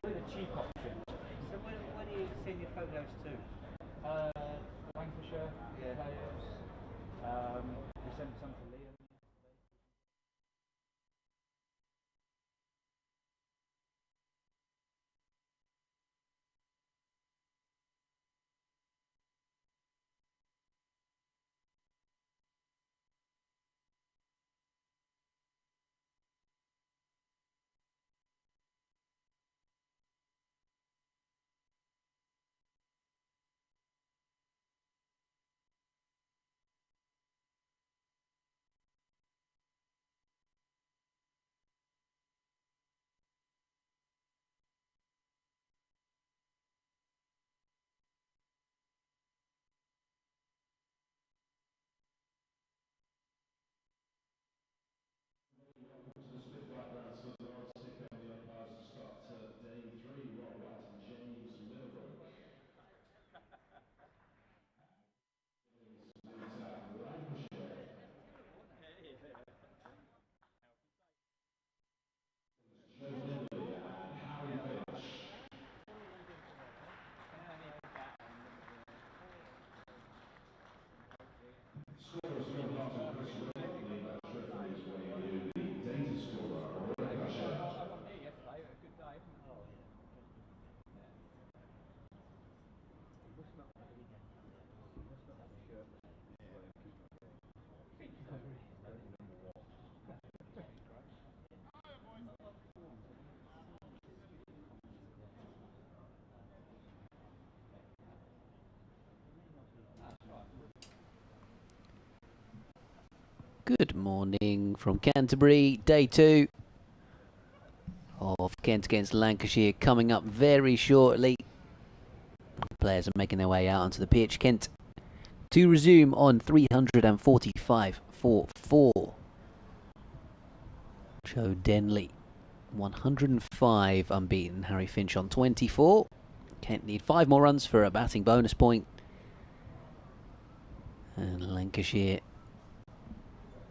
Probably the cheap option. So when are you seeing your photos to? Lancashire players. We sent some to Liam. The Spitfire Ground still on, stick on the umpires to start day 3. Rob White and James Middleton. Lancashire. Denley and Harry Finch. Scorers Phil Hart and Chris Whitlock. The match referees weighing in the data scorer, Lancashire. Good morning from Canterbury, day 2 of Kent against Lancashire coming up very shortly. Players are making their way out onto the pitch. Kent to resume on 345 for 4. Joe Denley 105 unbeaten. Harry Finch on 24. Kent need 5 more runs for a batting bonus point. And Lancashire,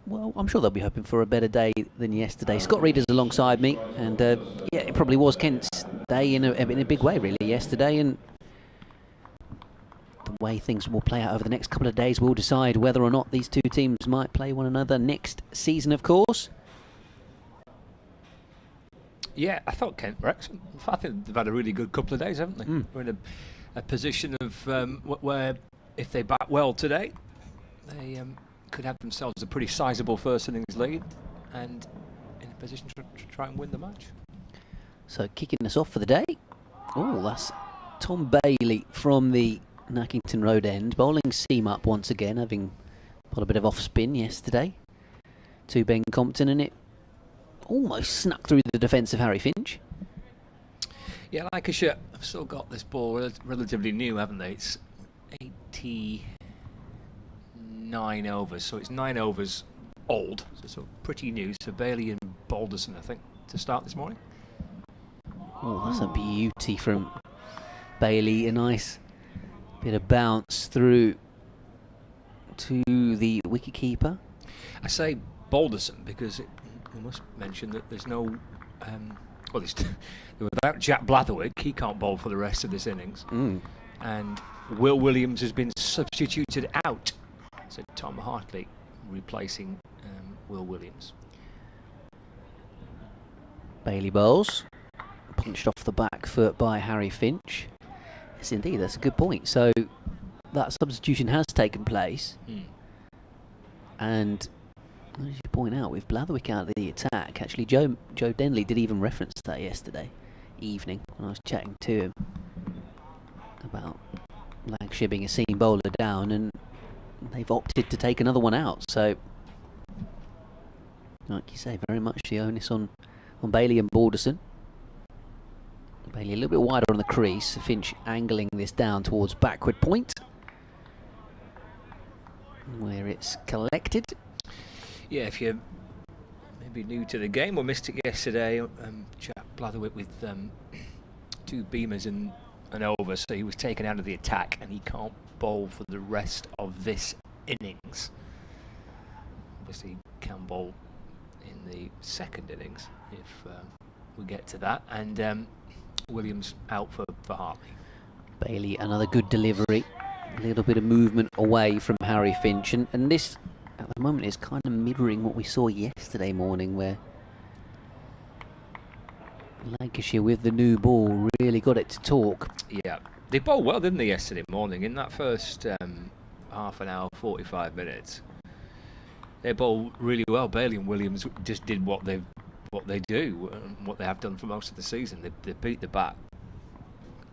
well, I'm sure they'll be hoping for a better day than yesterday. Scott Reeder's alongside me, and yeah, it probably was Kent's day in a big way, really, yesterday. And the way things will play out over the next couple of days will decide whether or not these two teams might play one another next season, of course. Yeah, I thought Kent were excellent. I think they've had a really good couple of days, haven't they? We're in a position of where, if they bat well today, they could have themselves a pretty sizable first innings lead and in a position to try and win the match. So kicking us off for the day, oh, that's Tom Bailey from the Nackington Road end, bowling seam up once again, having put a bit of off spin yesterday to Ben Compton, and it almost snuck through the defence of Harry Finch. Yeah, Lancashire have still got this ball relatively new, haven't they? It's 89 overs, so it's 9 overs old, so pretty new. So Bailey and Balderson, I think, to start this morning. Oh, that's a beauty from Bailey. A nice bit of bounce through to the wicketkeeper. I say Balderson because we must mention that there's no... without Jack Blatherwick, he can't bowl for the rest of this innings. And Will Williams has been substituted out. So Tom Hartley replacing Will Williams. Bailey bowls, punched off the back foot by Harry Finch. Yes, indeed, that's a good point. So that substitution has taken place. And as you point out, with Blatherwick out of the attack, actually Joe Denley did even reference that yesterday evening when I was chatting to him about Lancashire being a seam bowler down, and they've opted to take another one out. So, like you say, very much the onus on Bailey and Balderson. Bailey a little bit wider on the crease. Finch angling this down towards backward point, where it's collected. Yeah, if you're maybe new to the game or missed it yesterday, Jack Blatherwick with 2 beamers and an over, so he was taken out of the attack and he can't bowl for the rest of this innings. Obviously he can bowl in the second innings if we get to that. And Williams out for Hartley. Bailey, another good delivery. A little bit of movement away from Harry Finch. And this, at the moment, is kind of mirroring what we saw yesterday morning, where Lancashire, with the new ball, really got it to talk. Yeah, they bowled well, didn't they, yesterday morning? In that first half an hour, 45 minutes, they bowled really well. Bailey and Williams just did what they do, what they have done for most of the season. They beat the bat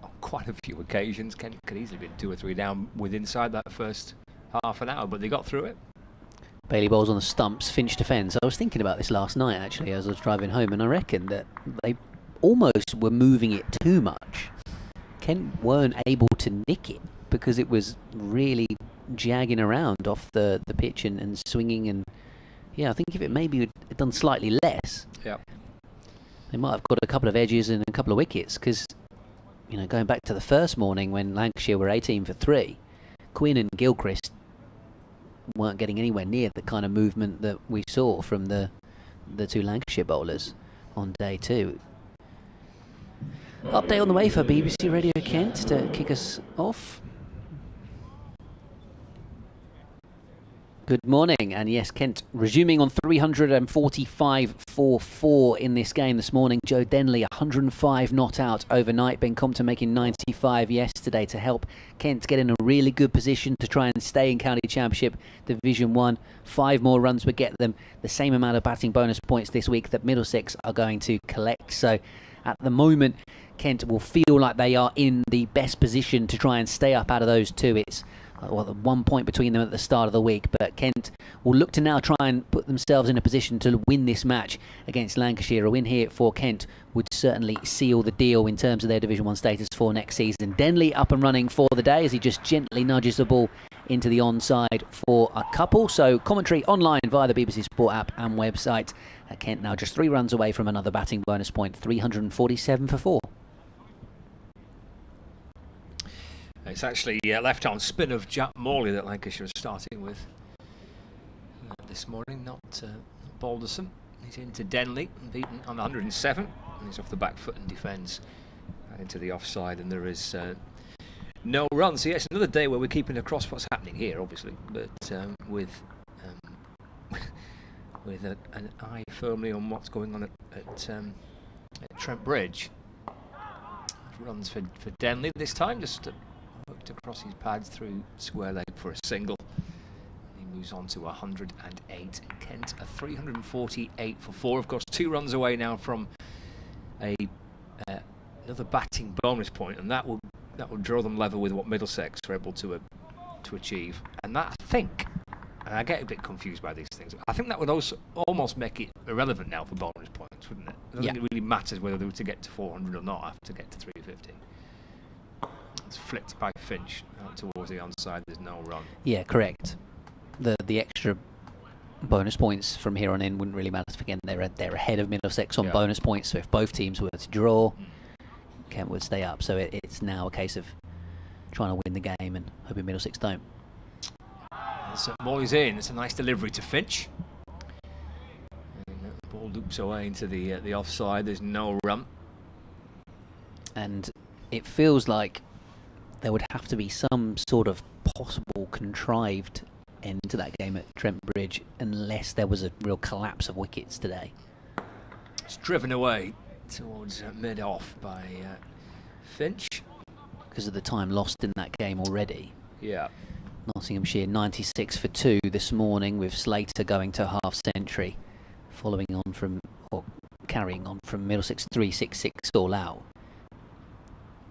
on quite a few occasions. Kent could easily have been 2 or 3 down with inside that first half an hour, but they got through it. Bailey bowls on the stumps, Finch defends. I was thinking about this last night, actually, as I was driving home, and I reckon that they almost were moving it too much. Kent weren't able to nick it because it was really jagging around off the pitch and swinging. And yeah, I think if it maybe had done slightly less, yeah, they might have got a couple of edges and a couple of wickets. Because, you know, going back to the first morning when Lancashire were 18 for 3, Quinn and Gilchrist weren't getting anywhere near the kind of movement that we saw from the 2 Lancashire bowlers on day 2. Update on the way for BBC Radio Kent to kick us off. Good morning, and yes, Kent resuming on 345 for 4 in this game this morning. Joe Denley 105 not out overnight. Ben Compton making 95 yesterday to help Kent get in a really good position to try and stay in County Championship Division 1. 5 more runs would get them the same amount of batting bonus points this week that Middlesex are going to collect. So at the moment, Kent will feel like they are in the best position to try and stay up out of those 2. It's the 1 point between them at the start of the week, but Kent will look to now try and put themselves in a position to win this match against Lancashire. A win here for Kent would certainly seal the deal in terms of their Division 1 status for next season. Denley up and running for the day as he just gently nudges the ball into the onside for a couple. So commentary online via the BBC Sport app and website. Kent now just 3 runs away from another batting bonus point, 347 for 4. It's actually left-arm spin of Jack Morley that Lancashire is starting with this morning, not Balderson. He's into Denley, beaten on 107, and he's off the back foot and defends into the offside, and there is no run. So yes, another day where we're keeping across what's happening here, obviously, but with an eye firmly on what's going on at Trent Bridge. Runs for Denley this time, just hooked across his pads through square leg for a single. He moves on to 108. Kent a 348 for 4. Of course, 2 runs away now from another batting bonus point, and that will draw them level with what Middlesex were able to achieve. And that, I think, and I get a bit confused by these things, I think that would also almost make it irrelevant now for bonus points, wouldn't it? I don't think it really matters whether they were to get to 400 or not after to get to 350. It's flicked by Finch out towards the onside. There's no run. Yeah, correct. The extra bonus points from here on in wouldn't really matter. Again, they're ahead of Middlesex on bonus points. So if both teams were to draw, Kent would stay up. So it's now a case of trying to win the game and hoping Middlesex don't. So Morley's in. It's a nice delivery to Finch. And the ball loops away into the offside. There's no run. And it feels like there would have to be some sort of possible contrived end to that game at Trent Bridge unless there was a real collapse of wickets today. It's driven away towards mid-off by Finch. Because of the time lost in that game already. Yeah. Nottinghamshire 96 for 2 this morning, with Slater going to half century, following on from, or carrying on from Middlesex 366 all out.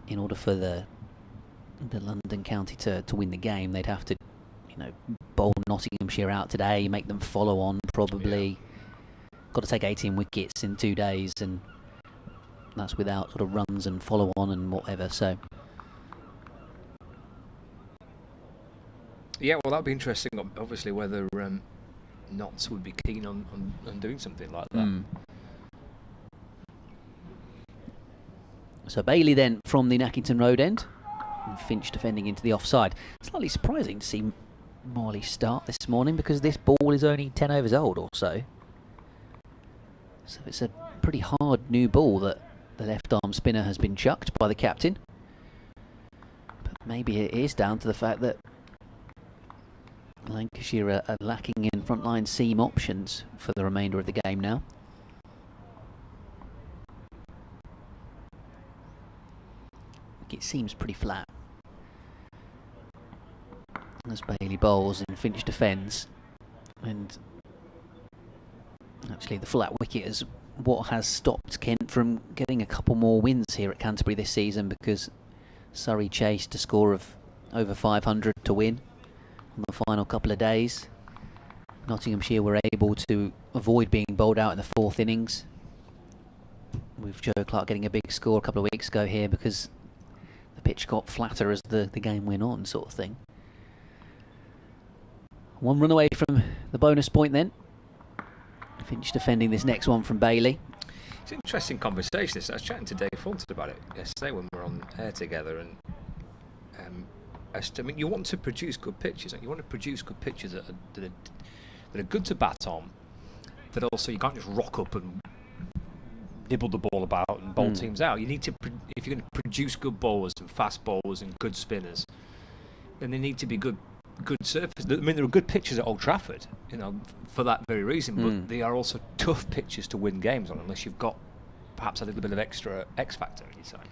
In order for the London county to win the game, they'd have to, bowl Nottinghamshire out today, make them follow on probably. Got to take 18 wickets in 2 days, and that's without sort of runs and follow on and whatever. So yeah, well, that'd be interesting. Obviously, whether Notts would be keen on doing something like that. So Bailey then from the Nackington Road end, and Finch defending into the offside. Slightly surprising to see Morley start this morning because this ball is only 10 overs old or so. So it's a pretty hard new ball that the left arm spinner has been chucked by the captain. But maybe it is down to the fact that Lancashire are lacking in frontline seam options for the remainder of the game now. It seems pretty flat as Bailey bowls and Finch defends, and actually the flat wicket is what has stopped Kent from getting a couple more wins here at Canterbury this season, because Surrey chased a score of over 500 to win on the final couple of days. Nottinghamshire were able to avoid being bowled out in the fourth innings, with Joe Clark getting a big score a couple of weeks ago here because the pitch got flatter as the game went on, sort of thing. One run away from the bonus point then. Finch defending this next one from Bailey. It's an interesting conversation. I was chatting to Dave Fulton about it yesterday when we were on air together, and I mean, you want to produce good pitches. You want to produce good pitches that are good to bat on, that also you can't just rock up and nibble the ball about and bowl teams out. You need to, if you're going to produce good bowlers and fast bowlers and good spinners, then they need to be good surface. I mean, there are good pitches at Old Trafford, you know, for that very reason, but they are also tough pitches to win games on, unless you've got perhaps a little bit of extra X factor in your side.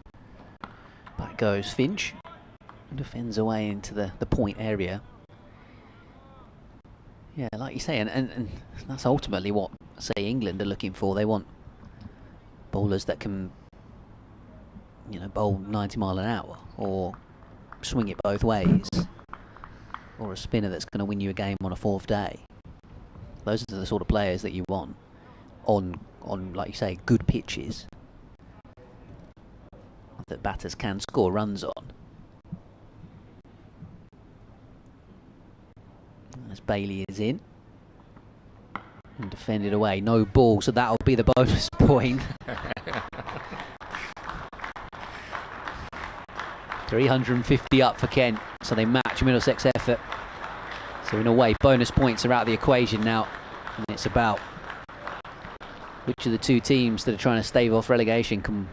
Back goes Finch. Defends away into the point area. Yeah, like you say, and that's ultimately what, say, England are looking for. They want bowlers that can, you know, bowl 90 mile an hour or swing it both ways, or a spinner that's going to win you a game on a fourth day. Those are the sort of players that you want on like you say, good pitches that batters can score runs on. As Bailey is in and defended away, no ball, so that'll be the bonus point. 350 up for Kent, so they match Middlesex effort. So in a way, bonus points are out of the equation now, and it's about which of the two teams that are trying to stave off relegation can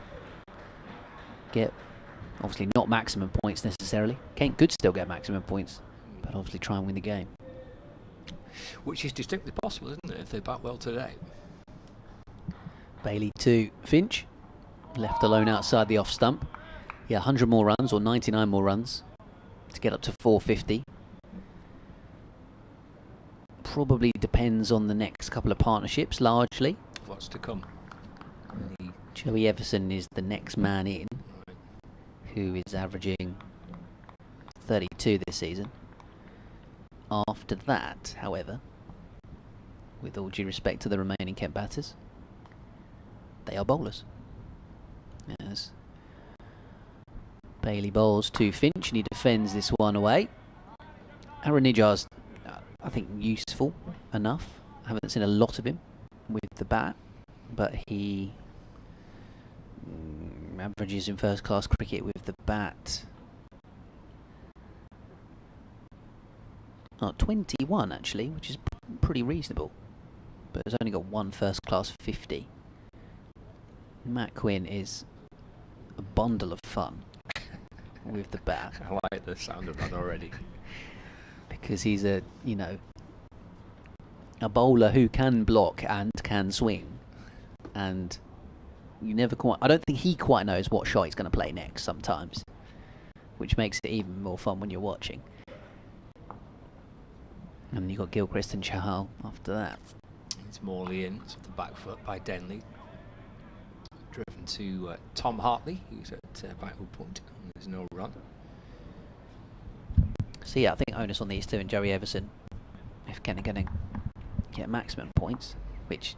get, obviously not maximum points necessarily. Kent could still get maximum points, but obviously try and win the game. Which is distinctly possible, isn't it, if they bat well today? Bailey to Finch, left alone outside the off stump. Yeah, 100 more runs or 99 more runs to get up to 450. Probably depends on the next couple of partnerships, largely. What's to come? Joey Everson is the next man in, who is averaging 32 this season. After that, however, with all due respect to the remaining Kent batters, they are bowlers. Yes. Bailey bowls to Finch and he defends this one away. Aaron Nijar's, I think, useful enough. I haven't seen a lot of him with the bat, but he averages in first class cricket with the bat 21 actually, which is pretty reasonable, but has only got one first class 50. Matt Quinn is a bundle of fun with the bat. I like the sound of that already. Because he's a bowler who can block and can swing, and you never quite, I don't think he quite knows what shot he's going to play next sometimes, which makes it even more fun when you're watching. And you've got Gilchrist and Chahal after that. It's Morley in, it's off the back foot by Denley. Driven to Tom Hartley, who's at backward point. There's no run. So yeah, I think onus on these two and Joey Everson, if Kent are going to get maximum points, which,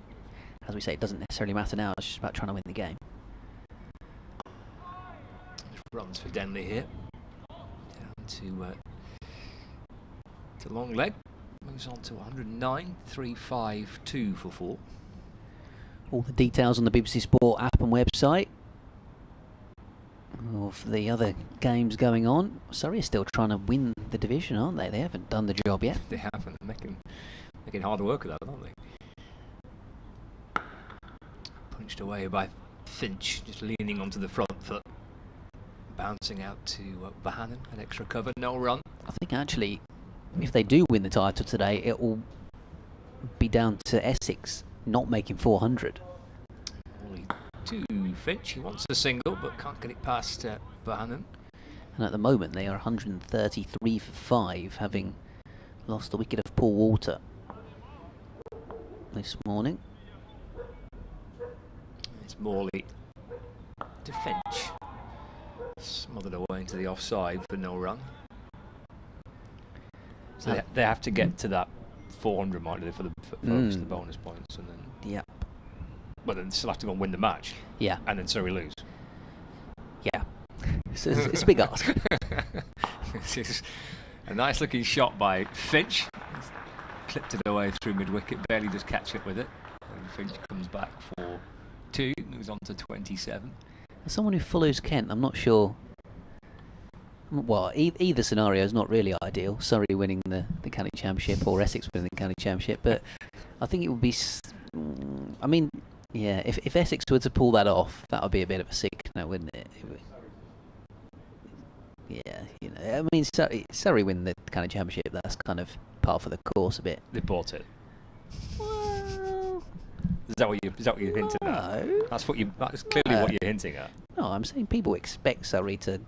as we say, it doesn't necessarily matter now, it's just about trying to win the game. Runs for Denley here. Down to long leg. Moves on to 109, 352 for 4. All the details on the BBC Sport app and website of the other games going on. Surrey are still trying to win the division, aren't they? They haven't done the job yet. They haven't. Making hard work of that, aren't they? Punched away by Finch just leaning onto the front foot, bouncing out to Vahanen, an extra cover, no run. I think actually, if they do win the title today, it will be down to Essex not making 400. Only to Finch, he wants a single but can't get it past Vahanen. And at the moment they are 133 for 5, having lost the wicket of Paul Walter this morning. It's Morley to Finch. Smothered away into the offside for no run. So they have to get to that 400 mark for the bonus points, and then Yeah. but then still have to go and win the match. Yeah. And then Surrey lose. Yeah. It's a big ask. This is a nice looking shot by Finch. He's clipped it away through mid wicket, barely just catch it with it. And Finch comes back for 2, moves on to 27. As someone who follows Kent, I'm not sure. Well, either scenario is not really ideal. Surrey winning the county championship or Essex winning the county championship, but I think it would be. I mean, yeah, if Essex were to pull that off, that would be a bit of a sick note, wouldn't it? Yeah, you know, I mean, Surrey win the county championship. That's kind of par for the course a bit. They bought it. Well, Is that what you're hinting at? no. That's clearly what you're hinting at. No, I'm saying people expect Surrey to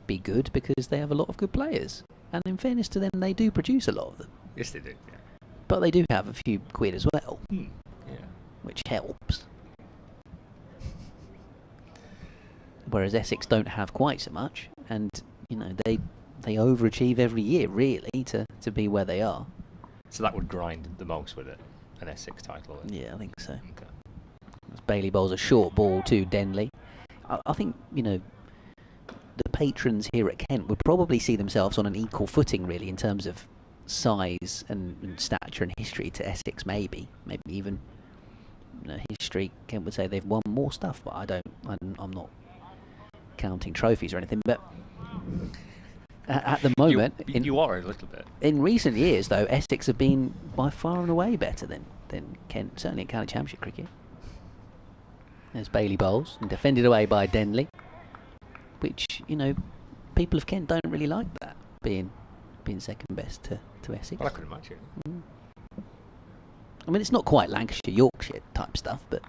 be good because they have a lot of good players, and in fairness to them, they do produce a lot of them. Yes, they do. Yeah. But they do have a few quid as well, Yeah. which helps. Whereas Essex don't have quite so much, and you know they overachieve every year really to be where they are. So that would grind the most with it, an Essex title. Then. Yeah, I think so. Okay. As Bailey bowls a short ball to Denley. I think, you know, the patrons here at Kent would probably see themselves on an equal footing really in terms of size and stature and history to Essex, maybe even, you know, history. Kent would say they've won more stuff, but I'm not counting trophies or anything, but at the moment you are a little bit. In recent years though, Essex have been by far and away better than Kent, certainly in county championship cricket. There's Bailey bowls and defended away by Denley, which, you know, people of Kent don't really like that, being second best to Essex. Well, I could imagine. I mean, it's not quite Lancashire, Yorkshire type stuff, but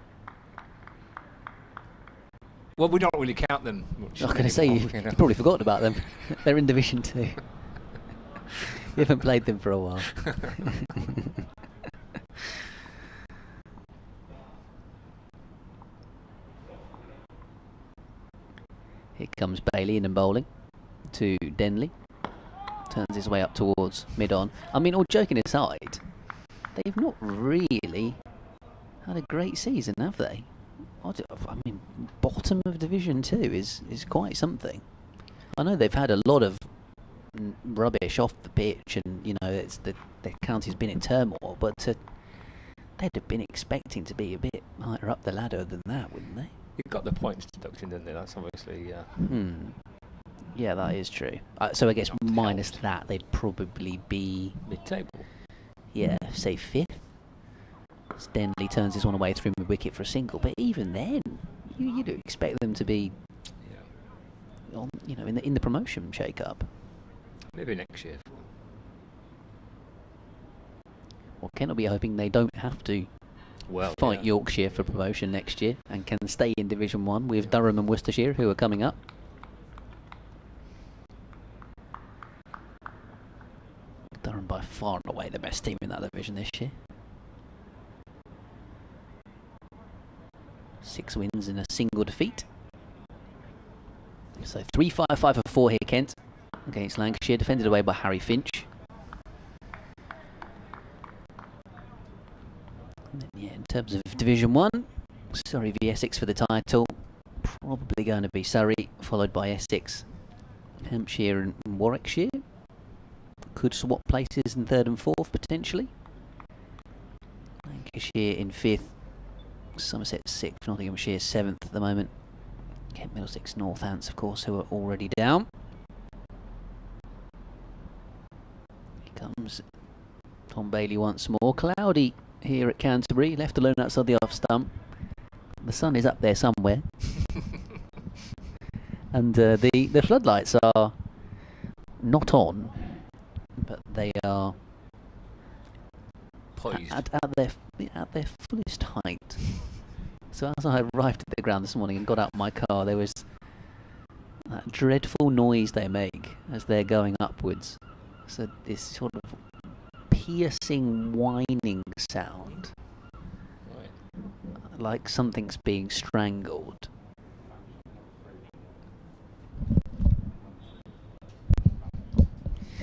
Well, we don't really count them much. I was going to say, you probably forgotten about them. They're in Division 2. You haven't played them for a while. Here comes Bailey in and bowling to Denley. Turns his way up towards mid-on. I mean, all joking aside, they've not really had a great season, have they? I mean, bottom of Division 2 is quite something. I know they've had a lot of rubbish off the pitch, and you know it's the county's been in turmoil, but they'd have been expecting to be a bit higher up the ladder than that, wouldn't they? You've got the points deduction, didn't they? That's obviously. Yeah, that is true. So I guess minus that, they'd probably be mid-table. Yeah, say 5th. As Denley turns his one away through mid wicket for a single, but even then, you do expect them to be, on, you know, in the promotion shake-up. Maybe next year. Well, Kent will be hoping they don't have to fight Yorkshire for promotion next year and can stay in Division 1 with Durham and Worcestershire, who are coming up. Durham by far and away the best team in that division this year. 6 wins and a single defeat. So 3-5 for 4 here, Kent, against Lancashire, defended away by Harry Finch. And then, yeah, in terms of Division 1, Surrey v Essex for the title. Probably going to be Surrey, followed by Essex, Hampshire and Warwickshire. Could swap places in 3rd and 4th, potentially. Lancashire in 5th. Somerset 6th, Nottinghamshire 7th at the moment. Kent, Middlesex, Northants, of course, who are already down. Here comes Tom Bailey once more. Cloudy here at Canterbury, left alone outside the off stump. The sun is up there somewhere. And the floodlights are not on, but they are Poised. at their fullest height. So as I arrived at the ground this morning and got out my car, there was that dreadful noise they make as they're going upwards. So this sort of piercing whining sound, Right. like something's being strangled.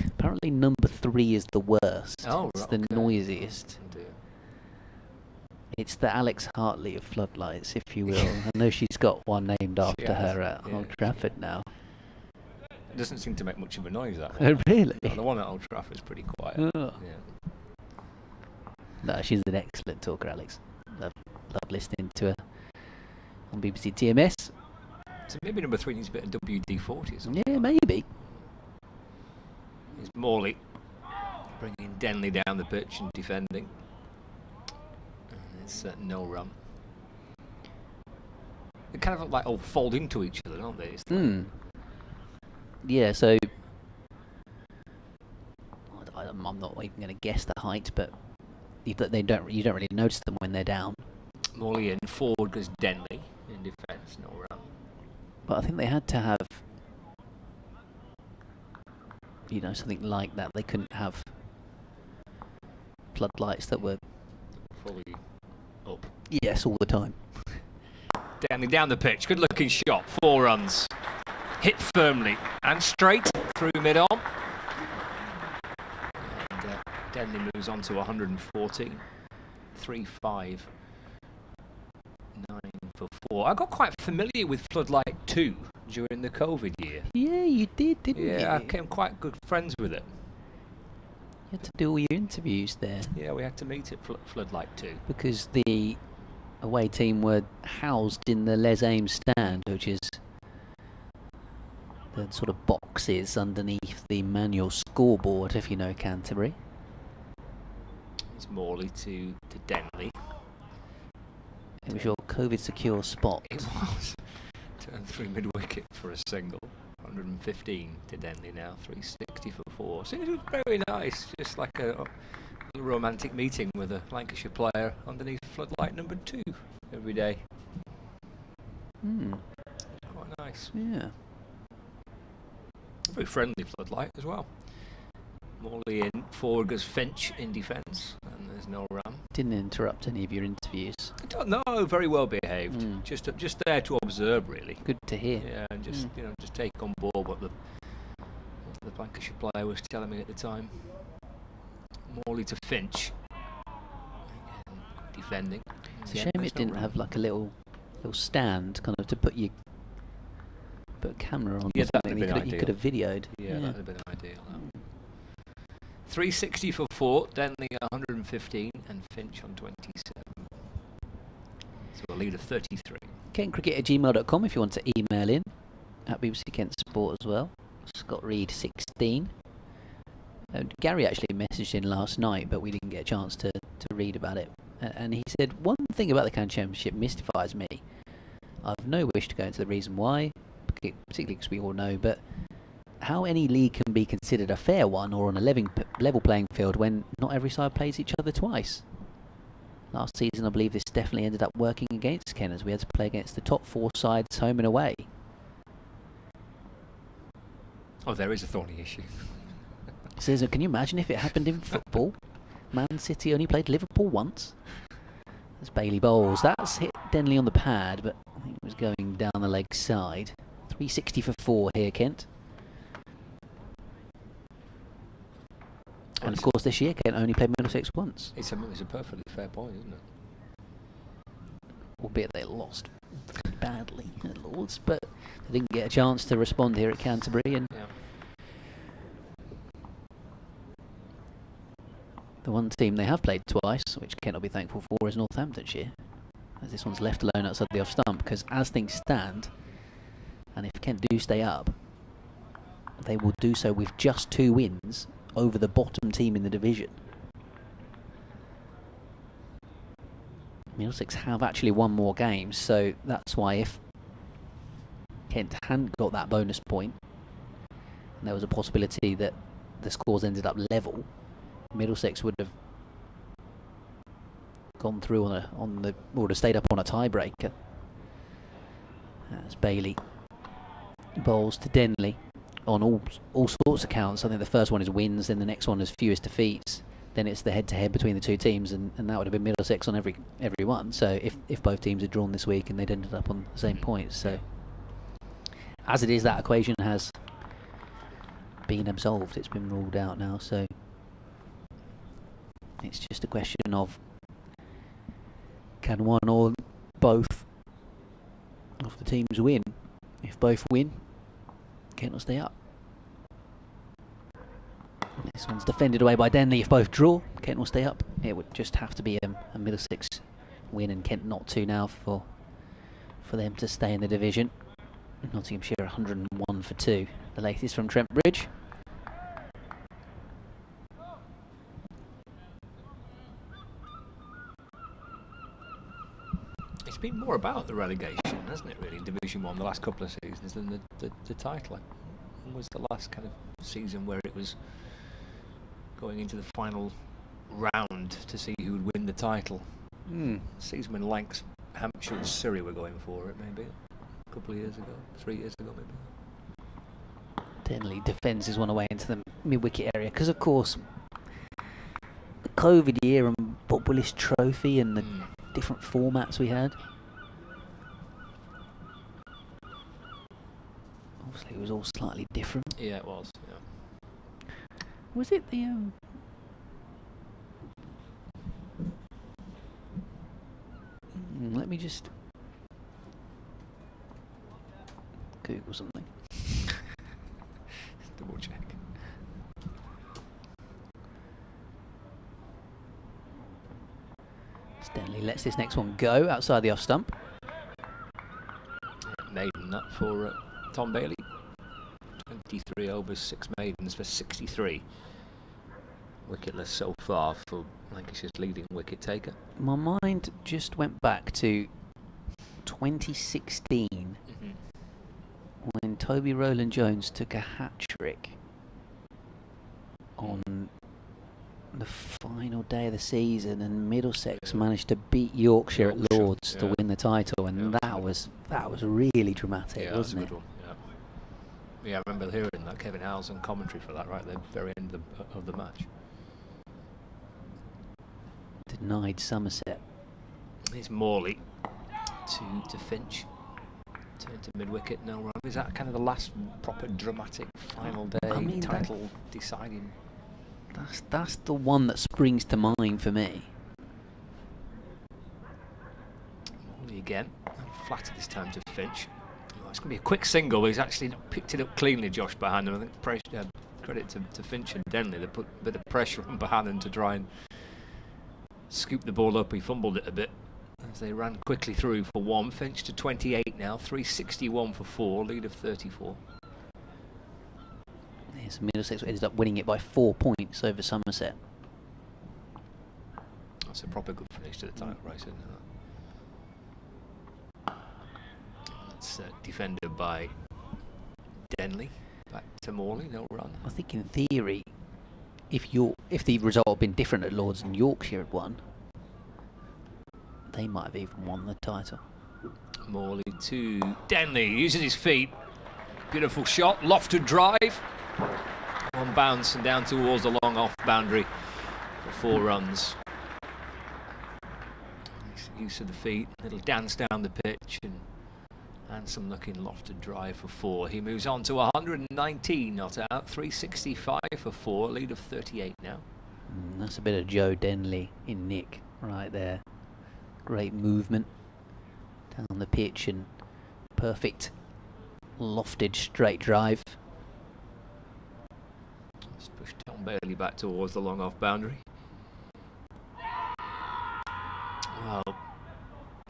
Apparently number 3 is the worst. Oh, it's right, the okay. noisiest. Oh dear. It's the Alex Hartley of floodlights, if you will. I know she's got one named after has, her at yeah, Old Trafford now. It doesn't seem to make much of a noise, that Oh, one. really? No, the one at Old Trafford's pretty quiet. Oh. Yeah. No, she's an excellent talker, Alex. Love listening to her on BBC TMS. So maybe number 3 needs a bit of WD-40 or something. Yeah, maybe. It's Morley bringing Denley down the pitch and defending. And it's no run. They kind of look like all fold into each other, don't they? It's like- Hmm. Yeah, so I'm not even going to guess the height, but you don't really notice them when they're down. Morley in, forward goes Denley in defence, no run. But I think they had to have, something like that. They couldn't have floodlights that were Fully up. yes all the time. Denley down the pitch, good looking shot, 4 runs. Hit firmly and straight through mid-on. And Denley moves on to 114. 3-5. 9 for 4. I got quite familiar with Floodlight 2 during the COVID year. Yeah, you did, didn't you? Yeah, I became quite good friends with it. You had to do all your interviews there Yeah, we had to meet at Floodlight 2. because the away team were housed in the Les Ames stand, which is the sort of boxes underneath the manual scoreboard, if you know Canterbury. It's Morley to Denley. It was your COVID-secure spot. It was. Turned through mid-wicket for a single. 115 to Denley now, 360 for 4. So it was very nice, just like a little romantic meeting with a Lancashire player underneath floodlight number 2 every day. Hmm. Quite nice. Yeah. Very friendly floodlight as well. Morley in, forward goes Finch in defence, and there's no run. Didn't interrupt any of your interviews. I don't know, very well behaved. Mm. Just there to observe, really. Good to hear. Yeah, and just just take on board what the Lancashire player was telling me at the time. Morley to Finch. Again, defending. It's a shame it didn't have like a little stand kind of to put a camera on. Yeah, or that something would have been you could have videoed. Yeah, that would have been ideal. That. 360 for 4, Denley 115 and Finch on 27. So a lead of 33. KentCricket@gmail.com if you want to email in. At BBC Kent Sport as well. Scott Reed 16. Gary actually messaged in last night, but we didn't get a chance to read about it. And he said, one thing about the County Championship mystifies me. I've no wish to go into the reason why, particularly because we all know, but how any league can be considered a fair one or on a level playing field when not every side plays each other twice. Last season, I believe this definitely ended up working against Kent as we had to play against the top 4 sides home and away. Oh, there is a thorny issue. He says, can you imagine if it happened in football? Man City only played Liverpool once. That's Bailey Bowles. That's hit Denley on the pad, but I think it was going down the leg side. 360 for 4 here, Kent. And of course, this year, Kent only played Middlesex once. It's a perfectly fair point, isn't it? Albeit they lost badly at Lords, but they didn't get a chance to respond here at Canterbury. And Yeah. the one team they have played twice, which Kent will be thankful for, is Northamptonshire. As this one's left alone outside the off stump, because as things stand, and if Kent do stay up, they will do so with just 2 wins over the bottom team in the division. Middlesex have actually won more games, so that's why if Kent hadn't got that bonus point, and there was a possibility that the scores ended up level, Middlesex would have gone through or would have stayed up on a tiebreaker. As Bailey bowls to Denley on all sorts of counts. I think the first one is wins, then the next one is fewest defeats, then it's the head-to-head between the two teams, and that would have been Middlesex on every one. So if both teams had drawn this week and they'd ended up on the same points, so as it is, that equation has been absolved. It's been ruled out now, so it's just a question of can one or both of the teams win. If both win, Kent will stay up. This one's defended away by Denley. If both draw, Kent will stay up. It would just have to be a Middlesex win and Kent not to now for them to stay in the division. Nottinghamshire 101 for 2. The latest from Trent Bridge. It's been more about the relegation, hasn't it, really, in Division 1 the last couple of seasons than the title. When was the last kind of season where it was going into the final round to see who would win the title? Season when Hampshire and Surrey were going for it, maybe a couple of years ago, 3 years ago maybe. Denley defends his one away into the mid-wicket area because, of course, the COVID year and Bob Willis Trophy and the different formats we had. Obviously, it was all slightly different. Yeah, it was. Yeah. Was it the let me just Google something. Double check. Denley lets this next one go outside the off stump. Maiden that for Tom Bailey. 23 overs, 6 maidens for 63. Wicketless so far for Lancashire's leading wicket taker. My mind just went back to 2016 when Toby Rowland Jones took a hat-trick on the final day of the season, and Middlesex managed to beat Yorkshire at Lords to win the title, and that was really dramatic, wasn't it? Yeah, I remember hearing that. Kevin Howes on commentary for that right at the very end of the match. Denied Somerset. Here's Morley to Finch. Turn to mid-wicket, no run. Is that kind of the last proper dramatic final day title deciding? That's the one that springs to mind for me. Morley again, flatter this time to Finch. It's going to be a quick single, but he's actually not picked it up cleanly, Josh Bohannon. I think credit to Finch and Denley. They put a bit of pressure on Bohannon to try and scoop the ball up. He fumbled it a bit as they ran quickly through for 1. Finch to 28 now, 361 for 4, lead of 34. Yes, Middlesex ended up winning it by 4 points over Somerset. That's a proper good finish to the title race, isn't it? That's defended by Denley. Back to Morley, no run. I think in theory, if the result had been different at Lords and Yorkshire had won, they might have even won the title. Morley to Denley, using his feet. Beautiful shot, lofted drive. One bounce and down towards the long off boundary for 4 runs. Nice use of the feet, little dance down the pitch, and handsome looking lofted drive for 4. He moves on to 119 not out, 365 for 4, lead of 38 now. That's a bit of Joe Denley in Nick right there. Great movement down the pitch and perfect lofted straight drive. Let's push Tom Bailey back towards the long off boundary. Well,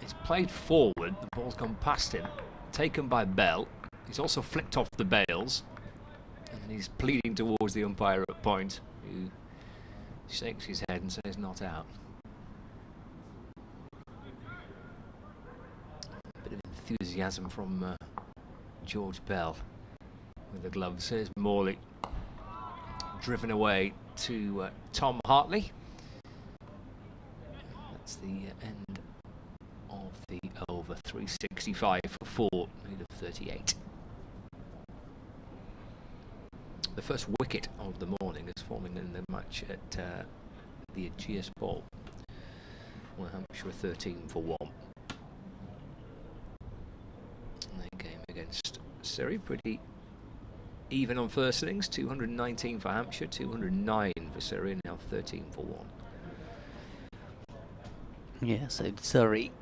he's played forward, the ball's gone past him, taken by Bell. He's also flicked off the bails, and he's pleading towards the umpire at point, who shakes his head and says not out. enthusiasm from George Bell with the gloves. Here's Morley driven away to Tom Hartley. That's the end of the over. 365 for 4, made of 38. The first wicket of the morning is falling in the match at the Ageas Ball, where Hampshire 13 for 1. And they came against Surrey pretty even on first innings. 219 for Hampshire, 209 for Surrey, and now 13 for 1. Yeah, so Surrey,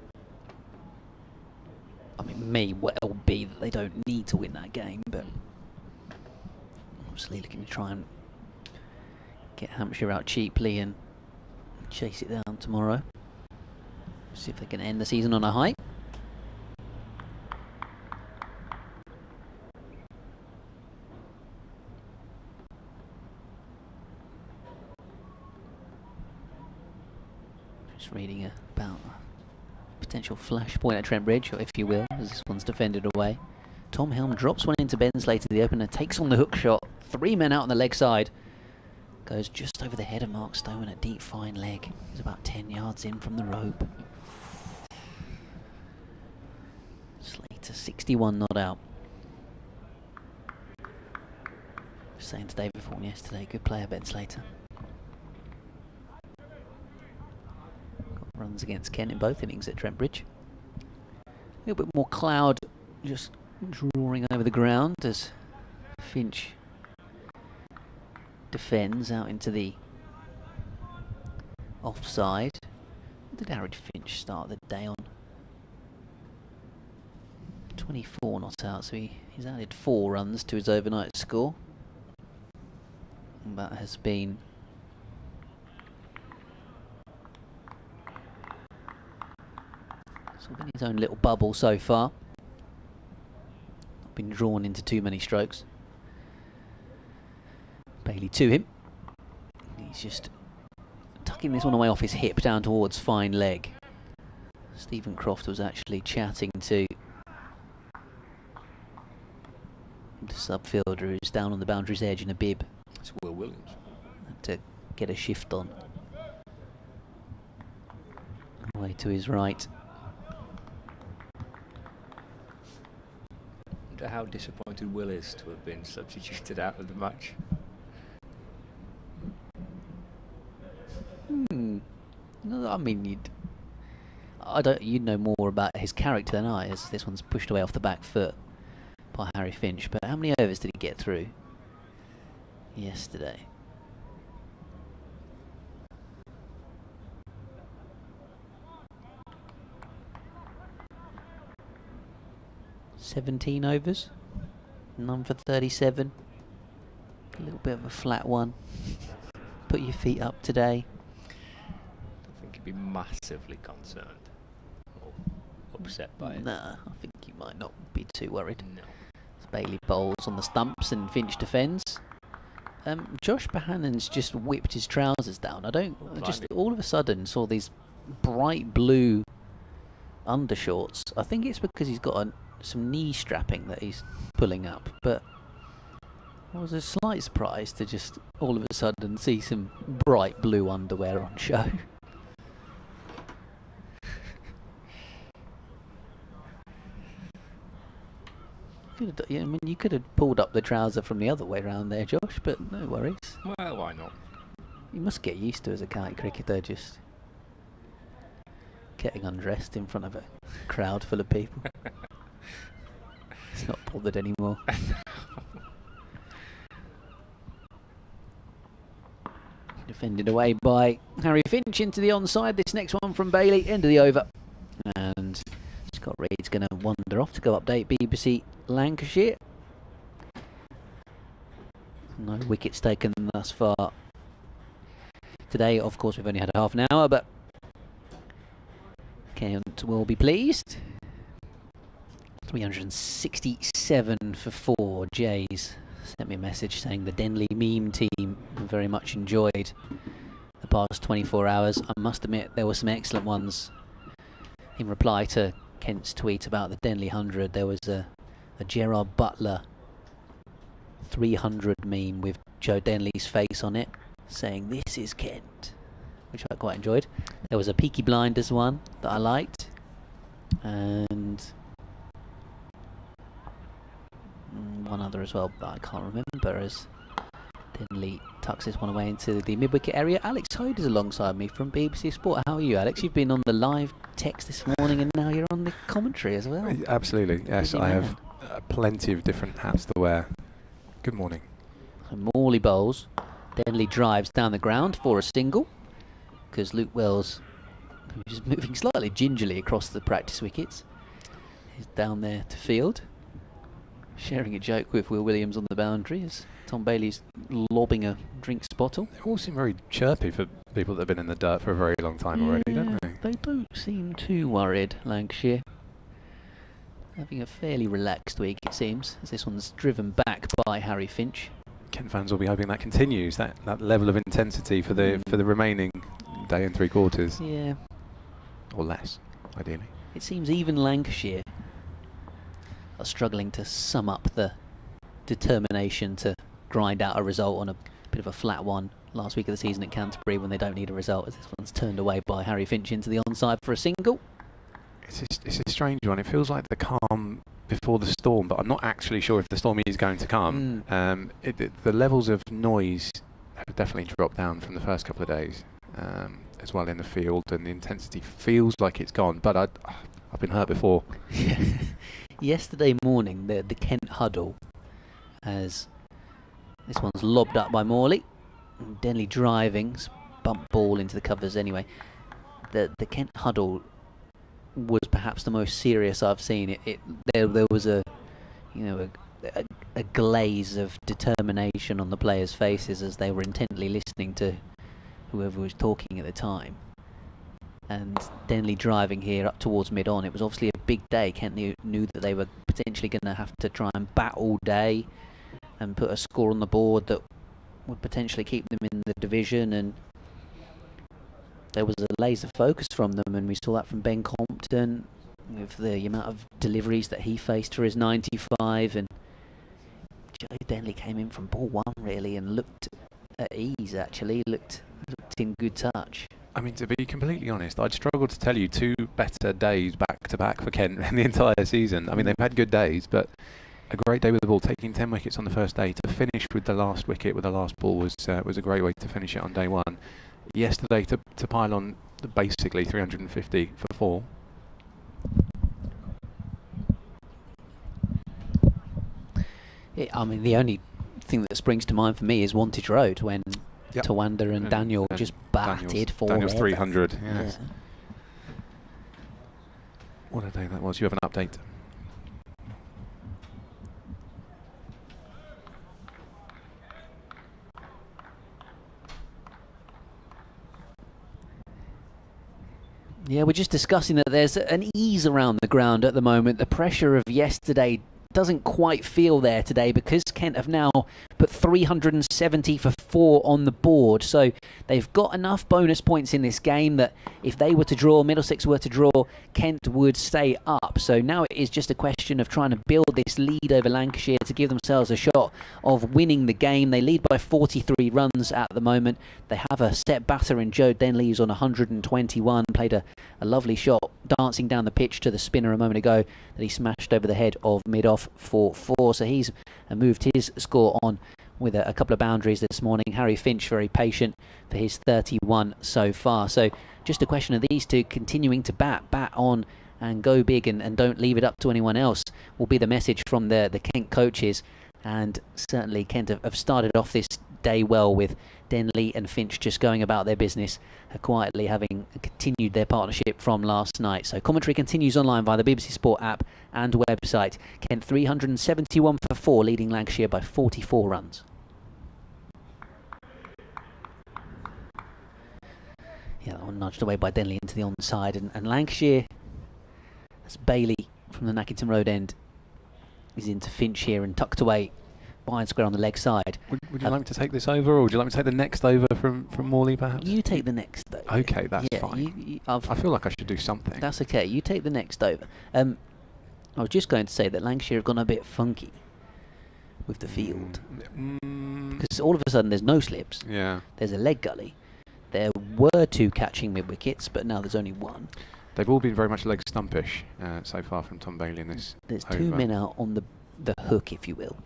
I mean, may well be that they don't need to win that game, but obviously looking to try and get Hampshire out cheaply and chase it down tomorrow. See if they can end the season on a high. Just reading about a potential flashpoint at Trent Bridge, if you will, as this one's defended away. Tom Helm drops one into Bensley to the opener, takes on the hook shot. 3 men out on the leg side. Goes just over the head of Mark Stoneman, a deep fine leg. He's about 10 yards in from the rope. Slater 61 not out. Saying to David Vaughan yesterday, good player Ben Slater. Got runs against Kent in both innings at Trent Bridge. A little bit more cloud just drawing over the ground as Finch defends out into the offside. What did Harry Finch start the day on? 24 not out, so he's added 4 runs to his overnight score. And that has been sort of in his own little bubble so far. Not been drawn into too many strokes. Bailey to him. He's just tucking this one away off his hip down towards fine leg. Stephen Croft was actually chatting to the subfielder who's down on the boundary's edge in a bib. It's Will Williams. Had to get a shift on. Away to his right. Wonder how disappointed Will is to have been substituted out of the match. No, I mean, you'd know more about his character than I, as this one's pushed away off the back foot by Harry Finch. But how many overs did he get through yesterday? "17 overs, none for 37. A little bit of a flat one. Put your feet up today." I think he'd be massively concerned or upset by it. Nah, I think you might not be too worried. No. As Bailey bowls on the stumps and Finch defends. Josh Bohannon's just whipped his trousers down. I just all of a sudden saw these bright blue undershorts. I think it's because he's got some knee strapping that he's pulling up, but I was a slight surprise to just all of a sudden see some bright blue underwear on show. I mean, you could have pulled up the trouser from the other way around there, Josh, but no worries. Well, why not? You must get used to, as a county cricketer, just getting undressed in front of a crowd full of people. It's not bothered anymore. Defended away by Harry Finch into the onside. This next one from Bailey, end of the over. And Scott Reed's going to wander off to go update BBC Lancashire. No wickets taken thus far. Today, of course, we've only had half an hour, but Kent will be pleased. 367 for 4. Jays sent me a message saying the Denley meme team very much enjoyed the past 24 hours. I must admit there were some excellent ones in reply to Kent's tweet about the Denley 100, there was a Gerard Butler 300 meme with Joe Denley's face on it, saying, "This is Kent," which I quite enjoyed. There was a Peaky Blinders one that I liked, and one other as well, but I can't remember, as Denley tucks this one away into the mid-wicket area. Alex Hyde is alongside me from BBC Sport. How are you, Alex? You've been on the live text this morning, and now you're on the commentary as well. Absolutely, yes. Busy I man. have plenty of different hats to wear. Good morning. And Morley bowls. Denley drives down the ground for a single, because Luke Wells, who's moving slightly gingerly across the practice wickets, is down there to field, sharing a joke with Will Williams on the boundary as Tom Bailey's lobbing a drinks bottle. They all seem very chirpy for people that have been in the dirt for a very long time already, don't they? They don't seem too worried, Lancashire. Having a fairly relaxed week, it seems, as this one's driven back by Harry Finch. Kent fans will be hoping that continues, that level of intensity for the remaining day and 3/4. Yeah. Or less, ideally. It seems even Lancashire are struggling to sum up the determination to grind out a result on a bit of a flat one last week of the season at Canterbury when they don't need a result, as this one's turned away by Harry Finch into the onside for a single. It's a strange one. It feels like the calm before the storm, but I'm not actually sure if the storm is going to come. The levels of noise have definitely dropped down from the first couple of days, as well in the field, and the intensity feels like it's gone, but I've been hurt before. Yesterday morning, the Kent huddle, as this one's lobbed up by Morley, and Denley driving, bump ball into the covers anyway. The Kent huddle was perhaps the most serious I've seen. There was a glaze of determination on the players' faces as they were intently listening to whoever was talking at the time. And Denley driving here up towards mid-on. It was obviously a big day. Kent knew that they were potentially going to have to try and bat all day and put a score on the board that would potentially keep them in the division, and there was a laser focus from them, and we saw that from Ben Compton with the amount of deliveries that he faced for his 95, and Joe Denley came in from ball one really and looked at ease, actually, looked in good touch. I mean, to be completely honest, I'd struggle to tell you two better days back to back for Kent in the entire season. I mean, they've had good days, but a great day with the ball, taking 10 wickets on the first day, to finish with the last wicket with the last ball was a great way to finish it on day one. Yesterday to pile on basically 350 for 4. I mean, the only thing that springs to mind for me is Wantage Road, when Tawanda and Daniel just batted for Daniel's 300, yes. Yeah. What a day that was. You have an update. Yeah, we're just discussing that there's an ease around the ground at the moment. The pressure of yesterday doesn't quite feel there today, because Kent have now put 370 for 4 on the board. So they've got enough bonus points in this game that if they were to draw, Middlesex were to draw, Kent would stay up. So now it is just a question of trying to build this lead over Lancashire to give themselves a shot of winning the game. They lead by 43 runs at the moment. They have a set batter in Joe Denley, who's on 121, played a lovely shot dancing down the pitch to the spinner a moment ago that he smashed over the head of mid-off for 4. So he's moved his score on with a couple of boundaries this morning. Harry Finch very patient for his 31 so far. So just a question of these two continuing to bat on and go big, and don't leave it up to anyone else, will be the message from the Kent coaches. And certainly Kent have started off this day well, with Denley and Finch just going about their business quietly, having continued their partnership from last night. So commentary continues online via the BBC Sport app and website. Kent 371 for 4, leading Lancashire by 44 runs. Yeah, that one nudged away by Denley into the onside, and Lancashire, as Bailey from the Nackington Road end is into Finch here and tucked away behind square on the leg side. Would you like me to take this over, or would you like me to take the next over from Morley, perhaps? You take the next over. Okay, that's fine. I feel like I should do something. That's okay. You take the next over. I was just going to say that Lancashire have gone a bit funky with the field. Because all of a sudden there's no slips. Yeah. There's a leg gully. There were 2 catching mid-wickets, but now there's only 1. They've all been very much leg stumpish so far from Tom Bailey in this. There's 2 men out on the hook, if you will,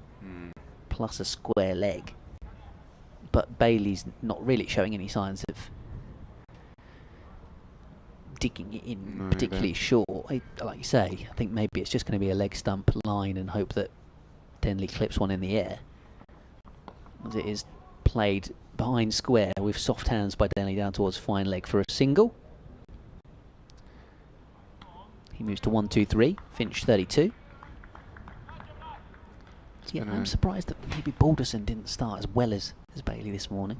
plus a square leg. But Bailey's not really showing any signs of digging it in particularly short. Like you say, I think maybe it's just going to be a leg stump line and hope that Denley clips one in the air. As it is played behind square with soft hands by Denley down towards fine leg for a single. He moves to 1-2-3, Finch 32. Yeah, I'm surprised that maybe Balderson didn't start as well as Bailey this morning.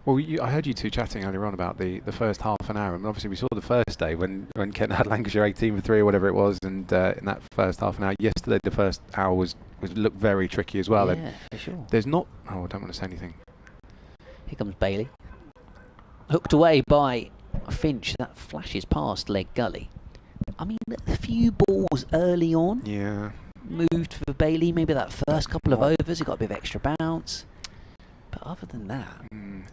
Well, I heard you two chatting earlier on about the first half an hour, and obviously we saw the first day when Kent had Lancashire 18 for 3 or whatever it was, and in that first half an hour. Yesterday, the first hour looked very tricky as well. Yeah, for sure. There's not. Oh, I don't want to say anything. Here comes Bailey. Hooked away by Finch. That flashes past leg gully. I mean, a few balls early on. Yeah. Moved for Bailey. Maybe that first couple of overs, he got a bit of extra bounce. But other than that,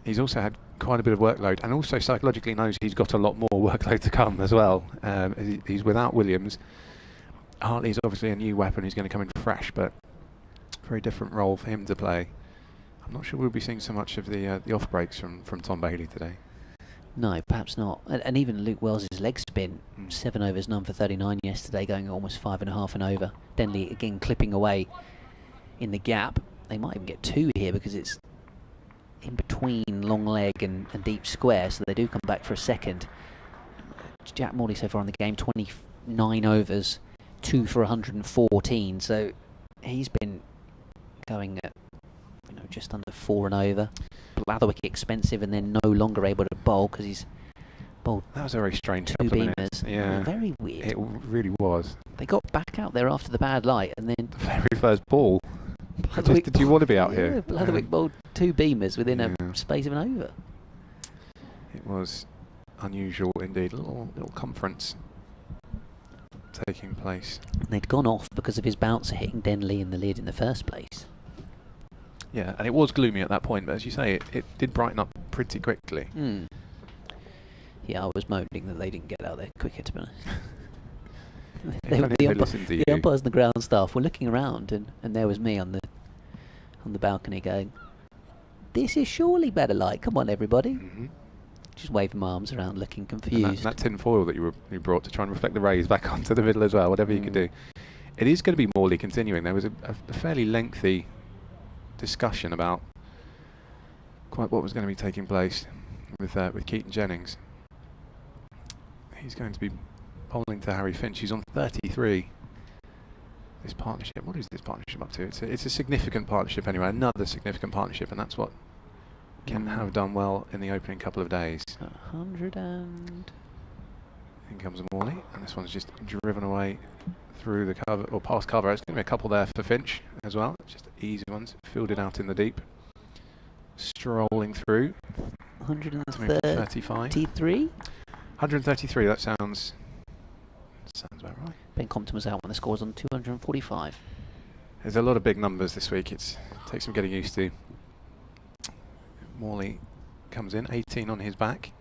he's also had quite a bit of workload, and also psychologically knows he's got a lot more workload to come as well. He's without Williams. Hartley's obviously a new weapon. He's going to come in fresh, but very different role for him to play. I'm not sure we'll be seeing so much of the off breaks from Tom Bailey today. No, perhaps not. And even Luke Wells's leg spin, 7 overs, none for 39 yesterday, going almost 5.5 and over. Denley again clipping away in the gap. They might even get 2 here because it's in between long leg and deep square, so they do come back for a second. Jack Morley so far in the game, 29 overs, 2 for 114, so he's been going at just under 4 and over. Blatherwick expensive and then no longer able to bowl because he's bowled. That was a very strange 2 couple of beamers. minutes. Yeah, very weird. It really was. They got back out there after the bad light and then The very first ball. Did you want to be out here? Blatherwick bowled 2 beamers within a space of an over. It was unusual indeed. A little conference taking place. And they'd gone off because of his bouncer hitting Denley in the lid in the first place. Yeah, and it was gloomy at that point, but as you say, it did brighten up pretty quickly. Yeah, I was moaning that they didn't get out there quicker, to be honest. The the umpires and the ground staff were looking around, and there was me on the balcony going, "This is surely better light. Come on, everybody!" Just waving my arms around, looking confused. And that tin foil that you brought to try and reflect the rays back onto the middle as well. Whatever you could do. It is going to be Morley continuing. There was a fairly lengthy discussion about quite what was going to be taking place with Keaton Jennings. He's going to be bowling to Harry Finch. He's on 33. This partnership, what is this partnership up to? It's a significant partnership anyway, another significant partnership, and that's what Kent have done well in the opening couple of days. 100 and... In comes Morley, and this one's just driven away through the cover, or past cover. There's going to be a couple there for Finch as well, just easy ones, fielded out in the deep. Strolling through. 133? 133, that sounds about right. Ben Compton was out when the score's on 245. There's a lot of big numbers this week. It takes some getting used to. Morley comes in, 18 on his back,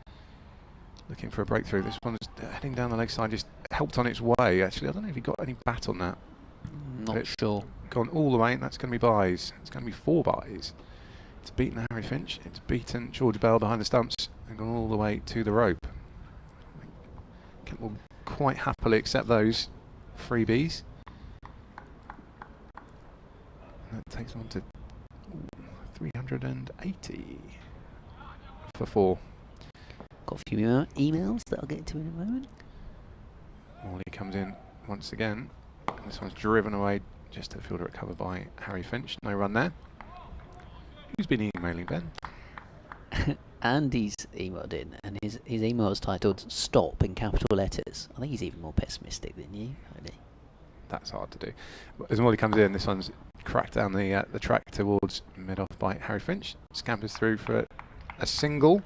looking for a breakthrough. This one's heading down the leg side, just helped on its way. Actually, I don't know if he got any bat on that. Not sure. Gone all the way, and that's going to be byes. It's going to be 4 byes. It's beaten Harry Finch. It's beaten George Bell behind the stumps and gone all the way to the rope. Kent will quite happily accept those freebies. And that takes on to 380 for 4. Got a few emails that I'll get to in a moment. Morley comes in once again. And this one's driven away just at fielder recovered by Harry Finch. No run there. Who's been emailing, Ben? Andy's emailed in, and his email is titled "Stop" in capital letters. I think he's even more pessimistic than you, isn't he? That's hard to do. But as Morley comes in, this one's cracked down the track towards mid-off by Harry Finch. Scampers through for a single.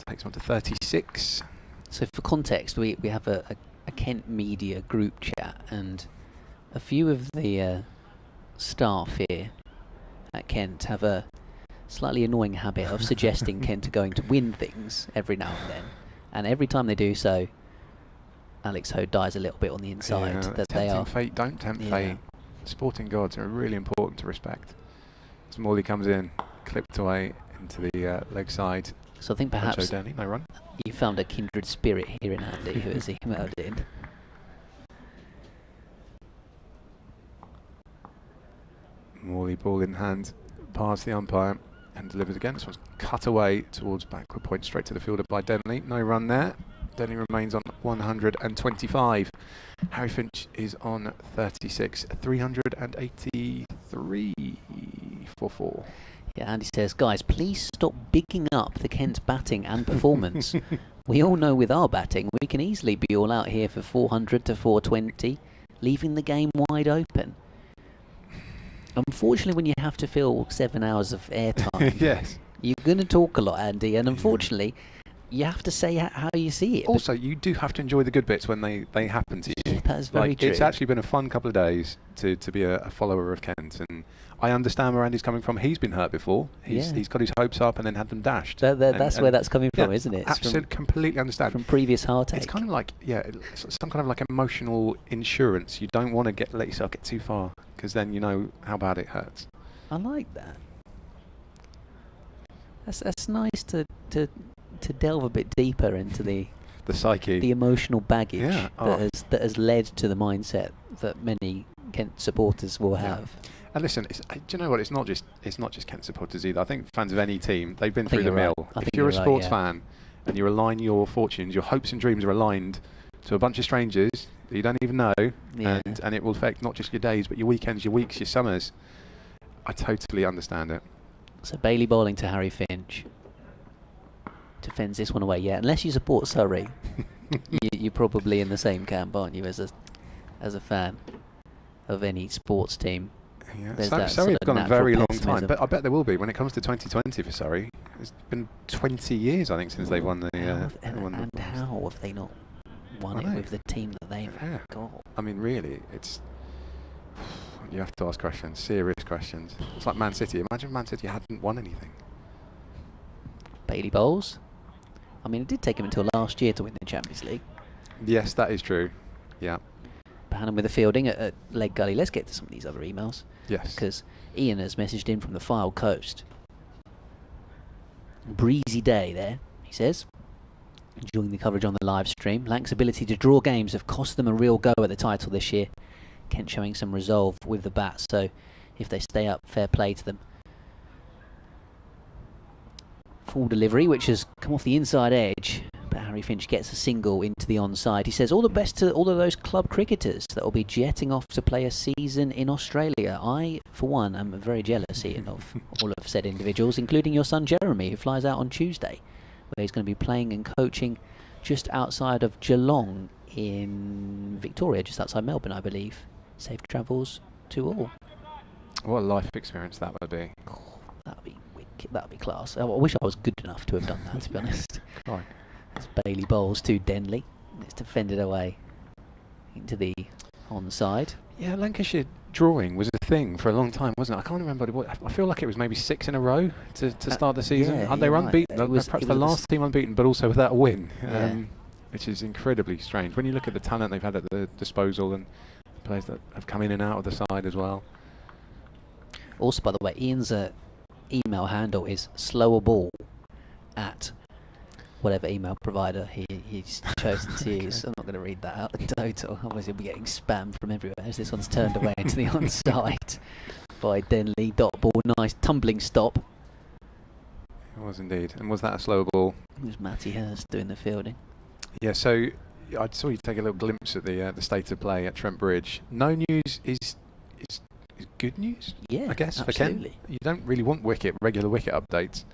Takes on to 36. So for context, we have a Kent media group chat, and a few of the staff here at Kent have a slightly annoying habit of suggesting Kent are going to win things every now and then. And every time they do so, Alex Ho dies a little bit on the inside. Yeah, that they are fate, don't tempt fate. Sporting gods are really important to respect. Smalley comes in, clipped away into the leg side. So I think perhaps Denley, no run. you found a kindred spirit here in Andy who has emailed in. Morley ball in hand, past the umpire and delivers again. This one's cut away towards backward point, straight to the fielder by Denley. No run there. Denley remains on 125. Harry Finch is on 36. 383 for 4. Yeah, Andy says, guys, please stop bigging up the Kent batting and performance. We all know with our batting, we can easily be all out here for 400 to 420, leaving the game wide open. Unfortunately, when you have to fill 7 hours of airtime, yes, you're going to talk a lot, Andy, and unfortunately, you have to say how you see it. Also, you do have to enjoy the good bits when they happen to you. That is very true. It's actually been a fun couple of days to be a follower of Kent, and I understand where Andy's coming from. He's been hurt before. He's got his hopes up and then had them dashed. That's where that's coming from, isn't it? Absolutely, completely understand. From previous heartache. It's kind of like, it's some kind of like emotional insurance. You don't want to let yourself get too far, because then you know how bad it hurts. I like that. That's nice to delve a bit deeper into the psyche, the emotional baggage that has led to the mindset that many Kent supporters will have. And listen, do you know what? It's not just Kent supporters either. I think fans of any team, they've been through the mill. If you're a sports fan and you align your fortunes, your hopes and dreams are aligned to a bunch of strangers that you don't even know, and it will affect not just your days, but your weekends, your weeks, your summers. I totally understand it. So Bailey bowling to Harry Finch. Defends this one away. Yeah, unless you support Surrey, you're probably in the same camp, aren't you, as a fan of any sports team? Yeah, Surrey have gone a very long time, but I bet there will be when it comes to 2020 for Surrey. It's been 20 years, I think, since they've won the. And how have they not won it with the team that they've got? I mean, really, it's. You have to ask questions, serious questions. It's like Man City. Imagine Man City hadn't won anything. Bailey bowls. I mean, it did take him until last year to win the Champions League. Yes, that is true. Yeah. Bannon with the fielding at leg gully. Let's get to some of these other emails. Yes. Because Ian has messaged in from the Fylde Coast. Breezy day there, he says. Enjoying the coverage on the live stream. Lanc's ability to draw games have cost them a real go at the title this year. Kent showing some resolve with the bat, so if they stay up, fair play to them. Full delivery, which has come off the inside edge, but Harry Finch gets a single into the onside. He says, all the best to all of those club cricketers that will be jetting off to play a season in Australia. I, for one, am very jealous, Ian, of all of said individuals, including your son Jeremy, who flies out on Tuesday, where he's going to be playing and coaching just outside of Geelong in Victoria, just outside Melbourne, I believe. Safe travels to all. What a life experience that would be. Oh, that would be wicked. That would be class. I wish I was good enough to have done that, to be honest. Right. As Bailey bowls to Denley. It's defended away into the onside. Yeah, Lancashire drawing was a thing for a long time, wasn't it? I can't remember what. I feel like it was maybe 6 in a row to start the season. Yeah, they were unbeaten. Perhaps the last team unbeaten, but also without a win, which is incredibly strange. When you look at the talent they've had at their disposal and players that have come in and out of the side as well. Also, by the way, Ian's email handle is slowerball at whatever email provider he's chosen to use. I'm not going to read that out the total, otherwise he'll be getting spam from everywhere. As this one's turned away into the onside by Denley. Dot ball, nice tumbling stop. It was indeed. And was that a slow ball? It was Matty Hurst doing the fielding. Yeah, so I saw you take a little glimpse at the state of play at Trent Bridge. No news is good news, I guess, absolutely. For Ken. You don't really want regular wicket updates.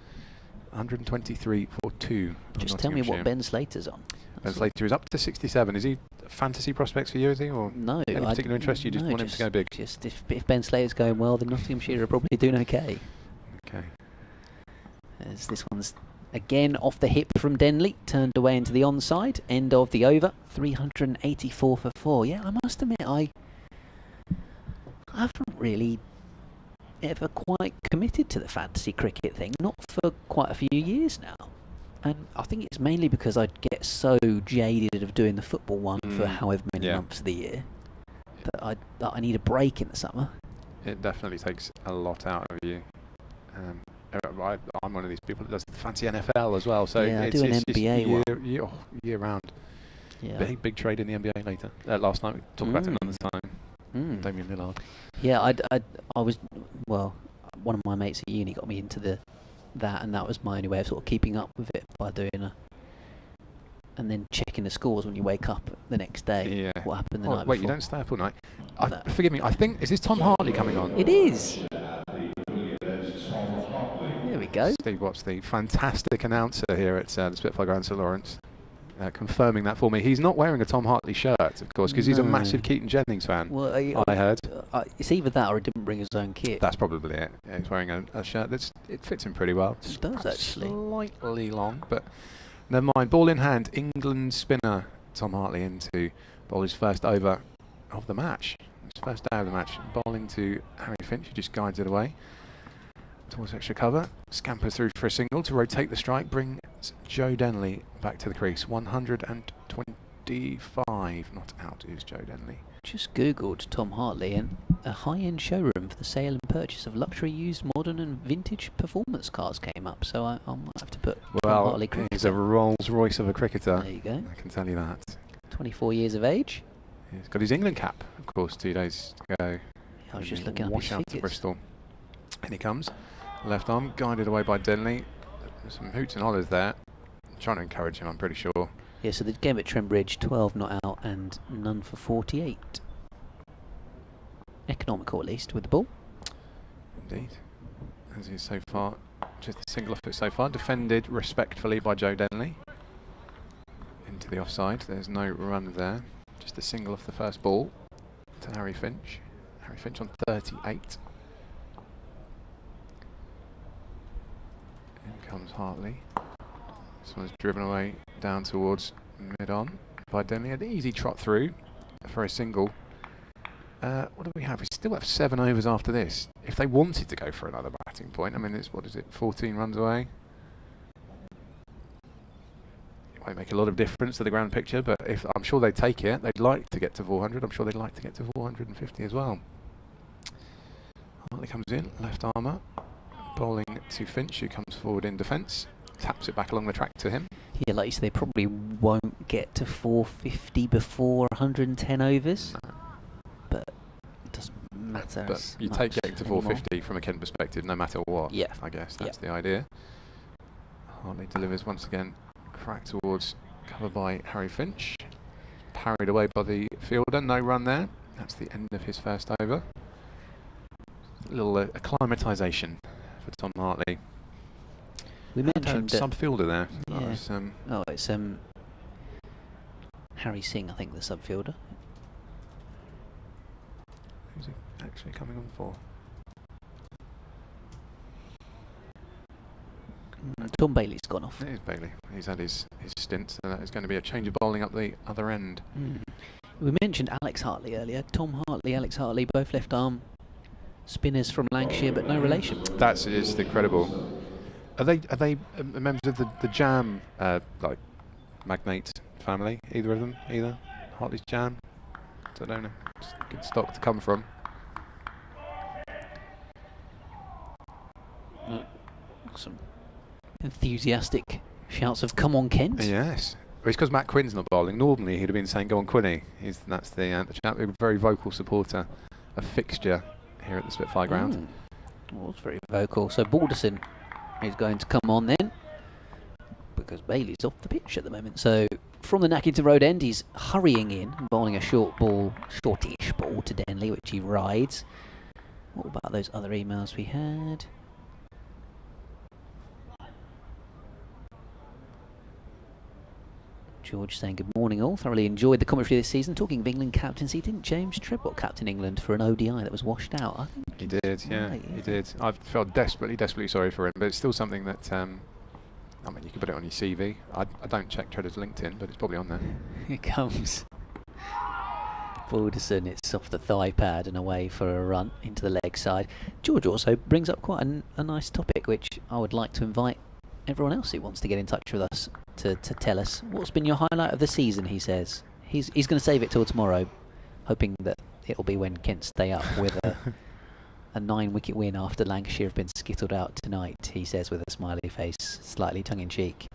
123 for 2. Just tell me what Ben Slater's on. Ben Slater is up to 67. Is he fantasy prospects for you, is he? Or No. any particular interest? You just want him to go big? Just if Ben Slater's going well, then Nottinghamshire are probably doing okay. Okay. As this one's again off the hip from Denley, turned away into the onside. End of the over, 384 for 4. Yeah, I must admit, I haven't really ever quite committed to the fantasy cricket thing, not for quite a few years now. And I think it's mainly because I get so jaded of doing the football one for however many months of the year that I need a break in the summer. It definitely takes a lot out of you. I'm one of these people that does the fancy NFL as well, so yeah, it's, I do an NBA just year round. Yeah. Big trade in the NBA later. Last night we talked about it another time. Damian Lillard. Yeah, I was, well, one of my mates at uni got me into that, and that was my only way of sort of keeping up with it, by doing and then checking the scores when you wake up the next day. Yeah. What happened the night Wait, before. you don't stay up all night? Forgive me, I think, is this Tom Hartley coming on? It is. There we go. Steve Watts, the fantastic announcer here at the Spitfire Ground, St Lawrence, confirming that for me. He's not wearing a Tom Hartley shirt, of course, because he's a massive Keaton Jennings fan. Well, I heard. It's either that or he didn't bring his own kit. That's probably it. Yeah, he's wearing a shirt it fits him pretty well. It does, actually. Slightly long, but never mind. Ball in hand. England spinner Tom Hartley into bowl his first over of the match. His first day of the match. Bowling to Harry Finch, who just guides it away towards extra cover. Scampers through for a single to rotate the strike. Brings Joe Denley back to the crease. 125. Not out is Joe Denley. Just googled Tom Hartley, and a high-end showroom for the sale and purchase of luxury used modern and vintage performance cars came up, so I might have to put Tom Hartley cricketer. He's a Rolls Royce of a cricketer. There you go. I can tell you that. 24 years of age. He's got his England cap, of course, 2 days to go. I was just looking up wash his out to figures. Bristol. And he comes. Left arm, guided away by Denley. There's some hoots and hollers there. Trying to encourage him, I'm pretty sure. Yeah, so the game at Trembridge, 12 not out and none for 48. Economical, at least, with the ball. Indeed. As he's so far, just a single off it so far. Defended respectfully by Joe Denley. Into the offside. There's no run there. Just a single off the first ball to Harry Finch. Harry Finch on 38. In comes Hartley. This one's driven away down towards mid-on by Denley. An easy trot through for a single. What do we have? We still have 7 overs after this. If they wanted to go for another batting point, I mean, it's, what is it, 14 runs away? It won't make a lot of difference to the grand picture, but if I'm sure they'd take it. They'd like to get to 400. I'm sure they'd like to get to 450 as well. Hartley comes in, left armour. Bowling to Finch, who comes forward in defence. Taps it back along the track to him. Yeah, like you say, they probably won't get to 450 before 110 overs. No. But it doesn't matter. But you take getting to 450 from a Kent perspective, no matter what. Yeah. I guess that's the idea. Hartley delivers once again. Crack towards cover by Harry Finch. Parried away by the fielder. No run there. That's the end of his first over. A little acclimatisation for Tom Hartley. We mentioned sub-fielder there. Yeah. Was, it's Harry Singh, I think, the sub-fielder. Who's he actually coming on for? Tom Bailey's gone off. It is Bailey. He's had his stint, so that is going to be a change of bowling up the other end. We mentioned Alex Hartley earlier. Tom Hartley, Alex Hartley, both left arm spinners from Lancashire, but no relation. That is incredible. Are they members of the Jam like magnate family? Either of them? Either Hartley's Jam? I don't know. It's good stock to come from. Some enthusiastic shouts of "Come on, Kent!" Yes. Well, it's because Matt Quinn's not bowling. Normally he'd have been saying "Go on, Quinny." That's the chap, a very vocal supporter, a fixture here at the Spitfire Ground. Well, it's very vocal. So Balderson is going to come on then, because Bailey's off the pitch at the moment. So from the Nackington Road end, he's hurrying in, bowling a shortish ball to Denley, which he rides. What about those other emails we had? George saying good morning all. Thoroughly enjoyed the commentary this season. Talking of England captaincy, didn't James Trippitt captain England for an ODI that was washed out? I think He did, yeah, he did. I felt desperately sorry for him, but it's still something that, I mean, you can put it on your CV. I don't check Tredder's LinkedIn, but it's probably on there. Here comes Balderson. It's off the thigh pad and away for a run into the leg side. George also brings up quite a nice topic, which I would like to invite everyone else who wants to get in touch with us to tell us what's been your highlight of the season. He says he's going to save it till tomorrow, hoping that it'll be when Kent stay up with a 9-wicket win after Lancashire have been skittled out tonight. He says with a smiley face, slightly tongue-in-cheek.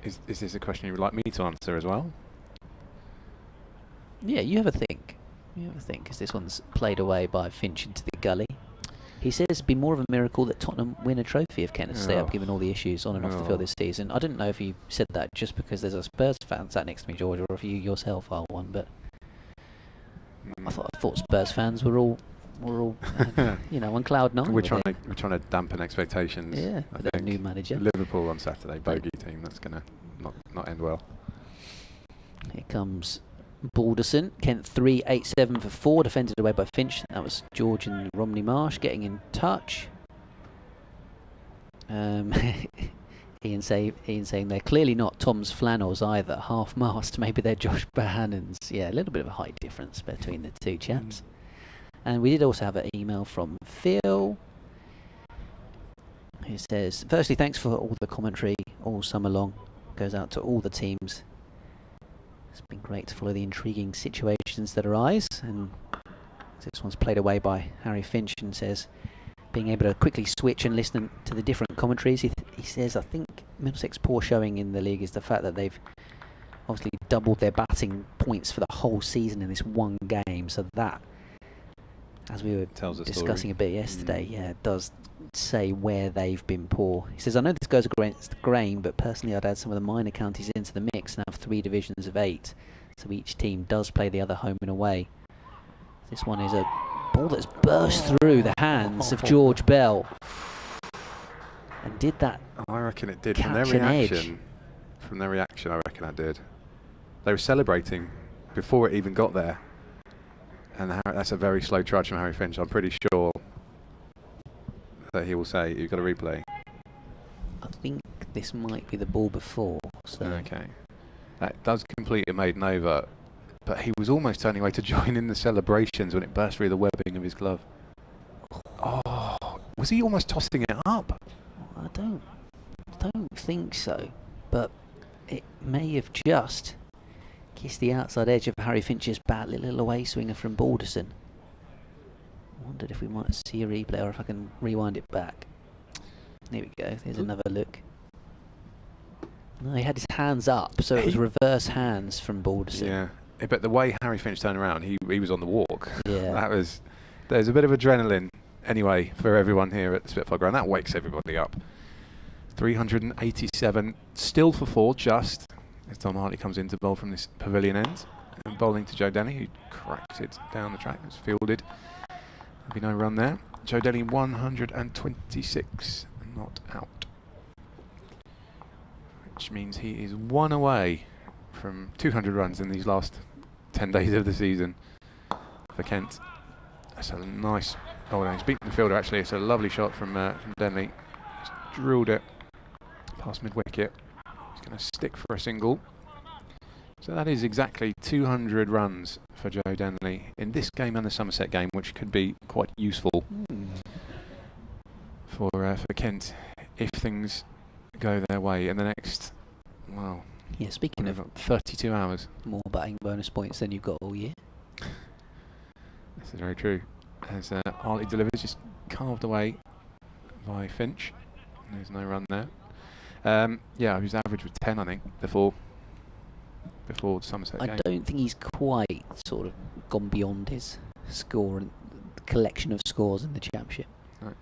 Is this a question you would like me to answer as well? Yeah, you have a think. Because this one's played away by Finch into the gully. He says it'd be more of a miracle that Tottenham win a trophy if Kent stay up, given all the issues on and off the field this season. I didn't know if you said that just because there's a Spurs fan sat next to me, George, or if you yourself are one, but I thought Spurs fans were all on cloud nine. We're trying to dampen expectations. Yeah, with a new manager. Liverpool on Saturday, bogey team. That's going to not end well. Here comes Balderson. Kent 3-8-7 for 4, defended away by Finch. That was George and Romney Marsh getting in touch. Ian saying they're clearly not Tom's flannels either. Half-mast, maybe they're Josh Bohannon's. Yeah, a little bit of a height difference between the two chaps. And we did also have an email from Phil, who says, firstly, thanks for all the commentary all summer long. Goes out to all the teams. It's been great to follow the intriguing situations that arise. And this one's played away by Harry Finch and says, being able to quickly switch and listen to the different commentaries. He says, I think Middlesex poor showing in the league is the fact that they've obviously doubled their batting points for the whole season in this one game. So that, as we were discussing a bit yesterday, it does say where they've been poor. He says, I know this goes against the grain, but personally I'd add some of the minor counties into the mix and have 3 divisions of 8. So each team does play the other home and away. This one is a ball that's burst through the hands of George Bell. And did that? I reckon it did. From their reaction, I reckon that did. They were celebrating before it even got there. And that's a very slow trudge from Harry Finch. I'm pretty sure that he will say, you've got a replay. I think this might be the ball before. So. Okay. That does complete a maiden over, but he was almost turning away to join in the celebrations when it burst through the webbing of his glove. Oh, was he almost tossing it up? I don't think so, but it may have just kissed the outside edge of Harry Finch's bat. Little away swinger from Balderson. Wondered if we might see a replay or if I can rewind it back. There we go. There's another look. No, he had his hands up, so it was reverse hands from Balderson. Yeah, but the way Harry Finch turned around, he was on the walk. Yeah, there's a bit of adrenaline anyway for everyone here at the Spitfire Ground. That wakes everybody up. 387, still for 4, just as Tom Hartley comes into bowl from this pavilion end, and bowling to Joe Denley, who cracked it down the track. It's fielded. There'll be no run there. Joe Denley 126, not out, which means he is 1 away from 200 runs in these last 10 days of the season for Kent. That's a nice. Oh no, he's beaten the fielder actually. It's a lovely shot from Denley. He's drilled it past mid-wicket. He's going to stick for a single. So that is exactly 200 runs for Joe Denley in this game and the Somerset game, which could be quite useful for Kent if things go their way in the next, well, yeah, speaking of 32 hours. More batting bonus points than you've got all year. This is very true. As Hartley delivers, just carved away by Finch. There's no run there. Yeah, his average was 10, I think, before the Somerset game. I don't think he's quite sort of gone beyond his score and collection of scores in the championship. Right.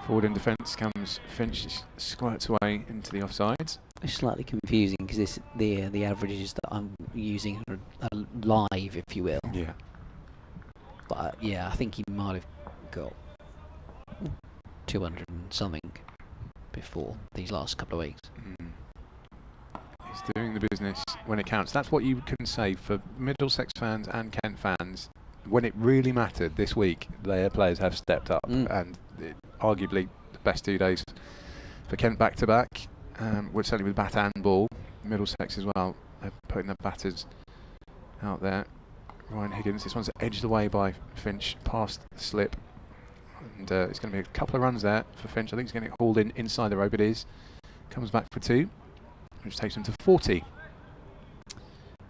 Forward in defence comes Finch, just squirts away into the offsides. It's slightly confusing because the averages that I'm using are live, if you will. Yeah. But yeah, I think he might have got 200 and something before these last couple of weeks. He's doing the business when it counts. That's what you can say for Middlesex fans and Kent fans. When it really mattered this week, their players have stepped up, and arguably the best 2 days for Kent back-to-back. We're certainly with bat and ball. Middlesex as well, they're putting their batters out there. Ryan Higgins, this one's edged away by Finch, past the slip. And it's going to be a couple of runs there for Finch. I think he's going to get hauled in inside the rope. It is. Comes back for 2, which takes him to 40.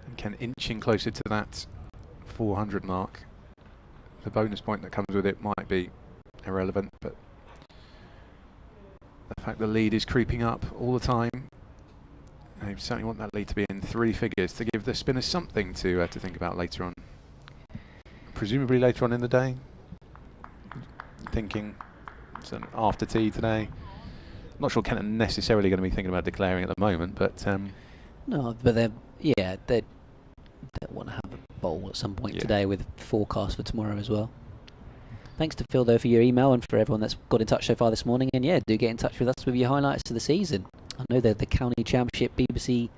And Kent inching closer to that 400 mark. The bonus point that comes with it might be irrelevant, but the fact the lead is creeping up all the time, they certainly want that lead to be in 3 figures to give the spinners something to think about later on. Presumably later on in the day. Thinking some after tea today. Not sure Kent are necessarily going to be thinking about declaring at the moment, but no, but they want to have a bowl at some point today with forecast for tomorrow as well. Thanks to Phil though for your email and for everyone that's got in touch so far this morning. And do get in touch with us with your highlights of the season. I know that the County Championship BBC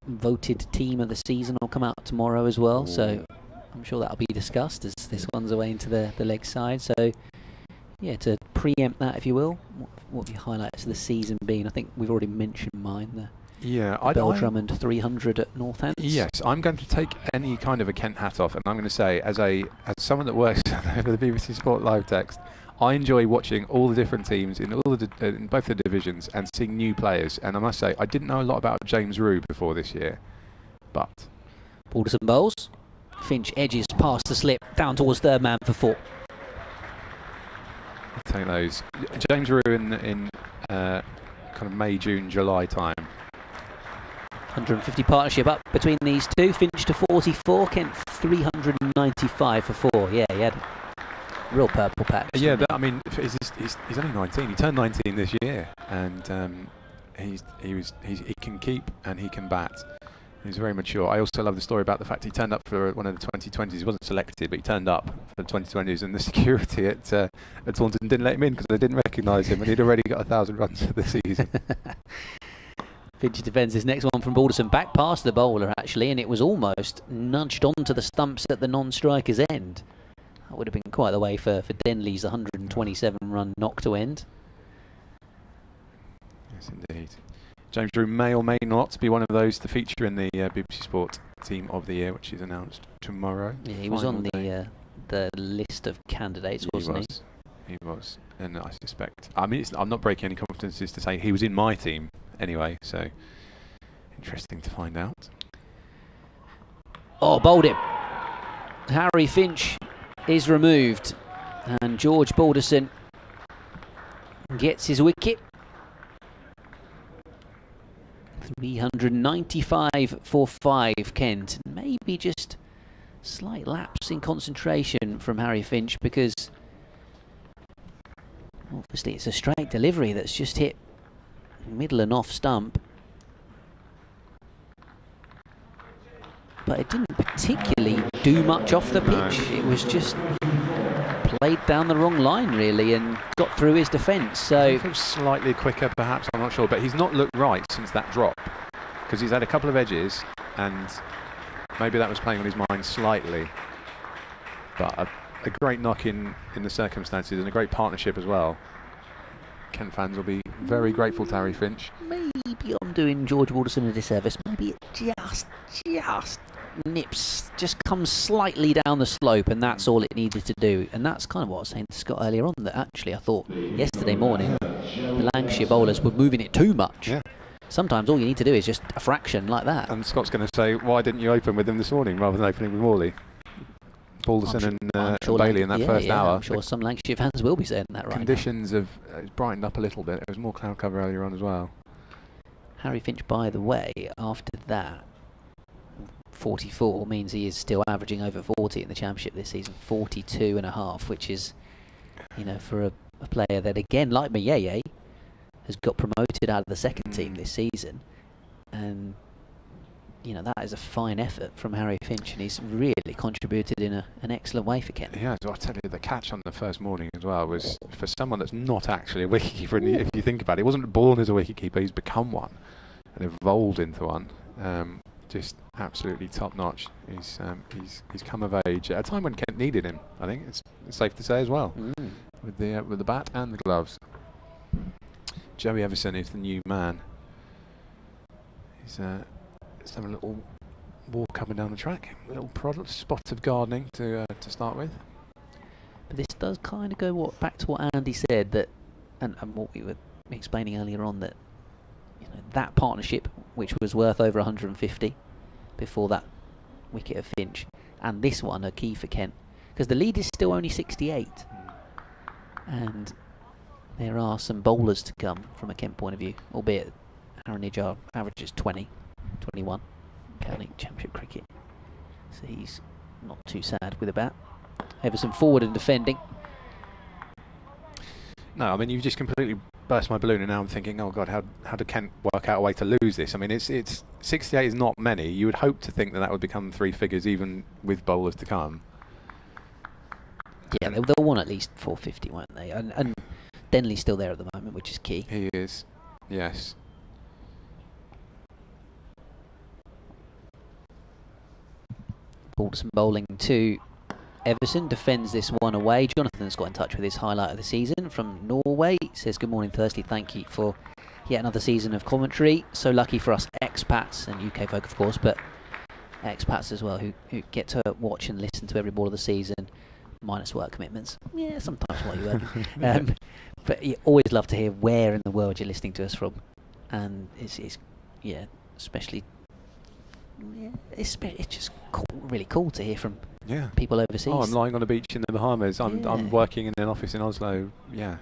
voted team of the season will come out tomorrow as well. Ooh. So I'm sure that'll be discussed as this one's away into the leg side. So to preempt that, if you will, what have your highlights of the season been? I think we've already mentioned mine. Bell Drummond 300 at Northants. Yes, I'm going to take any kind of a Kent hat off, and I'm going to say, as someone that works for the BBC Sport Live Text, I enjoy watching all the different teams in in both the divisions and seeing new players. And I must say, I didn't know a lot about James Rue before this year, but Balderson bowls. Finch edges past the slip down towards third man for 4. I'll take those. James Rue in kind of May, June, July time. 150 partnership up between these two. Finch to 44, Kent 395 for 4. Yeah, he had a real purple patch. Yeah, I mean, he's only 19. He turned 19 this year, and he can keep and he can bat. He's very mature. I also love the story about the fact he turned up for one of the 2020s. He wasn't selected, but he turned up for the 2020s, and the security at Taunton didn't let him in because they didn't recognise him, and he'd already got 1,000 runs for the season. Finch defends his next one from Balderson, back past the bowler actually, and it was almost nudged onto the stumps at the non-striker's end. That would have been quite the way for Denley's 127 run knock to end. Yes, indeed. James Drew may or may not be one of those to feature in the BBC Sport Team of the Year, which is announced tomorrow. Yeah, he was on the list of candidates, wasn't he? He was, and I suspect. I mean, I'm not breaking any confidences to say he was in my team anyway, so interesting to find out. Oh, bowled him. Harry Finch is removed, and George Balderson gets his wicket. 395 for 5, Kent. Maybe just slight lapse in concentration from Harry Finch, because obviously it's a straight delivery that's just hit middle and off stump. But it didn't particularly do much off the pitch. It was just played down the wrong line really and got through his defence. So it was slightly quicker perhaps, I'm not sure, but he's not looked right since that drop, because he's had a couple of edges and maybe that was playing on his mind slightly. But a great knock in the circumstances, and a great partnership as well. Kent fans will be very grateful to Harry Finch. Maybe I'm doing George Balderson a disservice. Maybe it just nips, just comes slightly down the slope, and that's all it needed to do. And that's kind of what I was saying to Scott earlier on, that actually I thought yesterday morning the Lancashire bowlers were moving it too much. Yeah. Sometimes all you need to do is just a fraction like that. And Scott's going to say, why didn't you open with him this morning rather than opening with Morley? Balderson and Bailey in that first hour. I'm sure some Lancashire fans will be saying that right Conditions have brightened up a little bit. There was more cloud cover earlier on as well. Harry Finch, by the way, after that, 44 means he is still averaging over 40 in the Championship this season. 42.5, which is, for a player that, again, like Mayeye, has got promoted out of the second team this season. And that is a fine effort from Harry Finch, and he's really contributed in an excellent way for Kent. Yeah, so I'll tell you, the catch on the first morning as well was for someone that's not actually a wicketkeeper. And if you think about it, he wasn't born as a wicketkeeper, he's become one. and evolved into one. Just absolutely top notch. He's come of age at a time when Kent needed him. I think it's safe to say as well, with the bat and the gloves. Joey Everson is the new man. He's having a little walk up and down the track, a little spot of gardening to start with. But this does kind of go back to what Andy said, that and what we were explaining earlier on, that that partnership, which was worth over 150 before that wicket of Finch, and this one are key for Kent, because the lead is still only 68, and there are some bowlers to come from a Kent point of view, albeit Haranage averages 20, 21 county championship cricket, so he's not too sad with a bat. Everson forward and defending. No, I mean, you've just completely burst my balloon, and now I'm thinking, oh God, how did Kent work out a way to lose this? I mean, it's 68 is not many. You would hope to think that would become 3 figures even with bowlers to come. Yeah, they'll want at least 450, won't they? And Denley's still there at the moment, which is key. He is, yes. Balderson bowling to Everson, defends this one away. Jonathan's got in touch with his highlight of the season from Norway. Says, good morning Thursday, thank you for yet another season of commentary. So lucky for us expats, and UK folk of course, but expats as well, who get to watch and listen to every ball of the season, minus work commitments. Yeah, sometimes while you work. But you always love to hear where in the world you're listening to us from. And it's especially... Yeah, it's just cool, really cool to hear from people overseas. Oh, I'm lying on a beach in the Bahamas. I'm working in an office in Oslo. Yeah.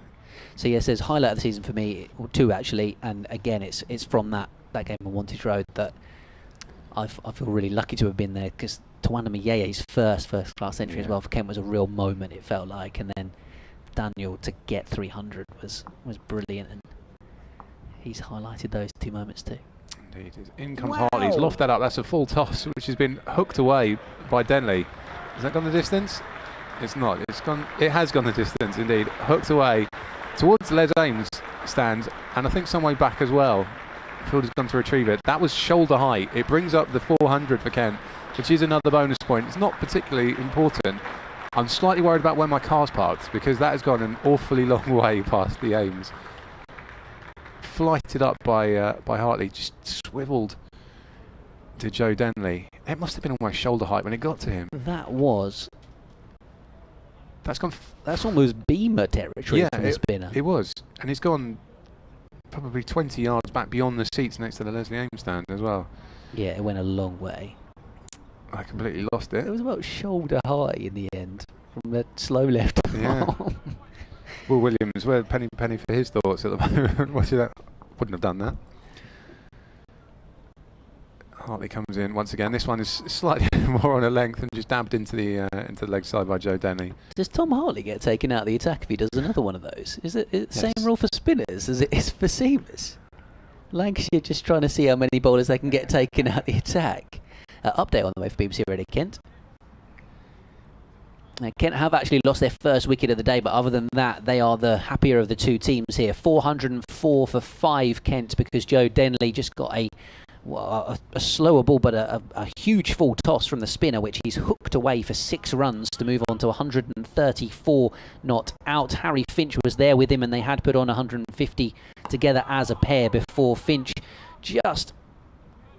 So it says highlight of the season for me, or 2 actually, and again it's from that game on Wantage Road that I feel really lucky to have been there, because Tawanda Miye's first class century as well for Kent was a real moment, it felt like, and then Daniel to get 300 was brilliant, and he's highlighted those 2 moments too. Indeed. In comes Hartley. He's lofted that up. That's a full toss, which has been hooked away by Denley. Has that gone the distance? It's not. It's gone. It has gone the distance, indeed. Hooked away towards Les Ames stands, and I think some way back as well. Fielder's gone to retrieve it. That was shoulder height. It brings up the 400 for Kent, which is another bonus point. It's not particularly important. I'm slightly worried about where my car's parked, because that has gone an awfully long way past the Ames. Flighted up by Hartley, just swiveled to Joe Denley. It must have been almost shoulder height when it got to him. That's gone. That's almost Beamer territory from the spinner. It was, and he's gone probably 20 yards back beyond the seats next to the Leslie Ames stand as well. Yeah, it went a long way. I completely lost it. It was about shoulder high in the end from the slow left arm. Will Williams, where penny for his thoughts at the moment. Watching that, wouldn't have done that. Hartley comes in once again. This one is slightly more on a length and just dabbed into the leg side by Joe Denley. Does Tom Hartley get taken out of the attack if he does another one of those? Is it the same rule for spinners as it is for seamers? Lancashire just trying to see how many bowlers they can get taken out of the attack. Update on the way for BBC Radio Kent. Kent have actually lost their first wicket of the day, but other than that, they are the happier of the 2 teams here. 404 for 5 Kent, because Joe Denley just got a slower ball, but a huge full toss from the spinner, which he's hooked away for 6 runs to move on to 134 not out. Harry Finch was there with him, and they had put on 150 together as a pair before. Finch just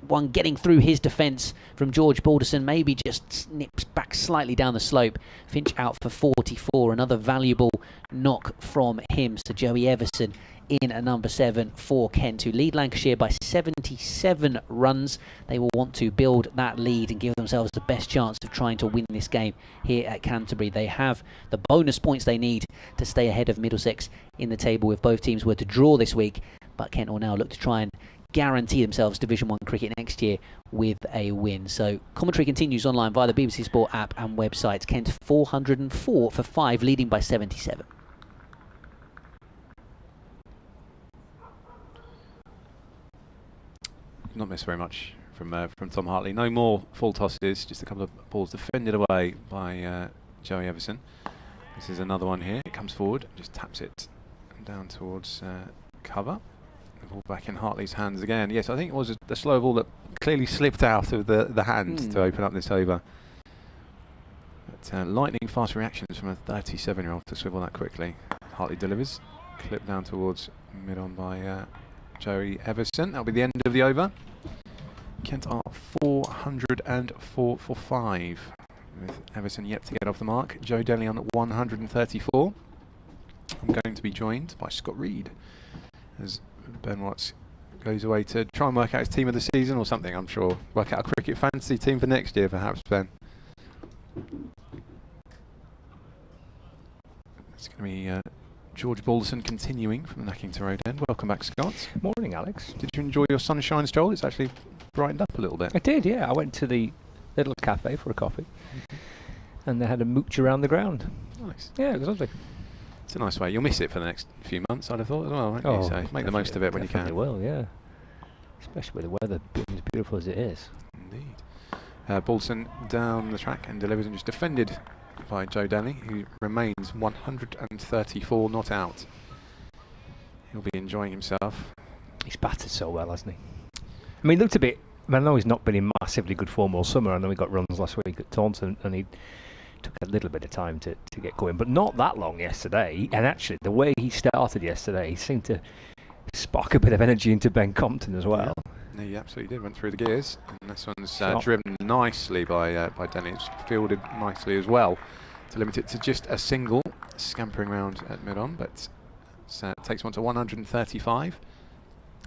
one getting through his defence from George Balderson, maybe just snips back slightly down the slope. Finch out for 44, another valuable knock from him. So Joey Everson in at number 7 for Kent, who lead Lancashire by 77 runs. They will want to build that lead and give themselves the best chance of trying to win this game here at Canterbury. They have the bonus points they need to stay ahead of Middlesex in the table if both teams were to draw this week, but Kent will now look to try and guarantee themselves Division 1 cricket next year with a win. So commentary continues online via the BBC Sport app and website. Kent 404 for 5, leading by 77. Not missed very much from Tom Hartley. No more full tosses, just a couple of balls defended away by Joey Everson. This is another one here. It comes forward, just taps it down towards cover. The ball back in Hartley's hands again. Yes, I think it was a slow ball that clearly slipped out of the hand to open up this over. But lightning fast reactions from a 37-year-old to swivel that quickly. Hartley delivers. Clip down towards mid-on by Joey Everson. That'll be the end of the over. Kent are 404 for 5, with Everson yet to get off the mark. Joe Denley on 134. I'm going to be joined by Scott Reed as Ben Watts goes away to try and work out his team of the season or something, I'm sure. Work out a cricket fantasy team for next year, perhaps, Ben. It's going to be George Balderson continuing from the Nackington Road end. Welcome back, Scott. Morning, Alex. Did you enjoy your sunshine stroll? It's actually brightened up a little bit. I did, yeah. I went to the little cafe for a coffee, and they had a mooch around the ground. Nice. Yeah, it was lovely. It's a nice way. You'll miss it for the next few months, I'd have thought, as well, won't you? So make the most of it when you can. Definitely will, yeah. Especially with the weather being as beautiful as it is. Indeed. Balderson down the track and delivers and just defended by Joe Denley, who remains 134 not out. He'll be enjoying himself. He's batted so well, hasn't he? I mean, he looked a bit... I know he's not been in massively good form all summer. I know he got runs last week at Taunton, and he took a little bit of time to get going, but not that long yesterday. And actually, the way he started yesterday, he seemed to spark a bit of energy into Ben Compton as well. Yeah, he absolutely did. Went through the gears. And this one's driven nicely by Denley. It's fielded nicely as well to limit it to just a single, scampering round at mid-on, but takes one to 135.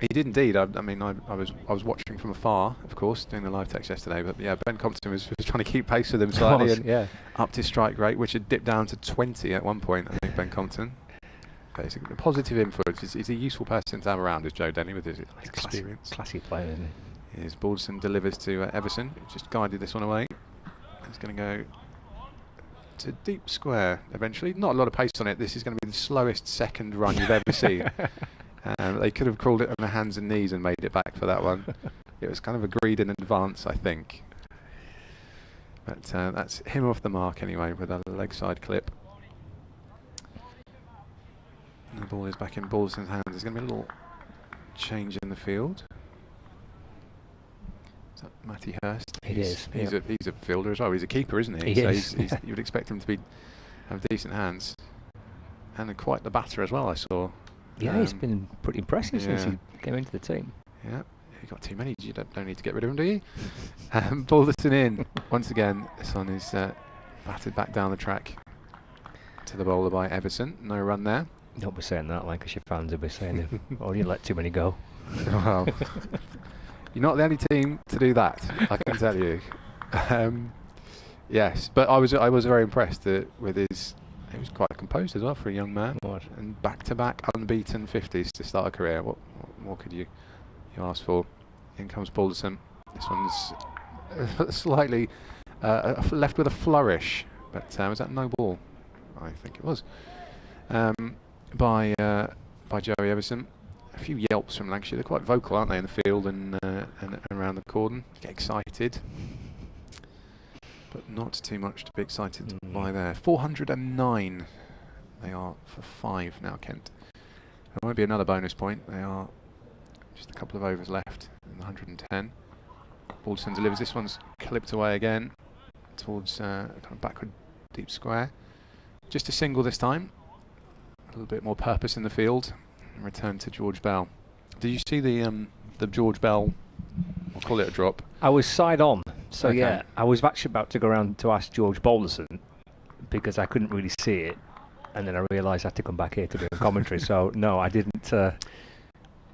He did indeed. I mean, I was watching from afar, of course, doing the live text yesterday. But yeah, Ben Compton was trying to keep pace with him slightly and upped his strike rate, which had dipped down to 20 at one point. I think Ben Compton. Basically, a positive influence. He's a useful person to have around, is Joe Denley, with his experience. Classy player, isn't he? Here's Balderson delivers to Everson, who just guided this one away. He's going to go to deep square eventually. Not a lot of pace on it. This is going to be the slowest second run you've ever seen. They could have crawled it on their hands and knees and made it back for that one. It was kind of agreed in advance, I think. But that's him off the mark anyway with a leg side clip. And the ball is back in Balderson's hands. There's going to be a little change in the field. Is that Matty Hurst? It is. He's a fielder as well. He's a keeper, isn't he? He so is. You would expect him to have decent hands. And quite the batter as well, I saw. Yeah, he's been pretty impressive since he came into the team. Yeah, you got too many. You don't need to get rid of him, do you? Balderson in once again. This one is batted back down the track to the bowler by Everson. No run there. Don't be saying that, Lancashire fans will be saying, "Oh, you let too many go." Well, you're not the only team to do that, I can tell you. Yes, but I was very impressed with his. He was quite composed as well for a young man. What? And back-to-back unbeaten 50s to start a career. What more could you ask for? In comes Balderson. This one's slightly left with a flourish, but was that no ball? I think it was. By Joey Everson. A few yelps from Lancashire. They're quite vocal, aren't they, in the field and around the cordon. Get excited. But not too much to be excited by there. 409 they are for 5 now, Kent. There won't be another bonus point. They are just a couple of overs left in the 110. Balderson delivers. This one's clipped away again towards kind of backward deep square. Just a single this time. A little bit more purpose in the field. And return to George Bell. Did you see the George Bell? I'll call it a drop. I was side on. So yeah, I was actually about to go around to ask George Balderson because I couldn't really see it, and then I realised I had to come back here to do a commentary. So no, I didn't.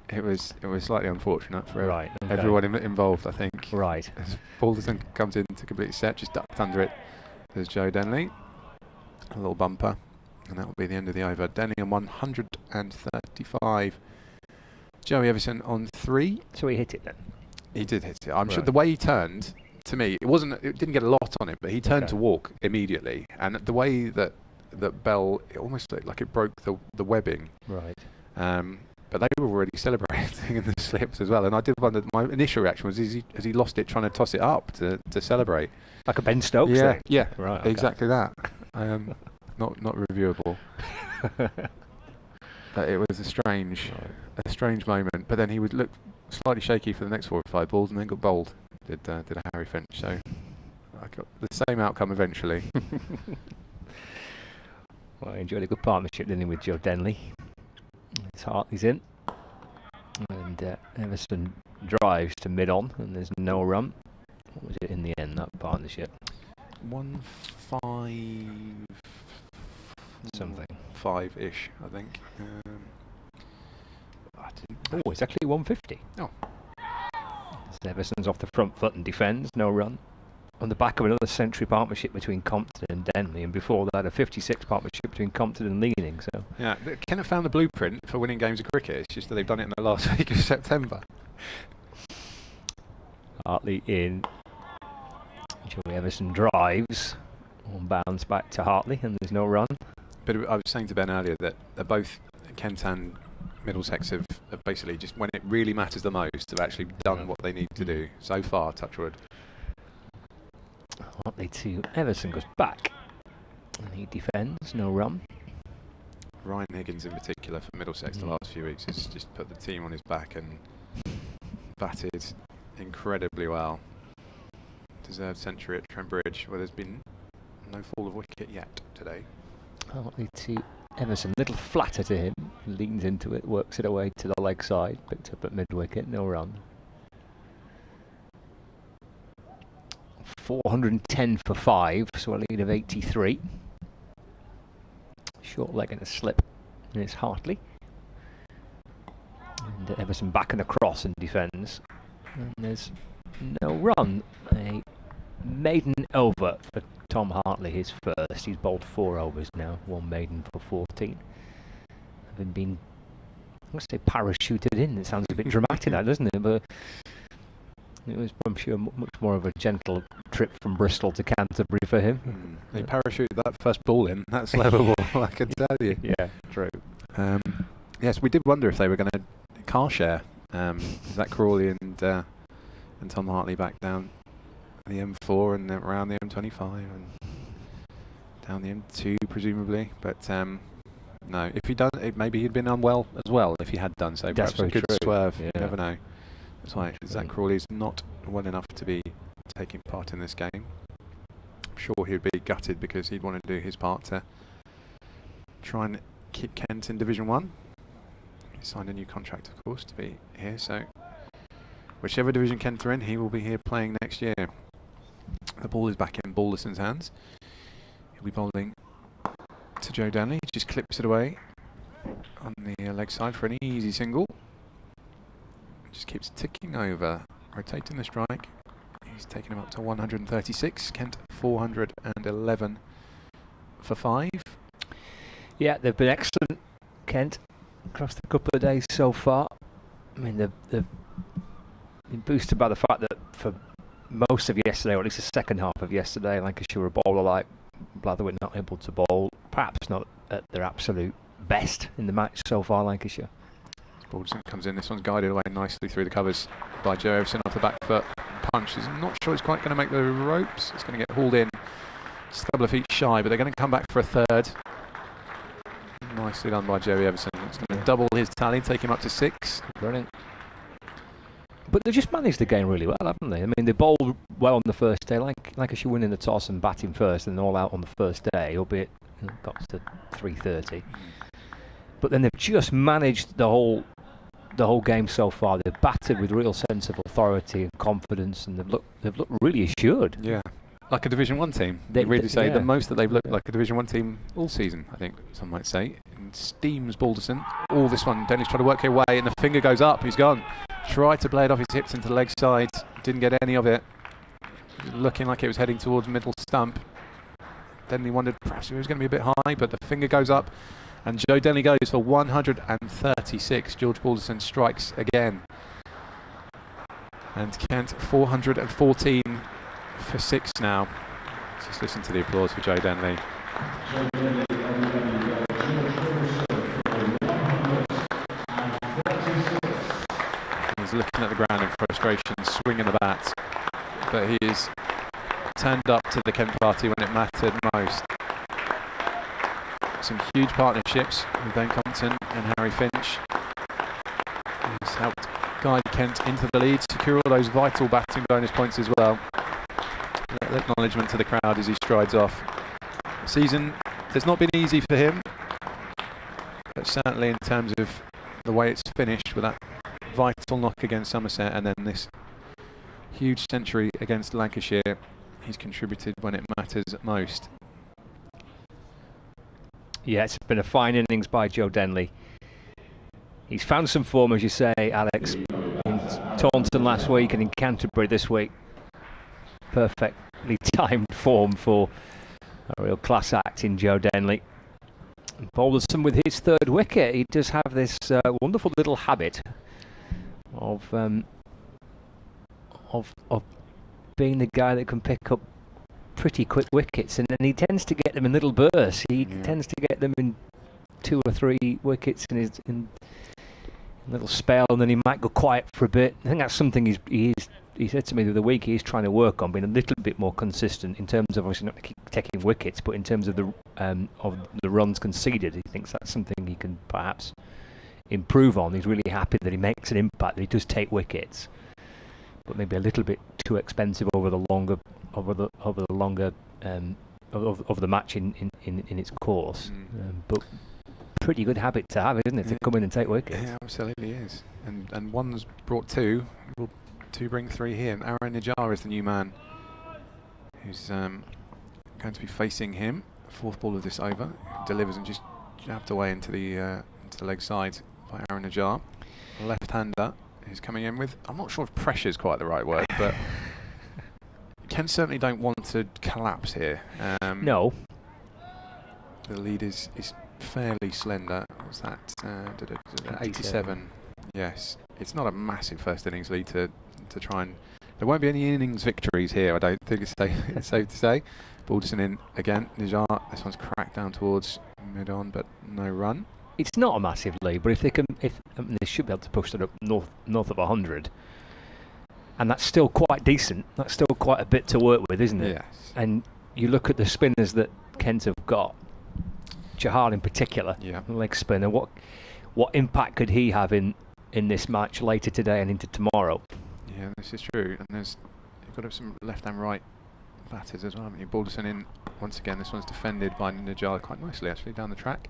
It was slightly unfortunate for everyone involved, I think. Right. As Balderson comes in to complete set, just ducked under it. There's Joe Denley, a little bumper, and that will be the end of the over. Denley on 135. Joey Everson on 3. So he hit it then. He did hit it. I'm sure the way he turned. To me, it didn't get a lot on it, but he turned to walk immediately, and the way that Bell, it almost looked like it broke the webbing. Right. But they were already celebrating in the slips as well, and I did wonder. My initial reaction was: has he lost it trying to toss it up to celebrate? Like a Ben Stokes. Yeah, thing? yeah, right. Okay. Exactly that. Not reviewable. But it was a strange moment. But then he would look slightly shaky for the next 4 or 5 balls, and then got bowled. Did a Harry Finch. So I got the same outcome eventually. Well, I enjoyed a good partnership, didn't he, with Joe Denley. It's Hartley's in, and Everson drives to mid-on, and there's no run. What was it in the end, that partnership? 1-5 Something. 5-ish, I think. Oh, it's actually 150. Oh. So Everson's off the front foot and defends, no run. On the back of another century partnership between Compton and Denley, and before that a 56 partnership between Compton and Leaning. So Yeah, Kenneth found the blueprint for winning games of cricket. It's just that they've done it in the last week of September. Hartley in. Joey Everson drives on bounce back to Hartley, and there's no run. But I was saying to Ben earlier that both Kent and Middlesex have basically, just when it really matters the most, have actually done what they need to do so far, touch wood. Hartley to Everson goes back, and he defends, no run. Ryan Higgins in particular for Middlesex the last few weeks has just put the team on his back and batted incredibly well. Deserved century at Trent Bridge, where there's been no fall of wicket yet today. Hartley to Everson, little flatter to him, leans into it, works it away to the leg side, picked up at mid-wicket, no run. 410 for 5, so a lead of 83. Short leg and a slip, and it's Hartley. And Everson back and across and defends. And there's no run. A maiden over for Tom Hartley, his first. He's bowled 4 overs now, 1 maiden for 14. Having been, I must say, parachuted in. It sounds a bit dramatic, that, doesn't it? But it was, I'm sure, much more of a gentle trip from Bristol to Canterbury for him. They parachuted that first ball in. That's level, I can tell you. Yeah, true. Yes, we did wonder if they were going to car share. Zach Crawley and Tom Hartley back down the M4 and around the M25 and down the M2 presumably. But no, if he'd done it, maybe he'd been unwell as well if he had done so. That's perhaps a good true. swerve. Yeah. You never know. That's why Zach Crawley's not well enough to be taking part in this game. I'm sure he'd be gutted because he'd want to do his part to try and keep Kent in Division 1. He signed a new contract, of course, to be here, so whichever division Kent are in, he will be here playing next year. The ball is back in Balderson's hands. He'll be bowling to Joe Denley. Just clips it away on the leg side for an easy single. Just keeps ticking over, rotating the strike. He's taken him up to 136. Kent 411 for 5. Yeah, they've been excellent, Kent, across the couple of days so far. I mean, they've been boosted by the fact that for most of yesterday, or at least the second half of yesterday, Lancashire were bowler like Blatherwick not able to bowl, perhaps not at their absolute best in the match so far, Lancashire. Balderson comes in, this one's guided away nicely through the covers by Joe Everson off the back foot. Punch, he's not sure it's quite going to make the ropes, it's going to get hauled in just a couple of feet shy, but they're going to come back for a third. Nicely done by Joey Everson. It's going to double his tally, take him up to 6. Brilliant. But they just managed the game really well, haven't they? I mean, they bowled well on the first day, like Lancashire winning the toss and batting first and all out on the first day, albeit got to 3:30. But then they've just managed the whole game so far. They've batted with real sense of authority and confidence, and they've looked really assured. Yeah, like a Division 1 team. They really say yeah. the most that they've looked like a Division 1 team all season, I think some might say. And steams Balderson. All this one, Denley's trying to work away, and the finger goes up. He's gone. Tried to play it off his hips into the leg side. Didn't get any of it. Looking like it was heading towards middle stump. Denley wondered perhaps it was going to be a bit high, but the finger goes up. And Joe Denley goes for 136. George Balderson strikes again. And Kent 414 for 6 now. Just listen to the applause for Joe Denley. He's looking at the ground in frustration, swinging the bat. But he is turned up to the Kent party when it mattered most. some huge partnerships with Ben Compton and Harry Finch. He's helped guide Kent into the lead, secure all those vital batting bonus points as well. Acknowledgement to the crowd as he strides off. The season has not been easy for him, but certainly in terms of the way it's finished with that vital knock against Somerset and then this huge century against Lancashire, he's contributed when it matters most. Yeah, it's been a fine innings by Joe Denley. He's found some form, as you say, Alex, in Taunton last week and in Canterbury this week. Perfectly timed form for a real class act in Joe Denley. Balderson with his third wicket. He does have this wonderful little habit of being the guy that can pick up pretty quick wickets, and then he tends to get them in little bursts. He tends to get them in 2 or 3 wickets in a little spell, and then he might go quiet for a bit. I think that's something he said to me the other week he's trying to work on, being a little bit more consistent in terms of obviously not taking wickets, but in terms of the runs conceded. He thinks that's something he can perhaps improve on. He's really happy that he makes an impact, that he does take wickets, but maybe a little bit too expensive over the match in its course. But pretty good habit to have, isn't it, to come in and take wickets? Yeah, absolutely is. And one's brought 2. Will 2 bring 3 here. And Aaron Najjar is the new man who's going to be facing him. 4th ball of this over. Delivers and just jabbed away into the leg side by Aaron Najjar. Left-hander who's coming in with, I'm not sure if pressure is quite the right word, but Kent certainly don't want to collapse here. No. The lead is fairly slender. What's that? 87. Yes. It's not a massive first innings lead to try and... There won't be any innings victories here, I don't think it's safe to say. Balderson in again. Najjar, this one's cracked down towards mid-on, but no run. It's not a massive lead, but if they should be able to push it up north of 100, and that's still quite decent. That's still quite a bit to work with, isn't it? Yes. And you look at the spinners that Kent have got, Jahal in particular, leg spinner. What impact could he have in this match later today and into tomorrow? Yeah, this is true. And you've got some left and right batters as well, haven't you? Balderson in once again. This one's defended by Najjar quite nicely actually down the track.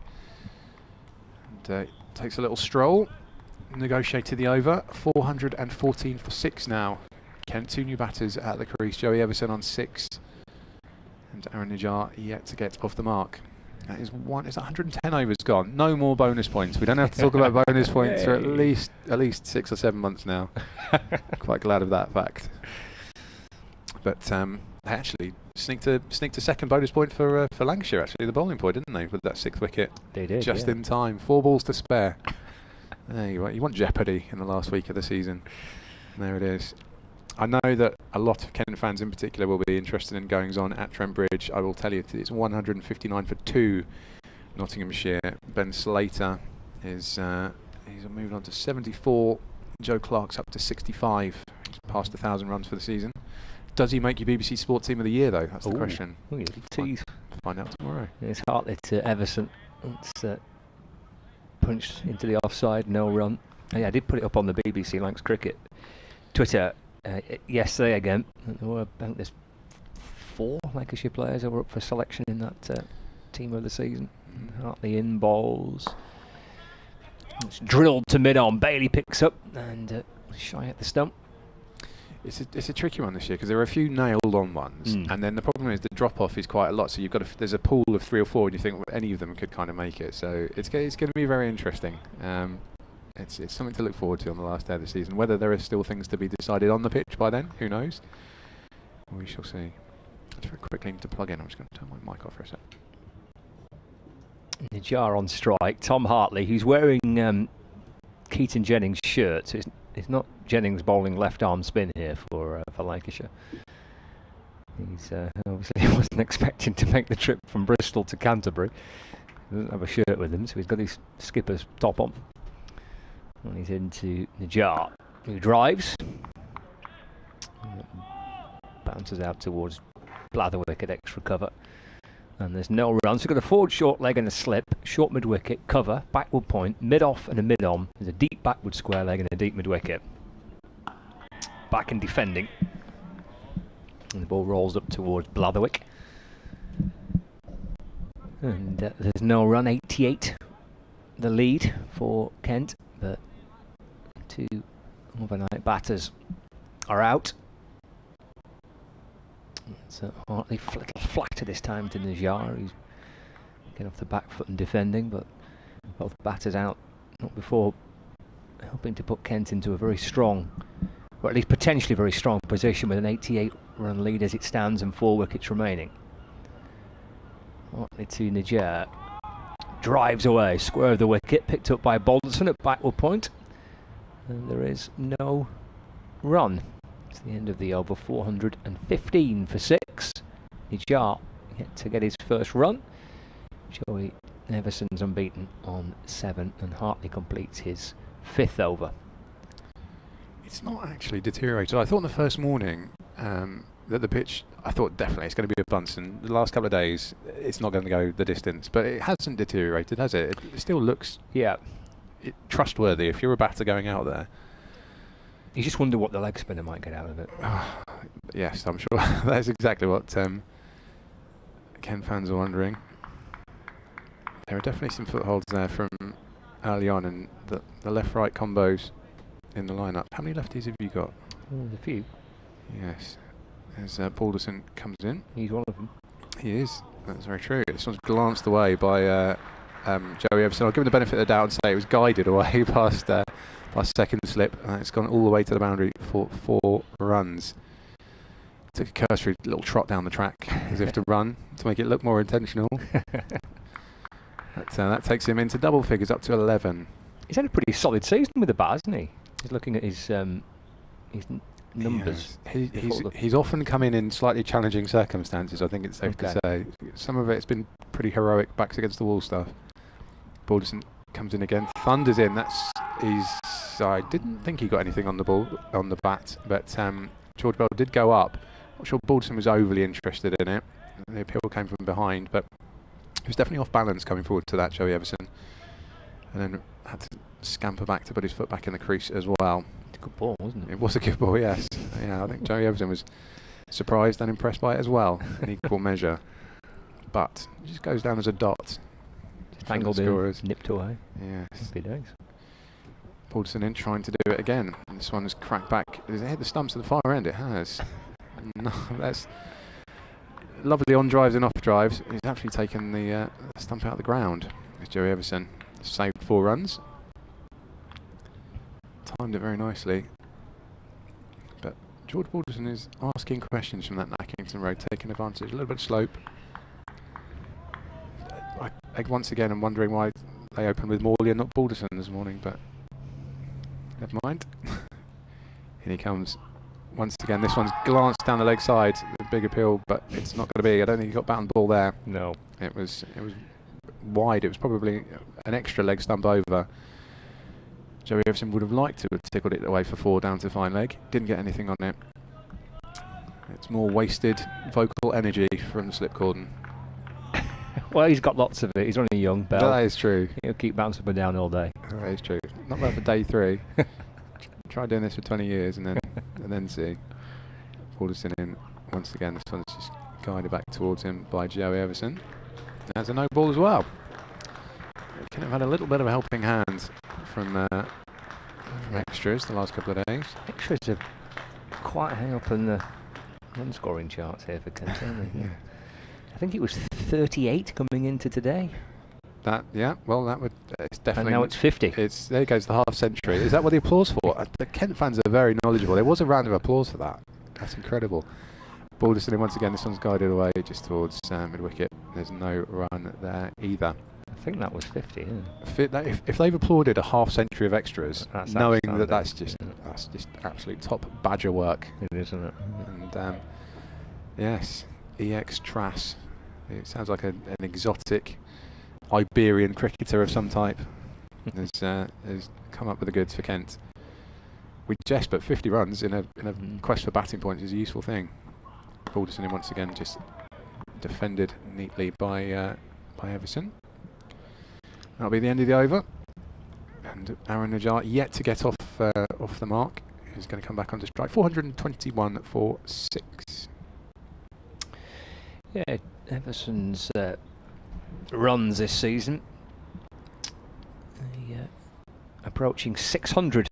And takes a little stroll. Negotiated the over. 414 for 6 now. Kent, 2 new batters at the crease. Joey Everson on 6. And Aaron Najjar yet to get off the mark. That is 110 overs gone. No more bonus points. We don't have to talk about bonus points for at least 6 or 7 months now. Quite glad of that fact. But they actually sneaked a second bonus point for Lancashire, actually, the bowling point, didn't they, with that 6th wicket? They did, just in time. 4 balls to spare. There you are. You want jeopardy in the last week of the season. And there it is. I know that a lot of Kent fans in particular will be interested in goings-on at Trent Bridge. I will tell you, it's 159 for 2, Nottinghamshire. Ben Slater is he's moved on to 74. Joe Clark's up to 65. He's passed 1,000 runs for the season. Does he make your BBC Sport Team of the Year, though? That's the question. Find out tomorrow. It's Hartley to Everson. It's punched into the offside, no run. Yeah, I did put it up on the BBC Lancs Cricket Twitter yesterday again. I think there's 4 Lancashire players that were up for selection in that team of the season. Hartley in bowls. It's drilled to mid-on. Bailey picks up and shy at the stump. It's a tricky one this year because there are a few nailed-on ones, and then the problem is the drop-off is quite a lot. So you've got there's a pool of 3 or 4, and you think any of them could kind of make it. So it's going to be very interesting. It's something to look forward to on the last day of the season. Whether there are still things to be decided on the pitch by then, who knows? We shall see. I just quickly need to plug in. I'm just going to turn my mic off for a sec. Najjar on strike. Tom Hartley, who's wearing Keaton Jennings' shirt. So it's not Jennings bowling left arm spin here for Lancashire. He's obviously wasn't expecting to make the trip from Bristol to Canterbury. He doesn't have a shirt with him, so he's got his skipper's top on. And he's into Najjar, who drives. Bounces out towards Blatherwick at extra cover. And there's no run. So we've got a forward short leg and a slip, short mid-wicket, cover, backward point, mid-off and a mid-on. There's a deep backward square leg and a deep mid-wicket. Back and defending. And the ball rolls up towards Blatherwick. And there's no run, 88 the lead for Kent, but two overnight batters are out. So Hartley a little flatter this time to Najjar, who's getting off the back foot and defending, but both batters out, not before helping to put Kent into a very strong, or at least potentially very strong position with an 88 run lead as it stands and 4 wickets remaining. Hartley to Najjar, drives away, square of the wicket, picked up by Balderson at backward point, and there is no run. It's the end of the over, 415 for 6. Najjar yet to get his first run. Joey Neverson's unbeaten on 7, and Hartley completes his 5th over. It's not actually deteriorated. I thought in the first morning that the pitch, I thought definitely it's going to be a Bunsen. The last couple of days, it's not going to go the distance, but it hasn't deteriorated, has it? It still looks trustworthy if you're a batter going out there. You just wonder what the leg spinner might get out of it. Yes, I'm sure that's exactly what Kent fans are wondering. There are definitely some footholds there from early on, and the left-right combos in the lineup. How many lefties have you got? There's a few. Yes. As Balderson comes in. He's one of them. He is. That's very true. This one's glanced away by Joey Everson. I'll give him the benefit of the doubt and say it was guided away past second slip. It's gone all the way to the boundary for 4 runs. Took a cursory little trot down the track as if to run to make it look more intentional. That takes him into double figures, up to 11. He's had a pretty solid season with the bat, hasn't he? He's looking at his numbers. He's often come in slightly challenging circumstances, I think it's safe to say. Some of it's been pretty heroic, backs against the wall stuff. Balderson comes in again, thunders in. I didn't think he got anything on the bat, but George Bell did go up. Not sure Balderson was overly interested in it. The appeal came from behind, but he was definitely off balance coming forward to that, Joey Everson, and then had to scamper back to put his foot back in the crease as well. It's a good ball, wasn't it? It was a good ball, yes. Yeah, I think Joey Everson was surprised and impressed by it as well, in equal measure. But it just goes down as a dot. Just angled in, nipped away. Yes. Happy days. Balderson in, trying to do it again. And this one has cracked back. Has it hit the stumps at the far end? It has. No, that's lovely on drives and off drives. He's actually taken the stump out of the ground. It's Joey Everson. Saved 4 runs. Timed it very nicely. But George Balderson is asking questions from that Nackington Road, taking advantage. A little bit of slope. Once again, I'm wondering why they opened with Morley and not Balderson this morning, but never mind. In he comes once again. This one's glanced down the leg side. A big appeal, but it's not going to be. I don't think he got bat and ball there. No. It was wide. It was probably an extra leg stump over. Joey Everson would have liked to have tickled it away for 4 down to fine leg. Didn't get anything on it. It's more wasted vocal energy from the slip cordon. Well, he's got lots of it. He's only young, Bell. That is true. He'll keep bouncing up and down all day. That is true. Not bad for day 3. Try doing this for 20 years and then see. Balderson in once again. This one's just guided back towards him by Joey Everson. That's a no ball as well. Can have had a little bit of a helping hand from extras the last couple of days. Extras are quite high up in the run scoring charts here for Kent, aren't they? Yeah. I think it was 38 coming into today. Well, that would it's definitely. And now it's 50. There goes the half century. Is that what the applause for? The Kent fans are very knowledgeable. There was a round of applause for that. That's incredible. Balderson once again. This one's guided away just towards mid wicket. There's no run there either. I think that was 50. If they've applauded a half century of extras, knowing that's just absolute top badger work. It is, isn't it? And yes, EX Trass. It sounds like an exotic Iberian cricketer of some type has come up with the goods for Kent. We jest, but 50 runs in a quest for batting points is a useful thing. Balderson in once again, just defended neatly by Everson. That'll be the end of the over. And Aaron Najjar yet to get off the mark. He's going to come back onto strike. 421 for 6. Yeah, Everson's runs this season approaching 600,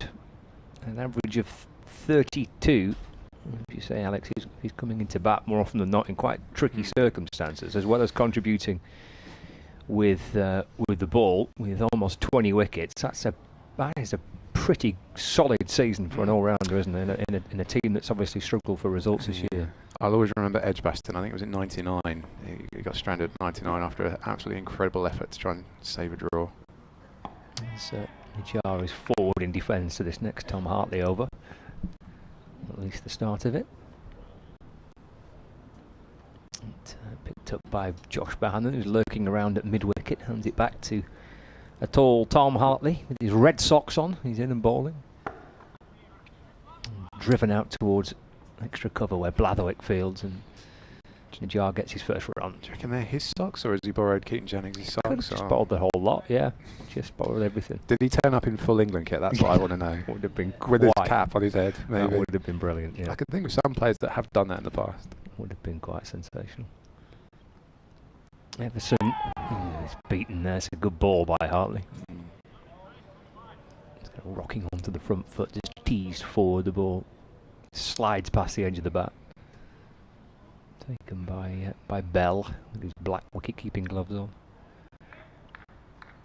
an average of 32. If you say, Alex, he's coming into bat more often than not in quite tricky circumstances, as well as contributing with the ball with almost 20 wickets. That is a pretty solid season for an all-rounder, isn't it? In a team that's obviously struggled for results this year. I'll always remember Edgbaston. I think it was in '99. He got stranded at 99 after an absolutely incredible effort to try and save a draw. Najjar is forward in defence to this next Tom Hartley over. At least the start of it. Picked up by Josh Bannon, who's lurking around at mid-wicket. Hands it back to a tall Tom Hartley with his red socks on. He's in and bowling. Driven out towards extra cover where Blatherwick fields, and Najjar gets his first run. Do you reckon they're his socks, or has he borrowed Keaton Jennings' socks? Just borrowed the whole lot, yeah. Just borrowed everything. Did he turn up in full England kit? That's what I want to know. Would have been with his cap on his head, maybe. That would have been brilliant, yeah. I could think of some players that have done that in the past. Would have been quite sensational. Everson is beaten there. It's a good ball by Hartley. It's kind of rocking onto the front foot, just teased forward the ball. Slides past the edge of the bat. Taken by Bell with his black wicket-keeping gloves on.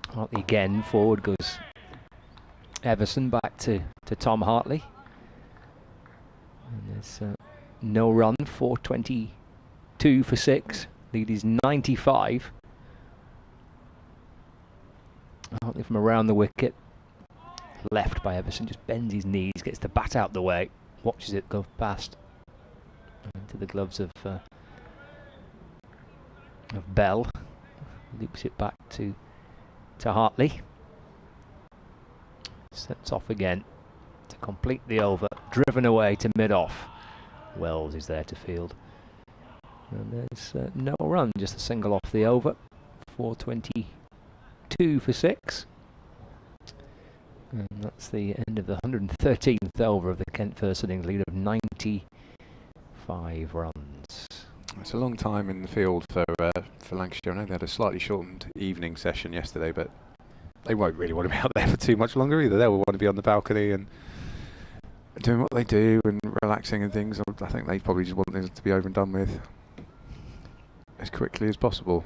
Hartley again, forward goes Everson, back to Tom Hartley. And there's no run, 422 for 6. Lead is 95. Hartley from around the wicket. Left by Everson, just bends his knees, gets the bat out the way, watches it go past into the gloves of Bell. Loops it back to Hartley. Sets off again to complete the over. Driven away to mid-off. Wells is there to field. And there's no run, just a single off the over. 422 for 6. And that's the end of the 113th over of the Kent first innings lead of 95 runs. It's a long time in the field for Lancashire. I know they had a slightly shortened evening session yesterday, but they won't really want to be out there for too much longer either. They'll want to be on the balcony and doing what they do and relaxing and things. I think they probably just want this to be over and done with as quickly as possible.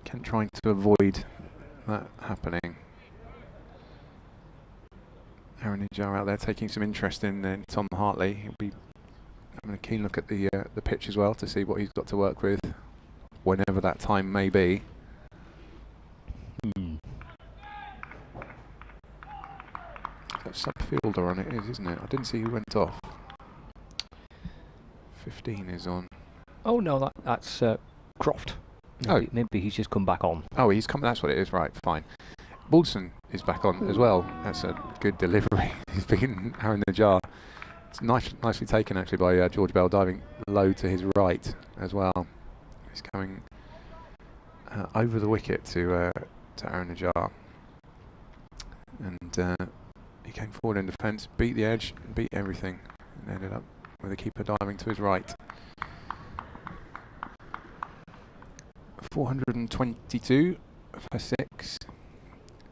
Kent trying to avoid that happening. Aaron Najjar out there taking some interest in Tom Hartley. He'll be having a keen look at the pitch as well to see what he's got to work with whenever that time may be. That sub-fielder on it is, isn't it? I didn't see who went off. 15 is on. Oh no, that's Croft. Maybe he's just come back on. Oh, he's come. That's what it is. Right, fine. Balderson is back on as well. That's a good delivery. He's beaten Aaron Najjar. It's nicely taken actually by George Bell, diving low to his right as well. He's coming over the wicket to Aaron Najjar, and he came forward in defence, beat the edge, beat everything, and ended up with the keeper diving to his right. 422 for 6.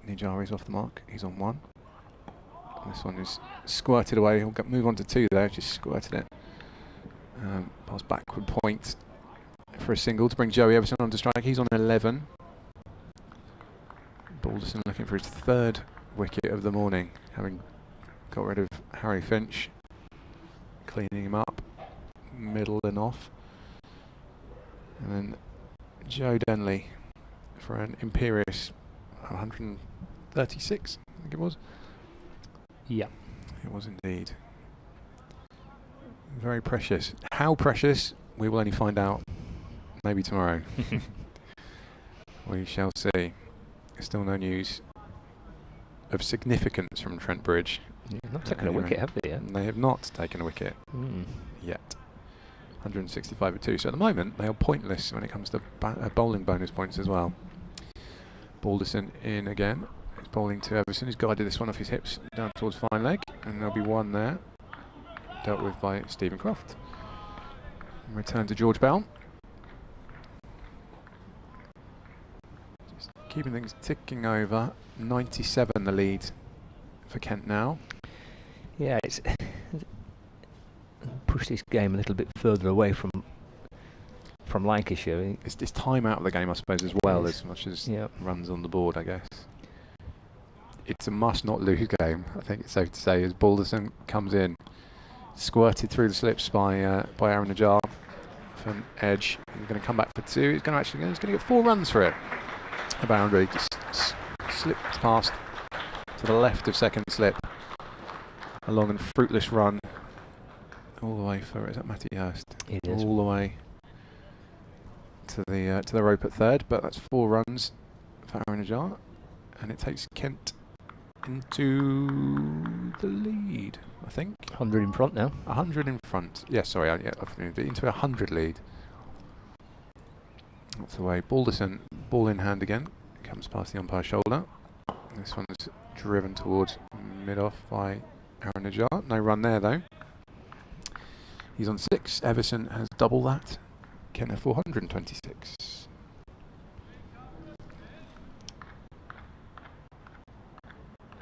Najjar is off the mark. He's on 1. This one is squirted away. He'll move on to 2 there. Just squirted it. Pass backward point for a single to bring Joey Everson onto strike. He's on 11. Balderson looking for his 3rd wicket of the morning, having got rid of Harry Finch, cleaning him up, middle and off. And then Joe Denley for an imperious 136, I think it was. Yeah. It was indeed. Very precious. How precious, we will only find out maybe tomorrow. We shall see. Still no news of significance from Trent Bridge. Yeah, not taken a wicket, have they yet? They have not taken a wicket yet. 165 at 2. So at the moment, they are pointless when it comes to bowling bonus points as well. Balderson in again. He's bowling to Everson. He's guided this one off his hips down towards fine leg. And there'll be one there. Dealt with by Stephen Croft. And return to George Bell. Just keeping things ticking over. 97 the lead for Kent now. Yeah, it's push this game a little bit further away from Lancashire. It's time out of the game, I suppose, as well, as much as yeah. runs on the board, I guess. It's a must-not-lose game, I think it's safe to say, as Balderson comes in, squirted through the slips by Aaron Najjar from edge. He's going to come back for 2. He's going to get 4 runs for it. A boundary just slipped past to the left of second slip. A long and fruitless run all the way for, is that Matty Hurst? It is. All the way to the rope at third, but that's 4 runs for Aaron Najjar, and it takes Kent into the lead, I think. 100 in front now. 100 in front. Yeah, sorry, into 100 lead. That's the way. Balderson, ball in hand again, comes past the umpire's shoulder. This one's driven towards mid-off by Aaron Najjar. No run there though. He's on 6. Everson has double that. Kent have 426.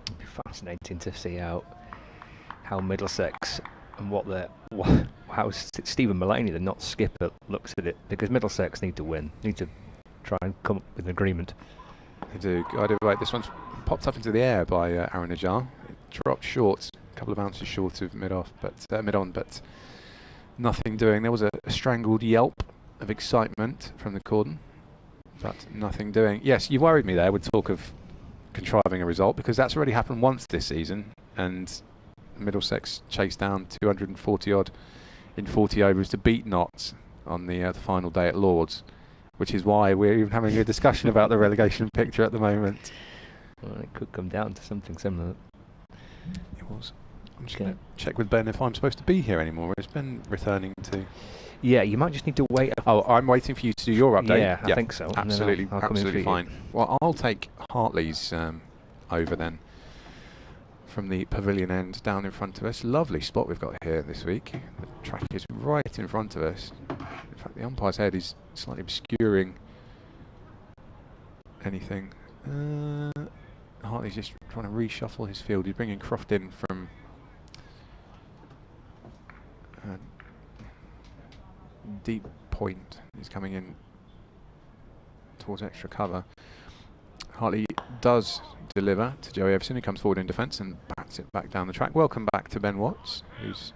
It'd be fascinating to see how Middlesex and how Stephen Mullaney, the not skipper, looks at it, because Middlesex need to win, need to try and come up with an agreement. They do. Guided right. This one's popped up into the air by Aaron Najjar. It dropped short, a couple of bounces short of mid-on, but nothing doing. There was a strangled yelp of excitement from the cordon, but nothing doing. Yes, you worried me there with talk of contriving a result, because that's already happened once this season, and Middlesex chased down 240 odd in 40 overs to beat Notts on the final day at Lords, which is why we're even having a discussion about the relegation picture at the moment. Well, it could come down to something similar. It was. I'm just going to check with Ben if I'm supposed to be here anymore. Is Ben returning to? Yeah, you might just need to wait. Oh, I'm waiting for you to do your update. Yeah, I think so. Absolutely, I'll absolutely fine. Well, I'll take Hartley's over then from the pavilion end down in front of us. Lovely spot we've got here this week. The track is right in front of us. In fact, the umpire's head is slightly obscuring anything. Hartley's just trying to reshuffle his field. He's bringing Croft in from deep point. He's coming in towards extra cover. Hartley does deliver to Joey Everson, who comes forward in defence and bats it back down the track. Welcome back to Ben Watts, who's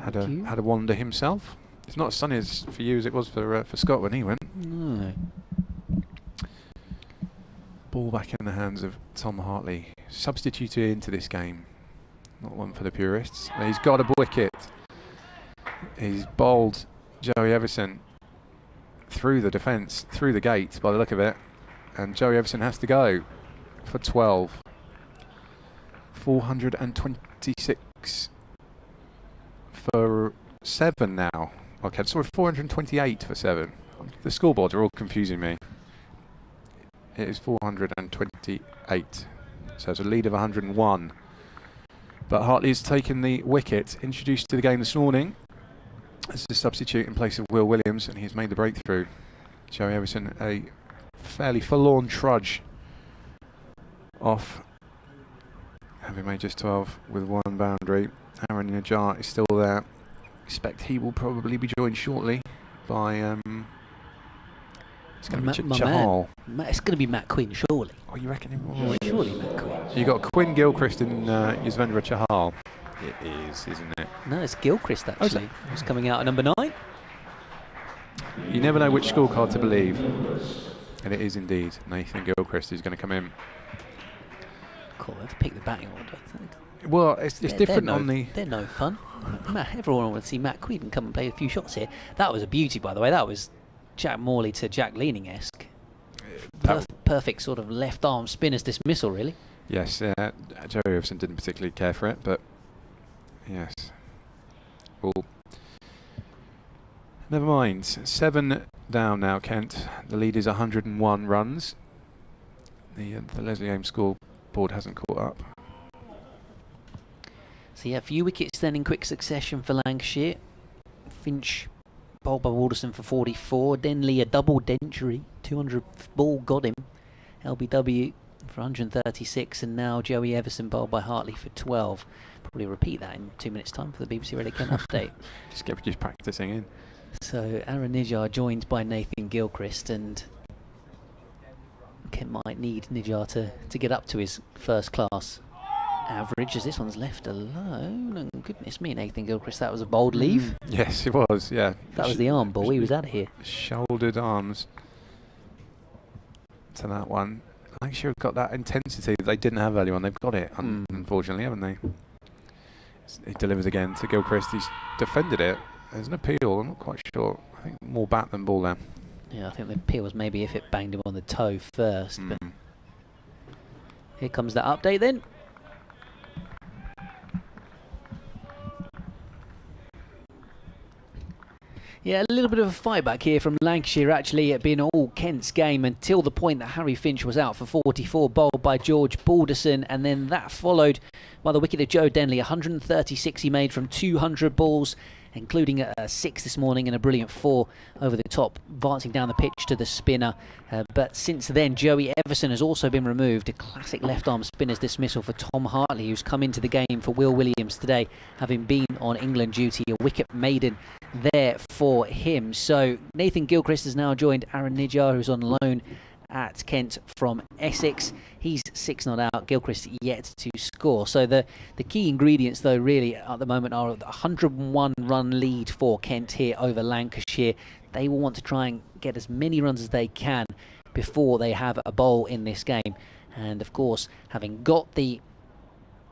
had a wander himself. It's not as sunny as for you as it was for Scott when he went. No. Ball back in the hands of Tom Hartley, substituted into this game. Not one for the purists. He's got a wicket. He's bowled Joey Everson through the defence, through the gate by the look of it, and Joey Everson has to go for 12. 426 for 7 now. Okay, sorry, 428 for 7. The scoreboards are all confusing me. It is 428, so it's a lead of 101. But Hartley's taken the wicket, introduced to the game this morning as a substitute in place of Will Williams, and he's made the breakthrough. Joey Everson, a fairly forlorn trudge off, having made just 12 with 1 boundary. Aaron Najjar is still there. Expect he will probably be joined shortly by it's going to be Chahal. It's going to be Matt Quinn, surely. Oh, you reckon him? Oh, surely Matt Quinn. So you got Quinn Gilchrist and Yuzvendra Chahal. It is, isn't it? No, it's Gilchrist actually. It's coming out at number 9. You never know which scorecard to believe, and it is indeed Nathan Gilchrist who's going to come in. Cool. Let's pick the batting order. Well, it's different on the. They're no fun. Everyone wants to see Matt Quinn come and play a few shots here. That was a beauty, by the way. That was Jack Morley to Jack Leaning-esque. Perfect sort of left arm spinner's dismissal, really. Yes, Joey Everson didn't particularly care for it, but yes. We'll Never mind. 7 down now, Kent. The lead is 101 runs. The Leslie Ames scoreboard hasn't caught up. So yeah, a few wickets then in quick succession for Lancashire. Finch bowled by Alderson for 44. Denley a double century. 200 ball got him. LBW for 136, and now Joey Everson bowled by Hartley for 12. Probably repeat that in 2 minutes' time for the BBC Radio Kent update. Just practicing in. So Aaron Nijar joined by Nathan Gilchrist, and Kent might need Nijar to get up to his first class average, as this one's left alone. And goodness me, Nathan Gilchrist, that was a bold leave. Yes, it was, yeah. That was the arm ball, he was out of here. Shouldered arms to that one. Lancashire have got that intensity that they didn't have earlier on. They've got it, unfortunately, haven't they? He delivers again to Gilchrist. He's defended it. There's an appeal, I'm not quite sure. I think more bat than ball there. Yeah, I think the appeal was maybe if it banged him on the toe first. But here comes that update then. Yeah, a little bit of a fight back here from Lancashire. Actually, it been all Kent's game until the point that Harry Finch was out for 44, bowled by George Balderson, and then that followed by the wicket of Joe Denley. 136 he made from 200 balls, including a 6 this morning and a brilliant 4 over the top, advancing down the pitch to the spinner. But since then, Joey Everson has also been removed. A classic left-arm spinner's dismissal for Tom Hartley, who's come into the game for Will Williams today, having been on England duty. A wicket maiden there for him. So Nathan Gilchrist has now joined Aaron Nijar, who's on loan at Kent from Essex. He's 6 not out. Gilchrist yet to score. So the key ingredients, though, really at the moment are the 101 run lead for Kent here over Lancashire. They will want to try and get as many runs as they can before they have a bowl in this game. And of course, having got the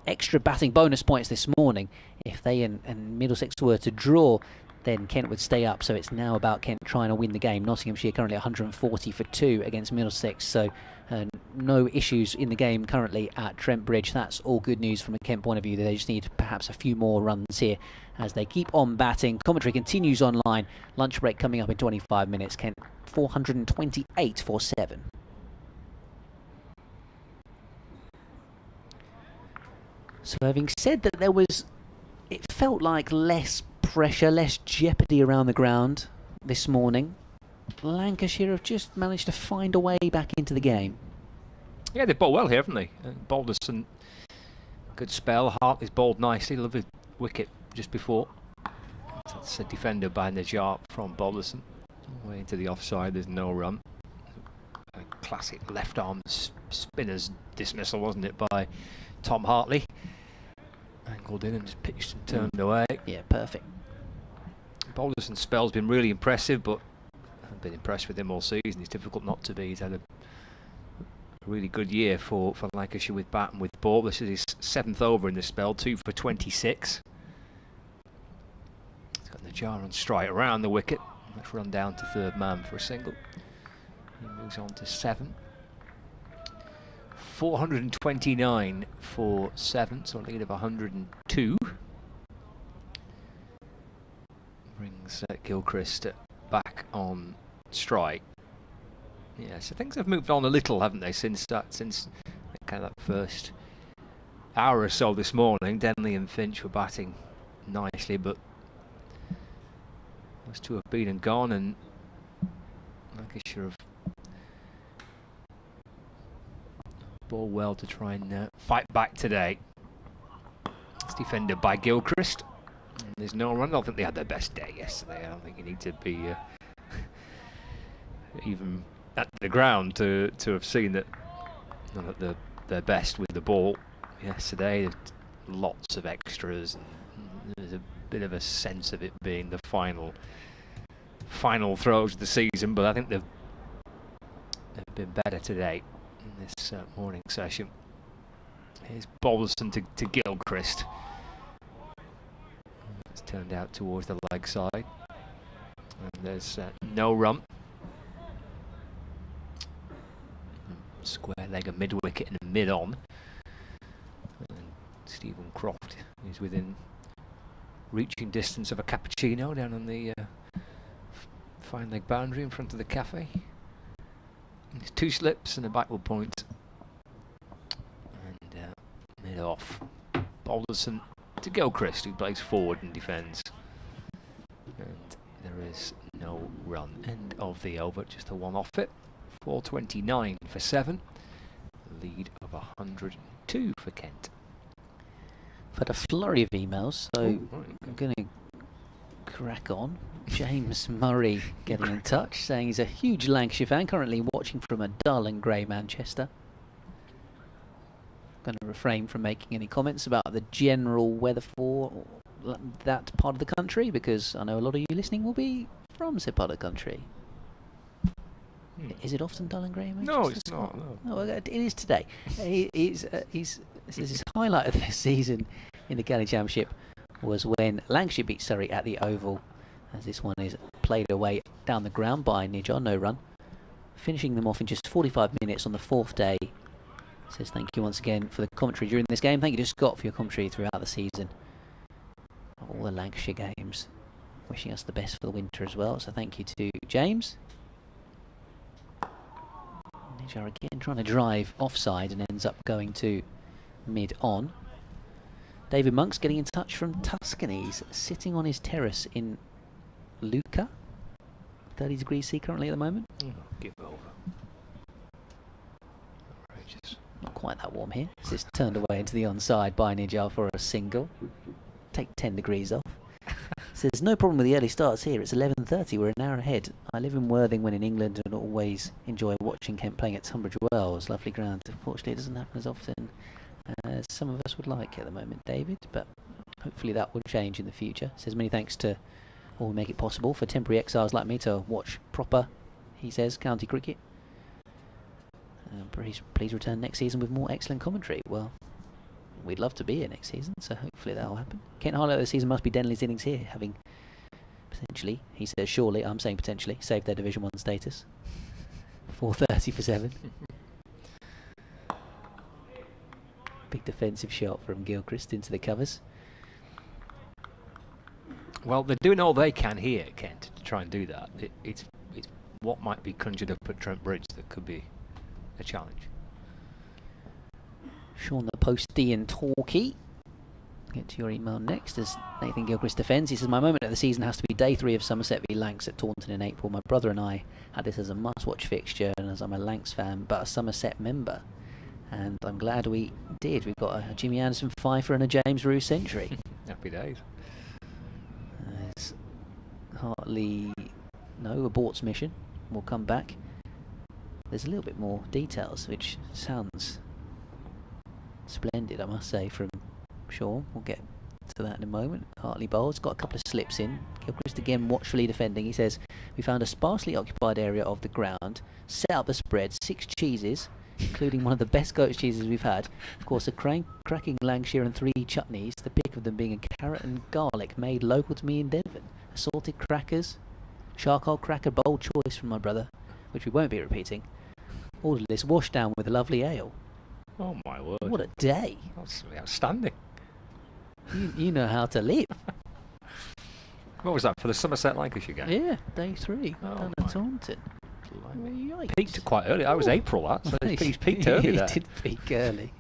extra batting bonus points this morning, if they and Middlesex were to draw, then Kent would stay up. So it's now about Kent trying to win the game. Nottinghamshire currently 140 for 2 against Middlesex. So no issues in the game currently at Trent Bridge. That's all good news from a Kent point of view. They just need perhaps a few more runs here as they keep on batting. Commentary continues online. Lunch break coming up in 25 minutes. Kent 428 for 7. So having said that, it felt like less pressure, less jeopardy around the ground this morning. Lancashire have just managed to find a way back into the game. Yeah, they've bowled well here, haven't they? Balderson, good spell. Hartley's bowled nicely. Lovely wicket just before. That's a defender by Nijar from Balderson. All the way into the offside, there's no run. A classic left-arm spinner's dismissal, wasn't it, by Tom Hartley? Angled in and just pitched and turned away. Yeah, perfect. Balderson's spell's been really impressive, but I've been impressed with him all season. It's difficult not to be. He's had a really good year for Lancashire with bat and with ball. This is his 7th over in this spell, 2 for 26. He's got Nijar on strike around the wicket. Let's run down to 3rd man for a single. He moves on to 7. 429 for 7, so a lead of 102. Brings Gilchrist back on strike. Yeah, so things have moved on a little, haven't they, since kind of that first hour or so this morning. Denley and Finch were batting nicely, but those two have been and gone, and Lancashire have bowled well to try and fight back today. It's defended by Gilchrist. And there's no run. I don't think they had their best day yesterday. I don't think you need to be even at the ground to have seen that not at their best with the ball yesterday. Lots of extras, and there's a bit of a sense of it being the final throws of the season, but I think they've been better today in this morning session. Here's Balderson to Gilchrist. It's turned out towards the leg side, and there's no run. Square leg, a mid wicket and a mid on. And Stephen Croft is within reaching distance of a cappuccino down on the fine leg boundary in front of the cafe. There's 2 slips and a backward point. And mid off. Balderson to Gilchrist, who plays forward and defends. And there is no run. End of the over, just a one off it. 4:29 for 7. Lead of 102 for Kent. I've had a flurry of emails, so Ooh, right, I'm going to crack on. James Murray getting in touch, saying he's a huge Lancashire fan, currently watching from a dull and grey Manchester. I'm going to refrain from making any comments about the general weather for that part of the country, because I know a lot of you listening will be from said part of the country. Is it often dull and grey? No, it's not. No. No, it is today. This is his highlight of the season in the County Championship was when Lancashire beat Surrey at the Oval, as this one is played away down the ground by Nijar, no run. Finishing them off in just 45 minutes on the 4th day. Says thank you once again for the commentary during this game. Thank you to Scott for your commentary throughout the season. All the Lancashire games. Wishing us the best for the winter as well. So thank you to James. Nijar again trying to drive offside and ends up going to mid-on. David Monk's getting in touch from Tuscany. He's sitting on his terrace in Lucca. 30 degrees C currently at the moment. Give over. Outrageous. Not quite that warm here. It's just turned away into the onside by Nijar for a single. Take 10 degrees off. Says no problem with the early starts here. It's 11:30. We're an hour ahead. I live in Worthing when in England and always enjoy watching Kent playing at Tunbridge Wells. Lovely ground. Unfortunately, it doesn't happen as often as some of us would like at the moment, David. But hopefully that will change in the future. Says many thanks to all who make it possible for temporary exiles like me to watch proper, he says, county cricket. Please return next season with more excellent commentary. Well, we'd love to be here next season, so hopefully that will happen. Kent highlight of the season must be Denley's innings here, having potentially, he says surely, I'm saying potentially, saved their Division 1 status. 4:30 for 7. Big defensive shot from Gilchrist into the covers. Well, they're doing all they can here, Kent, to try and do that. It's what might be conjured up at Trent Bridge that could be a challenge. Sean the Postie and Torquay. Get to your email next as Nathan Gilchrist defends. He says, my moment of the season has to be day 3 of Somerset v Lancs at Taunton in April. My brother and I had this as a must-watch fixture, and as I'm a Lancs fan but a Somerset member, and I'm glad we did. We've got a Jimmy Anderson fifer and a James Roux century. Happy days. It's Hartley, no, aborts mission. We'll come back. There's a little bit more details, which sounds splendid, I must say, from Sean. We'll get to that in a moment. Hartley bowls, got a couple of slips in. Gilchrist again watchfully defending. He says, we found a sparsely occupied area of the ground, set up the spread, 6 cheeses, including one of the best goat cheeses we've had. Of course, a cracking Lancashire and 3 chutneys, the pick of them being a carrot and garlic made local to me in Devon. Assorted crackers, charcoal cracker, bold choice from my brother, which we won't be repeating. Ordered this washed down with a lovely ale. Oh my word. What a day. That's outstanding. You know how to live. What was that, for the Somerset Lancashire game? Yeah, day 3 down at Taunton. Yikes. Peaked quite early. That was April, that. So he's peaked early there. He did peak early.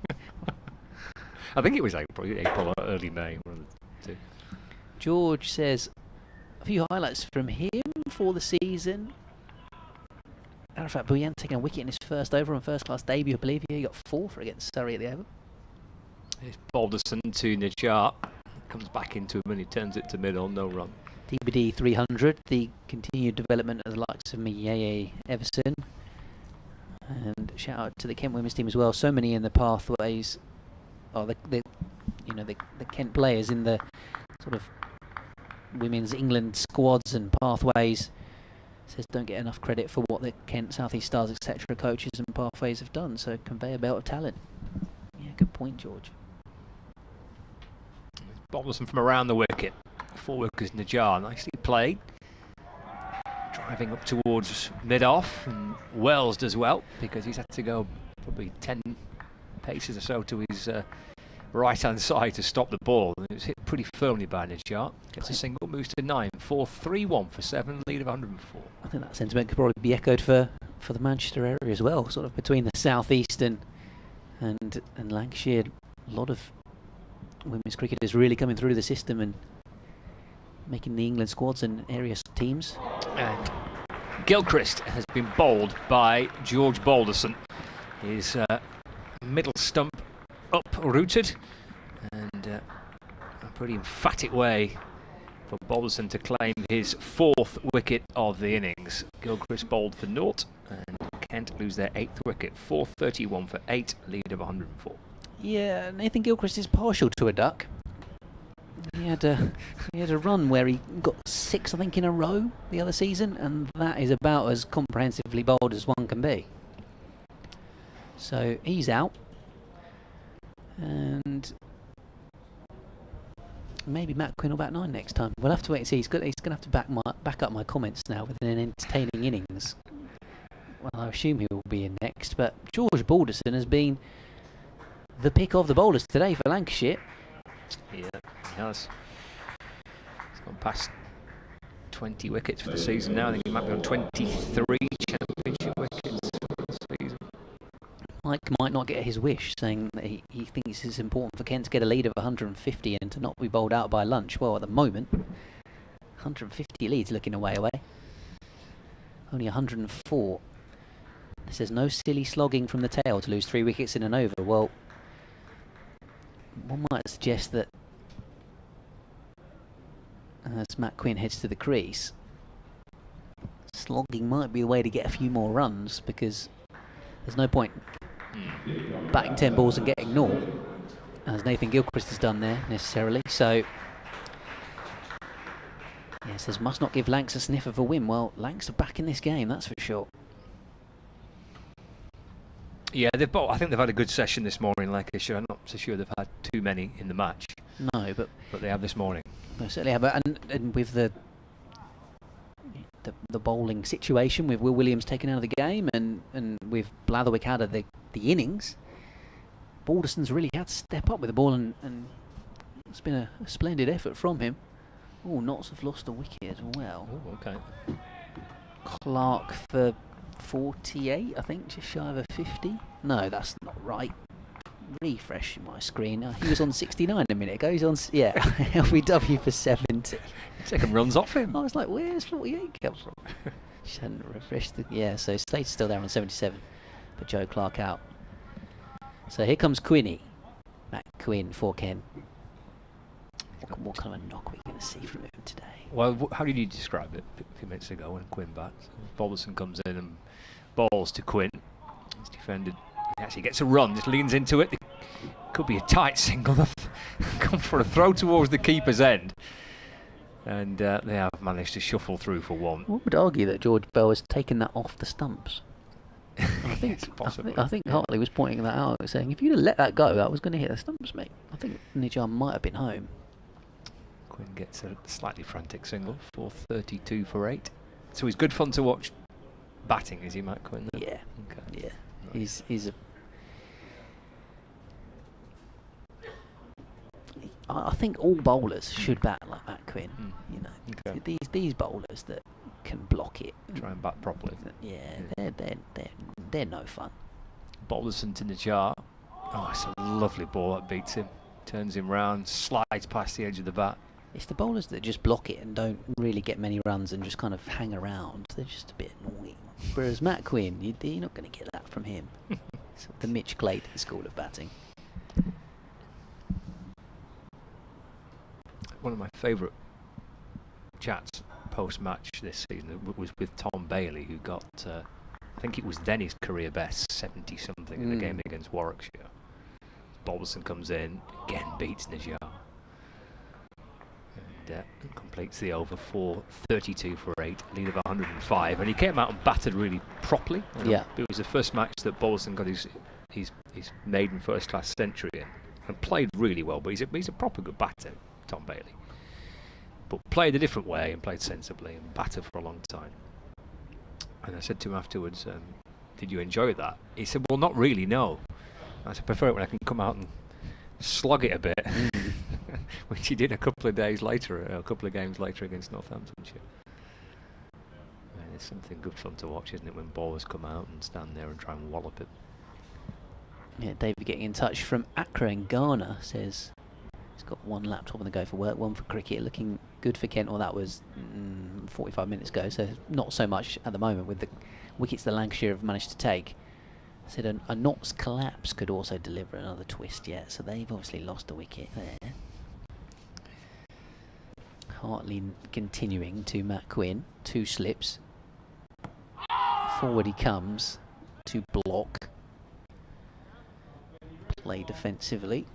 I think it was April or early May. One of the 2. George says, a few highlights from him for the season. Arafat Bouyan taking a wicket in his first over on first-class debut, I believe. He got 4 for against Surrey at the Oval. It's Balderson to Nijar. Comes back into him and he turns it to mid-on, no run. DBD 300, the continued development of the likes of Miye Everson. And shout out to the Kent women's team as well. So many in the pathways, the Kent players in the sort of women's England squads and pathways. Says don't get enough credit for what the Kent, South East Stars, etc. coaches and pathways have done. So conveyor belt of talent. Yeah, good point, George. Balderson from around the wicket. Forward is Nijar, nicely played. Driving up towards mid-off, and Wells does well because he's had to go probably 10 paces or so to his right-hand side to stop the ball. And it was hit pretty firmly by Najjar. Gets a single, moves to 9. 4-3-1 for 7, lead of 104. I think that sentiment could probably be echoed for the Manchester area as well, sort of between the southeast and Lancashire. A lot of women's cricketers really coming through the system and making the England squads and area teams. And Gilchrist has been bowled by George Balderson. His middle stump uprooted, and a pretty emphatic way for Balderson to claim his 4th wicket of the innings. Gilchrist bowled for naught, and Kent lose their 8th wicket. 4-31 for 8, lead of 104. Yeah, Nathan Gilchrist is partial to a duck. He had a run where he got 6, I think, in a row the other season, and that is about as comprehensively bowled as one can be. So he's out, and maybe Matt Quinn will bat 9 next time. We'll have to wait and see. He's going to have to back up my comments now with an entertaining innings. Well, I assume he will be in next, but George Balderson has been the pick of the bowlers today for Lancashire. Yeah, he has. He's gone past 20 wickets for the season now. I think he might be on 23 championship wickets for the season. Mike might not get his wish, saying that he thinks it's important for Kent to get a lead of 150 and to not be bowled out by lunch. Well, at the moment, 150 leads looking away. Only 104. It says no silly slogging from the tail to lose 3 wickets in an over. Well, one might suggest that as Matt Quinn heads to the crease, slogging might be the way to get a few more runs, because there's no point batting 10 balls and getting 0, as Nathan Gilchrist has done there necessarily. So yeah, it says must not give Lancs a sniff of a win. Well, Lancs are back in this game, that's for sure. Yeah, I think they've had a good session this morning, Lancashire. I'm not so sure they've had too many in the match. No, but they have this morning. They certainly have. And with the bowling situation, with Will Williams taken out of the game, and with Blatherwick out of the innings, Balderson's really had to step up with the ball, and it's been a splendid effort from him. Oh, Notts have lost a wicket as well. Oh, okay. Clark for 48, I think, just shy of a 50. No, that's not right. Refresh my screen. He was on 69 a minute ago. He's on, yeah, LBW for 70. Taking runs off him. I was like, where's 48 come from? Just hadn't refreshed the, yeah, so Slate's still there on 77, but Joe Clark out. So here comes Quinny. Matt Quinn for Ken. What kind of a knock are we going to see from him today? Well, how did you describe it a few minutes ago when Quinn bats? Balderson comes in and bowls to Quinn. He's defended. He actually gets a run, just leans into it. Could be a tight single. They've gone for a throw towards the keeper's end. And they have managed to shuffle through for 1. One would argue that George Bell has taken that off the stumps. I think I think Hartley was pointing that out, saying if you'd have let that go, that was going to hit the stumps, mate. I think Najjar might have been home. Quinn gets a slightly frantic single, 4-32 for 8. So he's good fun to watch batting, is he, Matt Quinn? Then? Yeah. Okay. Yeah. Nice. He's a. I think all bowlers should bat like Matt Quinn. You know, Okay. these bowlers that can block it. Try and bat properly. Yeah, they're no fun. Balderson to Najjar. Oh, it's a lovely ball that beats him. Turns him round, slides past the edge of the bat. It's the bowlers that just block it and don't really get many runs and just kind of hang around. They're just a bit annoying. Whereas Matt Quinn, you're not going to get that from him. It's the Mitch Clayton school of batting. One of my favourite chats post-match this season was with Tom Bailey, who got, I think it was then his career best, 70-something in the game against Warwickshire. Balderson comes in, again beats Najjar. And completes the over 4-32 for 8, lead of 105. And he came out and batted really properly. Yeah. It was the first match that Balderson got his maiden first-class century in. And played really well, but he's a proper good batter, Tom Bailey. But played a different way and played sensibly and batted for a long time. And I said to him afterwards, did you enjoy that? He said, well, not really, no. I said, I prefer it when I can come out and slog it a bit, which he did a couple of games later against Northamptonshire. And it's something good fun to watch, isn't it, when bowlers come out and stand there and try and wallop it. Yeah, David getting in touch from Accra in Ghana says he's got one laptop on the go for work, one for cricket. Looking good for Kent. Well, that was 45 minutes ago, so not so much at the moment with the wickets the Lancashire have managed to take. Said a Knott's collapse could also deliver another twist yet, so they've obviously lost a wicket there. Hartley continuing to Matt Quinn, 2 slips. Forward he comes to block. Play defensively.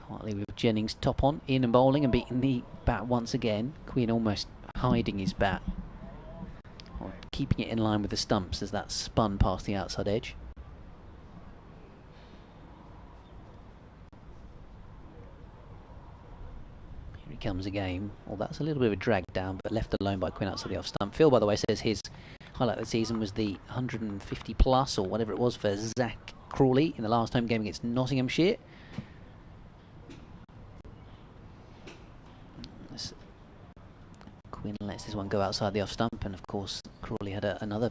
Hartley with Jennings top on, in and bowling and beating the bat once again. Quinn almost hiding his bat, or keeping it in line with the stumps as that spun past the outside edge. Here he comes again. Well, that's a little bit of a drag down, but left alone by Quinn outside the off stump. Phil, by the way, says his highlight of the season was the 150 plus or whatever it was for Zach Crawley in the last home game against Nottinghamshire. Quinn lets this one go outside the off stump, and of course Crawley had another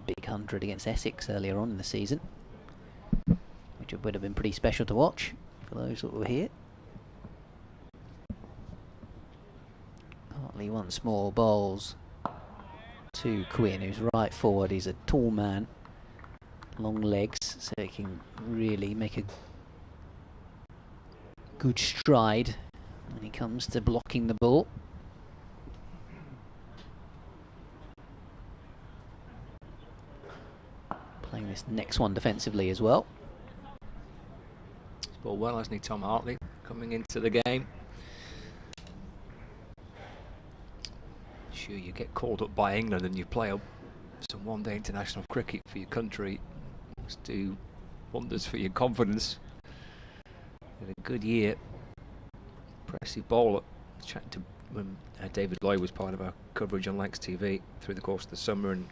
big 100 against Essex earlier on in the season, which would have been pretty special to watch for those that were here. Hartley once more bowls to Quinn, who's right forward. He's a tall man, long legs, so he can really make a good stride when he comes to blocking the ball. Playing this next one defensively as well. He's bowled well, hasn't he, Tom Hartley, coming into the game. Sure, you get called up by England and you play some one-day international cricket for your country. Must do wonders for your confidence. Had a good year. Impressive bowler. Chatting to when David Lloyd was part of our coverage on Lancs TV through the course of the summer, and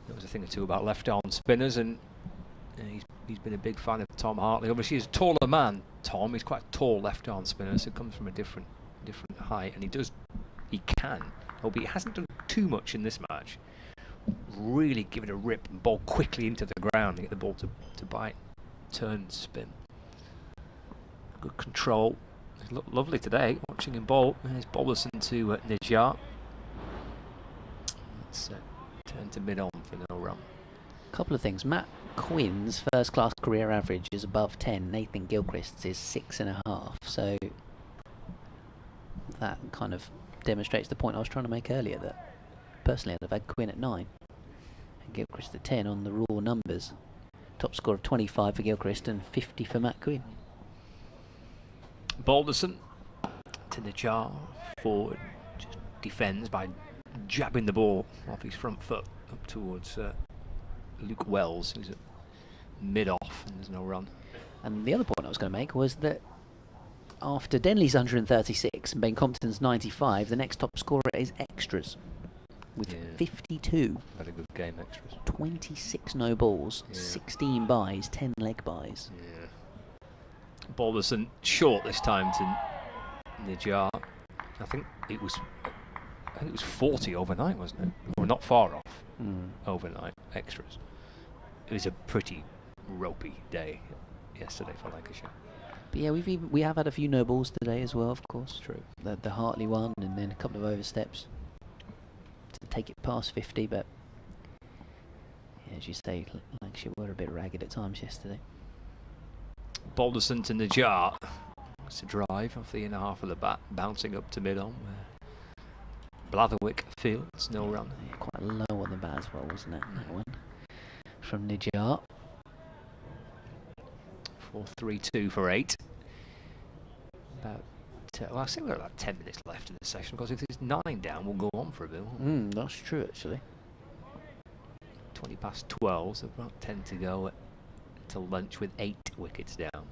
there was a thing or two about left-arm spinners, and he's been a big fan of Tom Hartley. Obviously, he's a taller man, Tom. He's quite a tall left-arm spinner, so it comes from a different height, and he can, albeit he hasn't done too much in this match, really give it a rip and bowl quickly into the ground and get the ball to bite, turn, spin. Good control. He's looked lovely today, watching him bowl. There's Balderson to Najjar. Let's turn to mid-on for no run. Couple of things. Matt Quinn's first-class career average is above 10. Nathan Gilchrist's is 6.5. So that kind of demonstrates the point I was trying to make earlier, that personally I'd have had Quinn at 9 and Gilchrist at 10 on the raw numbers. Top score of 25 for Gilchrist and 50 for Matt Quinn. Balderson to Najjar, forward, just defends by jabbing the ball off his front foot up towards Luke Wells, who's at mid-off, and there's no run. And the other point I was going to make was that after Denley's 136 and Ben Compton's 95, the next top scorer is extras with 52. Very good game, extras. 26 no balls, 16 byes, 10 leg byes. Yeah. Balderson short this time to Najjar. I think it was 40 overnight, wasn't it? Or not far off overnight, extras. It was a pretty ropey day yesterday for Lancashire. But yeah, we have had a few no balls today as well, of course. True. The Hartley one, and then a couple of oversteps to take it past 50. But yeah, as you say, Lancashire were a bit ragged at times yesterday. Balderson to Najjar. It's a drive off the inner half of the bat, bouncing up to mid-on, where Blatherwick fields, no run. Yeah, quite low on the bat as well, wasn't it? That one from Najjar. 4-3-2 for 8. About well, I think we've got about 10 minutes left in the session, because if there's 9 down, we'll go on for a bit. That's true, actually. 20 past 12, so about 10 to go till lunch with 8 wickets down.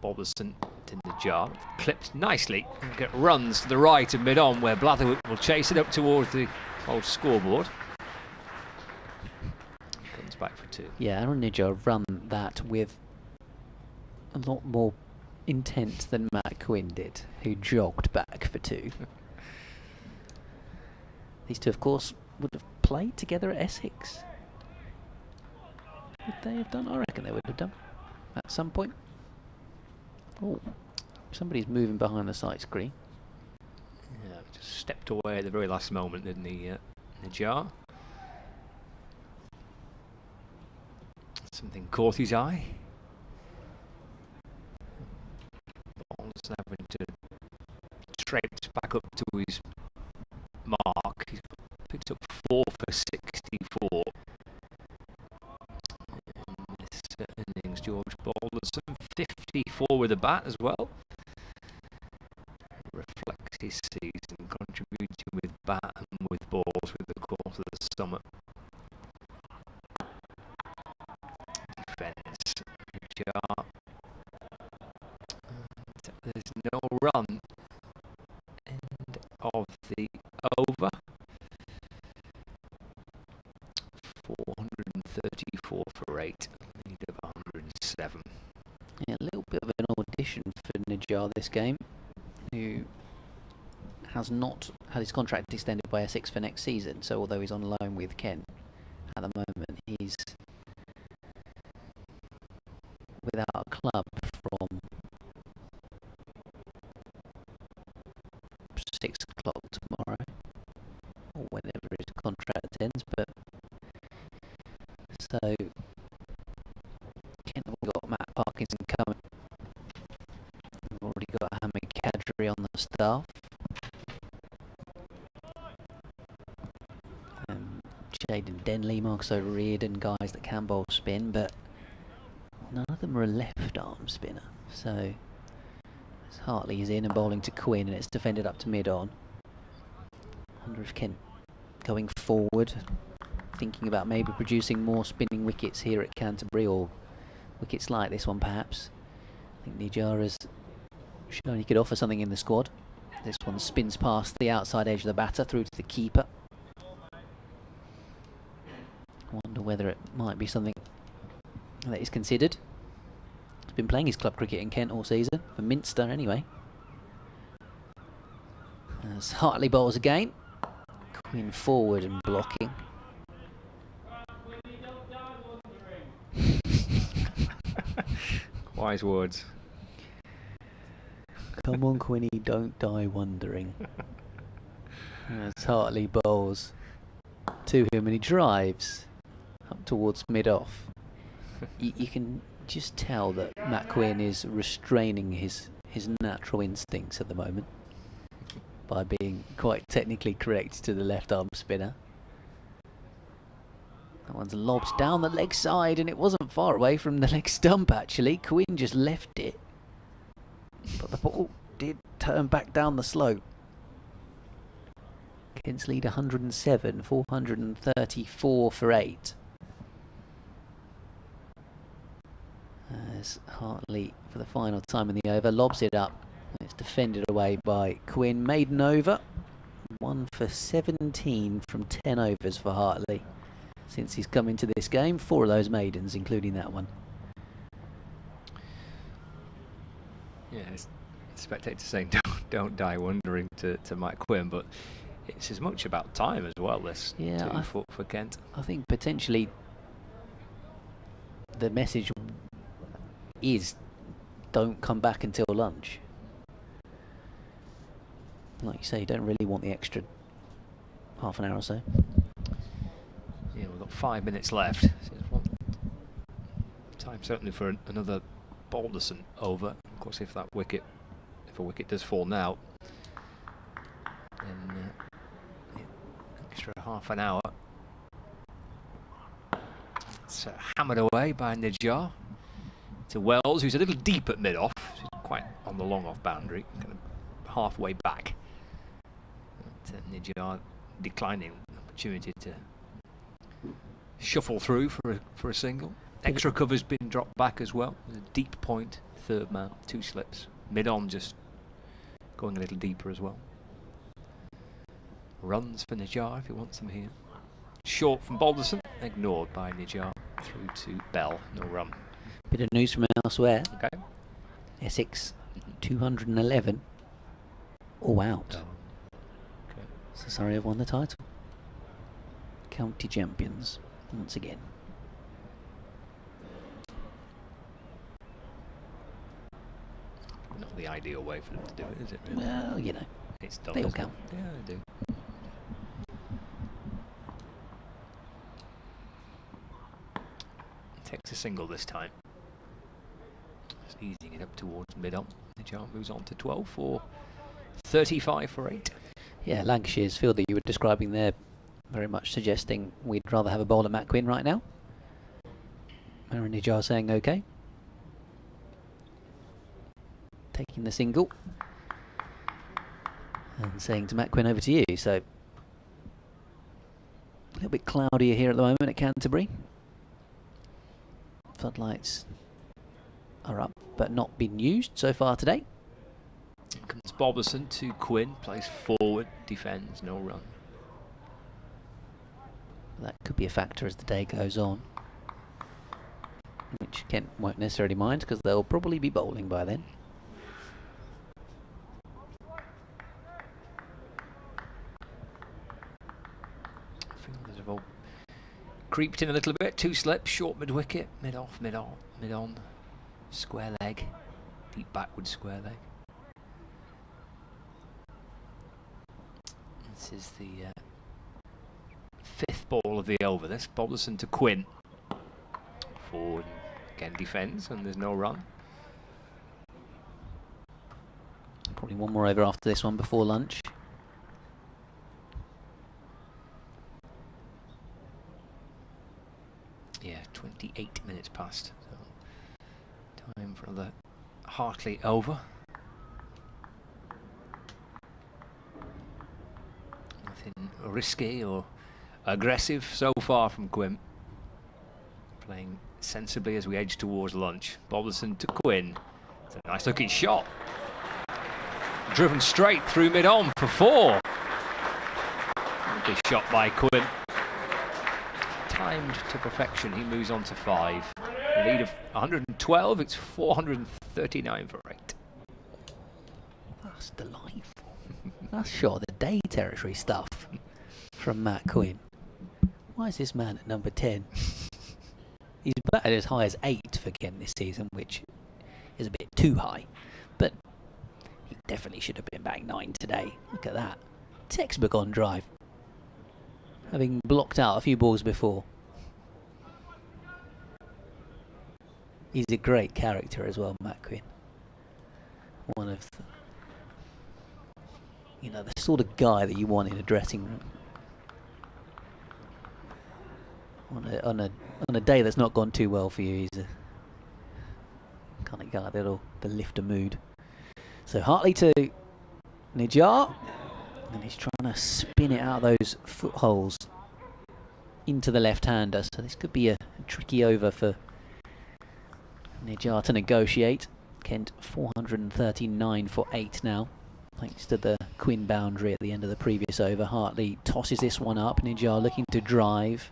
Balderson to Najjar. Clipped nicely. Get runs to the right of mid-on, where Blatherwick will chase it up towards the old scoreboard. Comes back for 2. Yeah, Aaron Najjar run that with a lot more intent than Matt Quinn did, who jogged back for 2. These two, of course, would have played together at Essex. Would they have done? I reckon they would have done at some point. Oh, somebody's moving behind the sight screen. Yeah, just stepped away at the very last moment, didn't he, Najjar? Something caught his eye. Ball's having to traipse back up to his mark. He's picked up 4 for 64. In this innings, George Balderson 54 with a bat as well. Reflects his season, contributing with bat and with balls with the course of the summer. Defence, Jar. There's no run. End of the over. 434 for 8, lead of 107. Yeah, a little bit of an audition for Najjar this game, who has not had his contract extended by Essex for next season. So although he's on loan with Kent at the moment, he's without a club from 6 o'clock tomorrow, or whenever his contract ends. But so Kent have got Matt Parkinson coming. We've already got Hamid Kadri on the staff. Jaden Denley, Marcus O'Riordan, guys that can bowl spin, but none of them are a left arm spinner. So as Hartley is in and bowling to Quinn, and it's defended up to mid-on. Wonder if Kent going forward, thinking about maybe producing more spinning wickets here at Canterbury, or wickets like this one perhaps. I think Najjar has shown he could offer something in the squad. This one spins past the outside edge of the batter through to the keeper. Wonder whether it might be something that is considered. He's been playing his club cricket in Kent all season, for Minster anyway. As Hartley bowls again. Quinn forward and blocking. Wise words. Come on, Quinny, don't die wondering. As Hartley bowls to him, and he drives up towards mid-off. You can just tell that Matt Quinn is restraining his natural instincts at the moment by being quite technically correct to the left arm spinner. That one's lobbed down the leg side, and it wasn't far away from the leg stump actually. Quinn just left it, but the ball did turn back down the slope. Kent's lead 107, 434 for 8. As Hartley, for the final time in the over, lobs it up. It's defended away by Quinn. Maiden over. 1 for 17 from 10 overs for Hartley since he's come into this game. 4 of those maidens, including that one. Yeah, it's spectator saying don't die wondering to Mike Quinn, but it's as much about time as well, this 2 foot for Kent. I think potentially the message is don't come back until lunch. Like you say, you don't really want the extra half an hour or so. Yeah, we've got 5 minutes left. So time certainly for another Balderson over. Of course, if a wicket does fall now, then extra half an hour. It's hammered away by Najjar to Wells, who's a little deep at mid-off. She's quite on the long-off boundary, kind of halfway back. Najjar declining opportunity to shuffle through for a single. Extra cover's been dropped back as well. A deep point, third man, 2 slips. Mid-on just going a little deeper as well. Runs for Najjar if he wants them here. Short from Balderson, ignored by Najjar. Through to Bell, no run. Bit of news from elsewhere. Okay. Essex, 211. All out. Oh. Okay. So sorry, I've won the title. County champions, once again. Not the ideal way for them to do it, is it? Really? Well, you know, It's done, they all isn't it? count. Yeah, they do. Takes a single this time. Just easing it up towards mid-on. Najjar moves on to 12 for 35 for 8. Yeah, Lancashire's field that you were describing there, very much suggesting we'd rather have a bowler Matt Quinn right now. Aaron Najjar saying okay. Taking the single. And saying to Matt Quinn, over to you. So, a little bit cloudier here at the moment at Canterbury. Floodlights are up, but not been used so far today. Comes Balderson to Quinn, plays forward, defends, no run. That could be a factor as the day goes on, which Kent won't necessarily mind because they'll probably be bowling by then. Fielders have all creeped in a little bit. 2 slips, short mid-wicket, mid-off, mid-on, mid-on, square leg, deep backward square leg. This is the 5th ball of the over. This Balderson to Quinn. Forward, again defends, and there's no run. Probably one more over after this one before lunch. Yeah, 28 minutes past. So time for another Hartley over. Nothing risky or aggressive so far from Quinn. Playing sensibly as we edge towards lunch. Balderson to Quinn. It's a nice looking shot. Driven straight through mid-on for 4. Good shot by Quinn. Timed to perfection. He moves on to 5. A lead of 112. It's 439 for 8. That's delightful. That's shot of the day territory stuff from Matt Quinn. Why is this man at number 10? He's batted as high as 8 for Kent this season, which is a bit too high. But he definitely should have been batting 9 today. Look at that. Textbook on drive. Having blocked out a few balls before. He's a great character as well, Matt Quinn. One of the, you know, the sort of guy that you want in a dressing room. On a day that's not gone too well for you, he's a kind of guy that'll lift a mood. So Hartley to Najjar, and he's trying to spin it out of those footholes into the left-hander. So this could be a tricky over for Najjar to negotiate. Kent 439 for 8 now, thanks to the Quinn boundary at the end of the previous over. Hartley tosses this one up. Najjar looking to drive.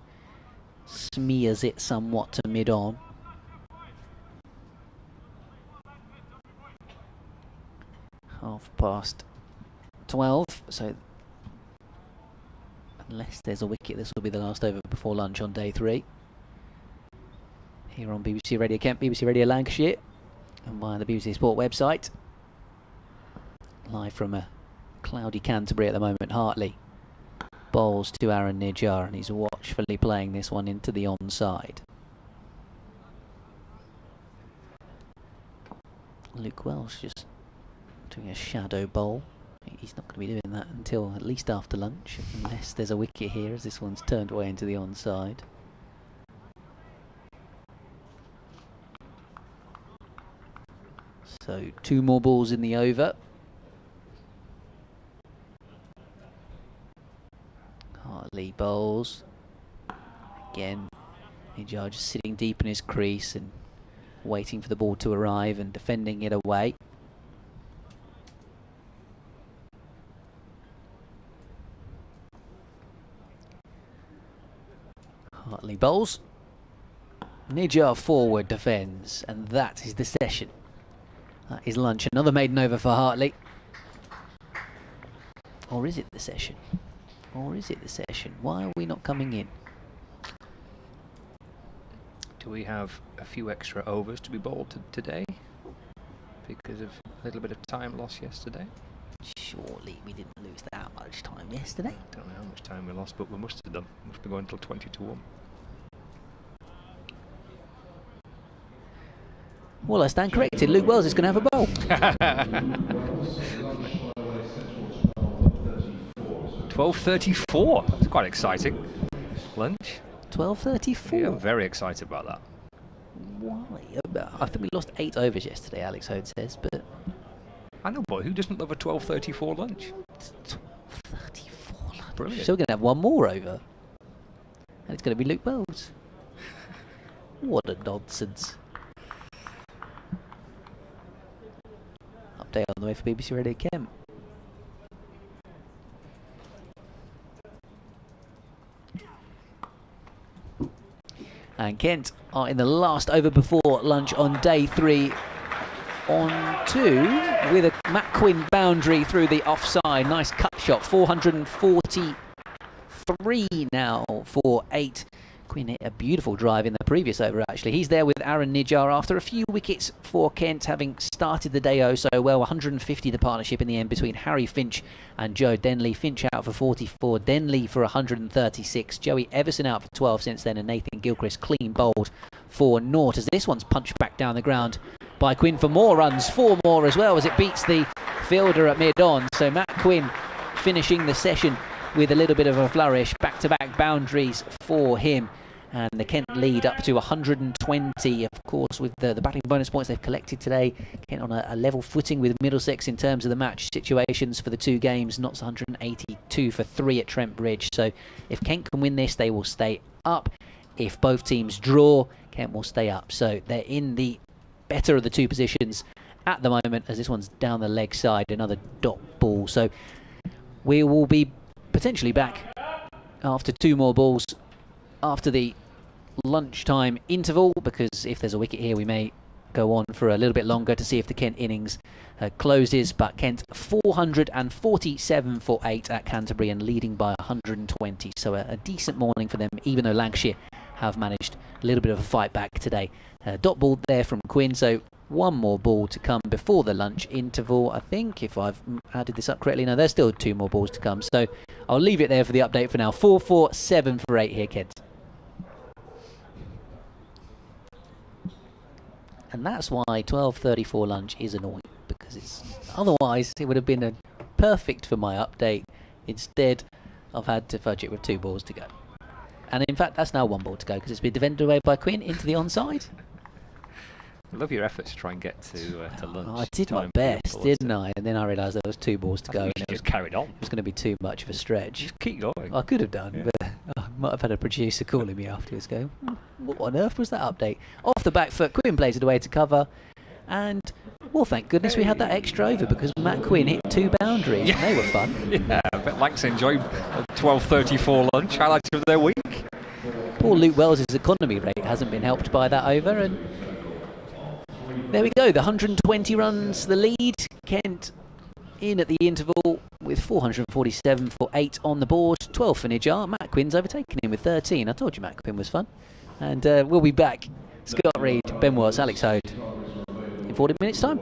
Smears it somewhat to mid-on. Half past 12, so unless there's a wicket, this will be the last over before lunch on day 3. Here on BBC Radio Kent, BBC Radio Lancashire, and via the BBC Sport website. Live from a cloudy Canterbury at the moment. Hartley bowls to Aaron Najjar, and he's watchfully playing this one into the onside. Luke Welsh just doing a shadow bowl. He's not going to be doing that until at least after lunch, unless there's a wicket here as this one's turned away into the onside. So 2 more balls in the over. Hartley bowls. Again, Najjar just sitting deep in his crease and waiting for the ball to arrive and defending it away. Hartley bowls. Nijjar forward defends, and that is the session. That is lunch. Another maiden over for Hartley. Or is it the session? Or is it the session? Why are we not coming in? Do we have a few extra overs to be bowled today because of a little bit of time lost yesterday? Surely we didn't lose that much time yesterday. I don't know how much time we lost, but we must have done. Must be going until 20 to 1. Well, I stand corrected. Luke Wells is going to have a bowl. 12:34. That's quite exciting. Lunch. 12:34. Yeah, I'm very excited about that. Why? I think we lost 8 overs yesterday, Alex Hode says, but I know, but who doesn't love a 12:34 lunch? it's 12:34 lunch. Brilliant. So we're going to have one more over. And it's going to be Luke Wells. What a nonsense. Update on the way for BBC Radio Kent. And Kent are in the last over before lunch on day 3 on 2 with a Matt Quinn boundary through the offside. Nice cut shot. 443 now for 8. Quinn hit a beautiful drive in the previous over, actually. He's there with Aaron Nijjar after a few wickets for Kent, having started the day so well. 150 the partnership in the end between Harry Finch and Joe Denley. Finch out for 44, Denley for 136, Joey Everson out for 12 since then, and Nathan Gilchrist clean bowled for naught, as this one's punched back down the ground by Quinn for more runs, 4 more as well, as it beats the fielder at mid-on. So Matt Quinn finishing the session with a little bit of a flourish. Back-to-back boundaries for him. And the Kent lead up to 120, of course, with the batting bonus points they've collected today. Kent on a level footing with Middlesex in terms of the match situations for the 2 games. Notts 182 for 3 at Trent Bridge. So if Kent can win this, they will stay up. If both teams draw, Kent will stay up. So they're in the better of the 2 positions at the moment, as this one's down the leg side, another dot ball. So we will be potentially back after 2 more balls after the lunchtime interval, because if there's a wicket here we may go on for a little bit longer to see if the Kent innings closes. But Kent 447 for 8 at Canterbury and leading by 120, so a decent morning for them, even though Lancashire have managed a little bit of a fight back today. Dot ball there from Quinn, so 1 more ball to come before the lunch interval, I think, if I've added this up correctly. No, there's still 2 more balls to come, so I'll leave it there for the update for now. 447 for 8 here, Kent. And that's why 12:34 lunch is annoying, because it's otherwise it would have been perfect for my update. Instead, I've had to fudge it with 2 balls to go. And in fact, that's now 1 ball to go, because it's been defended away by Quinn into the onside. I love your efforts to try and get to lunch. I did my best, didn't I? And then I realised there was 2 balls to go. And it just carried on. It was going to be too much of a stretch. Just keep going. I could have done, but I might have had a producer calling me afterwards going, what on earth was that update? Off the back foot, Quinn plays it away to cover. And, well, thank goodness we had that extra over, because Matt Quinn hit 2 boundaries. Yeah. And they were fun. Yeah, I bet Lancs enjoyed a 12:34 lunch. Highlights of their week. Poor Luke Wells' economy rate hasn't been helped by that over, and there we go, the 120 runs, the lead. Kent in at the interval with 447 for 8 on the board, 12 for Nijjar. Matt Quinn's overtaken him with 13. I told you Matt Quinn was fun. And we'll be back. Scott Reed, Ben Watts, Alex Hode in 40 minutes' time.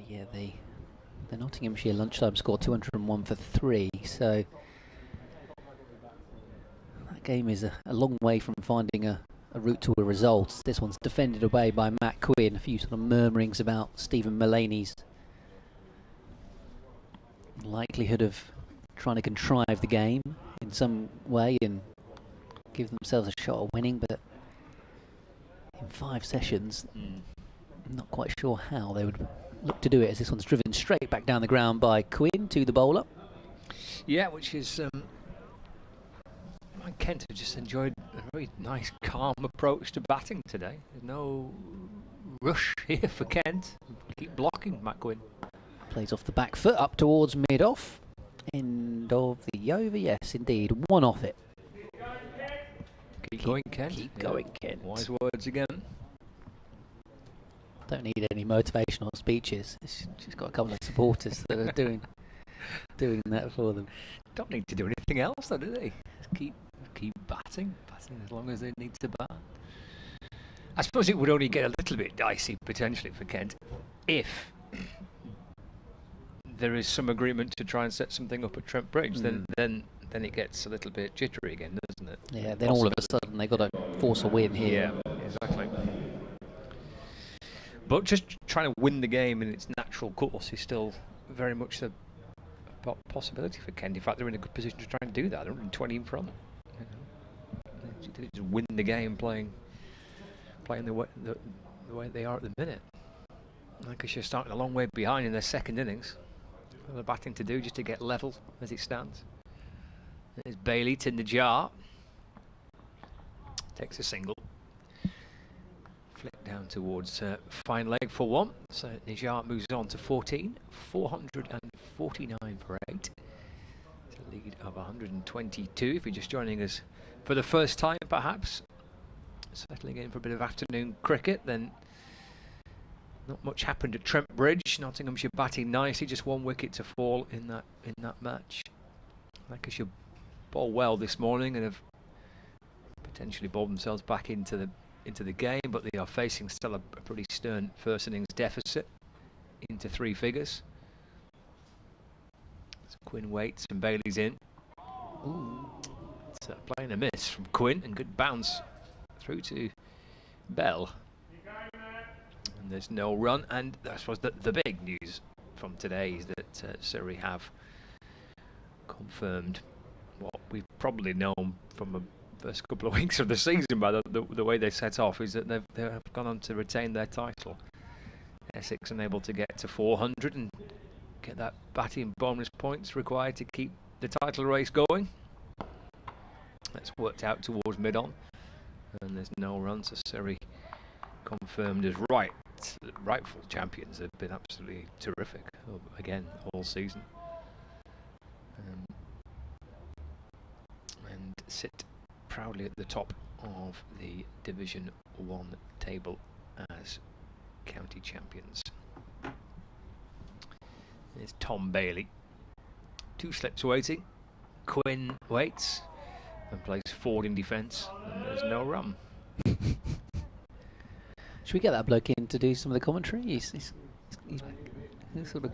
Yeah, the Nottinghamshire lunchtime score 201 for 3, so that game is a long way from finding a route to a result. This one's defended away by Matt Quinn. A few sort of murmurings about Stephen Mullaney's likelihood of trying to contrive the game in some way and give themselves a shot at winning, but in 5 sessions, I'm not quite sure how they would look to do it, as this one's driven straight back down the ground by Quinn to the bowler. Yeah, which is Kent have just enjoyed a very nice, calm approach to batting today. There's no rush here for Kent. Keep blocking, Matt Quinn. Plays off the back foot up towards mid-off. End of the over, yes, indeed. One off it. Keep going, Kent. Keep going, Kent. Wise words again. Don't need any motivational speeches. She's got a couple of supporters that are doing that for them. Don't need to do anything else, though, do they? Just keep batting as long as they need to bat. I suppose it would only get a little bit dicey potentially for Kent if there is some agreement to try and set something up at Trent Bridge. Then it gets a little bit jittery again, doesn't it? Yeah. Then all of a sudden they've got to force a win here. Yeah, exactly. But just trying to win the game in its natural course is still very much a possibility for Kent. In fact, they're in a good position to try and do that. They're 120 in front. They just win the game playing the way they are at the minute. Lancashire starting a long way behind in their second innings. They're batting to do just to get level as it stands. There's Bailey in the jar. Takes a single. Flick down towards fine leg for 1. So Nijar moves on to 14. 449 for 8. It's a lead of 122. If you're just joining us for the first time, perhaps settling in for a bit of afternoon cricket, then not much happened at Trent Bridge. Nottinghamshire batting nicely, just 1 wicket to fall in that match. Lancashire bowl well this morning and have potentially bowled themselves back into the game, but they are facing still a pretty stern first innings deficit into 3 figures. So Quinn waits and Bailey's in. Ooh. It's playing a miss from Quinn, and good bounce through to Bell. And there's no run, and I suppose the big news from today is that Surrey have confirmed what we've probably known from the first couple of weeks of the season by the way they set off, is that they have gone on to retain their title. Essex unable to get to 400 and get that batting bonus points required to keep the title race going. That's worked out towards mid-on, and there's no run, so Surrey confirmed as rightful champions. They've been absolutely terrific again all season, and sit proudly at the top of the Division 1 table as county champions. There's Tom Bailey. 2 slips waiting. Quinn waits and plays forward in defence, and there's no run. Should we get that bloke in to do some of the commentary? He's sort of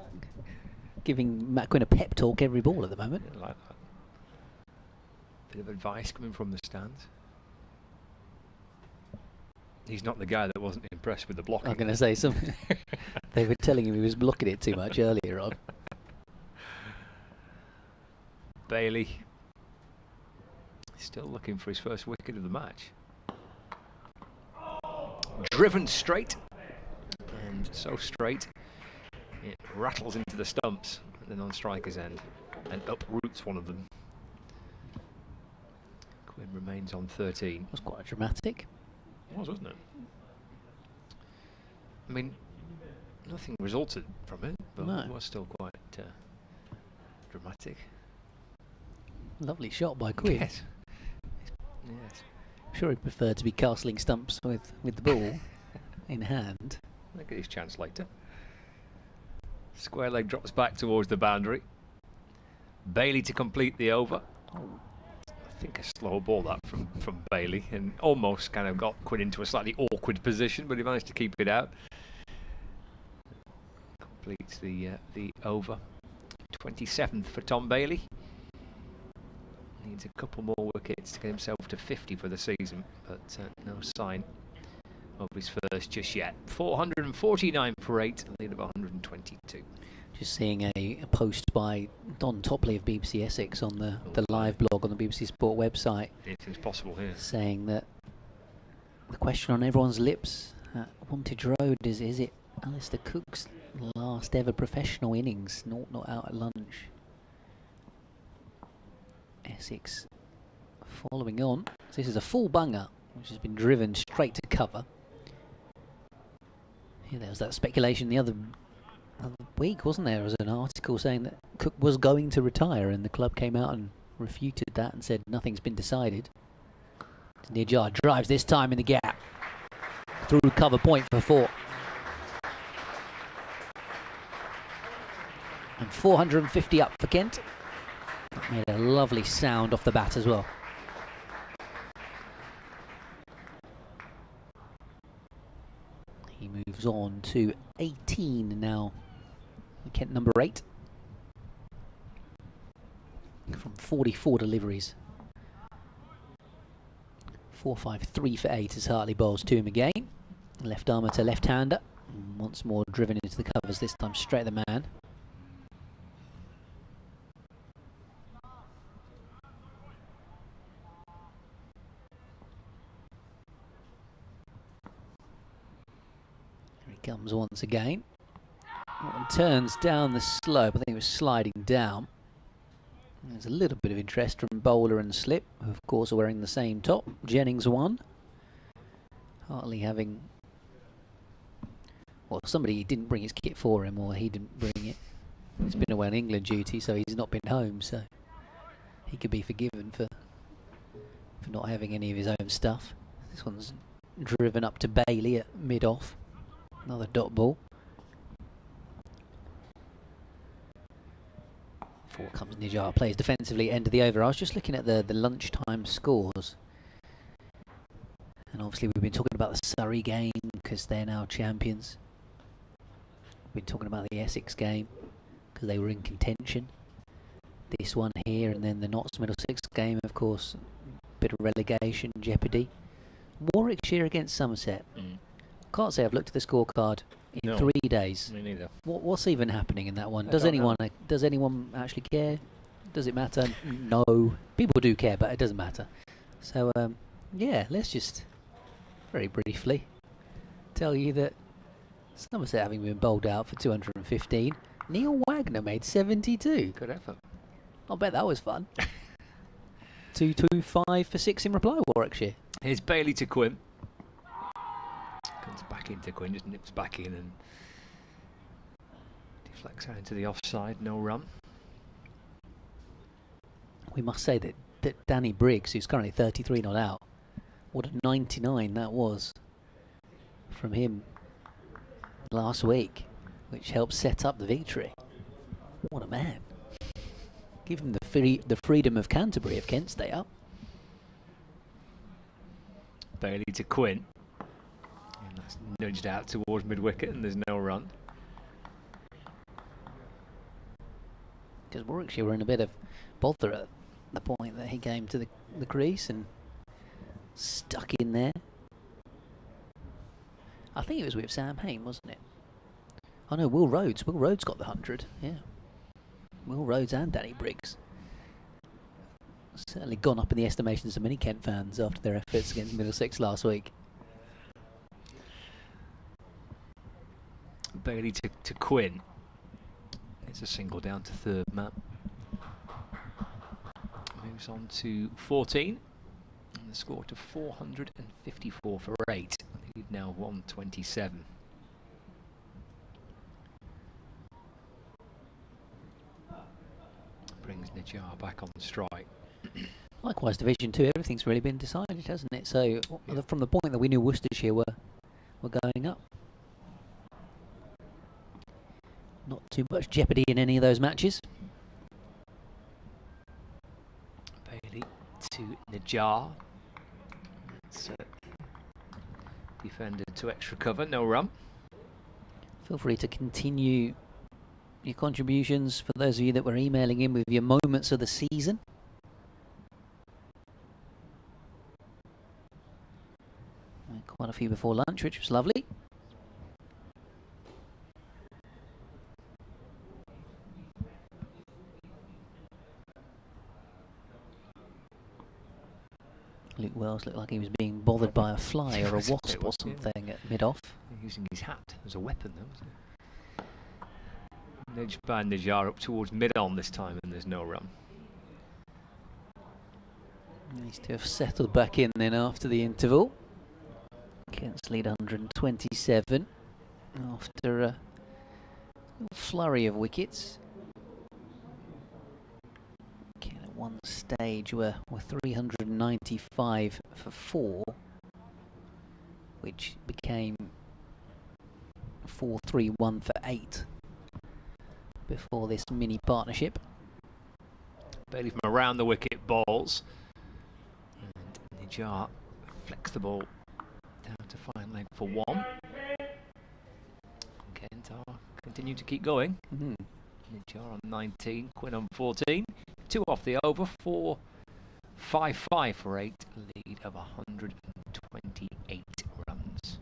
giving Matt Quinn a pep talk every ball at the moment. Yeah, like that. Bit of advice coming from the stands. He's not the guy that wasn't impressed with the blocking. I'm going to say something. They were telling him he was blocking it too much earlier on. Bailey still looking for his first wicket of the match. Driven straight, and so straight it rattles into the stumps at the non-striker's end and uproots one of them. Quinn remains on 13. It was quite dramatic. It was, wasn't it? I mean, nothing resulted from it, but no. It was still quite dramatic. Lovely shot by Quinn. Yes. Yes. I'm sure he preferred to be castling stumps with the ball in hand. Look at his chance later. Square leg drops back towards the boundary. Bailey to complete the over. I think a slow ball that from Bailey, and almost kind of got Quinn into a slightly awkward position, but he managed to keep it out. completes the over. 27th for Tom Bailey. Needs a couple more wickets to get himself to 50 for the season, but no sign of his first just yet. 449 for 8, a lead of 122. Just seeing a post by Don Topley of BBC Essex on the live blog on the BBC Sport website. Anything's possible here. Saying that the question on everyone's lips at Wantage Road is it Alistair Cook's last ever professional innings, not out at lunch? Essex following on. So this is a full bunger, which has been driven straight to cover. Yeah, there was that speculation the other week, wasn't there? There was an article saying that Cook was going to retire, and the club came out and refuted that and said nothing's been decided. Nijar drives this time in the gap. Through cover point for 4. And 450 up for Kent. Made a lovely sound off the bat as well. He moves on to 18 now. Kent number 8. From 44 deliveries. 4-5-3 for 8 as Hartley bowls to him again. Left armour to left-hander. Once more driven into the covers, this time straight at the man. Here he comes once again. And turns down the slope. I think it was sliding down. There's a little bit of interest from bowler and slip, who of course are wearing the same top. Jennings 1. Hartley having... Well, somebody didn't bring his kit for him, or he didn't bring it. He's been away on England duty, so he's not been home, so he could be forgiven for not having any of his own stuff. This one's driven up to Bailey at mid-off. Another dot ball. 4 comes Nijar, plays defensively, end of the over. I was just looking at the lunchtime scores. And obviously we've been talking about the Surrey game because they're now champions. We've been talking about the Essex game because they were in contention. This one here, and then the Notts Middlesex game, of course, bit of relegation jeopardy. Warwickshire against Somerset. Can't say I've looked at the scorecard in 3 days. Me neither. What's even happening in that one? Does anyone actually care? Does it matter? No. People do care, but it doesn't matter. So yeah, let's just very briefly tell you that Somerset, having been bowled out for 215, Neil Wagner made 72. Good effort. I bet that was fun. 225 for 6 in reply, Warwickshire. Here's Bailey to Quinn. Comes back into Quinn, just nips back in and deflects out into the offside, no run. We must say that Danny Briggs, who's currently 33 not out, what a 99 that was from him last week, which helped set up the victory. What a man. Give him the freedom of Canterbury if Kent stay up. Bailey to Quinn. And that's nudged out towards mid-wicket and there's no run. Because Warwickshire were in a bit of bother at the point that he came to the crease and stuck in there. I think it was with Sam Hain, wasn't it? Oh no, Will Rhodes. Will Rhodes got the 100, yeah. Will Rhodes and Danny Briggs. Certainly gone up in the estimations of many Kent fans after their efforts against Middlesex last week. Bailey to Quinn. It's a single down to third man. Moves on to 14. And the score to 454 for 8. Lead now 127. Brings Nijar back on strike. Likewise, Division 2, everything's really been decided, hasn't it? So, from the point that we knew Worcestershire were going up, not too much jeopardy in any of those matches. Bailey to Nijar. It's defender to extra cover, no run. Feel free to continue your contributions for those of you that were emailing in with your moments of the season. Quite a few before lunch, which was lovely. Luke Wells looked like he was being bothered by a fly or a wasp or something at mid-off. Using his hat as a weapon, though, wasn't he? Nudged by Najjar up towards mid-on this time, and there's no run. Needs to have settled back in then after the interval. Kent's lead 127 after a flurry of wickets. Kent at one stage were 395 for 4, which became 431 for 8 before this mini partnership. Bailey from around the wicket balls, and Najjar flecks the ball down to fine leg for 1. Kent are continue to keep going. Najjar on 19, Quinn on 14. 2 off the over, 4-5-5 for 8, lead of 128 runs.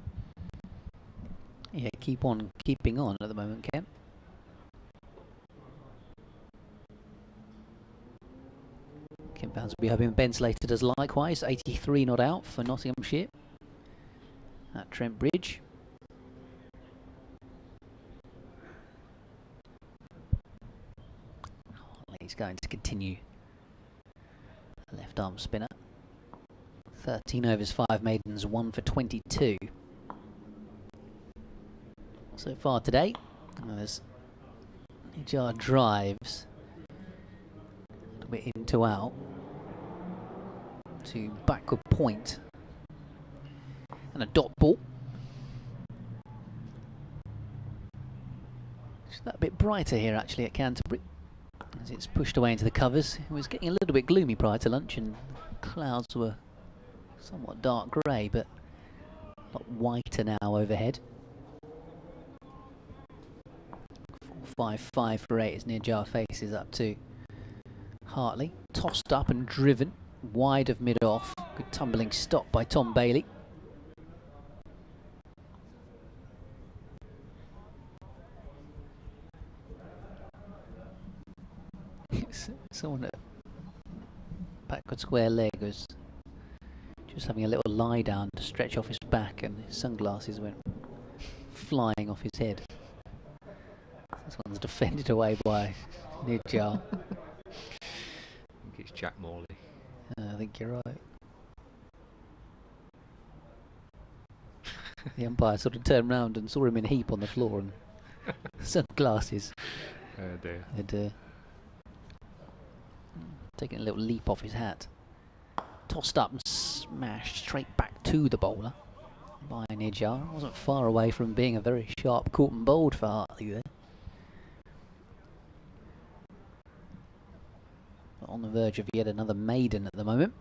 Yeah, keep on keeping on at the moment, Kent. Kent Boundsby hoping Ben Slater does likewise. 83 not out for Nottinghamshire at Trent Bridge. He's going to continue. Left arm spinner. 13 overs, 5 maidens, 1 for 22. So far today, there's Najjar drives a little bit into out to backward point and a dot ball. It's that bit brighter here actually at Canterbury as it's pushed away into the covers. It was getting a little bit gloomy prior to lunch and clouds were somewhat dark grey, but a lot whiter now overhead. 4-5-5 for 8 as Najjar faces up to Hartley. Tossed up and driven wide of mid-off. Good tumbling stop by Tom Bailey. Someone at backward square leg was just having a little lie down to stretch off his back and his sunglasses went flying off his head. This one's defended away by Najjar. I think it's Jack Morley. I think you're right. The umpire sort of turned round and saw him in a heap on the floor and sunglasses. Oh dear. Had taken a little leap off his hat. Tossed up and smashed straight back to the bowler by Najjar. Wasn't far away from being a very sharp caught and bowled for Hartley there. On the verge of yet another maiden at the moment.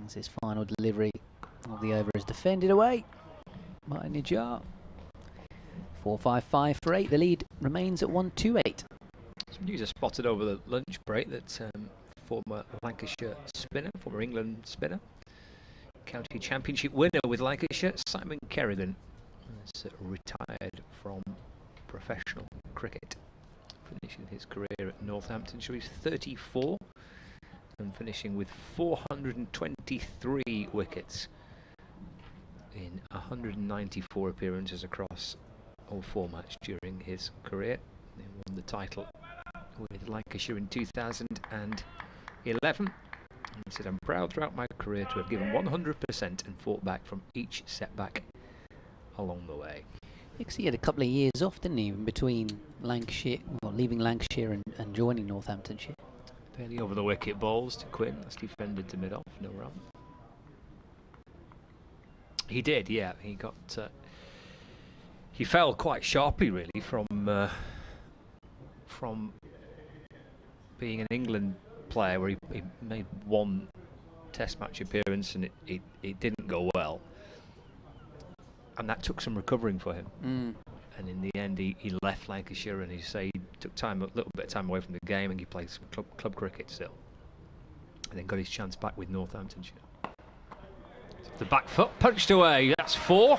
As his final delivery of the over is defended away by Najjar. 4-5-5 for 8. The lead remains at 128. Some news I spotted over the lunch break that former Lancashire spinner, former England spinner, county championship winner with Lancashire, Simon Kerrigan, has retired from professional cricket, finishing his career at Northamptonshire. He's 34 and finishing with 423 wickets in 194 appearances across all formats during his career. He won the title with Lancashire in 2011. And he said, "I'm proud throughout my career to have given 100% and fought back from each setback along the way." Because he had a couple of years off, didn't he, in between Lancashire, well, leaving Lancashire and joining Northamptonshire. Barely over the wicket balls to Quinn. That's defended to mid-off, no run. He did, yeah. He got... he fell quite sharply, really, from being an England player where he made one Test match appearance and it didn't go well. And that took some recovering for him. And in in the end, he left Lancashire, and he took a little bit of time away from the game, and he played some club cricket still. And then got his chance back with Northamptonshire. The back foot punched away. That's 4.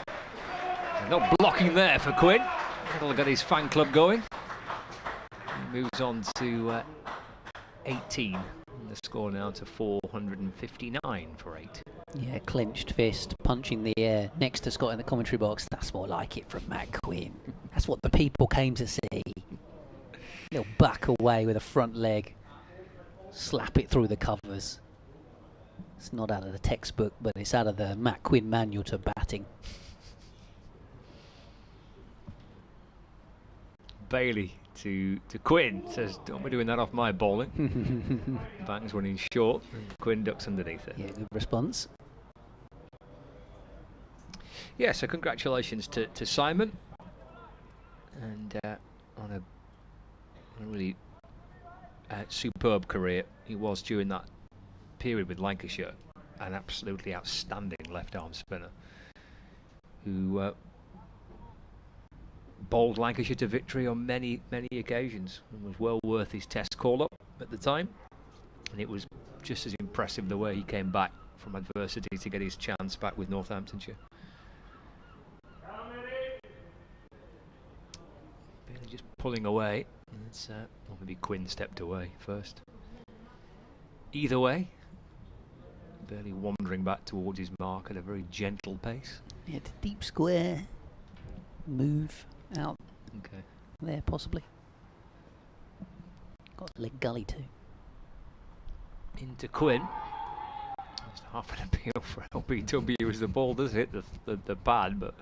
No blocking there for Quinn. That'll get his fan club going. He moves on to 18. And the score now to 459 for 8. Yeah, clenched fist, punching the air next to Scott in the commentary box. That's more like it from Matt Quinn. That's what the people came to see. Little back away with a front leg. Slap it through the covers. It's not out of the textbook, but it's out of the Matt Quinn manual to batting. Bailey to Quinn, says, don't be doing that off my bowling. Bangs one in short, and Quinn ducks underneath it. Yeah, good response. Yeah, so congratulations to Simon. And on a really superb career he was during that period with Lancashire. An absolutely outstanding left-arm spinner who bowled Lancashire to victory on many occasions and was well worth his test call-up at the time. And it was just as impressive the way he came back from adversity to get his chance back with Northamptonshire. Bailey just pulling away. And it's, well, maybe Quinn stepped away first. Either way, Bailey wandering back towards his mark at a very gentle pace. Yeah, the deep square. Move out. Okay. There, possibly. Got leg gully too. Into Quinn. Just half an appeal for LBW as the ball does hit the pad, but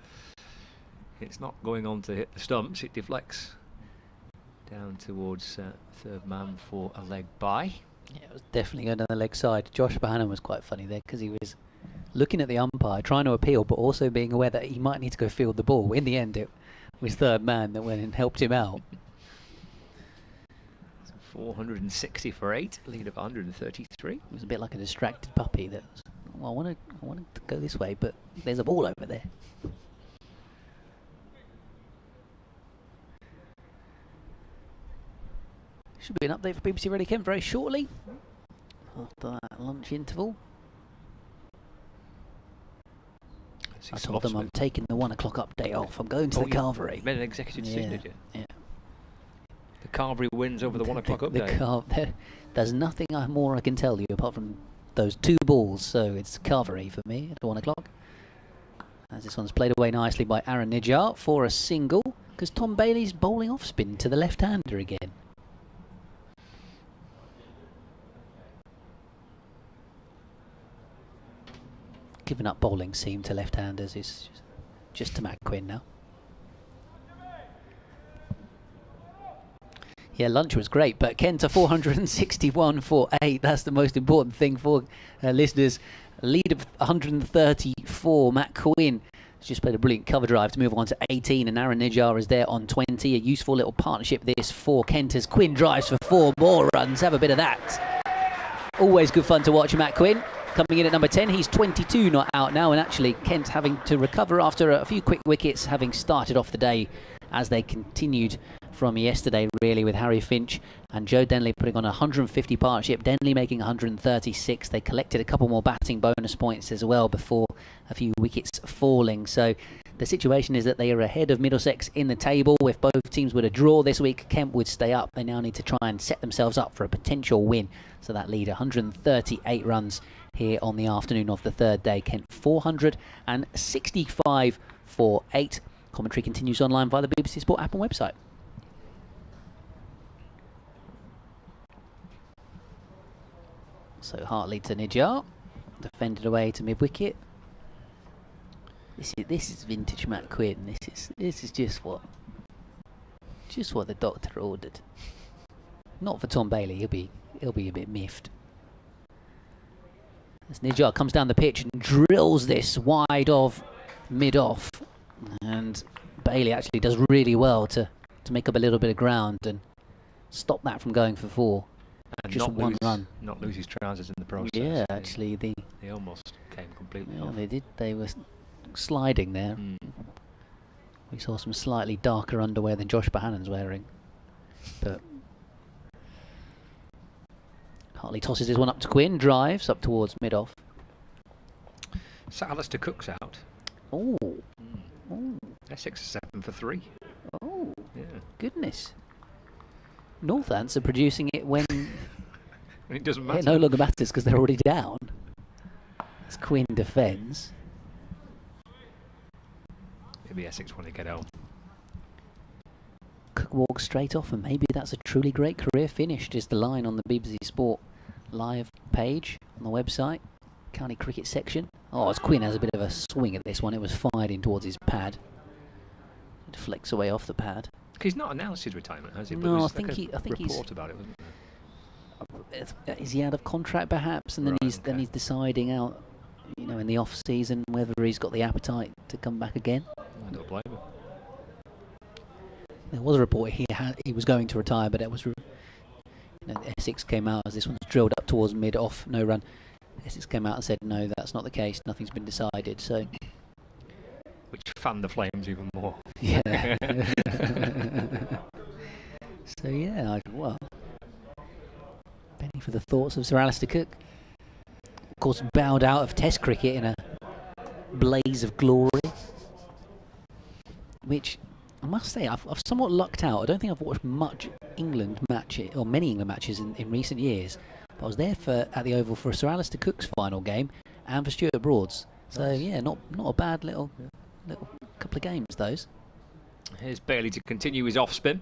it's not going on to hit the stumps. It deflects down towards third man for a leg bye. Yeah, it was definitely going down the leg side. Josh Bohannon was quite funny there because he was looking at the umpire, trying to appeal, but also being aware that he might need to go field the ball. In the end, it was third man that went and helped him out. 460 for 8, lead of 133. It was a bit like a distracted puppy that was, well, I want to go this way, but there's a ball over there. Should be an update for BBC Radio Kent very shortly after that lunch interval. I told them I'm taking the 1 o'clock update off. I'm going to the Carvery. Made an executive decision, did you? Yeah. The Carvery wins over the 1 o'clock update. There's nothing more I can tell you apart from those 2 balls. So it's Carvery for me at 1 o'clock. As this one's played away nicely by Aaron Nijjar for a single, because Tom Bailey's bowling off spin to the left-hander again. Giving up bowling seam to left-handers is just to Matt Quinn now. Yeah, lunch was great, but Kent to 461 for 8. That's the most important thing for listeners. A lead of 134. Matt Quinn has just played a brilliant cover drive to move on to 18, and Aaron Nijjar is there on 20. A useful little partnership this for Kent as Quinn drives for 4 more runs. Have a bit of that. Always good fun to watch Matt Quinn. Coming in at number 10, he's 22 not out now, and actually Kent having to recover after a few quick wickets, having started off the day as they continued from yesterday, really, with Harry Finch and Joe Denley putting on a 150 partnership. Denley making 136. They collected a couple more batting bonus points as well before a few wickets falling. So the situation is that they are ahead of Middlesex in the table. If both teams were to draw this week, Kent would stay up. They now need to try and set themselves up for a potential win. So that lead 138 runs here on the afternoon of the third day. Kent 465 for 8. Commentary continues online via the BBC Sport app and website. So Hartley to Nijjar, defended away to mid-wicket. This is vintage Matt Quinn. This is just what the doctor ordered. Not for Tom Bailey. He'll be a bit miffed. As Nijjar comes down the pitch and drills this wide of mid-off, and Bailey actually does really well to make up a little bit of ground and stop that from going for 4. And just one run. Not lose his trousers in the process. Yeah, actually they almost came completely yeah, off. they did. They were sliding there. We saw some slightly darker underwear than Josh Bohannon's wearing. But Hartley tosses his one up to Quinn, drives up towards mid-off. So Alistair Cook's out. Oh. They're 6 or 7 for 3. Oh. Yeah. Goodness. Northants are producing it when It doesn't matter. it no longer matters because they're already down. As Quinn defends. Maybe Essex want to get out. Cook walks straight off, and maybe that's a truly great career finished, is the line on the BBC Sport live page on the website. County cricket section. Oh, as Quinn has a bit of a swing at this one. It was fired in towards his pad. It flicks away off the pad. He's not announced his retirement, has he? No, But there's I think he's report about it, wasn't there? Is he out of contract perhaps, and then Right, then okay. he's deciding out, in the off season whether he's got the appetite to come back again. I don't blame him. There was a report he was going to retire, but it was Essex came out as this one's drilled up towards mid-off, no run. Essex came out and said no, that's not the case. Nothing's been decided. So Which fanned the flames even more. yeah. So yeah, well. Penny for the thoughts of Sir Alistair Cook. Of course, bowed out of Test cricket in a blaze of glory. Which, I must say, I've somewhat lucked out. I don't think I've watched much England matches, or many England matches in recent years. But I was there at the Oval for Sir Alistair Cook's final game and for Stuart Broad's. So yeah, not a bad little couple of games those. Here's Bailey to continue his off spin.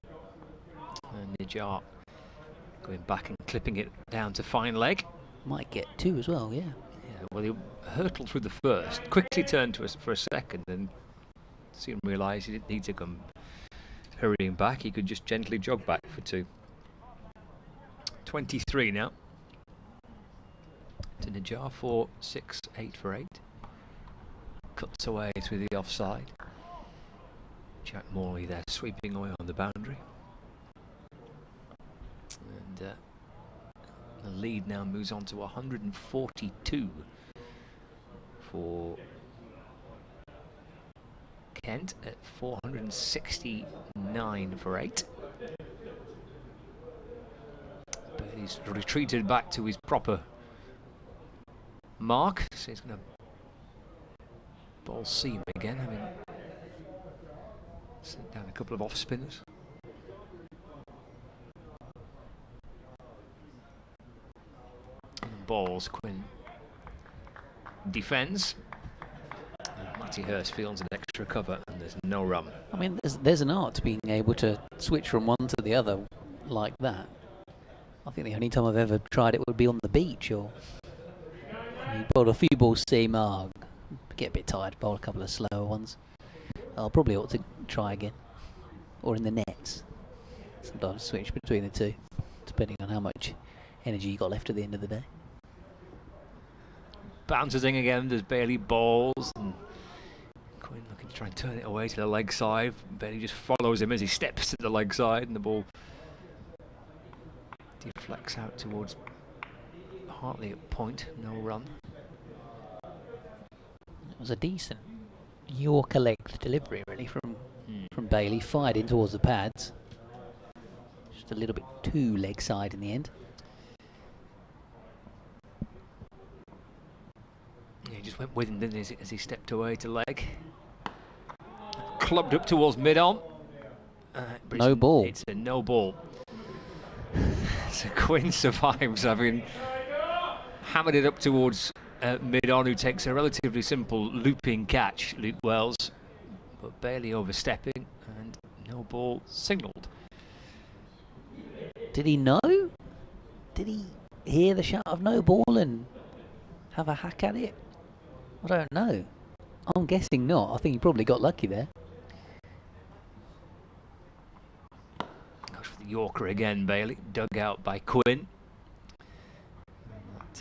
And Nijar going back and clipping it down to fine leg. Might get 2 as well, yeah. Yeah, well, he hurtled through the first, quickly turned to us for a second, and soon realised he didn't need to come hurrying back. He could just gently jog back for 2. 23 now. To Nijar for 6, 8 for 8. Cuts away through the offside. Jack Morley there sweeping away on the boundary. And the lead now moves on to 142 for Kent at 469 for 8. But he's retreated back to his proper mark, so he's going to bowl seam again, having sent down a couple of off spinners. Balls, Quinn defends. Matty Hurst feels an extra cover, and there's no run. I mean, there's an art to being able to switch from one to the other like that. I think the only time I've ever tried it would be on the beach, or you bowl a few balls seam, get a bit tired, bowl a couple of slower ones. I'll probably ought to try again, or in the nets. Sometimes switch between the two, depending on how much energy you got left at the end of the day. Bounces in again, there's Bailey balls, and Quinn looking to try and turn it away to the leg side. Bailey just follows him as he steps to the leg side, and the ball deflects out towards Hartley at point, no run. It was a decent Yorker length delivery, really, from Bailey, fired in towards the pads. Just a little bit too leg side in the end. He just went with him, didn't he, as he stepped away to leg. Clubbed up towards mid-on. No ball. It's a no ball. So Quinn survives, having hammered it up towards mid-on, who takes a relatively simple looping catch, Luke Wells. But Bailey overstepping, and no ball signalled. Did he know? Did he hear the shout of no ball and have a hack at it? I don't know. I'm guessing not. I think he probably got lucky there. Goes for the Yorker again, Bailey. Dug out by Quinn.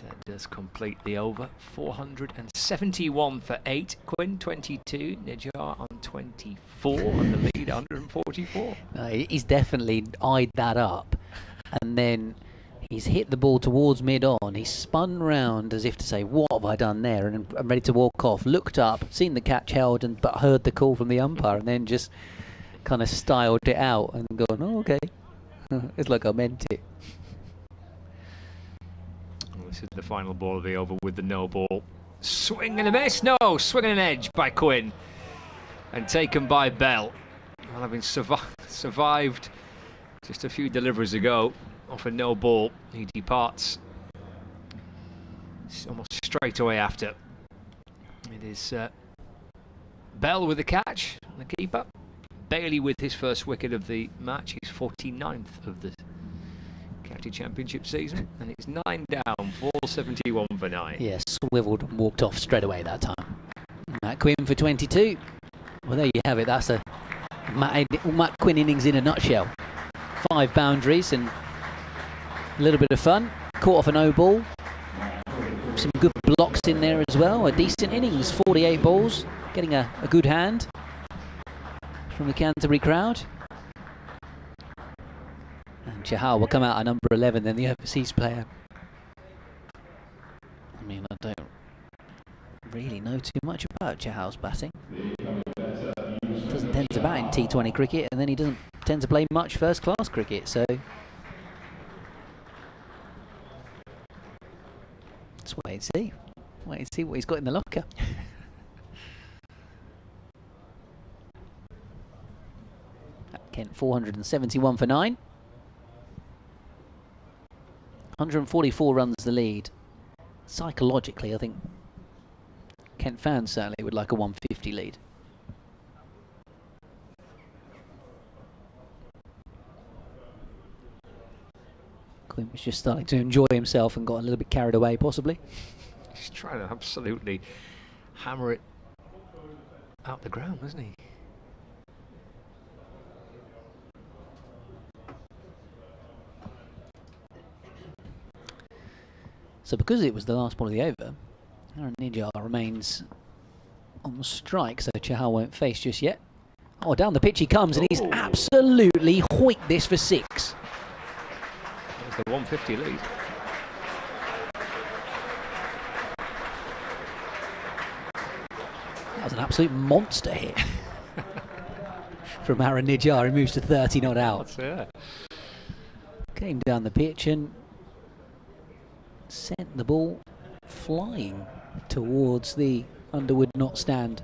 That does complete the over. 471 for 8. Quinn 22. Nijar on 24. And the lead 144. He's definitely eyed that up. And then He's hit the ball towards mid-on. He's spun round as if to say, what have I done there? And I'm ready to walk off. Looked up, seen the catch held, but heard the call from the umpire, and then just kind of styled it out and gone, oh, okay. It's like I meant it. Well, this is the final ball of the over with the no ball. Swing and a miss. No, swing and an edge by Quinn. And taken by Bell. Well, having survived just a few deliveries ago off a no ball, he departs almost straight away after. It is Bell with the catch, the keeper. Bailey with his first wicket of the match. He's 49th of the county championship season, and it's 9 down, 471 for 9. Yeah, swiveled and walked off straight away that time. Matt Quinn for 22. Well, there you have it. That's a Matt Quinn innings in a nutshell. 5 boundaries and a little bit of fun. Caught off a no ball. Some good blocks in there as well. A decent innings, 48 balls. Getting a good hand from the Canterbury crowd. And Chahal will come out at number 11, then the overseas player. I mean, I don't really know too much about Chahal's batting. Doesn't tend to bat in T20 cricket, and then he doesn't tend to play much first-class cricket, so let's wait and see. Wait and see what he's got in the locker. Kent 471 for 9. 144 runs the lead. Psychologically, I think Kent fans certainly would like a 150 lead. Quinn was just starting to enjoy himself and got a little bit carried away, possibly. He's trying to absolutely hammer it out the ground, wasn't he? So because it was the last ball of the over, Aaron Nijjar remains on strike, so Chahal won't face just yet. Oh, down the pitch he comes, and he's absolutely hoiked this for 6. That's the 150 lead. That was an absolute monster hit from Aaron Nijjar. He moves to 30 not out. Yeah. Came down the pitch and sent the ball flying towards the Underwood not stand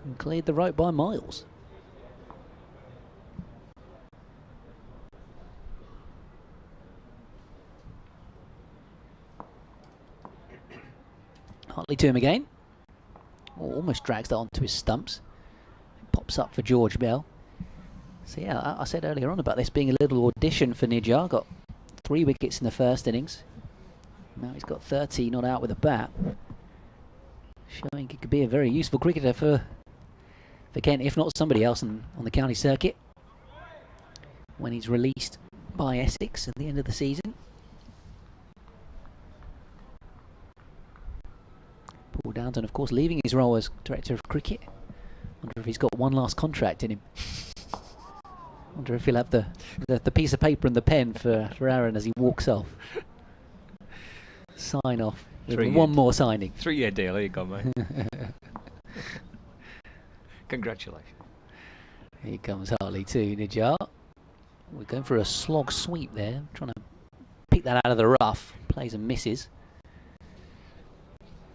and cleared the right by miles. Hartley to him again. Oh, almost drags that onto his stumps. Pops up for George Bell. So yeah, I said earlier on about this being a little audition for Nijjar. Got 3 wickets in the first innings. Now he's got 30 not out with a bat. Showing he could be a very useful cricketer for Kent, if not somebody else on the county circuit, when he's released by Essex at the end of the season. Paul Downton, of course, leaving his role as director of cricket. Wonder if he's got one last contract in him. Wonder if he'll have the piece of paper and the pen for Aaron as he walks off. Sign off. One more signing. 3-year deal. There you go, mate. Congratulations. Here comes Hartley to Nijjar. We're going for a slog sweep there. Trying to pick that out of the rough. Plays and misses.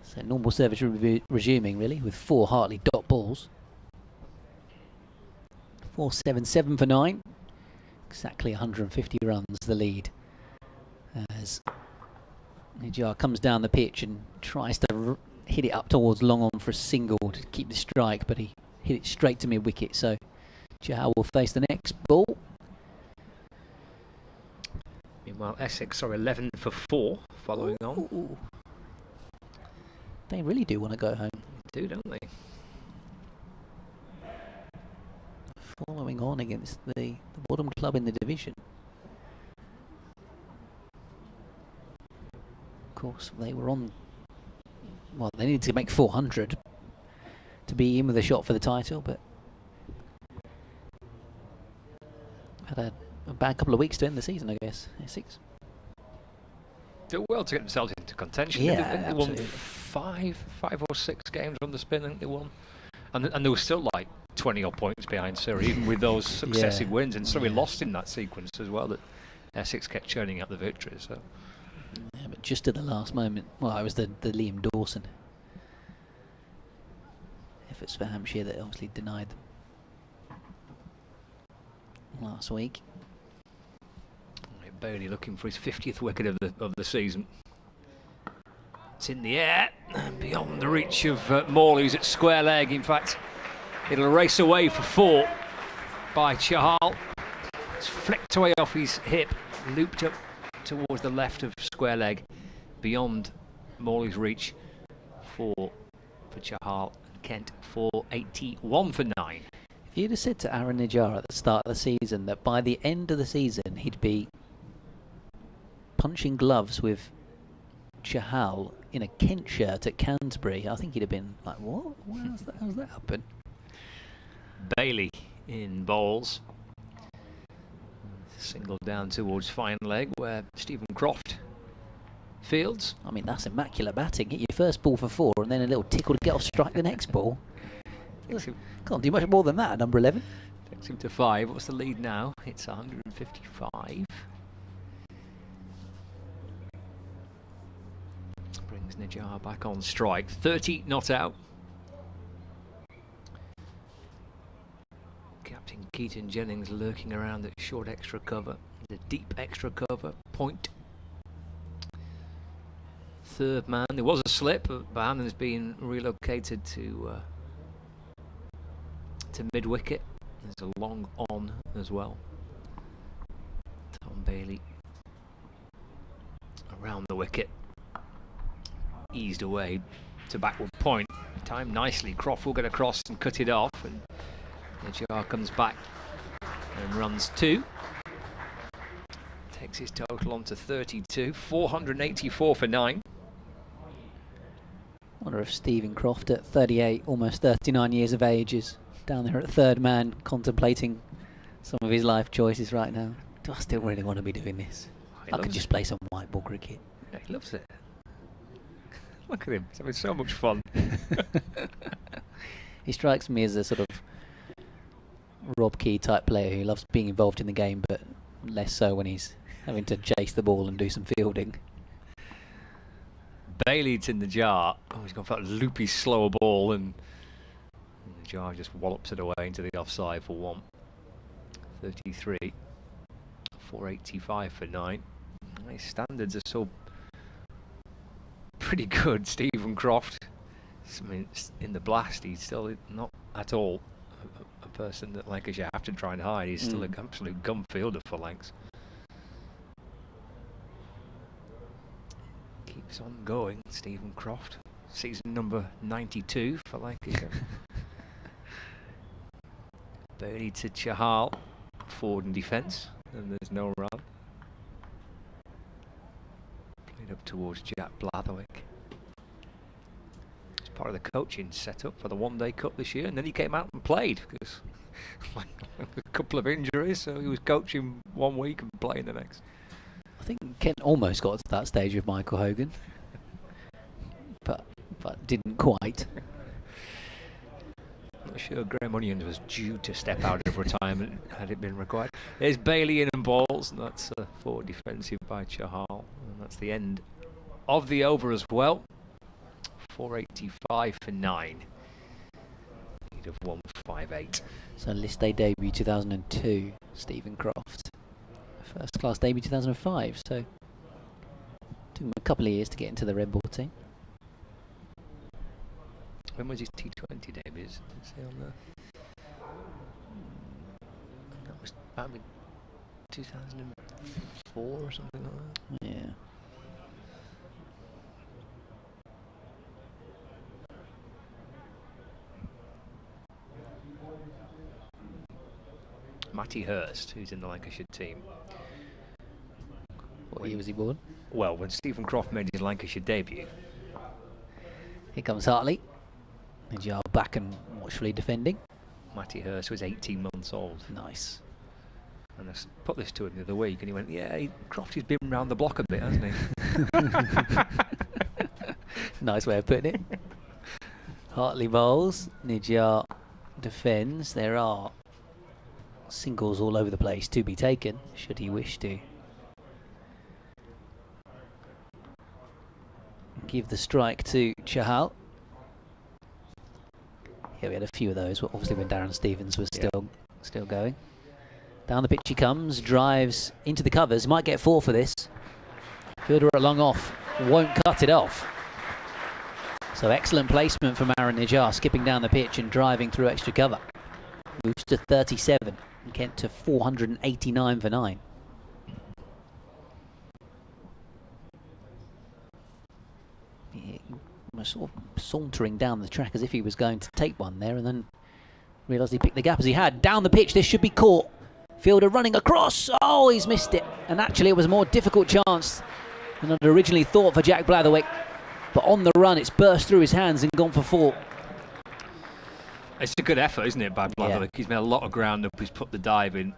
So normal service resuming, really, with 4 Hartley dot balls. 477 for 9. Exactly 150 runs the lead. As Nijjar comes down the pitch and tries to hit it up towards long on for a single to keep the strike, but he hit it straight to mid-wicket, so Chahal will face the next ball. Meanwhile, Essex are 11 for 4 following on. They really do want to go home. They do, don't they? Following on against the bottom club in the division. Of course, they were on... Well, they needed to make 400 to be in with a shot for the title, but had a bad couple of weeks to end the season, I guess. Essex. did well to get themselves into contention. Yeah, they won absolutely. five or six games on the spin. I think they won, and they were still like 20 odd points behind Surrey, even with those successive wins. And Surrey lost in that sequence as well. That Essex kept churning out the victories. So. Yeah, but just at the last moment. Well, it was the Liam Dawson efforts for Hampshire that obviously denied them last week. Bailey looking for his 50th wicket of the season. It's in the air, beyond the reach of Morley, who's at square leg. In fact, it'll race away for 4 by Chahal. It's flicked away off his hip, looped up towards the left of square leg, beyond Morley's reach. 4 for Chahal, and Kent 481 for 9. If you'd have said to Aaron Najjar at the start of the season that by the end of the season he'd be punching gloves with Chahal in a Kent shirt at Canterbury, I think he'd have been like, what? How's that happen? Bailey in bowls. Single down towards fine leg where Stephen Croft fields. I mean, that's immaculate batting. Hit your first ball for 4 and then a little tickle to get off strike the next ball. Can't do much more than that at number 11. Takes him to 5. What's the lead now? It's 155. Brings Najjar back on strike. 30 not out. Captain Keaton Jennings lurking around at short extra cover. The deep extra cover. Point. Third man. There was a slip, but Bannon's been relocated to mid wicket. There's a long on as well. Tom Bailey around the wicket. Eased away to backward point. Timed nicely. Croft will get across and cut it off, and Najjar comes back and runs 2. Takes his total on to 32. 484 for 9. Wonder if Stephen Croft at 38, almost 39 years of age, is down there at third man contemplating some of his life choices right now. Do I still really want to be doing this? I could just play some white ball cricket. Yeah, he loves it. Look at him, he's having so much fun. He strikes me as a sort of Rob Key type player who loves being involved in the game, but less so when he's having to chase the ball and do some fielding. Bailey's in the jar. Oh, he's gone for that loopy, slower ball, and the jar just wallops it away into the offside for 1. 33. 485 for 9. His standards are so pretty good. Stephen Croft, I mean, in the blast, he's still not at all a person that Lancashire have to try and hide. He's still an absolute gun fielder for lengths. Keeps on going, Stephen Croft. Season number 92 for Lancashire. Bailey to Chahal. Forward in defence, and there's no run. Played up towards Jack Blatherwick. It's part of the coaching setup for the One Day Cup this year, and then he came out and played because a couple of injuries, so he was coaching 1 week and playing the next. I think Kent almost got to that stage with Michael Hogan, but didn't quite. Not sure Graham Onions was due to step out of retirement had it been required. There's Bailey in and balls, and that's a forward defensive by Chahal, and that's the end of the over as well. 485 for 9. Need of 158. So list day debut 2002, Stephen Croft. First class debut 2005, so took him a couple of years to get into the red ball team. When was his T20 debut? Does it say on there? That was about 2004 or something like that. Yeah. Matty Hurst, who's in the Lancashire team. What year was he born? Well, when Stephen Croft made his Lancashire debut. Here comes Hartley. Najjar back and watchfully defending. Matty Hurst was 18 months old. Nice. And I put this to him the other week, and he went, "Yeah, Crofty's been round the block a bit, hasn't he?" Nice way of putting it. Hartley bowls, Nijjar defends. There are singles all over the place to be taken, should he wish to. Give the strike to Chahal. Yeah, we had a few of those, obviously when Darren Stevens was still going. Down the pitch he comes, drives into the covers, might get 4 for this. Fielder at long off, won't cut it off. So excellent placement from Aaron Nijjar, skipping down the pitch and driving through extra cover. Moves to 37, and Kent to 489 for 9. He was sort of sauntering down the track as if he was going to take one there, and then realised he picked the gap as he had. Down the pitch, this should be caught. Fielder running across. Oh, he's missed it. And actually, it was a more difficult chance than I'd originally thought for Jack Blatherwick. But on the run, it's burst through his hands and gone for 4. It's a good effort, isn't it, by Blatherwick? Yeah. He's made a lot of ground up. He's put the dive in.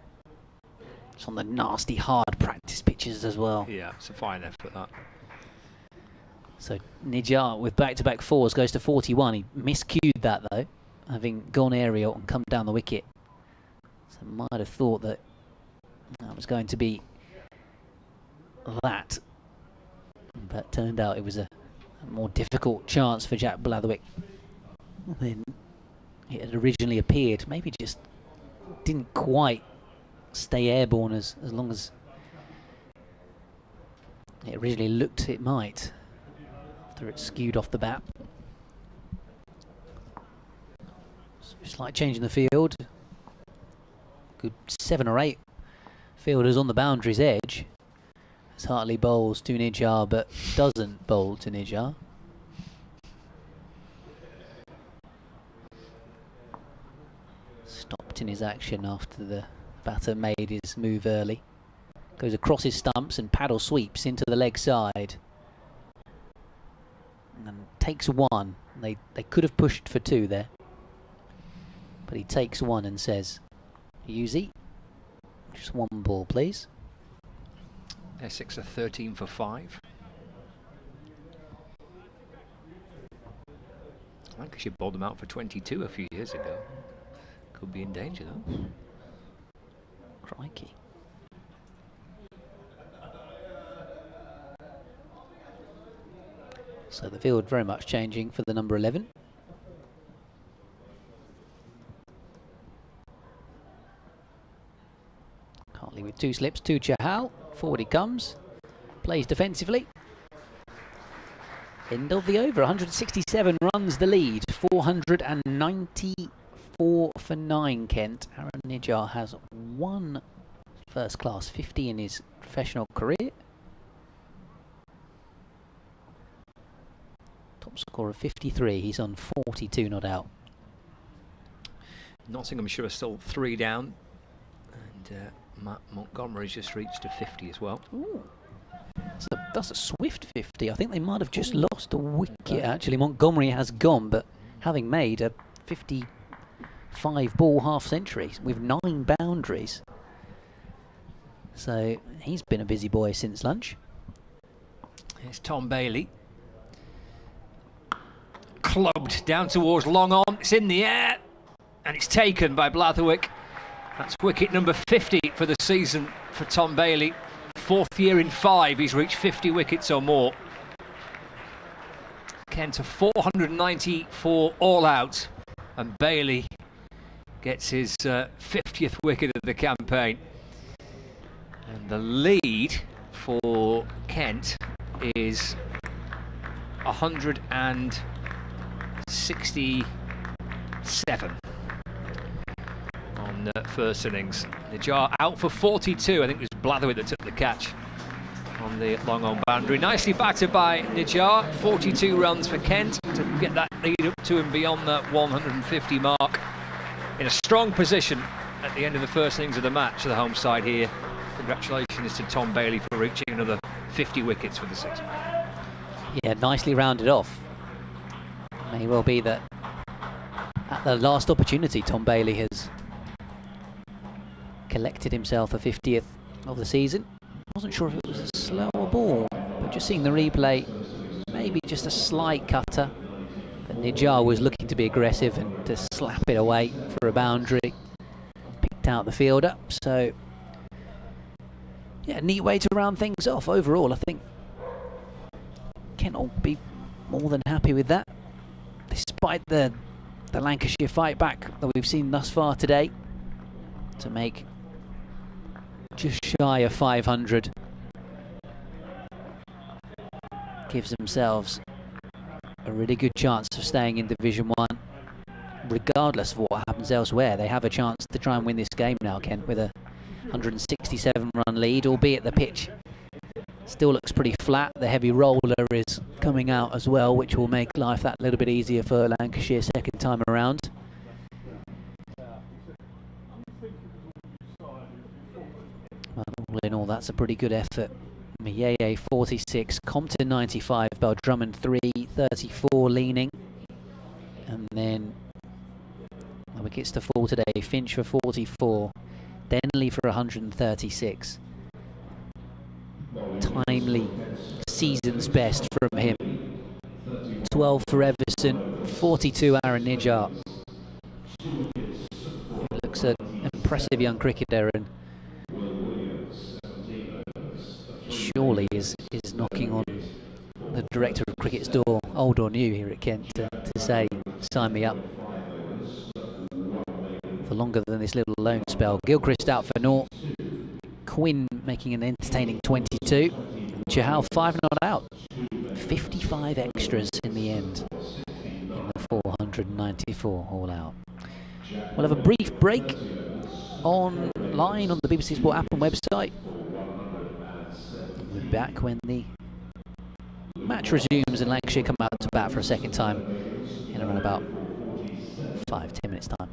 It's on the nasty, hard practice pitches as well. Yeah, it's a fine effort, that. So Nijjar with back-to-back 4s goes to 41. He miscued that, though, having gone aerial and come down the wicket. So might have thought that was going to be that. But turned out it was a more difficult chance for Jack Blatherwick than it had originally appeared. Maybe just didn't quite stay airborne as long as it originally looked it might, after it skewed off the bat. Slight change in the field. Good 7 or 8 fielders on the boundary's edge. As Hartley bowls to Nijjar, but doesn't bowl to Nijjar. Stopped in his action after the batter made his move early. Goes across his stumps and paddle sweeps into the leg side. And takes 1. They could have pushed for 2 there. But he takes 1 and says, Yuzi, just 1 ball, please. Essex are 13 for 5. Lancashire bowled them out for 22 a few years ago. Could be in danger, though. Crikey. So the field very much changing for the number 11. Hartley with 2 slips to Chahal. Forward he comes. Plays defensively. End of the over. 167 runs the lead. 494 for 9, Kent. Aaron Nijjar has 1 first-class 50 in his professional career. Top score of 53. He's on 42 not out. Nottinghamshire are still 3 down. And Matt Montgomery's just reached a 50 as well. Ooh. That's a swift 50. I think they might have just lost a wicket, actually. Montgomery has gone, but having made a 55-ball half-century with 9 boundaries. So he's been a busy boy since lunch. Here's Tom Bailey. Clubbed down towards long on. It's in the air. And it's taken by Blatherwick. That's wicket number 50 for the season for Tom Bailey. 4th year in 5, he's reached 50 wickets or more. Kent to 494 all out, and Bailey gets his 50th wicket of the campaign. And the lead for Kent is 167 on first innings. Nijjar out for 42. I think it was Blatherwick that took the catch on the long on boundary. Nicely batted by Nijjar. 42 runs for Kent to get that lead up to and beyond that 150 mark. In a strong position at the end of the first innings of the match, the home side here. Congratulations to Tom Bailey for reaching another 50 wickets for the season. Yeah, nicely rounded off. May well be that at the last opportunity, Tom Bailey has collected himself a 50th of the season. Wasn't sure if it was a slower ball, but we're just seeing the replay. Maybe just a slight cutter. But Nijar was looking to be aggressive and to slap it away for a boundary. Picked out the fielder. So, yeah, neat way to round things off. Overall, I think Kent will be more than happy with that. Despite the Lancashire fight back that we've seen thus far today, to make just shy of 500. Gives themselves a really good chance of staying in Division 1. Regardless of what happens elsewhere, they have a chance to try and win this game now, Kent, with a 167 run lead, albeit the pitch still looks pretty flat. The heavy roller is coming out as well, which will make life that little bit easier for Lancashire second time around. Well, all in all, that's a pretty good effort. Mieye 46, Compton 95, Beldrummond 3, 34 leaning. And then the wickets to fall today, Finch for 44, Denley for 136. Timely, season's best from him. 12 for Everson, 42 Aaron Nijar. Looks an impressive young cricketer, and surely is knocking on the director of cricket's door, old or new, here at Kent, to say, sign me up for longer than this little loan spell. Gilchrist out for naught. Quinn making an entertaining 22. Chahal 5 not out. 55 extras in the end in the 494 all out. We'll have a brief break online on the BBC Sport app and website. We'll be back when the match resumes and Lancashire come out to bat for a second time in around about 5-10 minutes time.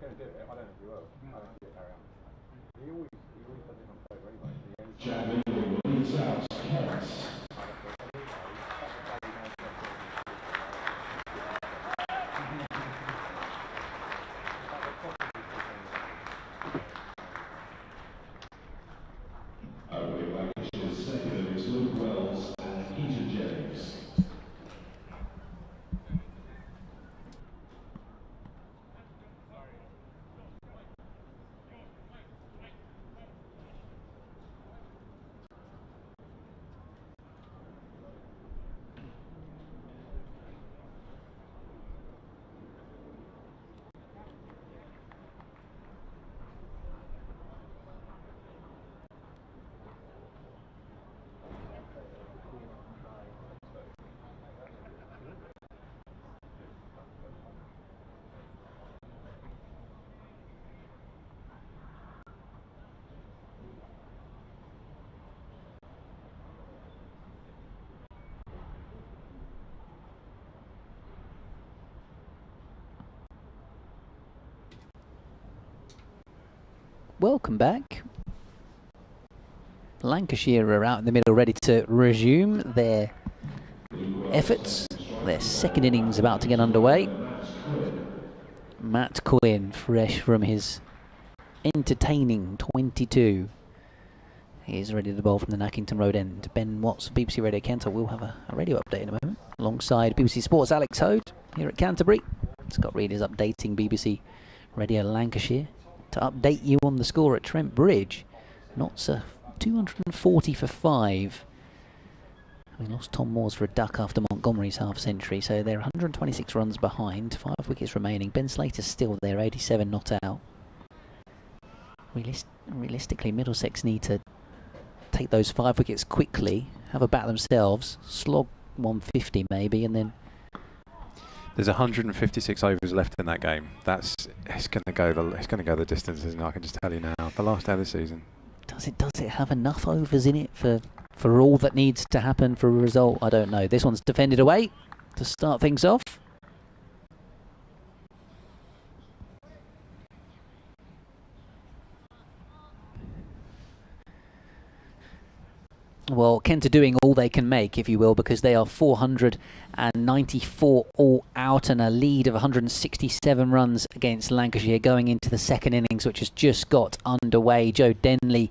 not going to do it. I don't know if he will. I don't think he'll carry on. He always does it on paper anyway. Jack Denley leads out Kent. Away Lancashire's second is Luke Wells and Peter James. Welcome back. Lancashire are out in the middle ready to resume their efforts. Their second innings about to get underway. Matt Quinn, fresh from his entertaining 22. He is ready to bowl from the Nackington Road end. Ben Watts, BBC Radio Canter, will have a radio update in a moment. Alongside BBC Sports' Alex Hode here at Canterbury. Scott Reed is updating BBC Radio Lancashire to update you on the score at Trent Bridge. Notts 240 for 5. We lost Tom Moores for a duck after Montgomery's half century, so they're 126 runs behind, 5 wickets remaining. Ben Slater's still there, 87 not out. Realistically, Middlesex need to take those 5 wickets quickly, have a bat themselves, slog 150 maybe, and then there's 156 overs left in that game. It's going to go the distance, isn't it? I can just tell you now. The last day of the season. Does it have enough overs in it for all that needs to happen for a result? I don't know. This one's defended away to start things off. Well, Kent are doing all they can make, if you will, because they are 494 all out and a lead of 167 runs against Lancashire going into the second innings, which has just got underway. Joe Denley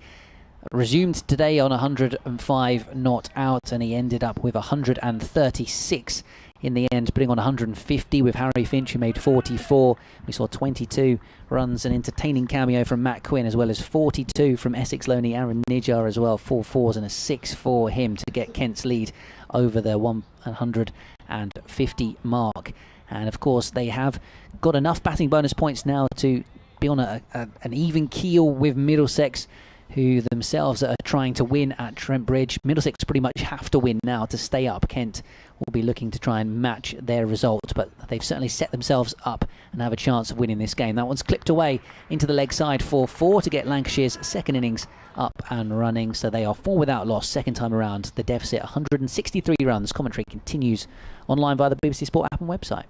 resumed today on 105 not out, and he ended up with 136 in the end, putting on 150 with Harry Finch, who made 44. We saw 22 runs, an entertaining cameo from Matt Quinn, as well as 42 from Essex Loney Aaron Nijjar as well. 4 fours and a 6 for him to get Kent's lead over the 150 mark. And of course, they have got enough batting bonus points now to be on an even keel with Middlesex, who themselves are trying to win at Trent Bridge. Middlesex pretty much have to win now to stay up. Kent will be looking to try and match their result, but they've certainly set themselves up and have a chance of winning this game. That one's clipped away into the leg side for 4 to get Lancashire's second innings up and running. So they are 4 without loss, second time around. The deficit 163 runs. Commentary continues online via the BBC Sport app and website.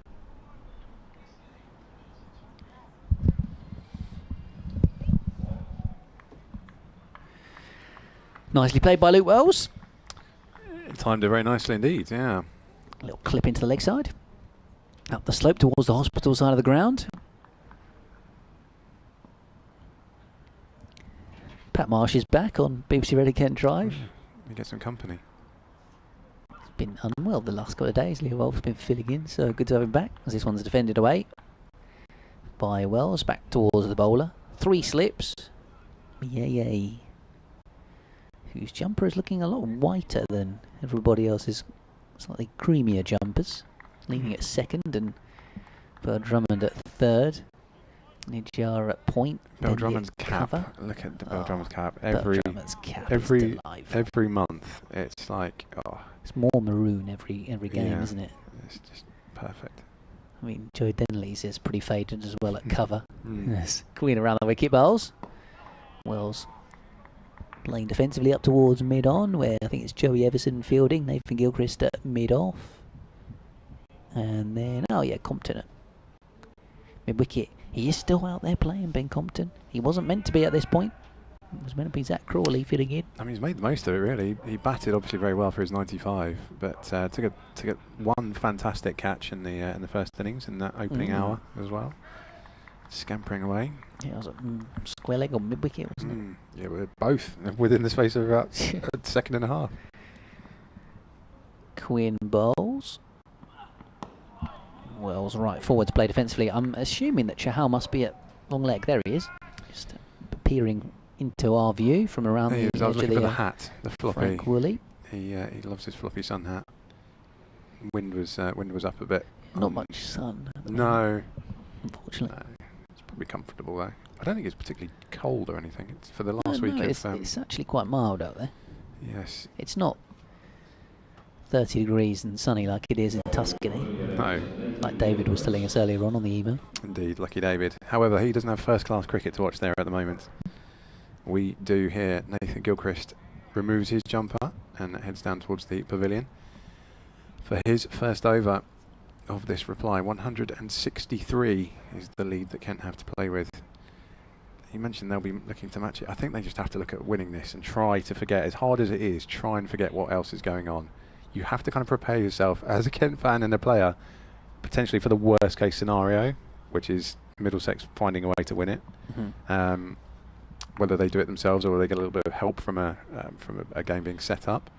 Nicely played by Luke Wells. Timed it very nicely indeed, yeah. A little clip into the leg side. Up the slope towards the hospital side of the ground. Pat Marsh is back on BBC Radio Kent Drive. You get some company. He's been unwell the last couple of days. Leo Wolf's been filling in, so good to have him back as this one's defended away by Wells. Back towards the bowler. 3 slips. Yay. Whose jumper is looking a lot whiter than everybody else's slightly creamier jumpers. Leaning at second and Bill Drummond at third. Nijjar at point. Bill Drummond's cap. Cover. Look at the Bill Drummond's cap. Bill Drummond's cap every is month, it's like, oh. It's more maroon every game, yeah, isn't it? It's just perfect. I mean, Joe Denley's is pretty faded as well at cover. Yes. Queen around the wicket bowls. Wells playing defensively up towards mid-on, where I think it's Joey Everson fielding. Nathan Gilchrist at mid-off. And then, Compton at mid-wicket. He is still out there playing, Ben Compton. He wasn't meant to be at this point. It was meant to be Zach Crawley fitting in. I mean, he's made the most of it, really. He batted obviously very well for his 95, but took one fantastic catch in the first innings in that opening hour as well. Scampering away. Yeah, it was a square leg or mid wicket, wasn't it? Yeah, we're both within the space of about a second and a half. Quinn bowls. Wells right forward to play defensively. I'm assuming that Chahal must be at long leg. There he is, just peering into our view from around the edge I was of looking for the the hat, the floppy. Frank Woolley. He loves his floppy sun hat. Wind was up a bit. Not much sun. No, Unfortunately. no, it's probably comfortable though. I don't think it's particularly cold or anything. It's for the No, last week no, of. it's actually quite mild out there. Yes. It's not 30 degrees and sunny like it is in Tuscany, No. like David was telling us earlier on the email. Indeed, lucky David. However, he doesn't have first-class cricket to watch there at the moment. We do here. Nathan Gilchrist removes his jumper and heads down towards the pavilion for his first over of this reply. 163 is the lead that Kent have to play with. You mentioned they'll be looking to match it. I think they just have to look at winning this and try to forget, as hard as it is, try and forget what else is going on. You have to kind of prepare yourself as a Kent fan and a player, potentially for the worst case scenario, which is Middlesex finding a way to win it. Whether they do it themselves or they get a little bit of help from a game being set up.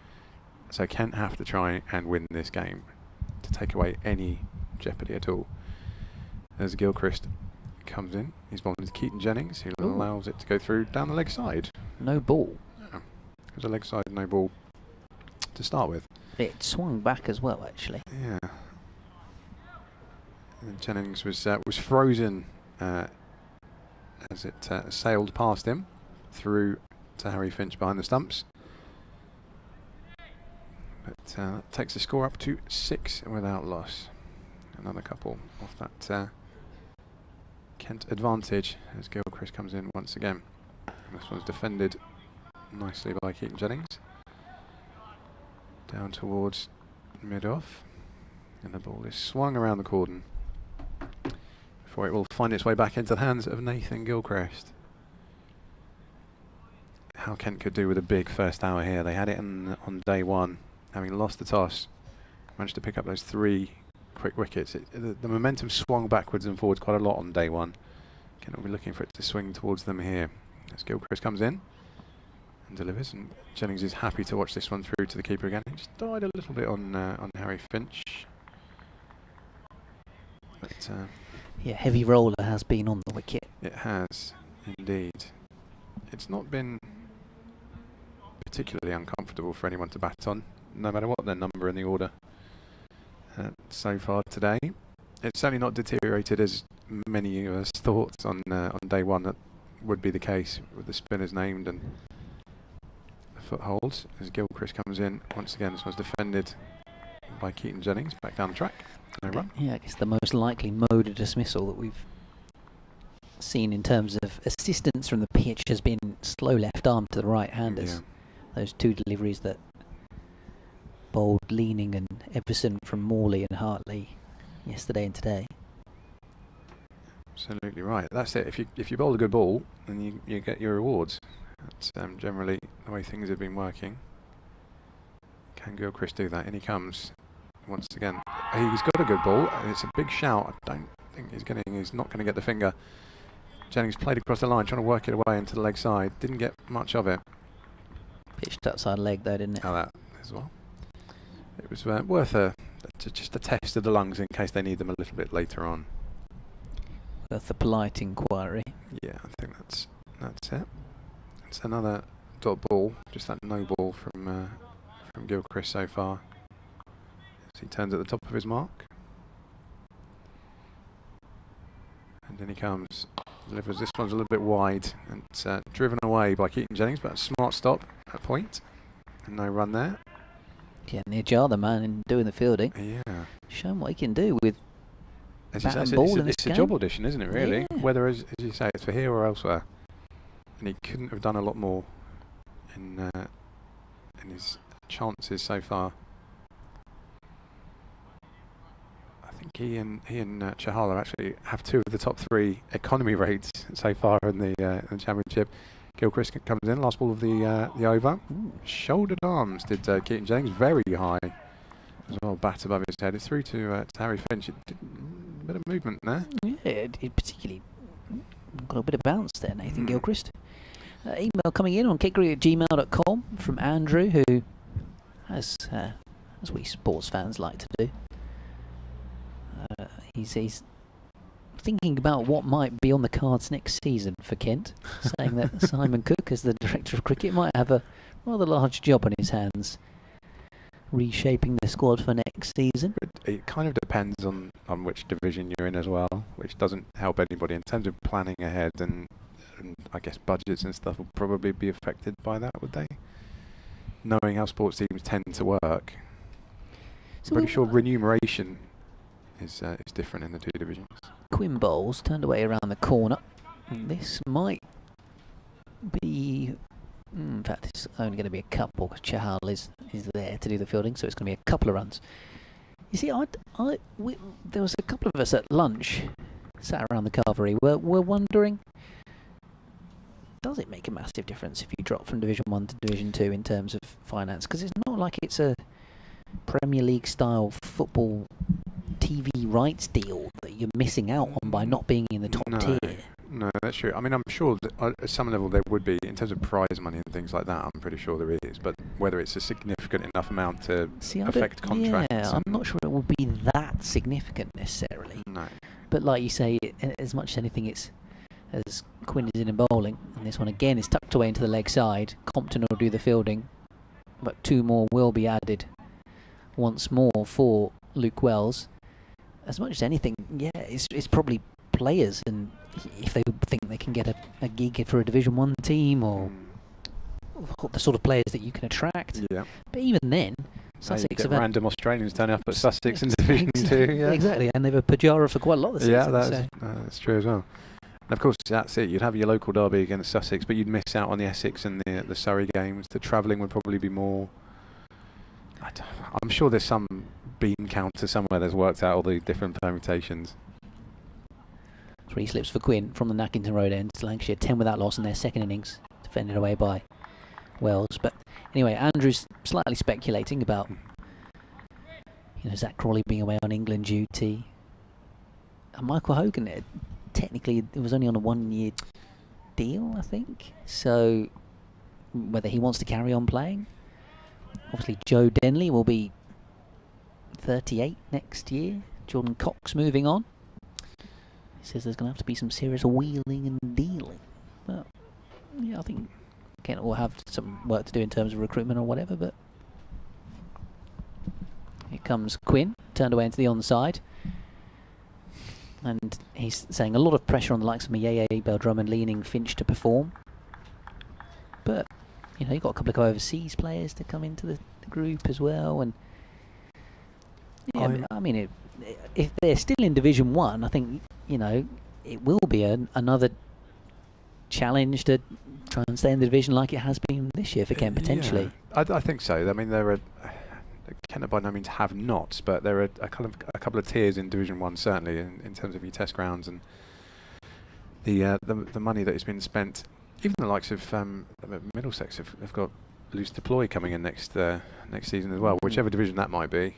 So Kent have to try and win this game to take away any jeopardy at all. As Gilchrist comes in, he's bowling to Keaton Jennings, who allows it to go through down the leg side. No ball. Yeah. It was a leg side, no ball to start with. It swung back as well, actually. Yeah. And Jennings was frozen as it sailed past him through to Harry Finch behind the stumps. But that takes the score up to 6 without loss. Another couple off that Kent advantage as Gilchrist comes in once again. And this one's defended nicely by Keaton Jennings. Down towards mid-off. And the ball is swung around the cordon before it will find its way back into the hands of Nathan Gilchrist. How Kent could do with a big first hour here. They had it on day one, having lost the toss, managed to pick up those 3 quick wickets. The momentum swung backwards and forwards quite a lot on day one. Kent will be looking for it to swing towards them here. As Gilchrist comes in and delivers, and Jennings is happy to watch this one through to the keeper again. He just died a little bit on Harry Finch. But Yeah, heavy roller has been on the wicket. it has indeed. It's not been particularly uncomfortable for anyone to bat on, no matter what their number in the order so far today. It's certainly not deteriorated as many of us thought on day one that would be the case with the spinners named and the footholds. As Gilchrist comes in once again, this was defended by Keaton Jennings back down the track. No run. Yeah, I guess the most likely mode of dismissal that we've seen in terms of assistance from the pitch has been slow left arm to the right-handers. Yeah. Those 2 deliveries that bowled Leaning and Everson from Morley and Hartley yesterday and today. Absolutely right. That's it. If you bowl a good ball, then you get your rewards. That's generally the way things have been working. Can Gilchrist do that? In he comes once again. He's got a good ball. It's a big shout. I don't think he's not going to get the finger. Jennings played across the line, trying to work it away into the leg side. Didn't get much of it. Pitched outside leg though, didn't it? Oh, that as well. It was worth just a test of the lungs in case they need them a little bit later on. Worth a polite inquiry. Yeah, I think that's it. It's another dot ball, just that no ball from Gilchrist so far. As he turns at the top of his mark. And then he comes, delivers. This one's a little bit wide, and it's driven away by Keaton Jennings, but a smart stop at point. And no run there. Yeah, near jar the man in doing the fielding. Yeah. Show him what he can do with As you bat say, and it's ball in this it's a game. job audition, isn't it, really? Yeah. Whether, as you say, it's for here or elsewhere. And he couldn't have done a lot more in his chances so far. I think think he and Chahal actually have 2 of the top 3 economy rates so far in the championship. Gilchrist comes in, last ball of the over. Ooh. Shouldered arms did Keaton Jennings, very high as well, bat above his head. It's through to Harry Finch. A bit of movement there. Yeah, it particularly got a bit of bounce there, Nathan Gilchrist. Email coming in on kickery@gmail.com from Andrew, who, as we sports fans like to do, he's thinking about what might be on the cards next season for Kent, saying that Simon Cook, as the director of cricket, might have a rather large job on his hands reshaping the squad for next season. It kind of depends on which division you're in as well, which doesn't help anybody in terms of planning ahead, and I guess budgets and stuff will probably be affected by that, would they? Knowing how sports teams tend to work. So I'm pretty sure remuneration is different in the 2 divisions. Quinn Bowles turned away around the corner. This might be... in fact, it's only going to be a couple, because Chahal is there to do the fielding, so it's going to be a couple of runs. You see, there was a couple of us at lunch, sat around the carvery, we're wondering, does it make a massive difference if you drop from Division 1 to Division 2 in terms of finance? Because it's not like it's a Premier League-style football TV rights deal that you're missing out on by not being in the top tier. No, that's true. I mean, I'm sure that at some level there would be, in terms of prize money and things like that, I'm pretty sure there is. But whether it's a significant enough amount to affect contracts... Yeah, I'm not sure it will be that significant necessarily. No. But like you say, as much as anything, it's... as Quinn is in bowling, and this one again is tucked away into the leg side. Compton will do the fielding, but 2 more will be added once more for Luke Wells. As much as anything, yeah, it's probably players, and if they think they can get a gig for a Division 1 team, or the sort of players that you can attract. Yeah. But even then, Sussex have random Australians turn up at Sussex in Division 2. Yeah. Exactly, and they've a Pajara for quite a lot of the season. Yeah, that's true as well. And of course, that's it. You'd have your local derby against Sussex, but you'd miss out on the Essex and the Surrey games. The travelling would probably be more... I'm sure there's some bean counter somewhere that's worked out all the different permutations. 3 slips for Quinn from the Nackington Road end. Lancashire 10 without loss in their second innings, defended away by Wells. But anyway, Andrew's slightly speculating about Zach Crawley being away on England duty. And Michael Hogan, technically, it was only on a 1-year deal, I think. So whether he wants to carry on playing. Obviously, Joe Denley will be 38 next year. Jordan Cox moving on. He says there's going to have to be some serious wheeling and dealing. Well, yeah, I think Kent will have some work to do in terms of recruitment or whatever, but here comes Quinn, turned away into the onside. And he's saying a lot of pressure on the likes of Mayeye, Beldrum, leaning Finch to perform. But, you've got a couple of overseas players to come into the group as well. And yeah, I mean, if they're still in Division 1, I think, it will be another challenge to try and stay in the division like it has been this year for Kent, potentially. Yeah, I think so. I mean, Kent by no means have not, but there are a couple of tiers in Division 1, certainly, in terms of your test grounds and the money that has been spent. Even the likes of Middlesex have got Luce Deploy coming in next season as well, whichever division that might be.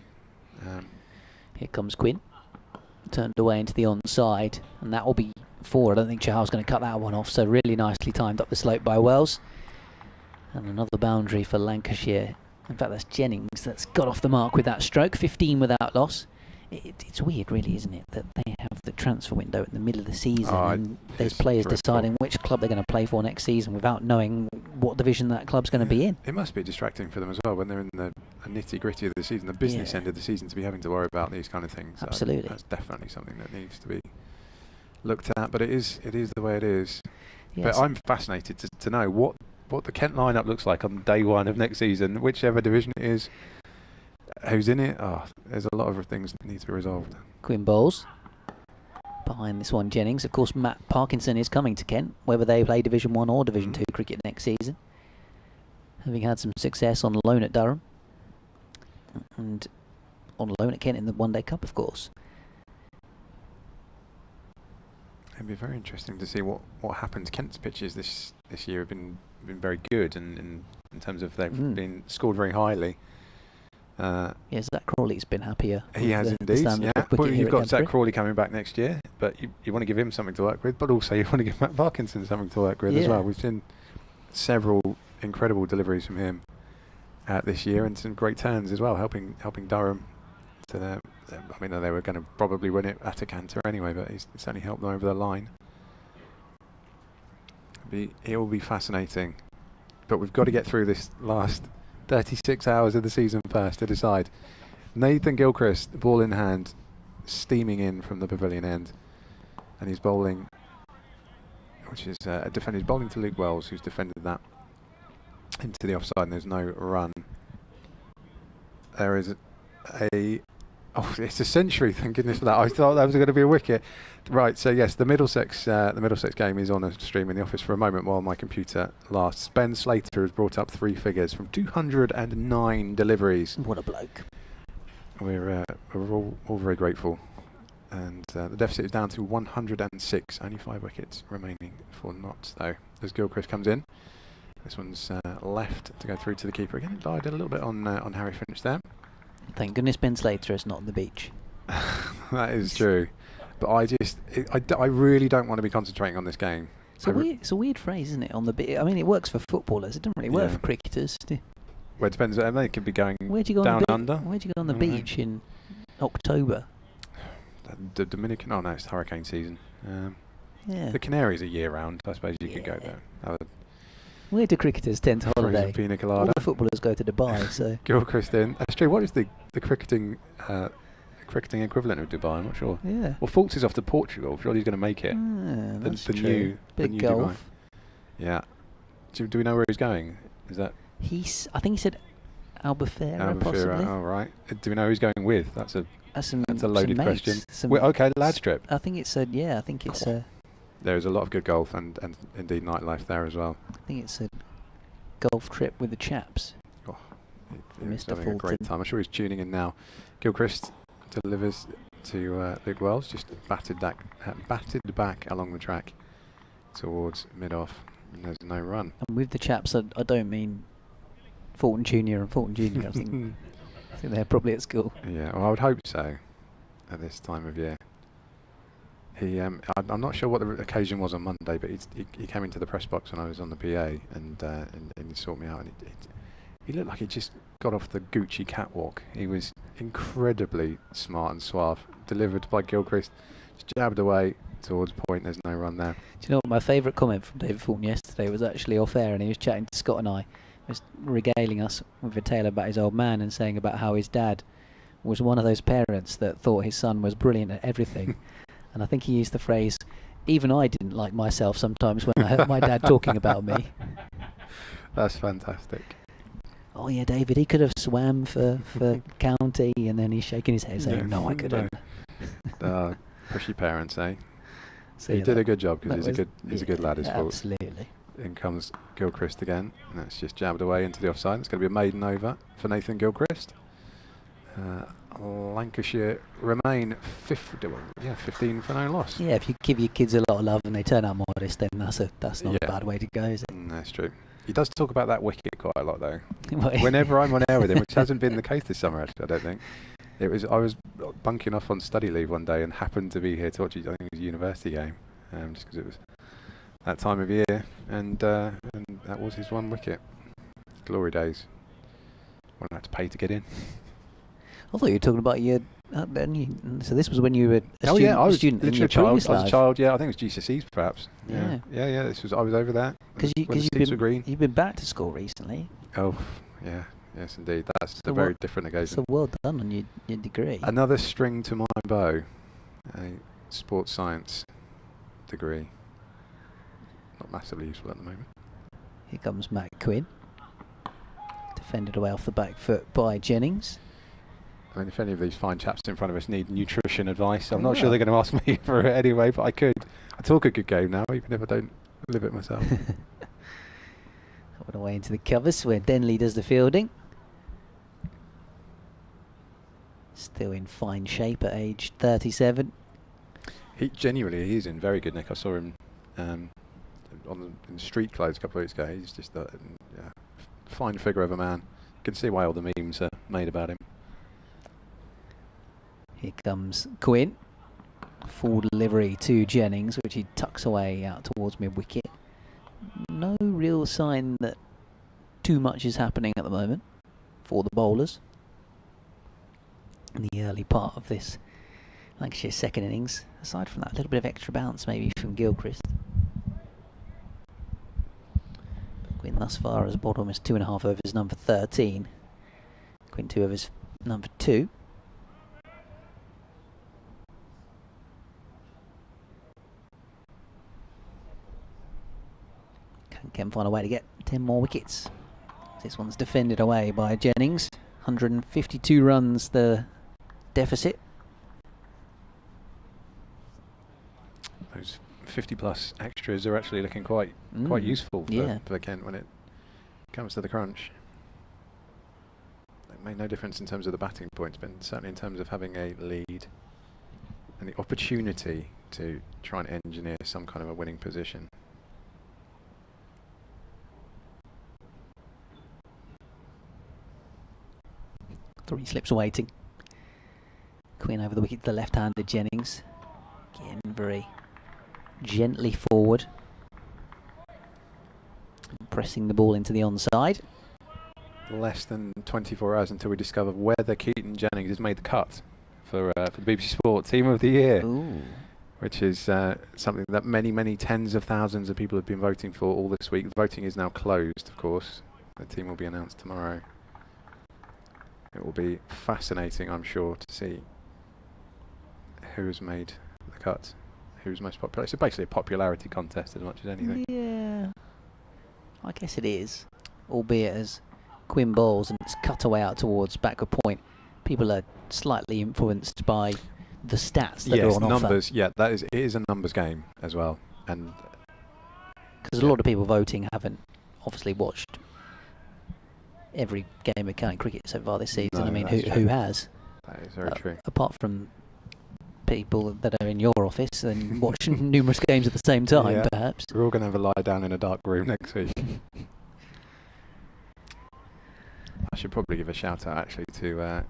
Here comes Quinn, turned away into the onside, and that will be 4. I don't think Chahal's going to cut that one off, so really nicely timed up the slope by Wells. And another boundary for Lancashire. In fact, that's Jennings that's got off the mark with that stroke, 15 without loss. It's weird, really, isn't it, that they have the transfer window in the middle of the season, and there's players deciding which club they're going to play for next season without knowing what division that club's going to be in. It must be distracting for them as well when they're in the nitty-gritty of the season, the business end of the season, to be having to worry about these kind of things. Absolutely. That's definitely something that needs to be looked at, but it is the way it is. Yes. But I'm fascinated to know what the Kent lineup looks like on day 1 of next season, whichever division it is. Who's in it? There's a lot of things that need to be resolved. Quinn Bowles. Behind this one, Jennings. Of course, Matt Parkinson is coming to Kent, whether they play Division 1 or Division 2 cricket next season. Having had some success on loan at Durham. And on loan at Kent in the One Day Cup, of course. It'll be very interesting to see what happens. Kent's pitches this year have been very good, and in terms of they've been scored very highly. Yeah, Zach Crawley's been happier. He has indeed. Yeah, well, you've got Zach Crawley coming back next year, but you want to give him something to work with, but also you want to give Matt Parkinson something to work with as well. We've seen several incredible deliveries from him this year, and some great turns as well, helping Durham. I mean, they were going to probably win it at a canter anyway, but he's certainly helped them over the line. It will be fascinating, but we've got to get through this last 36 hours of the season first to decide. Nathan Gilchrist, ball in hand, steaming in from the pavilion end, and he's bowling, which is a defender. He's bowling to Luke Wells, who's defended that into the offside, and there's no run. There is it's a century, thank goodness for that. I thought that was going to be a wicket. Right, so yes, the Middlesex game is on a stream in the office for a moment while my computer lasts. Ben Slater has brought up 3 figures from 209 deliveries. What a bloke. We're all very grateful. And the deficit is down to 106, only 5 wickets remaining for Notts though. As Gilchrist comes in, this one's left to go through to the keeper again. It died a little bit on Harry Finch there. Thank goodness Ben Slater is not on the beach. That is true. But I really don't want to be concentrating on this game. It's a weird phrase, isn't it? On the beach. I mean, it works for footballers. It doesn't really work for cricketers. Well, it depends. They could be going down under. Where'd you go on the beach in October? The Dominican. Oh no, it's hurricane season. Yeah. The Canaries are year round. I suppose you could go there. Where do cricketers tend to holiday? Pina colada. All the footballers go to Dubai. So Gilchrist in. That's true. What is the cricketing equivalent of Dubai? I'm not sure. Yeah. Well, Fultz is off to Portugal. Surely he's going to make it. That's the true. new Big new golf. Dubai. Yeah. Do we know where he's going? Is that? I think he said Albufeira, possibly. Oh right. Do we know who he's going with? That's a loaded question. Okay, lads trip. I think it's a. There is a lot of good golf and indeed nightlife there as well. I think it's a golf trip with the chaps. Oh, Mr. having a great time. I'm sure he's tuning in now. Gilchrist delivers to Luke Wells, just batted back along the track towards mid-off, and there's no run. And with the chaps, I don't mean Fulton Junior and Fulton Junior. I think they're probably at school. Yeah, well, I would hope so at this time of year. I'm not sure what the occasion was on Monday, but he came into the press box when I was on the PA, and he sought me out, and he looked like he just got off the Gucci catwalk. He was incredibly smart and suave. Delivered by Gilchrist, just jabbed away towards point. There's no run there. Do you know what my favourite comment from David Fulton yesterday was actually off air, and he was chatting to Scott and I, was regaling us with a tale about his old man and saying about how his dad was one of those parents that thought his son was brilliant at everything. And I think he used the phrase, even I didn't like myself sometimes when I heard my dad talking about me. That's fantastic. Oh yeah, David, he could have swam for county, and then he's shaking his head saying, no, I couldn't. Pushy parents, eh? So he did a good job because he's a good lad, his fault. Absolutely. In comes Gilchrist again, and that's just jabbed away into the offside. It's going to be a maiden over for Nathan Gilchrist. Lancashire remain 15 for no loss. Yeah, if you give your kids a lot of love and they turn out modest, then that's not a bad way to go, is it? That's true. He does talk about that wicket quite a lot, though. Whenever I'm on air with him, which hasn't been the case this summer, actually, I don't think. I was bunking off on study leave one day and happened to be here to watch I think it was a university game, just because it was that time of year, and that was his one wicket. Glory days. When I had to pay to get in. I thought you were talking about so this was when you were a student. Yeah, I was student literally in your previous I was life. a child. Yeah, I think it was GCSEs perhaps. Yeah. I was over there. Because you've been back to school recently. Oh, yeah. Yes, indeed. That's a very different occasion. So well done on your degree. Another string to my bow. A sports science degree. Not massively useful at the moment. Here comes Matt Quinn. Defended away off the back foot by Jennings. I mean, if any of these fine chaps in front of us need nutrition advice, I'm not sure they're going to ask me for it anyway, but I could. I talk a good game now, even if I don't live it myself. Went away into the covers where Denley does the fielding. Still in fine shape at age 37. He genuinely is in very good nick. I saw him in the street clothes a couple of weeks ago. He's just a fine figure of a man. You can see why all the memes are made about him. Here comes Quinn. Full delivery to Jennings, which he tucks away out towards mid-wicket. No real sign that too much is happening at the moment for the bowlers in the early part of this Lancashire second innings. Aside from that, a little bit of extra bounce maybe from Gilchrist. But Quinn thus far has bowled almost 2.5 overs, number 13. Quinn 2 overs, number 2. Can find a way to get 10 more wickets. This one's defended away by Jennings. 152 runs the deficit. Those 50+ extras are actually looking quite useful for Kent when it comes to the crunch. It made no difference in terms of the batting points, but certainly in terms of having a lead and the opportunity to try and engineer some kind of a winning position. Three slips waiting. Quinn over the wicket to the left-handed Jennings. Again, very gently forward. Pressing the ball into the onside. Less than 24 hours until we discover whether Keaton Jennings has made the cut for the BBC Sport Team of the Year. Ooh. Which is something that many tens of thousands of people have been voting for all this week. Voting is now closed, of course. The team will be announced tomorrow. It will be fascinating, I'm sure, to see who has made the cut, who's most popular. It's basically a popularity contest as much as anything. Yeah, I guess it is. Albeit as Quinn bowls and it's cut away out towards backward point, people are slightly influenced by the stats that are on numbers. offer. Yeah, it is a numbers game as well, and because a lot of people voting haven't obviously watched every game of county cricket so far this season. No, I mean, who has? That is very true. Apart from people that are in your office and watch numerous games at the same time, perhaps. We're all going to have a lie down in a dark room next week. I should probably give a shout out actually to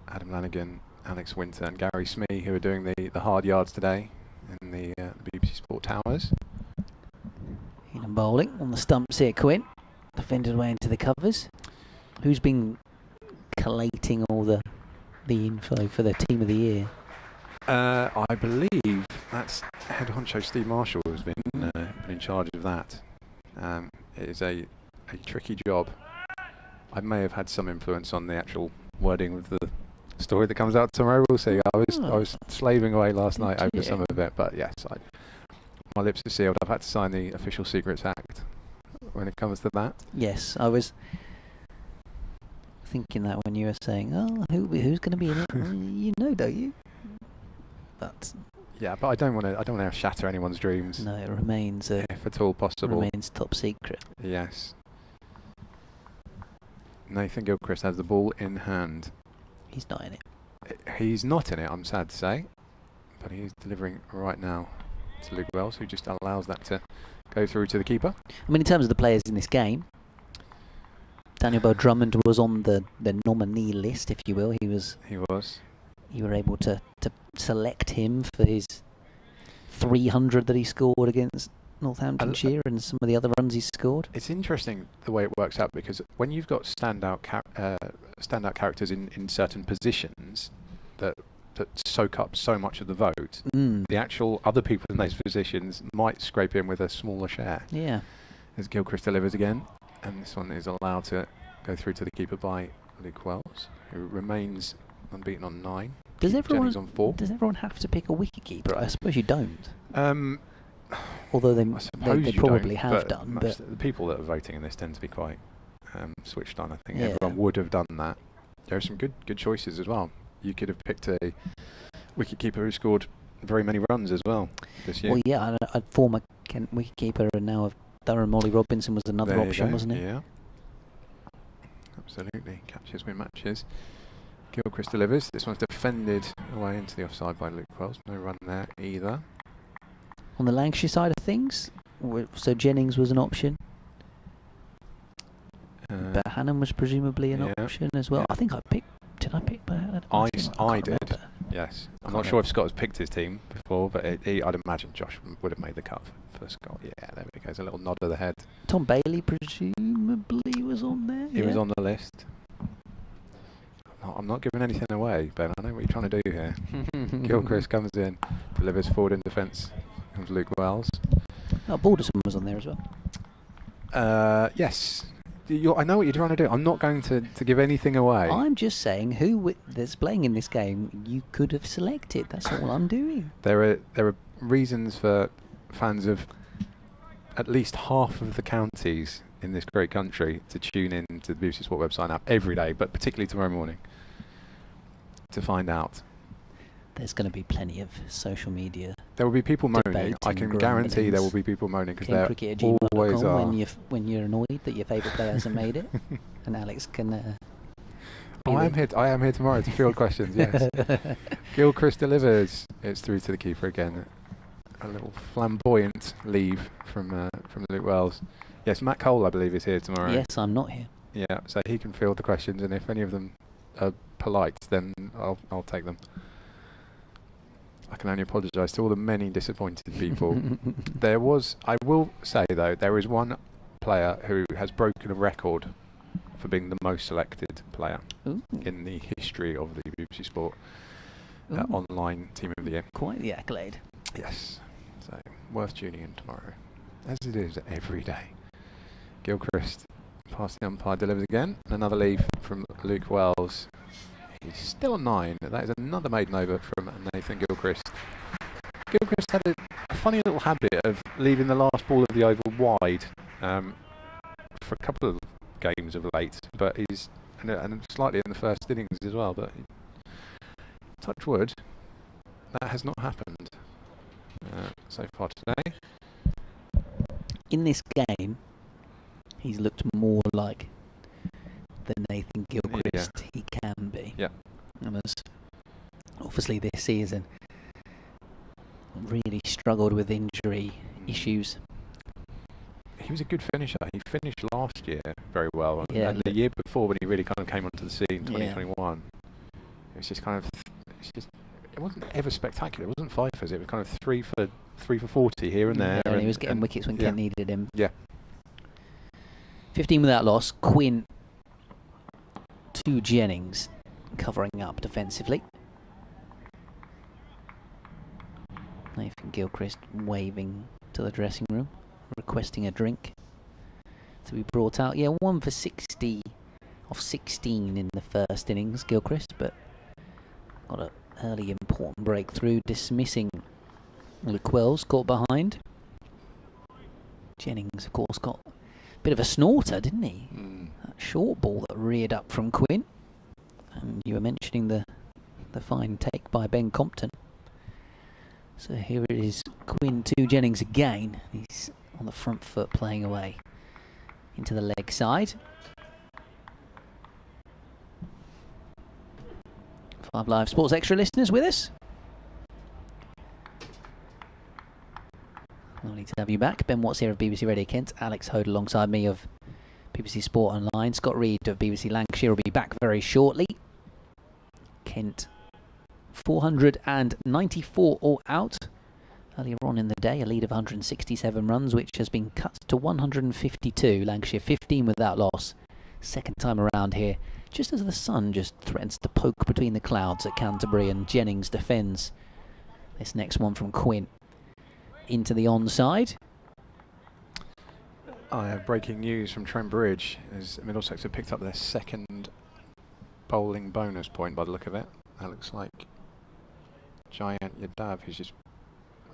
Adam Lanigan, Alex Winter and Gary Smee, who are doing the hard yards today in the BBC Sport Towers. Heenan bowling on the stumps here, Quinn. Defended away into the covers. Who's been collating all the info for the Team of the Year? I believe that's head honcho Steve Marshall has been in charge of that. It is a tricky job. I may have had some influence on the actual wording of the story that comes out tomorrow. We'll see. I was slaving away last night over some of it, but yes, my lips are sealed. I've had to sign the Official Secrets Act when it comes to that. Yes, I was thinking that when you were saying, "Oh, who's going to be in it?" Well, you know, don't you? But yeah, but I don't want to shatter anyone's dreams. No, it remains if at all possible. Remains top secret. Yes. Nathan Gilchrist has the ball in hand. He's not in it. He's not in it, I'm sad to say, but he's delivering right now to Luke Wells, who just allows that to go through to the keeper. I mean, in terms of the players in this game, Daniel Bell Drummond was on the nominee list, if you will. He was. You were able to select him for his 300 that he scored against Northamptonshire and some of the other runs he's scored. It's interesting the way it works out, because when you've got standout characters in certain positions that soak up so much of the vote, the actual other people in those positions might scrape in with a smaller share. Yeah. As Gilchrist delivers again, and this one is allowed to go through to the keeper by Luke Wells, who remains unbeaten on 9. Does everyone have to pick a wicketkeeper? I suppose you don't. Although they probably have done. But the people that are voting in this tend to be quite switched on. I think everyone would have done that. There are some good choices as well. You could have picked a wicketkeeper who scored very many runs as well this year. Well, yeah, a former Kent wicketkeeper and now of Durham, Ollie Robinson was another option, wasn't it? Yeah. Absolutely. Catches win matches. Gilchrist delivers. This one's defended away into the offside by Luke Wells. No run there either. On the Lancashire side of things, so Jennings was an option. But Hannon was presumably an option as well. I think I picked. Did I pick Hannon? I did. Yes. I'm not sure if Scott has picked his team before, but I'd imagine Josh would have made the cut for Scott. Yeah, there we go. There's a little nod of the head. Tom Bailey presumably was on there. He was on the list. I'm not giving anything away, Ben. I know what you're trying to do here. Gilchrist comes in, delivers forward in defence. Comes Luke Wells. Oh, Balderson was on there as well. Yes. I know what you're trying to do. I'm not going to give anything away. I'm just saying who that's playing in this game you could have selected. That's all I'm doing. There are reasons for fans of at least half of the counties in this great country to tune in to the BBC Sport website app every day, but particularly tomorrow morning, to find out. There's going to be plenty of social media. There will be people moaning. I can guarantee there will be people moaning because there always are. When you're annoyed that your favourite player hasn't made it, and Alex can. I am here tomorrow to field questions. Yes. Gilchrist delivers. It's through to the keeper again. A little flamboyant leave from Luke Wells. Yes, Matt Cole, I believe, is here tomorrow. Yes, I'm not here. Yeah, so he can field the questions, and if any of them are polite, then I'll take them. I can only apologise to all the many disappointed people. I will say though, there is one player who has broken a record for being the most selected player in the history of the BBC Sport online Team of the Year. Quite the accolade. Yes, so worth tuning in tomorrow, as it is every day. Gilchrist past the umpire, delivers again. Another leave from Luke Wells. He's still 9. That is another maiden over from Nathan Gilchrist. Gilchrist had a funny little habit of leaving the last ball of the over wide for a couple of games of late, but he's and slightly in the first innings as well. But touch wood, that has not happened so far today. In this game, he's looked more like the Nathan Gilchrist he can be. Yeah. And has obviously this season really struggled with injury issues. He was a good finisher. He finished last year very well. Yeah, and the year before when he really kind of came onto the scene, 2021, it was just kind of, it wasn't ever spectacular. It wasn't fifers. It was kind of 3 for 40 here and there. And he was getting wickets when Kent needed him. Yeah. 15 without loss. Quinn to Jennings, covering up defensively. Nathan Gilchrist waving to the dressing room, requesting a drink to be brought out. Yeah, 1 for 60 off 16 in the first innings, Gilchrist, but got an early important breakthrough, dismissing Luke Wells, caught behind. Jennings, of course, got a bit of a snorter, didn't he? That short ball that reared up from Quinn. And you were mentioning the fine take by Ben Compton. So here it is, Quinn to Jennings again. He's on the front foot playing away into the leg side. 5 Live Sports Extra listeners with us. Lovely to have you back. Ben Watts here of BBC Radio Kent. Alex Hode alongside me of BBC Sport Online. Scott Reed of BBC Lancashire will be back very shortly. Kent 494 all out. Earlier on in the day, a lead of 167 runs, which has been cut to 152. Lancashire 15 without loss. Second time around here, just as the sun just threatens to poke between the clouds at Canterbury, and Jennings defends this next one from Quinn into the onside. I have breaking news from Trent Bridge as Middlesex have picked up their second bowling bonus point by the look of it. That looks like Giant Yadav, who's just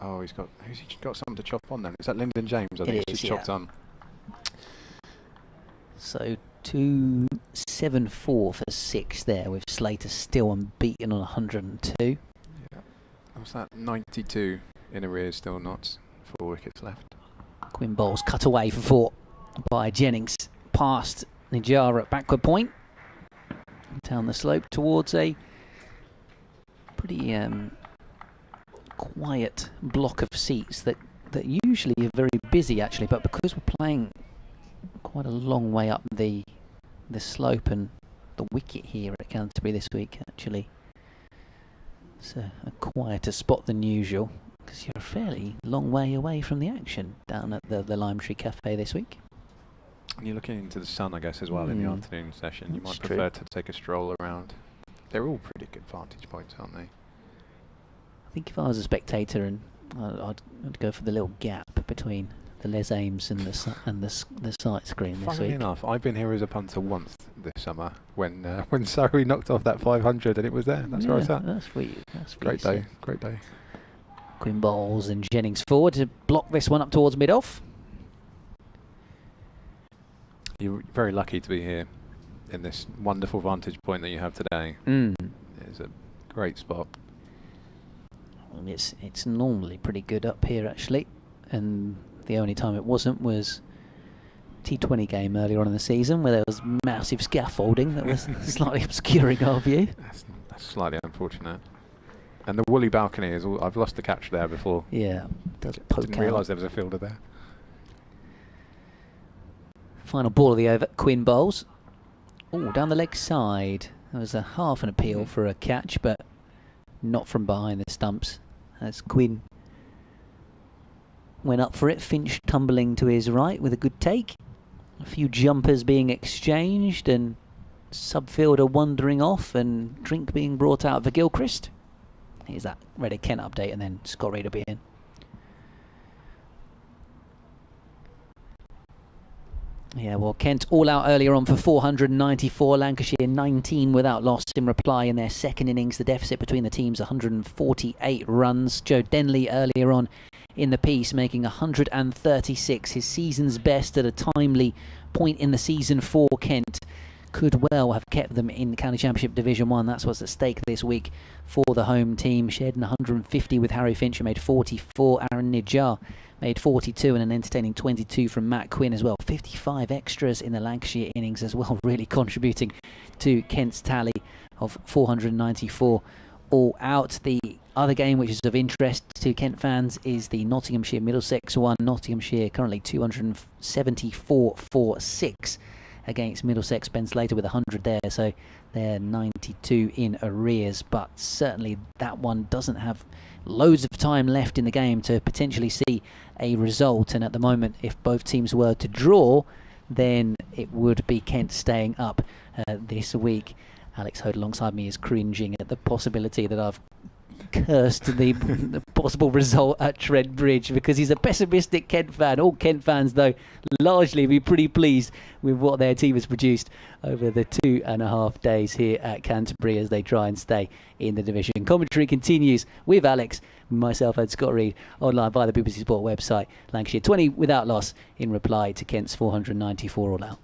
who's he got something to chop on then? Is that Lyndon James? I think he's just chopped on. So 274 for 6 there, with Slater still unbeaten on 102. Yeah. What's that? 92 in arrears, still not 4 wickets left. Quinn bowls cut away for 4 by Jennings, past Nijara at backward point down the slope towards a pretty quiet block of seats that usually are very busy actually, but because we're playing quite a long way up the slope and the wicket here at Canterbury this week, actually it's a quieter spot than usual because you're a fairly long way away from the action down at the Lime Tree Cafe this week. And you're looking into the sun, I guess, as well in the afternoon session. You might prefer to take a stroll around. They're all pretty good vantage points, aren't they? I think if I was a spectator, and I'd go for the little gap between the Les Ames and the sight screen this Funnily week. enough, I've been here as a punter once this summer when Surrey knocked off that 500 and it was there. That's where I was at. That's sweet. That's Great day. Great day. Quinn Bowles and Jennings forward to block this one up towards mid-off. You're very lucky to be here in this wonderful vantage point that you have today. It's a great spot. And it's normally pretty good up here actually, and the only time it wasn't was T20 game earlier on in the season where there was massive scaffolding that was slightly obscuring our view. That's slightly unfortunate. And the woolly balcony is all, I've lost the catch there before. Yeah, does poke Didn't out. realise there was a fielder there. Final ball of the over, Quinn Bowles. Oh, down the leg side. There was a half an appeal for a catch, but not from behind the stumps. As Quinn went up for it, Finch tumbling to his right with a good take. A few jumpers being exchanged and subfielder wandering off and drink being brought out for Gilchrist. Here's that Reddit Kent update and then Scott Reed will be in. Yeah, well, Kent all out earlier on for 494. Lancashire 19 without loss in reply in their second innings. The deficit between the teams 148 runs. Joe Denley earlier on in the piece making 136, his season's best at a timely point in the season for Kent. Could well have kept them in County Championship Division 1. That's what's at stake this week for the home team. Shared 150 with Harry Finch, who made 44. Aaron Nijjar made 42 and an entertaining 22 from Matt Quinn as well. 55 extras in the Lancashire innings as well, really contributing to Kent's tally of 494 all out. The other game which is of interest to Kent fans is the Nottinghamshire Middlesex one. Nottinghamshire currently 274 for 6 against Middlesex. Ben Slater with 100 there, so they're 92 in arrears, but certainly that one doesn't have loads of time left in the game to potentially see a result, and at the moment if both teams were to draw then it would be Kent staying up this week. Alex Hoad alongside me is cringing at the possibility that I've cursed the possible result at Trent Bridge because he's a pessimistic Kent fan. All Kent fans, though, largely be pretty pleased with what their team has produced over the 2.5 days here at Canterbury as they try and stay in the division. Commentary continues with Alex, myself and Scott Reed online via the BBC Sport website. Lancashire 20 without loss in reply to Kent's 494 all out.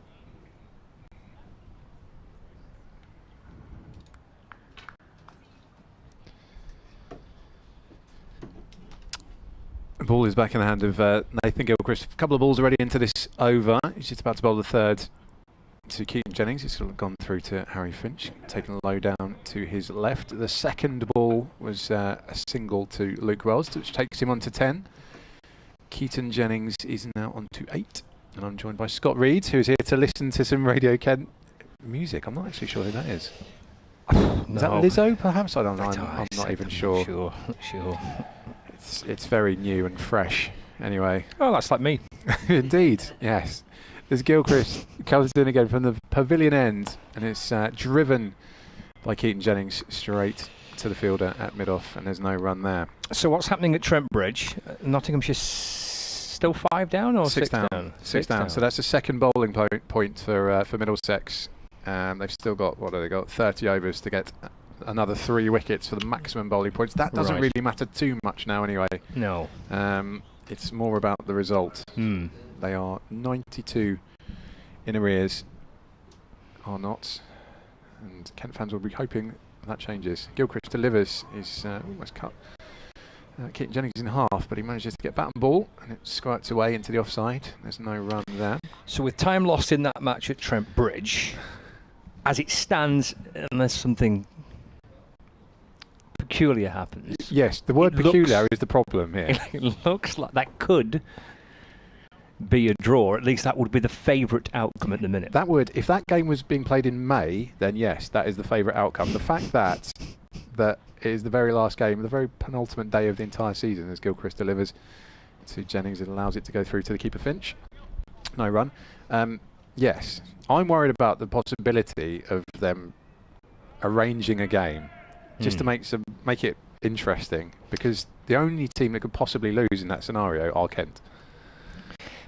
The ball is back in the hand of Nathan Gilchrist. A couple of balls already into this over. He's just about to bowl the third to Keaton Jennings. He's sort of gone through to Harry Finch, taking the low down to his left. The second ball was a single to Luke Wells, which takes him on to 10. Keaton Jennings is now on to 8. And I'm joined by Scott Reed, who's here to listen to some Radio Kent music. I'm not actually sure who that is. Is that Lizzo, perhaps? I don't know. I'm not even sure. Sure. It's very new and fresh. Anyway. Oh, that's like me. Indeed, yes. There's Gilchrist comes in again from the pavilion end, and it's driven by Keaton Jennings straight to the fielder at mid-off, and there's no run there. So what's happening at Trent Bridge? Nottinghamshire still 5 down or 6 down? 6 down. So that's the second bowling point for Middlesex. They've still got, what have they got? 30 overs to get another 3 wickets for the maximum bowling points. That doesn't really matter too much now anyway. No. It's more about the result. They are 92 in arrears, are not, and Kent fans will be hoping that changes. Gilchrist delivers, is almost cut Keaton Jennings in half, but he manages to get bat and ball, and it squirts away into the offside. There's no run there. So with time lost in that match at Trent Bridge, as it stands, unless something peculiar happens. Yes, the word peculiar is the problem here. It looks like that could be a draw. At least that would be the favourite outcome at the minute. That would, if that game was being played in May, then yes, that is the favourite outcome. The fact that it is the very last game, the very penultimate day of the entire season, as Gilchrist delivers to Jennings, it allows it to go through to the keeper Finch. No run. Yes, I'm worried about the possibility of them arranging a game just to make it interesting, because the only team that could possibly lose in that scenario are Kent.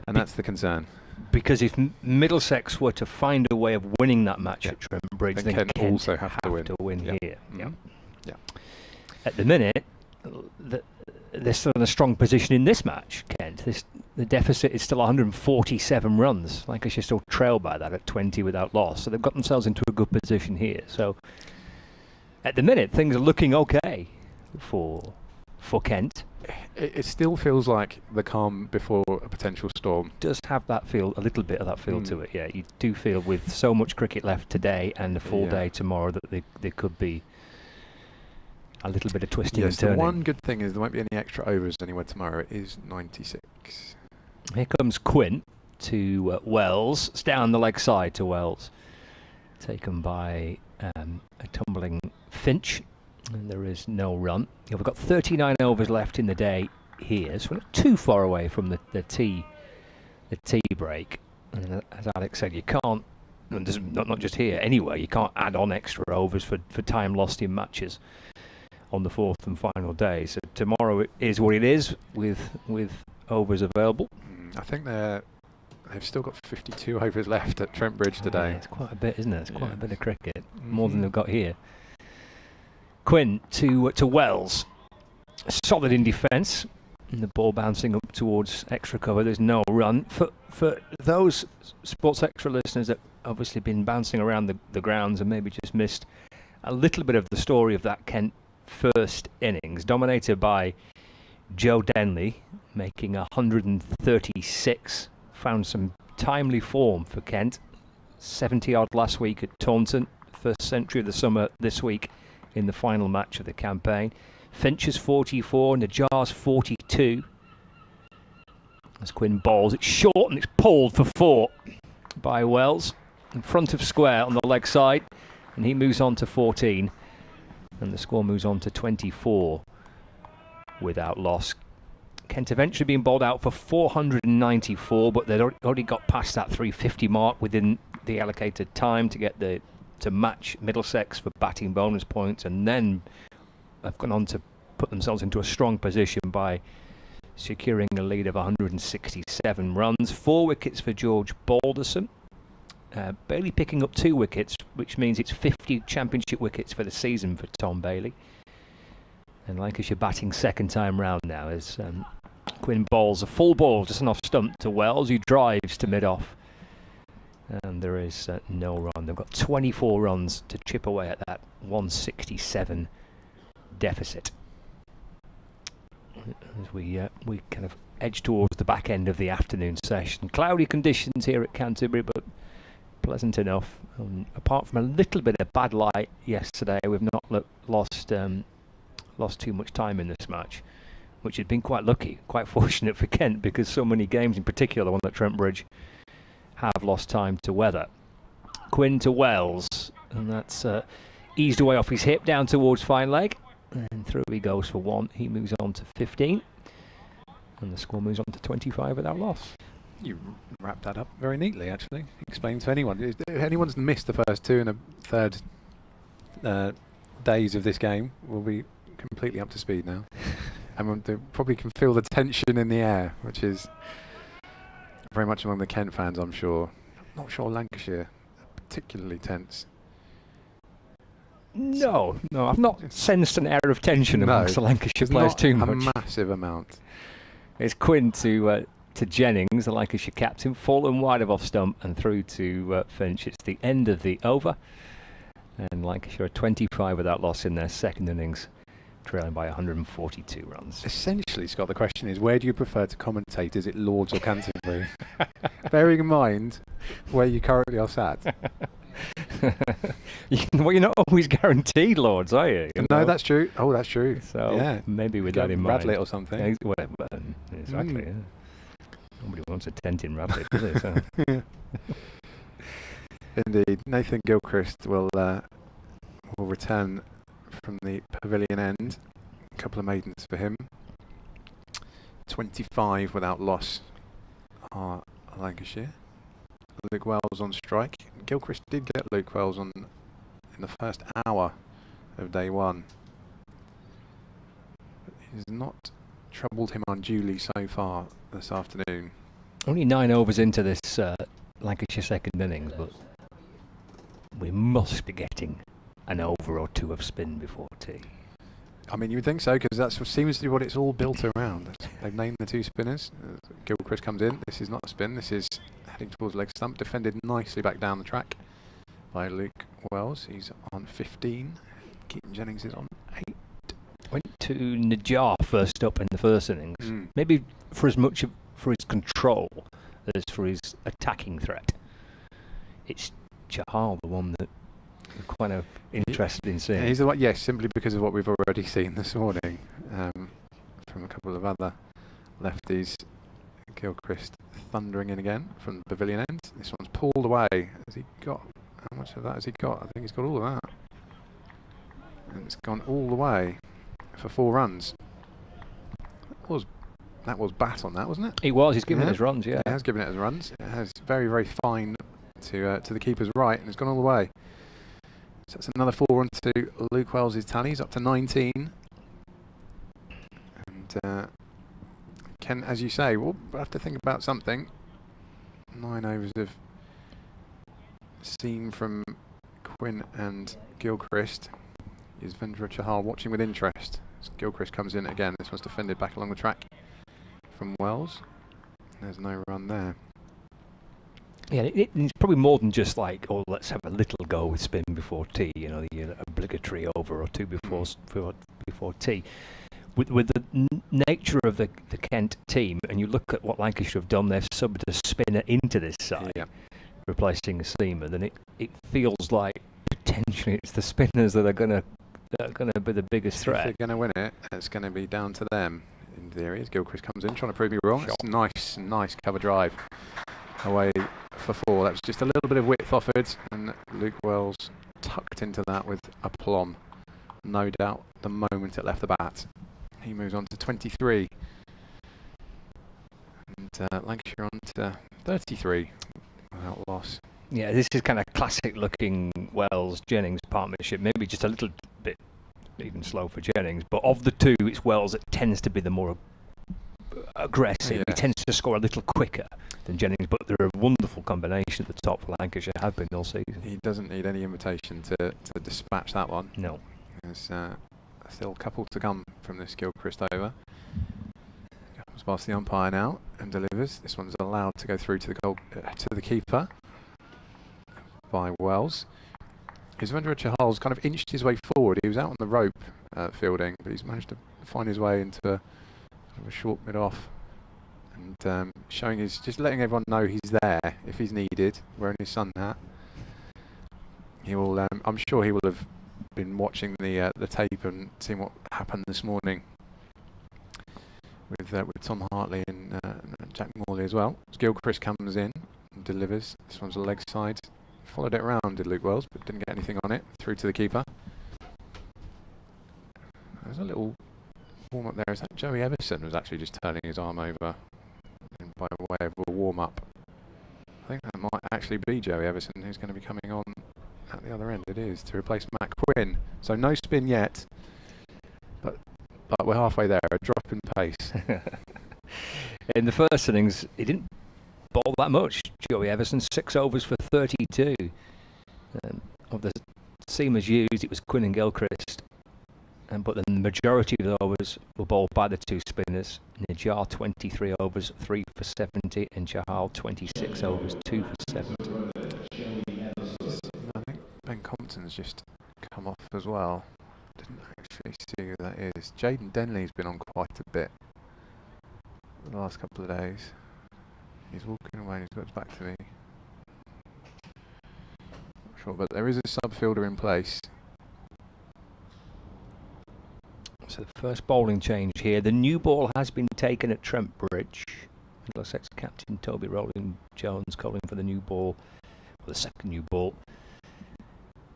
And that's the concern. Because if Middlesex were to find a way of winning that match at Trent Bridge, then Kent also have to win here. Mm-hmm. Yeah. At the minute, they're still in a strong position in this match, Kent. The deficit is still 147 runs. Lancashire still trail by that at 20 without loss. So they've got themselves into a good position here. So at the minute, things are looking okay for Kent. It still feels like the calm before a potential storm. Does have that feel, a little bit of that feel to it, yeah. You do feel with so much cricket left today and a full day tomorrow that there could be a little bit of twisting and turning. The one good thing is there won't be any extra overs anywhere tomorrow. It is 96. Here comes Quinn to Wells. It's down the leg side to Wells. Taken by a tumbling Finch. And there is no run. We've got 39 overs left in the day here, so we're not too far away from the tea break. And as Alex said, you can't, not just here, anywhere, you can't add on extra overs for time lost in matches on the fourth and final day. So tomorrow it is what it is with overs available. I think they've still got 52 overs left at Trent Bridge today. Yeah, it's quite a bit, isn't it? It's quite a bit of cricket, more than they've got here. Quinn to Wells, solid in defence, and the ball bouncing up towards extra cover. There's no run. For those Sports Extra listeners that obviously been bouncing around the grounds and maybe just missed a little bit of the story of that Kent first innings, dominated by Joe Denley, making 136, found some timely form for Kent. 70 odd last week at Taunton, first century of the summer this week in the final match of the campaign. Finch's 44, Najjar's 42. As Quinn bowls, it's short and it's pulled for 4 by Wells in front of square on the leg side, and he moves on to 14, and the score moves on to 24 without loss. Kent eventually being bowled out for 494, but they'd already got past that 350 mark within the allocated time to get to match Middlesex for batting bonus points, and then have gone on to put themselves into a strong position by securing a lead of 167 runs. 4 wickets for George Balderson. Bailey picking up 2 wickets, which means it's 50 championship wickets for the season for Tom Bailey. And Lancashire batting second time round now as Quinn bowls a full ball just an off stump to Wells, who drives to mid-off. And there is no run. They've got 24 runs to chip away at that 167 deficit. As we kind of edge towards the back end of the afternoon session. Cloudy conditions here at Canterbury, but pleasant enough. Apart from a little bit of bad light yesterday, we've not lost too much time in this match, which had been quite lucky, quite fortunate for Kent, because so many games, in particular the one at Trent Bridge, have lost time to weather. Quinn to Wells, and that's eased away off his hip down towards fine leg, and through he goes for 1. He moves on to 15, and the score moves on to 25 without loss. You wrapped that up very neatly, actually. Explain to anyone. If anyone's missed the first 2 and a third days of this game, we'll be completely up to speed now. And they probably can feel the tension in the air, which is very much among the Kent fans, I'm sure. I'm not sure Lancashire are particularly tense. No, I've not sensed an air of tension amongst the Lancashire players too much. A massive amount. It's Quinn to Jennings, the Lancashire captain, fallen wide of off stump and through to Finch. It's the end of the over, and Lancashire are 25 without loss in their second innings, trailing by 142 runs. Essentially, Scott, the question is, where do you prefer to commentate? Is it Lords or Canterbury? Bearing in mind where you currently are sat. Well, you're not always guaranteed Lords, are you? No, that's true. Oh, that's true. So yeah, maybe with that in mind. Radlett or something. Well, exactly. Yeah. Nobody wants a tent in Radlett, does it? So. Indeed, Nathan Gilchrist will return from the pavilion end. A couple of maidens for him. 25 without loss are Lancashire. Luke Wells on strike. Gilchrist did get Luke Wells on in the first hour of day one. He's not troubled him unduly so far this afternoon. Only 9 overs into this Lancashire second innings, but we must be getting an over or two of spin before tea. I mean, you would think so, because that's what seems to be what it's all built around. They've named the two spinners. Gilchrist comes in. This is not a spin. This is heading towards leg stump. Defended nicely back down the track by Luke Wells. He's on 15. Keaton Jennings is on 8. Went to Najjar first up in the first innings. Maybe for as much for his control as for his attacking threat. It's Chahal, the one that we're quite interested in seeing. He's the one, yes, simply because of what we've already seen this morning from a couple of other lefties. Gilchrist thundering in again from the pavilion end. This one's pulled away. Has he got? How much of that has he got? I think he's got all of that. And it's gone all the way for 4 runs. That was bat on that, wasn't it? He was. He's given it his runs. Yeah, he has given it his runs. It has very, very fine to the keeper's right, and it's gone all the way. So that's another 4 onto Luke Wells' tally. He's up to 19. And Ken, as you say, we'll have to think about something. 9 overs of seam from Quinn and Gilchrist. Is Vendra Chahal watching with interest as Gilchrist comes in again. This one's defended back along the track from Wells. There's no run there. Yeah, it's probably more than just like, oh, let's have a little go with spin before tea. You know, the obligatory over or two before tea. With the nature of the Kent team, and you look at what Lancashire have done, they've subbed a spinner into this side, replacing a seamer. Then it feels like potentially it's the spinners that are going to be the biggest threat. If they're going to win it, it's going to be down to them. In theory, as Gilchrist comes in, trying to prove me wrong. It's nice cover drive away for 4. That was just a little bit of width offered, and Luke Wells tucked into that with aplomb. No doubt the moment it left the bat. He moves on to 23. And Lancashire on to 33 without loss. Yeah, this is kind of classic looking Wells-Jennings partnership. Maybe just a little bit even slow for Jennings, but of the two, it's Wells that tends to be the more aggressive. He tends to score a little quicker than Jennings, but they're a wonderful combination at the top for Lancashire, have been all season. He doesn't need any invitation to dispatch that one. No. There's still a couple to come from this Gilchrist over. Comes past the umpire now and delivers. This one's allowed to go through to the goal to the keeper by Wells. Vendra Chahal's kind of inched his way forward. He was out on the rope fielding, but he's managed to find his way into a short mid-off and showing his, just letting everyone know he's there if he's needed, wearing his sun hat. He will, I'm sure he will have been watching the tape and seeing what happened this morning with Tom Hartley and Jack Morley as well. As Gilchrist comes in and delivers. This one's a leg side. Followed it round, did Luke Wells, but didn't get anything on it. Through to the keeper. There's a little warm up there. Is that Joey Everson was actually just turning his arm over by way of a warm up? I think that might actually be Joey Everson who's going to be coming on at the other end. It is to replace Matt Quinn. So no spin yet, but we're halfway there. A drop in pace. In the first innings, he didn't bowl that much. Joey Everson, 6 overs for 32. Of the seamers used, it was Quinn and Gilchrist. But then the majority of the overs were bowled by the two spinners. Najjar 23 overs, 3 for 70, and Chahal 26 overs, 2 for 70. I think Ben Compton's just come off as well. Didn't actually see who that is. Jaden Denley's been on quite a bit the last couple of days. He's walking away and he's got his back to me. Not sure, but there is a sub-fielder in place. So the first bowling change here. The new ball has been taken at Trent Bridge. Middlesex captain Toby Rowling-Jones calling for the new ball, or the second new ball.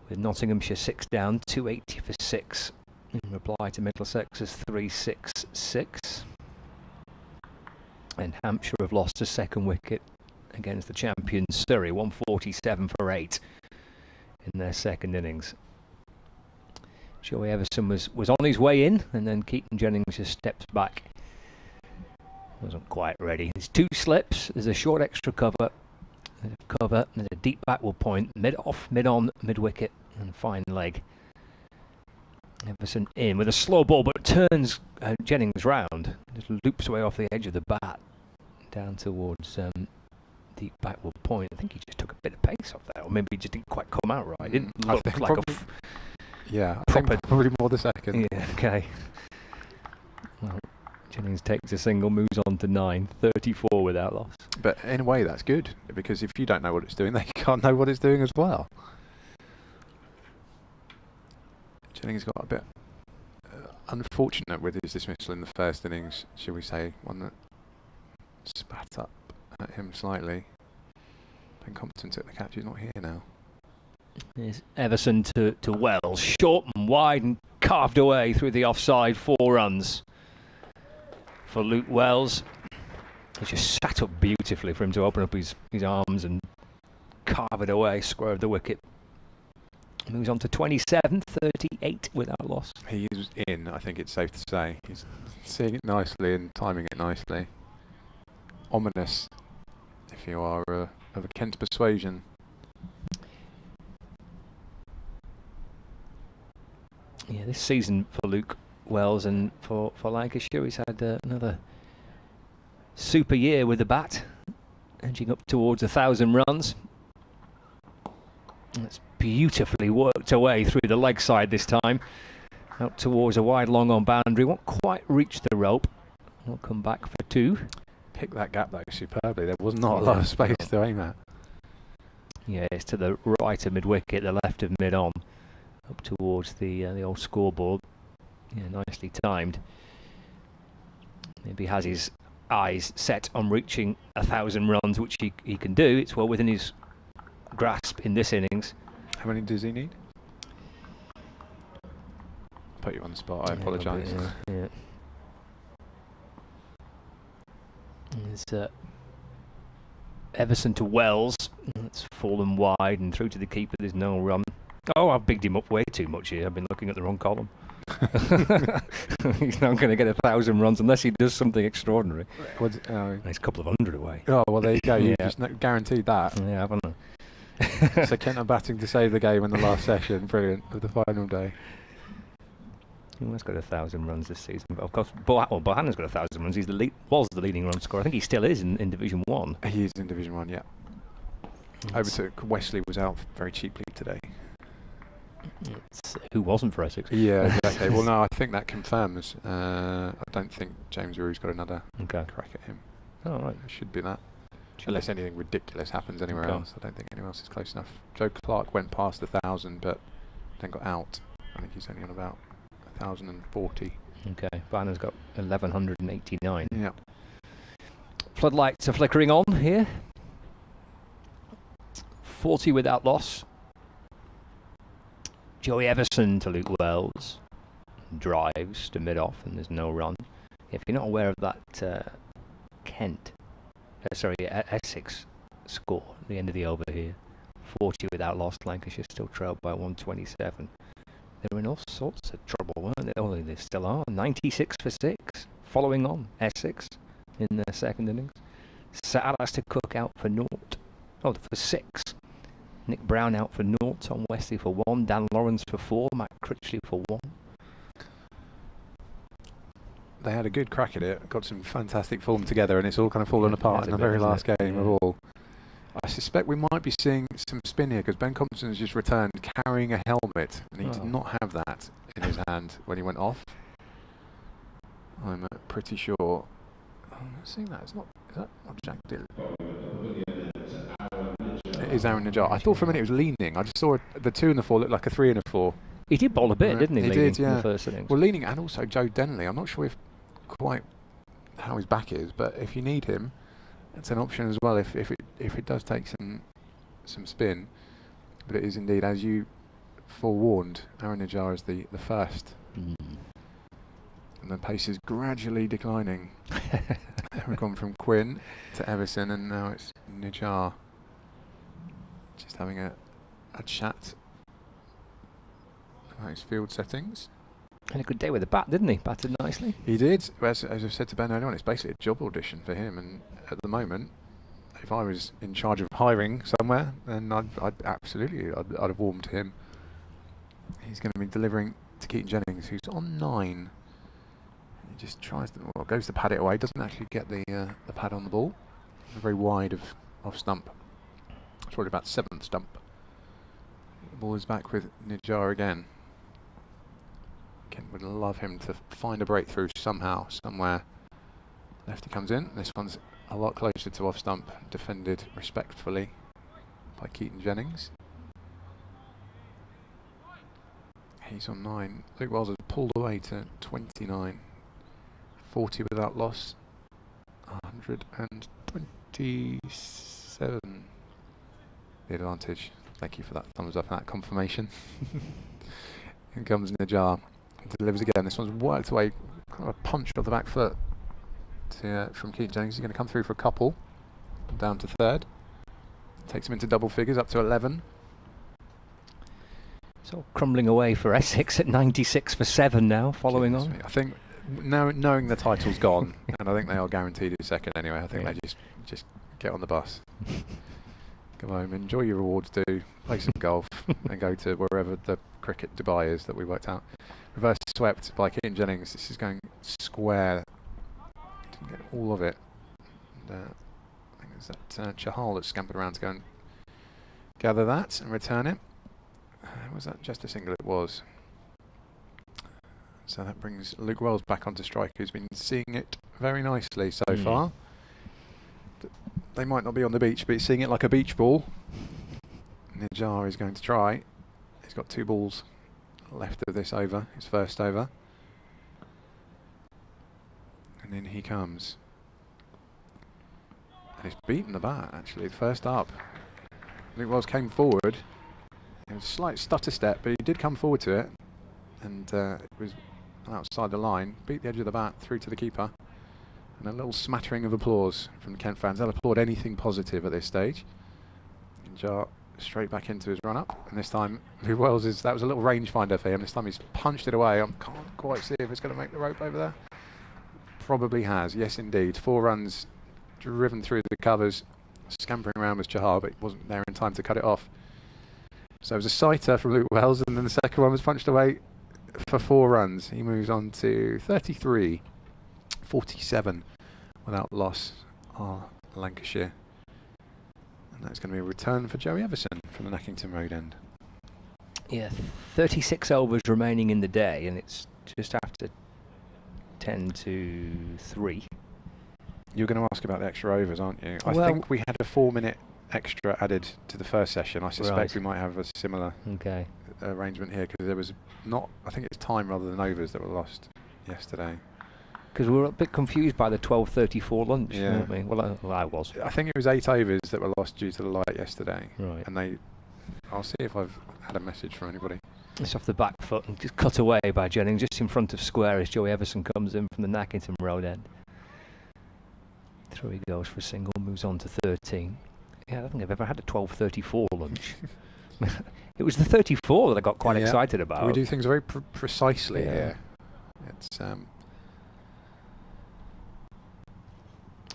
With Nottinghamshire 6 down, 280 for 6. In reply to Middlesex's 366. And Hampshire have lost a second wicket against the champions Surrey, 147 for 8 in their second innings. Joey Everson was on his way in, and then Keaton Jennings just steps back. Wasn't quite ready. There's 2 slips, there's a short extra cover, there's a deep backward point, mid-off, mid-on, mid-wicket, and fine leg. Everson in with a slow ball, but turns Jennings round. Just loops away off the edge of the bat, down towards deep backward point. I think he just took a bit of pace off that, or maybe he just didn't quite come out right. It didn't look like I think probably more the second. Yeah, okay. Well, Jennings takes a single, moves on to 9, 34 without loss. But in a way that's good, because if you don't know what it's doing, they can't know what it's doing as well. Jennings got a bit unfortunate with his dismissal in the first innings, shall we say. One that spat up at him slightly. Ben Compton took the catch, he's not here now. Here's Everson to Wells, short and wide and carved away through the offside, 4 runs for Luke Wells. He just sat up beautifully for him to open up his arms and carve it away, square of the wicket. Moves on to 27, 38 without loss. He is in, I think it's safe to say. He's seeing it nicely and timing it nicely. Ominous, if you are of a Kent persuasion. Yeah, this season for Luke Wells and for Lancashire, he's had another super year with the bat, edging up towards 1,000 runs. That's beautifully worked away through the leg side this time, out towards a wide long on boundary. Won't quite reach the rope. He'll come back for 2. Picked that gap though superbly. There was not a lot of space to aim at. Yeah, it's to the right of mid-wicket, the left of mid-on, up towards the old scoreboard. Yeah, nicely timed. Maybe has his eyes set on reaching 1,000 runs, which he can do. It's well within his grasp in this innings. How many does he need? Put you on the spot, I apologise. Yeah. There's Everson to Wells. It's fallen wide and through to the keeper. There's no run. Oh, I've bigged him up way too much here. I've been looking at the wrong column. He's not going to get 1,000 runs unless he does something extraordinary. He's a couple of hundred away. Oh, well, there you go. You just guaranteed that. Yeah, haven't I? So Kent are batting to save the game in the last session. Brilliant. Of the final day. He has got 1,000 runs this season. But of course, Bohannon's got 1,000 runs. He's was the leading run scorer. I think he still is in Division 1. He is in Division 1, yeah. Overtook Wesley was out very cheaply today. Who wasn't for Essex? Yeah, exactly. Well, no, I think that confirms. I don't think James Rue's got another crack at him. Oh, right. It should be that. Unless anything ridiculous happens anywhere else. I don't think anyone else is close enough. Joe Clark went past 1,000, but then got out. I think he's only on about 1,040. Okay, Bohannon's got 1,189. Yeah. Floodlights are flickering on here. 40 without loss. Joey Everson to Luke Wells. Drives to mid-off and there's no run. If you're not aware of that Essex score at the end of the over here. 40 without loss. Lancashire still trailed by 127. They were in all sorts of trouble, weren't they? Oh, they still are. 96 for 6. Following on Essex in their second innings. Sir Alistair Cook out for 0. Oh, for 6. Nick Brown out for 0. Tom Wesley for 1. Dan Lawrence for 4. Matt Critchley for 1. They had a good crack at it. Got some fantastic form together, and it's all kind of fallen apart in the very last game of all. I suspect we might be seeing some spin here because Ben Compton has just returned carrying a helmet, and he did not have that in his hand when he went off. I'm pretty sure. I'm not seeing that. It's not. Is that not Jack Dillon? It is Aaron Najjar. I thought for a minute it was leaning. I just saw the 2 and the 4 looked like a 3 and a 4. He did bowl a bit, didn't he? He leaning did, yeah. In the first innings. Well, leaning, and also Joe Denley. I'm not sure if quite how his back is, but if you need him, it's an option as well. If it does take some spin, but it is indeed, as you forewarned, Aaron Najjar is the first. And the pace is gradually declining. We've gone from Quinn to Everson, and now it's Najjar. Just having a chat about his field settings. Had a good day with the bat, didn't he? Batted nicely. He did. As I've said to Ben earlier on, it's basically a job audition for him. And at the moment, if I was in charge of hiring somewhere, then I'd absolutely have warmed to him. He's going to be delivering to Keaton Jennings, who's on 9. He just tries to, well, goes to pad it away. Doesn't actually get the pad on the ball. Very wide of off stump. It's probably about 7th stump. The ball is back with Najjar again. Kent would love him to find a breakthrough somehow, somewhere. Lefty comes in. This one's a lot closer to off stump, defended respectfully by Keaton Jennings. He's on 9. Luke Wells has pulled away to 29. 40 without loss. 127. The advantage. Thank you for that thumbs up and that confirmation. Here comes Najjar. Delivers again. This one's worked away. Kind of a punch off the back foot from Keaton Jennings. He's going to come through for a couple. Down to 3rd. Takes him into double figures, up to 11. It's all crumbling away for Essex at 96 for 7 now, following on. I think now knowing the title's gone, and I think they are guaranteed a second anyway, I think they just get on the bus. Go home, enjoy your rewards, play some golf, and go to wherever the cricket Dubai is that we worked out. Reverse swept by Keaton Jennings. This is going square. Didn't get all of it. And, I think it's that Chahal that scampered around to go and gather that and return it. Was that just a single? It was. So that brings Luke Wells back onto strike, who's been seeing it very nicely so far. They might not be on the beach, but he's seeing it like a beach ball. Najjar is going to try. He's got 2 balls left of this over, his first over. And in he comes. And he's beaten the bat, actually, first up. Luke Wells came forward. It was a slight stutter step, but he did come forward to it. And it was outside the line. Beat the edge of the bat through to the keeper. And a little smattering of applause from the Kent fans. They'll applaud anything positive at this stage. Najjar straight back into his run-up. And this time, Luke Wells that was a little rangefinder for him. This time he's punched it away. I can't quite see if it's going to make the rope over there. Probably has, yes indeed. 4 runs driven through the covers. Scampering around was Chahal, but he wasn't there in time to cut it off. So it was a sighter from Luke Wells, and then the second one was punched away for 4 runs. He moves on to 33, 47 without loss, Lancashire. And that's going to be a return for Joey Everson from the Nackington Road end. Yeah, 36 overs remaining in the day, and it's just after 10 to 3. You're going to ask about the extra overs, aren't you? I think we had a 4-minute extra added to the first session. I suspect we might have a similar arrangement here, because there was not, I think it's time rather than overs that were lost yesterday. Because we were a bit confused by the 12:34 lunch, weren't we? Well, I was. I think it was 8 overs that were lost due to the light yesterday. Right. And I'll see if I've had a message from anybody. It's off the back foot and just cut away by Jennings, just in front of square as Joey Everson comes in from the Nackington Road end. Through he goes for a single, moves on to 13. Yeah, I don't think I've ever had a 12:34 lunch. It was the 34 that I got quite excited about. We do things very precisely here. It's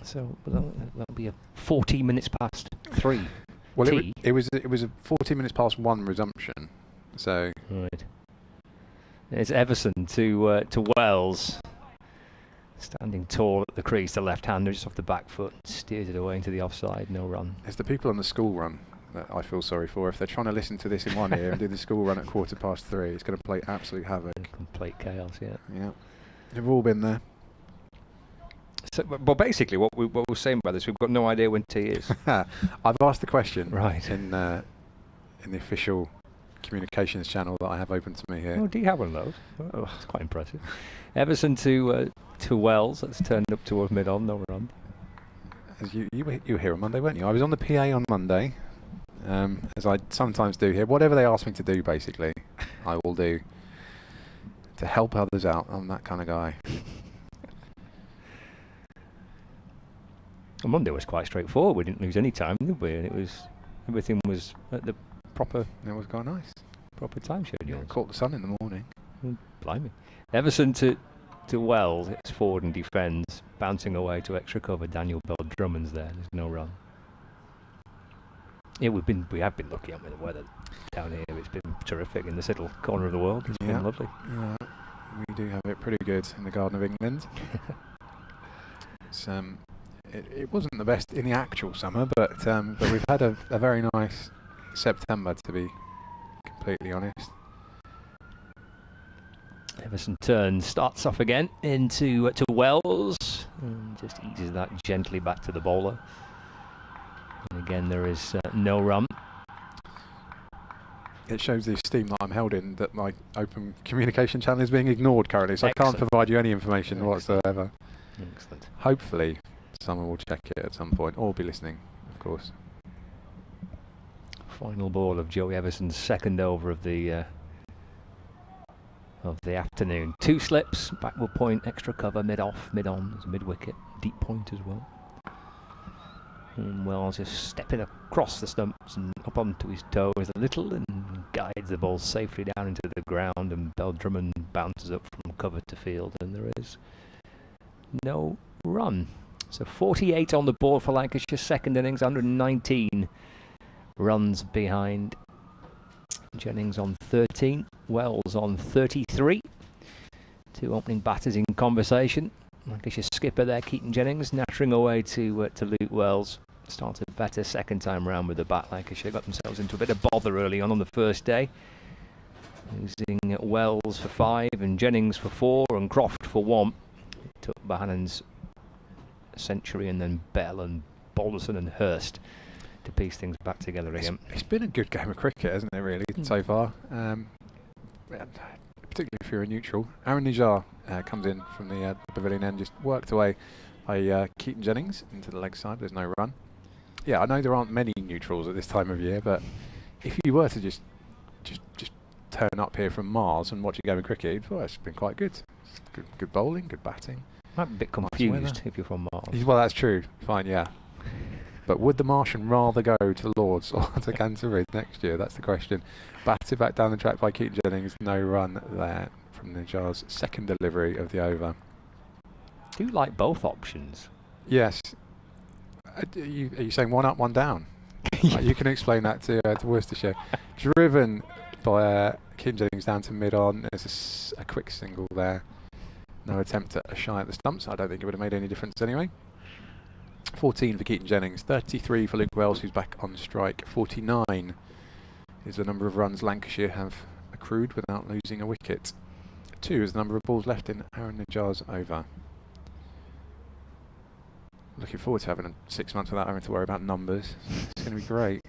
so that'll be a 14 minutes past 3. Well, it was a 14 minutes past 1 resumption. So right. It's Everson to Wells, standing tall at the crease, the left-hander just off the back foot, steers it away into the offside, no run. It's the people on the school run that I feel sorry for. If they're trying to listen to this in one ear and do the school run at 3:15, it's going to play absolute havoc. Complete chaos, yeah. Yeah, they've all been there. So, but basically, what we're saying about this, we've got no idea when tea is. I've asked the question Right. in the official communications channel that I have open to me here. Oh, do you have one of those? Oh, that's quite impressive. Everson to Wells. That's turned up towards mid-on, no run. As you were here on Monday, weren't you? I was on the PA on Monday, as I sometimes do here. Whatever they ask me to do, basically, I will do to help others out. I'm that kind of guy. On Monday was quite straightforward. We didn't lose any time, did we? And everything was at the proper It was quite nice. proper time schedule. Yeah, caught the sun in the morning. Blimey. Everson to Wells. It's forward and defends. Bouncing away to extra cover. Daniel Bell-Drummond's there. There's no run. Yeah, we have been lucky, haven't we? The weather down here, it's been terrific in this little corner of the world. It's been lovely. Yeah, we do have it pretty good in the Garden of England. It's, it wasn't the best in the actual summer, but we've had a very nice September, to be completely honest. Everson turns, starts off again into to Wells, and just eases that gently back to the bowler. And again, there is no run. It shows the esteem that I'm held in, that my open communication channel is being ignored currently, so Excellent. I can't provide you any information whatsoever. Excellent. Hopefully, someone will check it at some point, or be listening, of course. Final ball of Joey Everson's second over of the afternoon. 2 slips, backward point, extra cover, mid-off, mid-on, there's a mid-wicket, deep point as well. And Wells just stepping across the stumps and up onto his toes a little and guides the ball safely down into the ground, and Bell-Drummond bounces up from cover to field, and there is no run. So 48 on the board for Lancashire, second innings, 119 runs behind. Jennings on 13, Wells on 33. 2 opening batters in conversation. Lancashire skipper there, Keaton Jennings, nattering away to Luke Wells. Started better second time round with the bat. Lancashire got themselves into a bit of bother early on the first day, using Wells for 5 and Jennings for 4 and Croft for 1. It took Bahannon's century and then Bell and Balderson and Hurst to piece things back together again. It's been a good game of cricket, hasn't it, really, so far? Particularly if you're a neutral. Aaron Nijar comes in from the pavilion end, just worked away by Keaton Jennings into the leg side. There's no run. Yeah, I know there aren't many neutrals at this time of year, but if you were to just turn up here from Mars and watch a game of cricket, well, it's been quite good. Good bowling, good batting. Might be a bit confused if you're from Mars. Well, that's true. Fine, yeah. But would the Martian rather go to Lords or to Canterbury next year? That's the question. Batted back down the track by Keaton Jennings. No run there from Nijar's second delivery of the over. I do like both options. Yes. Are you saying one up, one down? You can explain that to Worcestershire. Driven by Keaton Jennings down to mid-on. There's a quick single there. No attempt at a shy at the stumps. I don't think it would have made any difference anyway. 14 for Keaton Jennings, 33 for Luke Wells, who's back on strike. 49 is the number of runs Lancashire have accrued without losing a wicket. 2 is the number of balls left in Aaron Nijar's over. Looking forward to having 6 months without having to worry about numbers. It's going to be great.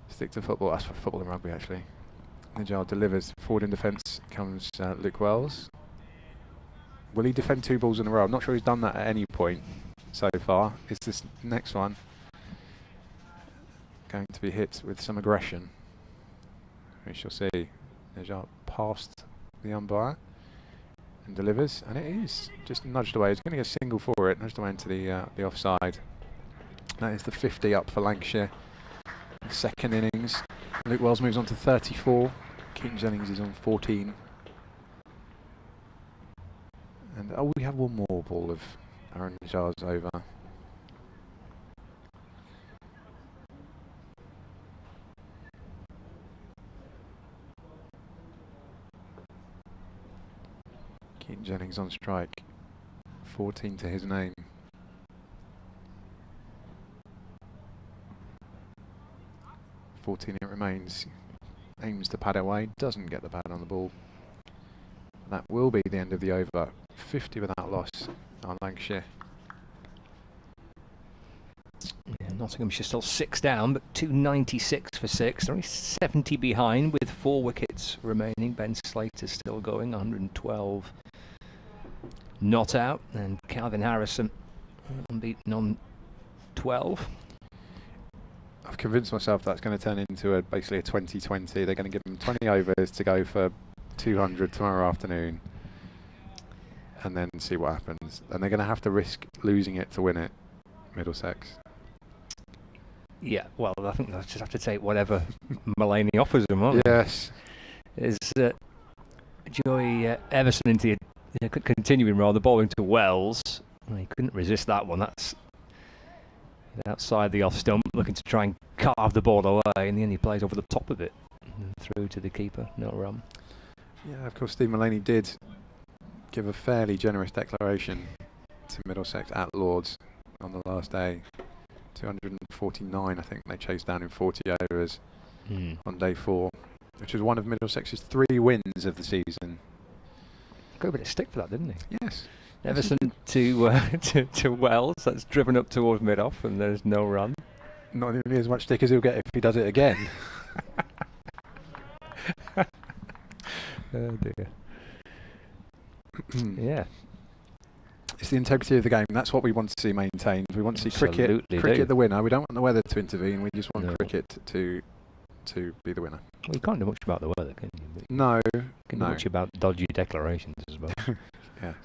Stick to football. That's for football and rugby, actually. Nijar delivers. Forward in defence comes Luke Wells. Will he defend 2 balls in a row? I'm not sure he's done that at any point so far. Is this next one going to be hit with some aggression? We shall see. Nijar past the umpire and delivers, and it is just nudged away. He's going to get a single for it, nudged away into the offside. That is the 50 up for Lancashire. Second innings. Luke Wells moves on to 34. Keaton Jennings is on 14. And we have one more ball of Aaron Nijar's over. Keaton Jennings on strike. 14 to his name. It remains. Aims to pad away, doesn't get the pad on the ball. That will be the end of the over. 50 without loss on Lancashire. Yeah, Nottinghamshire still 6 down, but 296 for 6. They're only 70 behind with 4 wickets remaining. Ben Slater's still going, 112 not out, and Calvin Harrison unbeaten on 12. I've convinced myself that's going to turn into basically a 20-20. They're going to give them 20 overs to go for 200 tomorrow afternoon, and then see what happens. And they're going to have to risk losing it to win it, Middlesex. Yeah, well, I think they'll just have to take whatever Mulaney offers them, won't they? Yes. Is Joey Everson into the continuing role, the bowling to Wells. Well, he couldn't resist that one. That's outside the off stump, looking to try and carve the ball away. In the end, he plays over the top of it and through to the keeper. No run. Yeah, of course, Steve Mulaney did give a fairly generous declaration to Middlesex at Lords on the last day. 249, I think they chased down in 40 overs on day 4, which was one of Middlesex's 3 wins of the season. Got a bit of stick for that, didn't he? Yes. Everson to Wells. That's driven up towards mid-off, and there's no run. Not nearly as much stick as he'll get if he does it again. Oh dear. Yeah. It's the integrity of the game. That's what we want to see maintained. We want to see Absolutely cricket the winner. We don't want the weather to intervene. We just want cricket to be the winner. Well, you can't do much about the weather, can you? But No. you can do much about dodgy declarations as well. Yes.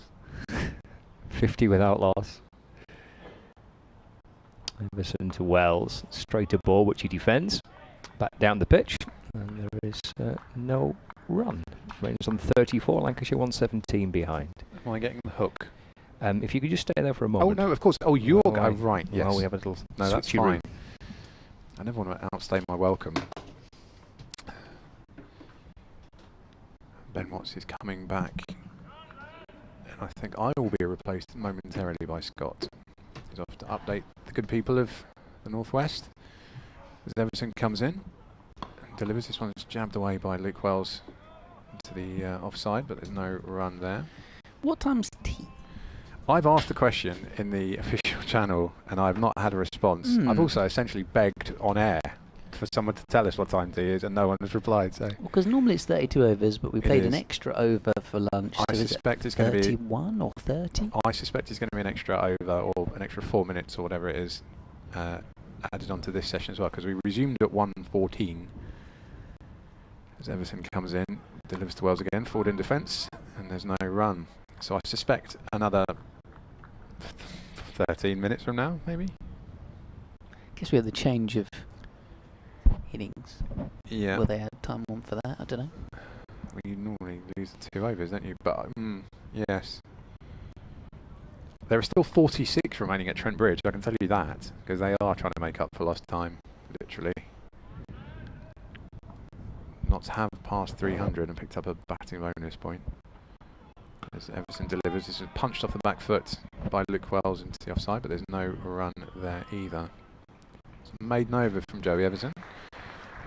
50 without loss. Everson to Wells. Straight to ball, which he defends. Back down the pitch. And there is no run. Rangers on 34, Lancashire 117 behind. Am I getting the hook? If you could just stay there for a moment. Oh, no, of course. Oh, you're... Oh, right, yes. Well, we have a little No, that's switcheroo. fine. I never want to outstay my welcome. Ben Watts is coming back. And I think I will be replaced momentarily by Scott. He's off to update the good people of the Northwest. As Everson comes in and delivers. This one's jabbed away by Luke Wells to the offside, but there's no run there. What time's tea? I've asked the question in the official channel and I've not had a response. I've also essentially begged on air for someone to tell us what time tea is and no one has replied. So, Because normally it's 32 overs, but we played an extra over for lunch. I so suspect it's going to be 31 or 30. I suspect it's going to be an extra over or an extra 4 minutes or whatever it is added onto this session as well, because we resumed at 1:14 as Everson comes in, delivers to Wells again, forward in defence, and there's no run. So I suspect another 13 minutes from now, maybe? Guess we had the change of innings. Yeah. Well, they had time on for that, I don't know. Well, you normally lose the 2 overs, don't you? But, yes. There are still 46 remaining at Trent Bridge, I can tell you that, because they are trying to make up for lost time, literally. Notts have passed 300 and picked up a batting bonus point. As Everson delivers, this is punched off the back foot by Luke Wells into the offside, but there's no run there either. It's maiden over from Joey Everson.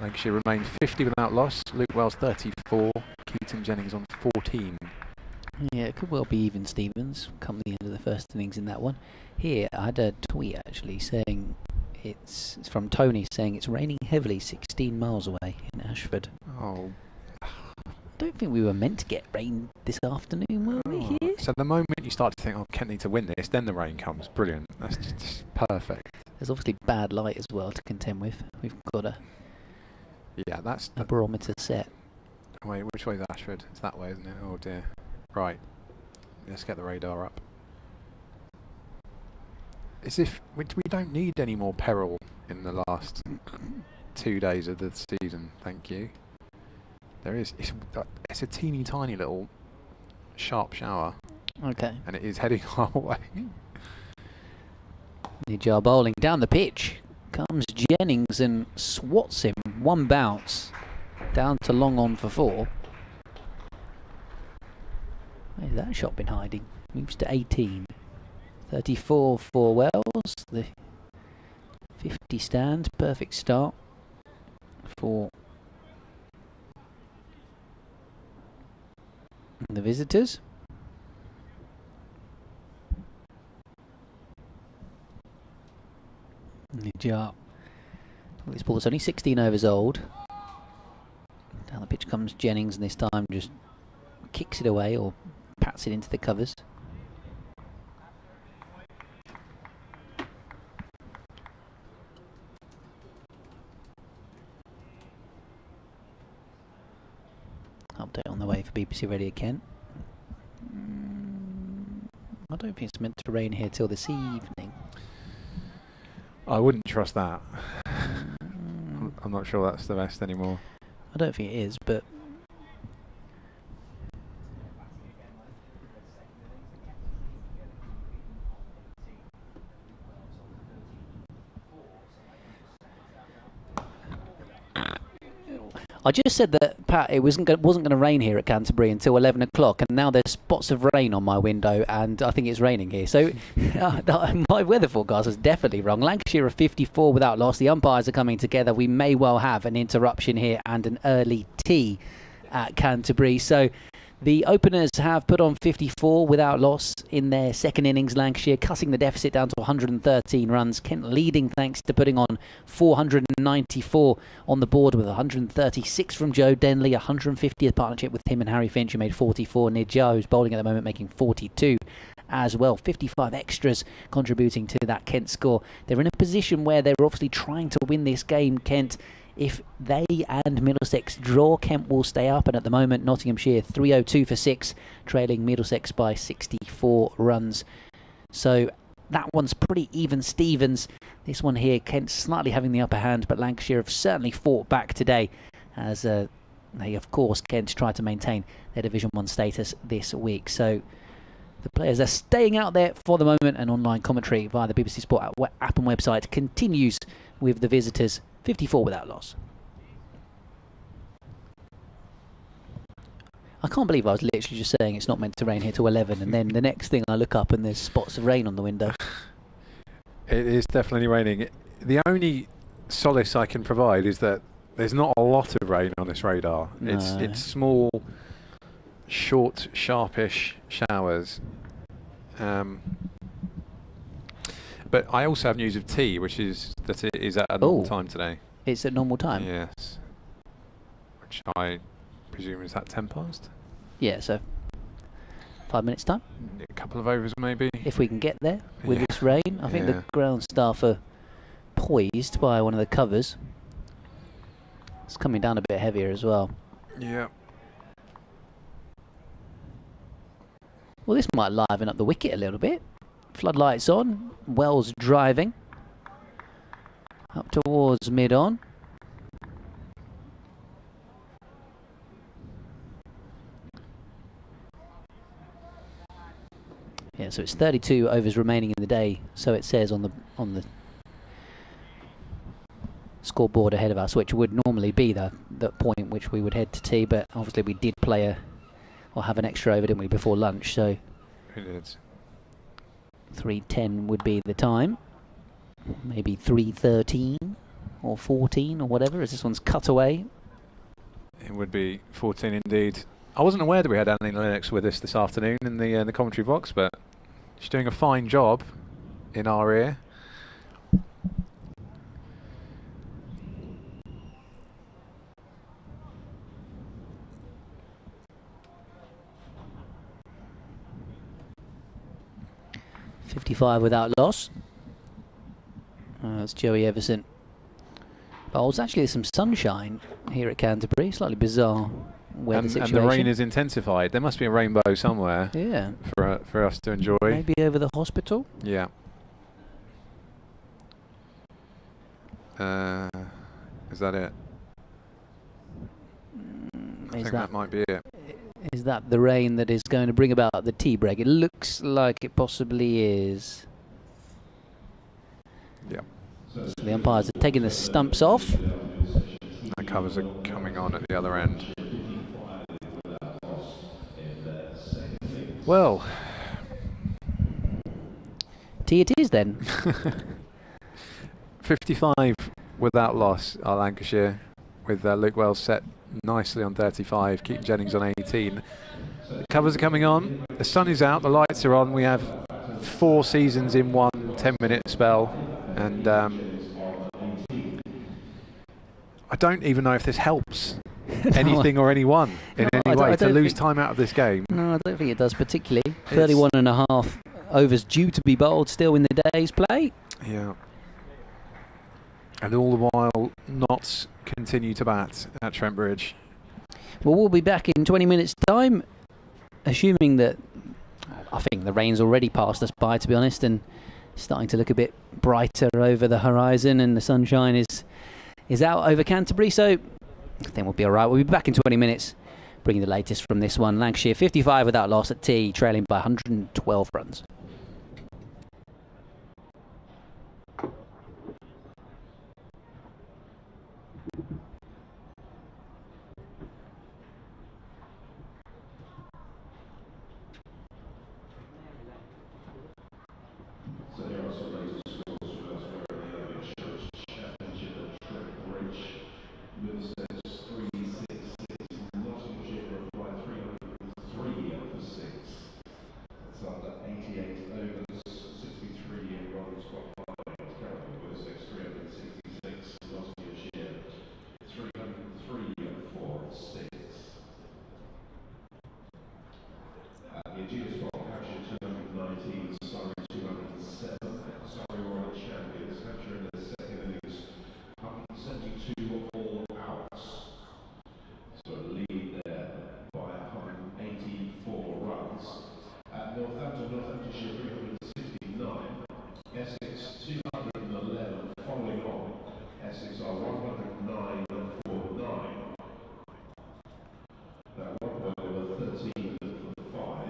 Lancashire remain 50 without loss. Luke Wells 34. Keaton Jennings on 14. Yeah, it could well be even Stevens come the end of the first innings in that one. Here, I had a tweet actually saying it's from Tony saying it's raining heavily 16 miles away in Ashford. Oh. I don't think we were meant to get rain this afternoon, were we here? So the moment you start to think, oh, Kent need to win this, then the rain comes. Brilliant. That's just perfect. There's obviously bad light as well to contend with. We've got a barometer set. Wait, which way is Ashford? It's that way, isn't it? Oh dear. Right. Let's get the radar up. As if we don't need any more peril in the last 2 days of the season, thank you. There is. It's a teeny tiny little sharp shower. Okay. And it is heading our way. Nijar bowling down the pitch. Comes Jennings and swats him. One bounce. Down to long on for 4. Where's that shot been hiding? Moves to 18. 34 for Wells. The 50 stand. Perfect start for the visitors. up. This ball's only 16 overs old. Down the pitch comes Jennings, and this time just kicks it away or pats it into the covers. Update on the way for BBC Radio Kent. I don't think it's meant to rain here till this evening. I wouldn't trust that. I'm not sure that's the best anymore. I don't think it is, but I just said that, Pat, it wasn't going to rain here at Canterbury until 11 o'clock, and now there's spots of rain on my window, and I think it's raining here. So my weather forecast is definitely wrong. Lancashire are 54 without loss. The umpires are coming together. We may well have an interruption here and an early tea at Canterbury. So the openers have put on 54 without loss in their second innings. Lancashire cutting the deficit down to 113 runs. Kent leading thanks to putting on 494 on the board with 136 from Joe Denley, 150th partnership with him and Harry Finch, who made 44. Nidja, who's bowling at the moment, making 42 as well. 55 extras contributing to that Kent score. They're in a position where they're obviously trying to win this game, Kent. If they and Middlesex draw, Kent will stay up, and at the moment Nottinghamshire 302 for 6, trailing Middlesex by 64 runs. So that one's pretty even Stevens. This one here, Kent slightly having the upper hand, but Lancashire have certainly fought back today as they, of course, Kent try to maintain their Division 1 status this week. So the players are staying out there for the moment, and online commentary via the BBC Sport app and website continues with the visitors. 54 without loss. I can't believe I was literally just saying it's not meant to rain here till 11, and then the next thing I look up and there's spots of rain on the window. It is definitely raining. The only solace I can provide is that there's not a lot of rain on this radar. No. It's small, short, sharpish showers. But I also have news of tea, which is that it is at a normal time today. It's at normal time? Yes. Which I presume is at 10 past? Yeah, so 5 minutes time? A couple of overs maybe. If we can get there with this rain. I think the ground staff are poised by one of the covers. It's coming down a bit heavier as well. Yeah. Well, this might liven up the wicket a little bit. Floodlights on, Wells driving up towards mid-on. Yeah, so it's 32 overs remaining in the day, so it says on the scoreboard ahead of us, which would normally be the point which we would head to tea, but obviously we did play or have an extra over, didn't we, before lunch, so we did. 3:10 would be the time. Maybe 3:13 or 14 or whatever, as this one's cut away. It would be 14 indeed. I wasn't aware that we had Annie Lennox with us this afternoon in the commentary box, but she's doing a fine job in our ear. .55 without loss. That's Joey Everson. Bowls. Actually, there's some sunshine here at Canterbury. Slightly bizarre weather situation. And the rain is intensified. There must be a rainbow somewhere. Yeah. For us to enjoy. Maybe over the hospital. Yeah. Is that it? I think that might be it. Is that the rain that is going to bring about the tea break? It looks like it possibly is. Yeah. So the umpires are taking the stumps off. The covers are coming on at the other end. Well, tea it is then. 55 without loss are Lancashire, with Luke Wells set nicely on 35, Keaton Jennings on 18. The covers are coming on, the sun is out, the lights are on. We have 4 seasons in one 10-minute spell, and I don't even know if this helps anything or anyone in any way to lose time out of this game. No, I don't think it does particularly. 31 and a half overs due to be bowled still in the day's play. Yeah. And all the while, Notts continue to bat at Trent Bridge. Well, we'll be back in 20 minutes' time, assuming that, I think the rain's already passed us by, to be honest, and starting to look a bit brighter over the horizon, and the sunshine is out over Canterbury, so I think we'll be all right. We'll be back in 20 minutes, bringing the latest from this one. Lancashire 55 without loss at tea, trailing by 112 runs. So here are some latest scores from elsewhere in the Lancashire Championship at Trent Bridge. Middlesex 366, Nottinghamshire required 303 for 6. That's under 88 overs, 63 runs behind. Currently Middlesex 366, Nottinghamshire 303 for 6. The Aegeus Bowl, Hampshire 219, Surrey 207. Surrey Royal Champions, Hampshire in their second innings, 172 all outs. So lead there by 184 runs. At Northamptonshire 369, Essex 211 following on. Essex are 109 for 9. At one point they were 13 for 5.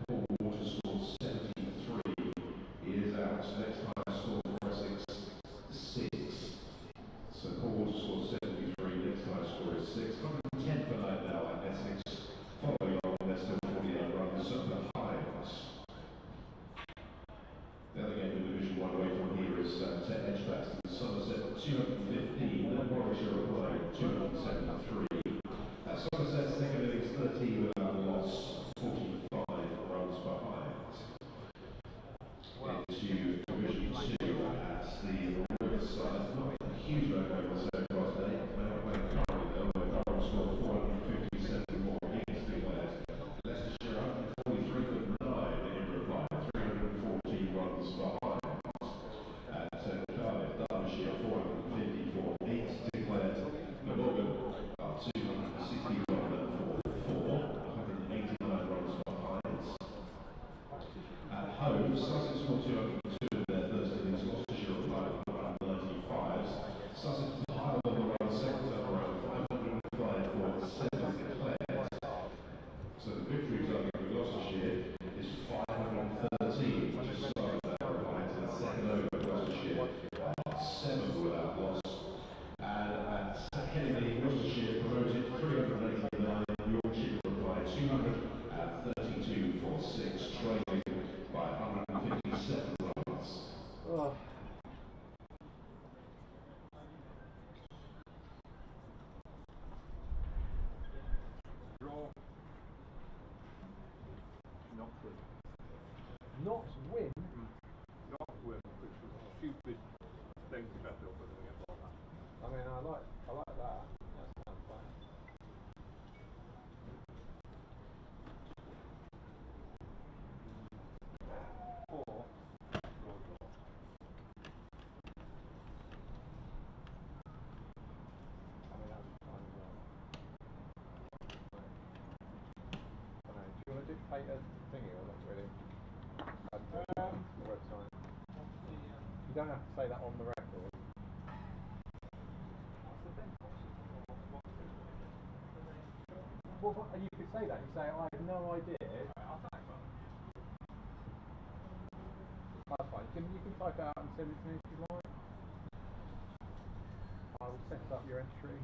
Paul Water scored 73. He is out. Next highest score for Essex 6. So Paul Water scored 73. Next highest score is 6. 110 for night now at Essex. Following on, they're still 48 runs up the highest. The other game in Division 1 away from here is Edgbaston Somerset 215. Warwickshire reply 273. Somerset second innings 13 without loss, 45 runs behind. Into Division 2 at the Riverside. Not a huge amount going on so far today. They are playing currently though, where Durham scored 457 more wickets declared. Leicestershire 143 for 9 in reply, 314 runs behind. At Cardiff, Derbyshire 450 for 8 declared. Glamorgan are 261 for 4, 189 runs behind. At home, Sussex scored 202 in their first innings, Gloucestershire replied with 195s. Sussex piled on the run second time around, 505 for 7 declared. So the victory target for Gloucestershire is 513, which is started that right to the second over Gloucestershire, 7 without loss. And at second inning, Worcestershire promoted 389, Yorkshire replied 232 for 6, trailing by 157 runs. Oh. Draw. Notts win. Notts win, which was a stupid thing to bet up and against all that. I mean, I like that. That sounds fun. Four. Draw. I mean, that was fine as well. I don't know. Do you want to dictate a thingy or not really? The website. You don't have to say that on the record. Well, you could say that. You say, I have no idea. That's fine. You can type it out and send it to me if you like. I will set up your entry.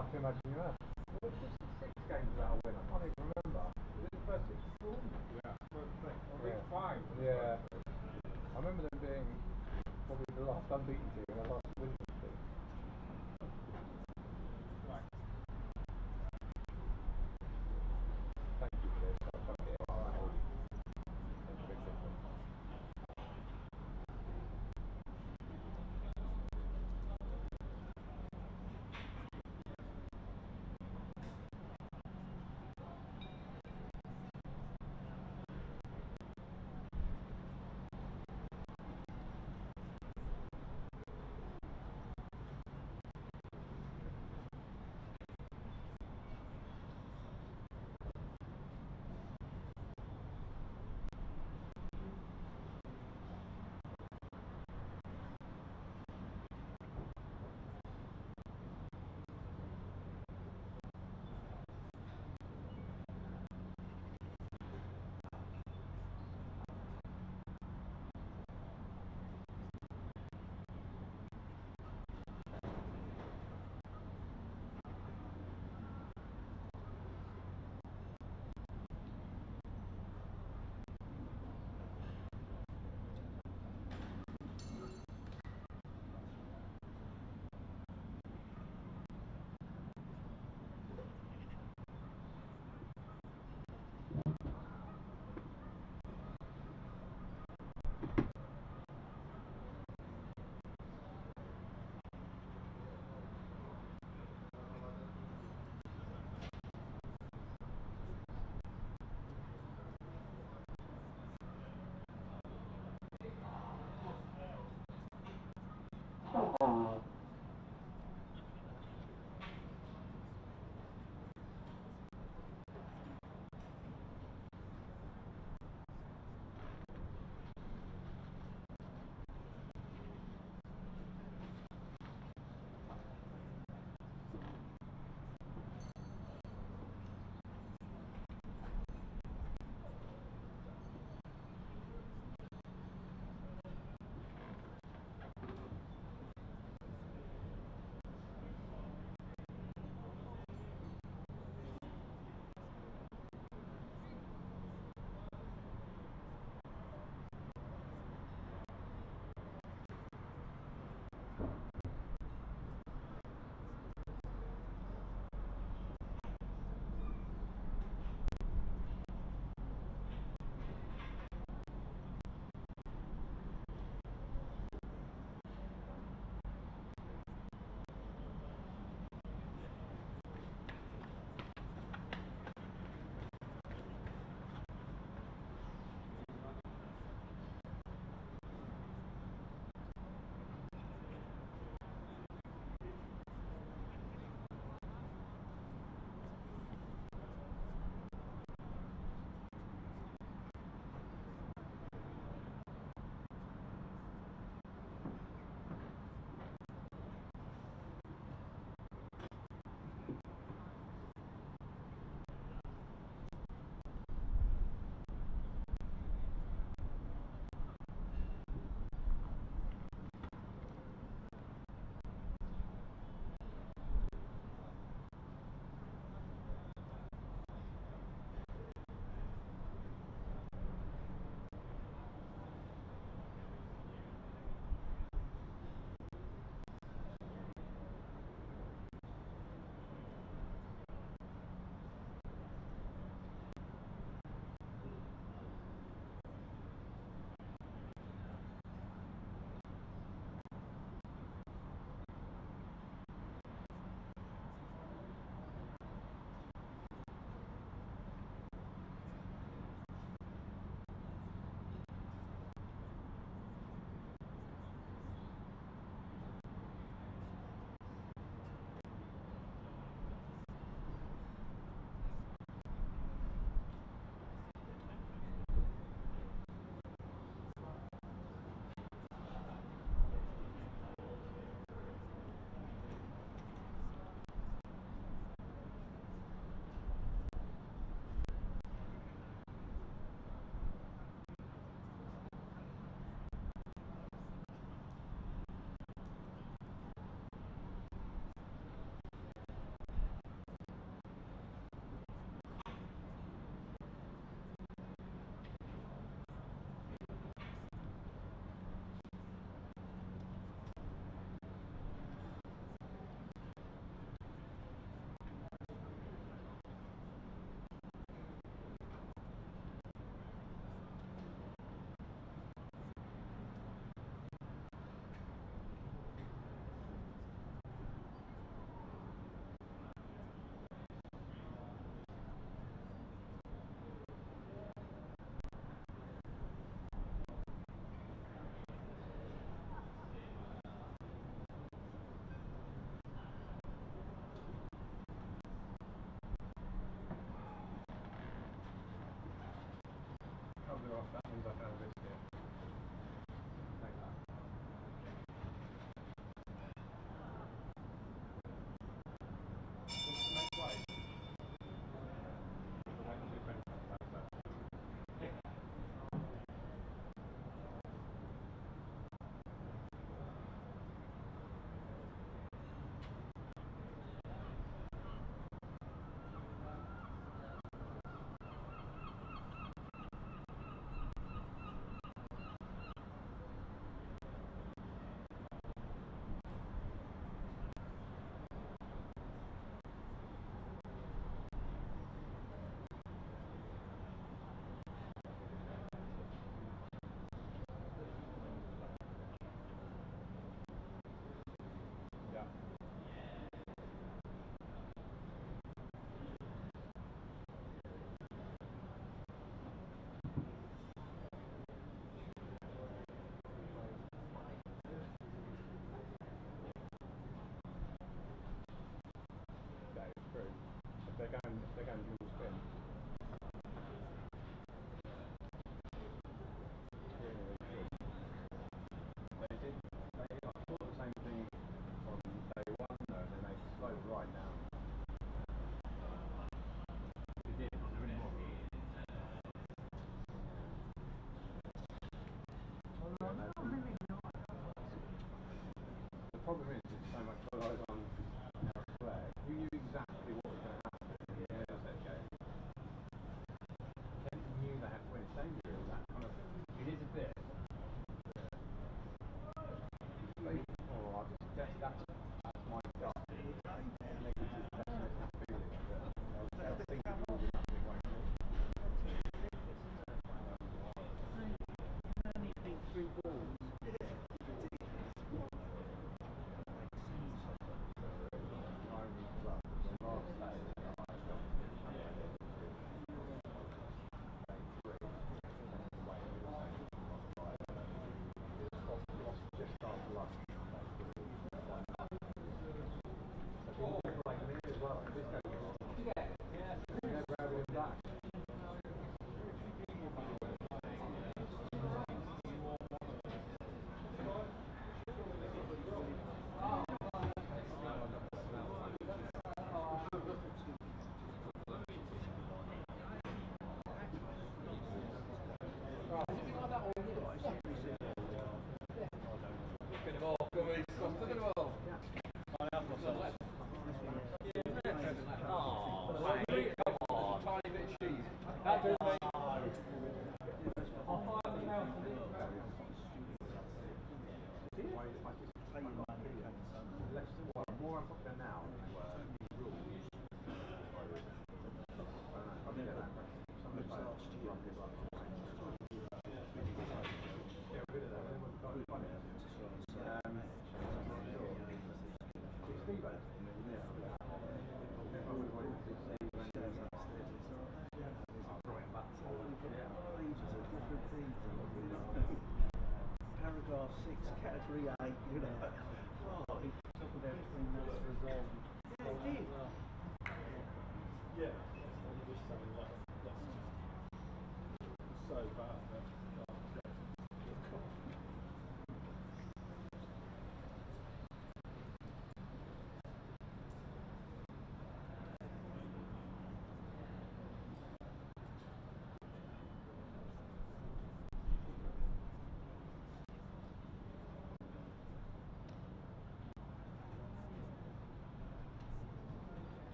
I can imagine you have. What was 6 games without a win? I can't even remember. Was it the first 6 before? Yeah. Yeah. 5. Yeah. I remember them being probably the last unbeaten team and the last winning team. Right. Thank you for this. I'll try to get it right. That's a big difference. cover off, that means I can have a biscuit. Take that. What's the next way? They're going dual spin. They did. I thought the same thing on day one, though, and then they slowed right down. They did. Really well. The problem is it's so much relies on elsewhere. You knew exactly what was going to happen in the ASF game. Kent knew they had to win. Sainsbury was that kind of thing. It is a bit. I just guess that's my gut. Negative, pessimistic feeling that they'll think it will be happening like this. Only think 3 balls. Paragraph 6, category 8, you know. Oh, he took it everything that's resolved. Yeah, it did. Yeah. So bad.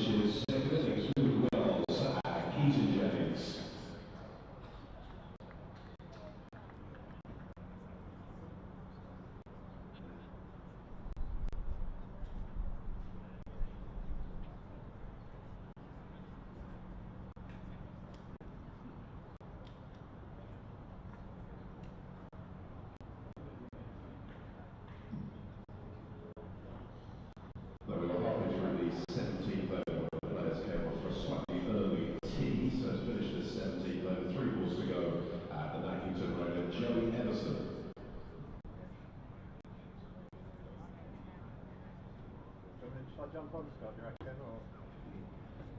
Lancashire's second innings through Wells at Keaton Jennings. Though we are halfway through the 17th over, the players came off for a slightly early tee, so it's finished at 17th over, 3 balls to go at the Nackington Road and Joey Everson. Shall I jump on, Scott, do you reckon, or?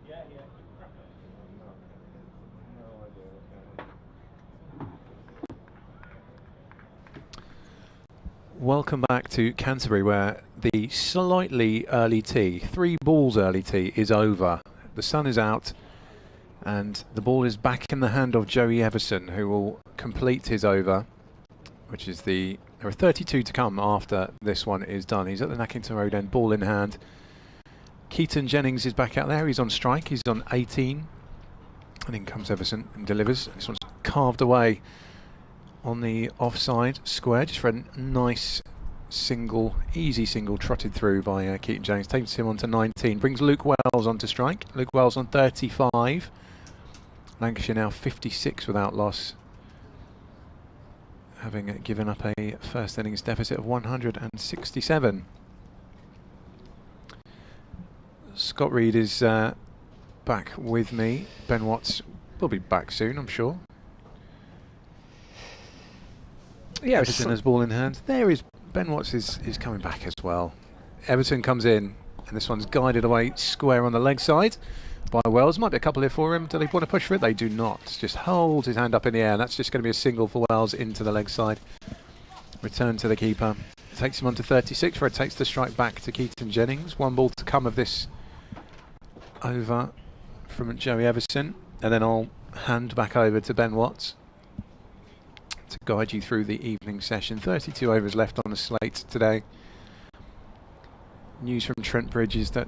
Yeah. No idea what's going on. Welcome back to Canterbury, where the slightly early tee, 3 balls early tee, is over. The sun is out and the ball is back in the hand of Joey Everson, who will complete his over, which is there are 32 to come after this one is done. He's at the Nackington Road end, ball in hand. Keaton Jennings is back out there, he's on strike, he's on 18. And in comes Everson and delivers. This one's carved away on the offside square, just for a nice single, easy single trotted through by Keaton Jennings. Takes him on to 19, brings Luke Wells onto strike. Luke Wells on 35. Lancashire now 56 without loss, having given up a first innings deficit of 167. Scott Reed is back with me. Ben Watts will be back soon, I'm sure. Yeah, Everton has ball in hand. There is Ben Watts is coming back as well. Everton comes in, and this one's guided away square on the leg side by Wells. Might be a couple here for him. Do they want to push for it? They do not. Just holds his hand up in the air, and that's just going to be a single for Wells into the leg side. Return to the keeper. Takes him on to 36, where it takes the strike back to Keaton Jennings. 1 ball to come of this over from Joey Everson, and then I'll hand back over to Ben Watts to guide you through the evening session. 32 overs left on the slate today. News from Trent Bridge is that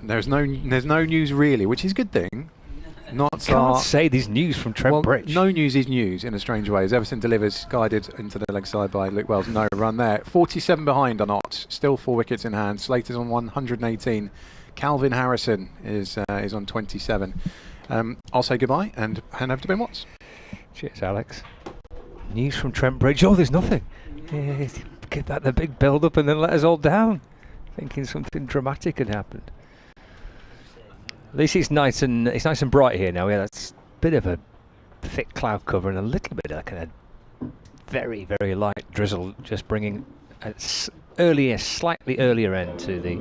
there's no news really, which is a good thing. Can't say there's news from Trent Bridge. No news is news in a strange way, as Everton delivers, guided into the leg side by Luke Wells. No run there. 47 behind on Ott, still 4 wickets in hand. Slater's on 118. Calvin Harrison is on 27. I'll say goodbye and hand over to Ben Watts. Cheers, Alex. News from Trent Bridge. Oh, there's nothing. Get that the big build up and then let us all down, thinking something dramatic had happened. At least it's nice and bright here now. Yeah, that's a bit of a thick cloud cover and a little bit of kind of very, very light drizzle, just bringing a slightly earlier end to the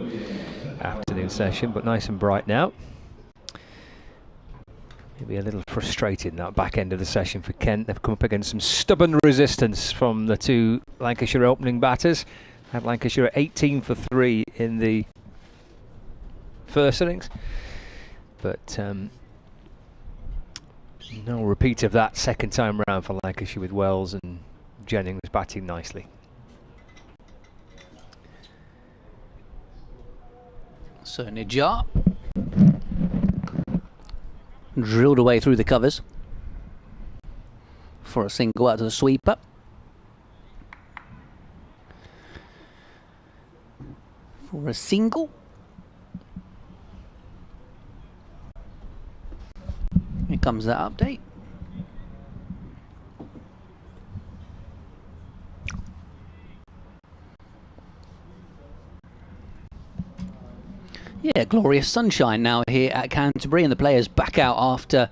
afternoon session, but nice and bright now. Maybe a little frustrated in that back end of the session for Kent. They've come up against some stubborn resistance from the 2 Lancashire opening batters. Had Lancashire 18 for 3 in the first innings, but no repeat of that second time round for Lancashire, with Wells and Jennings batting nicely. So Nijar drilled away through the covers for a single out to the sweeper. For a single. Here comes that update. Yeah, glorious sunshine now here at Canterbury, and the players back out after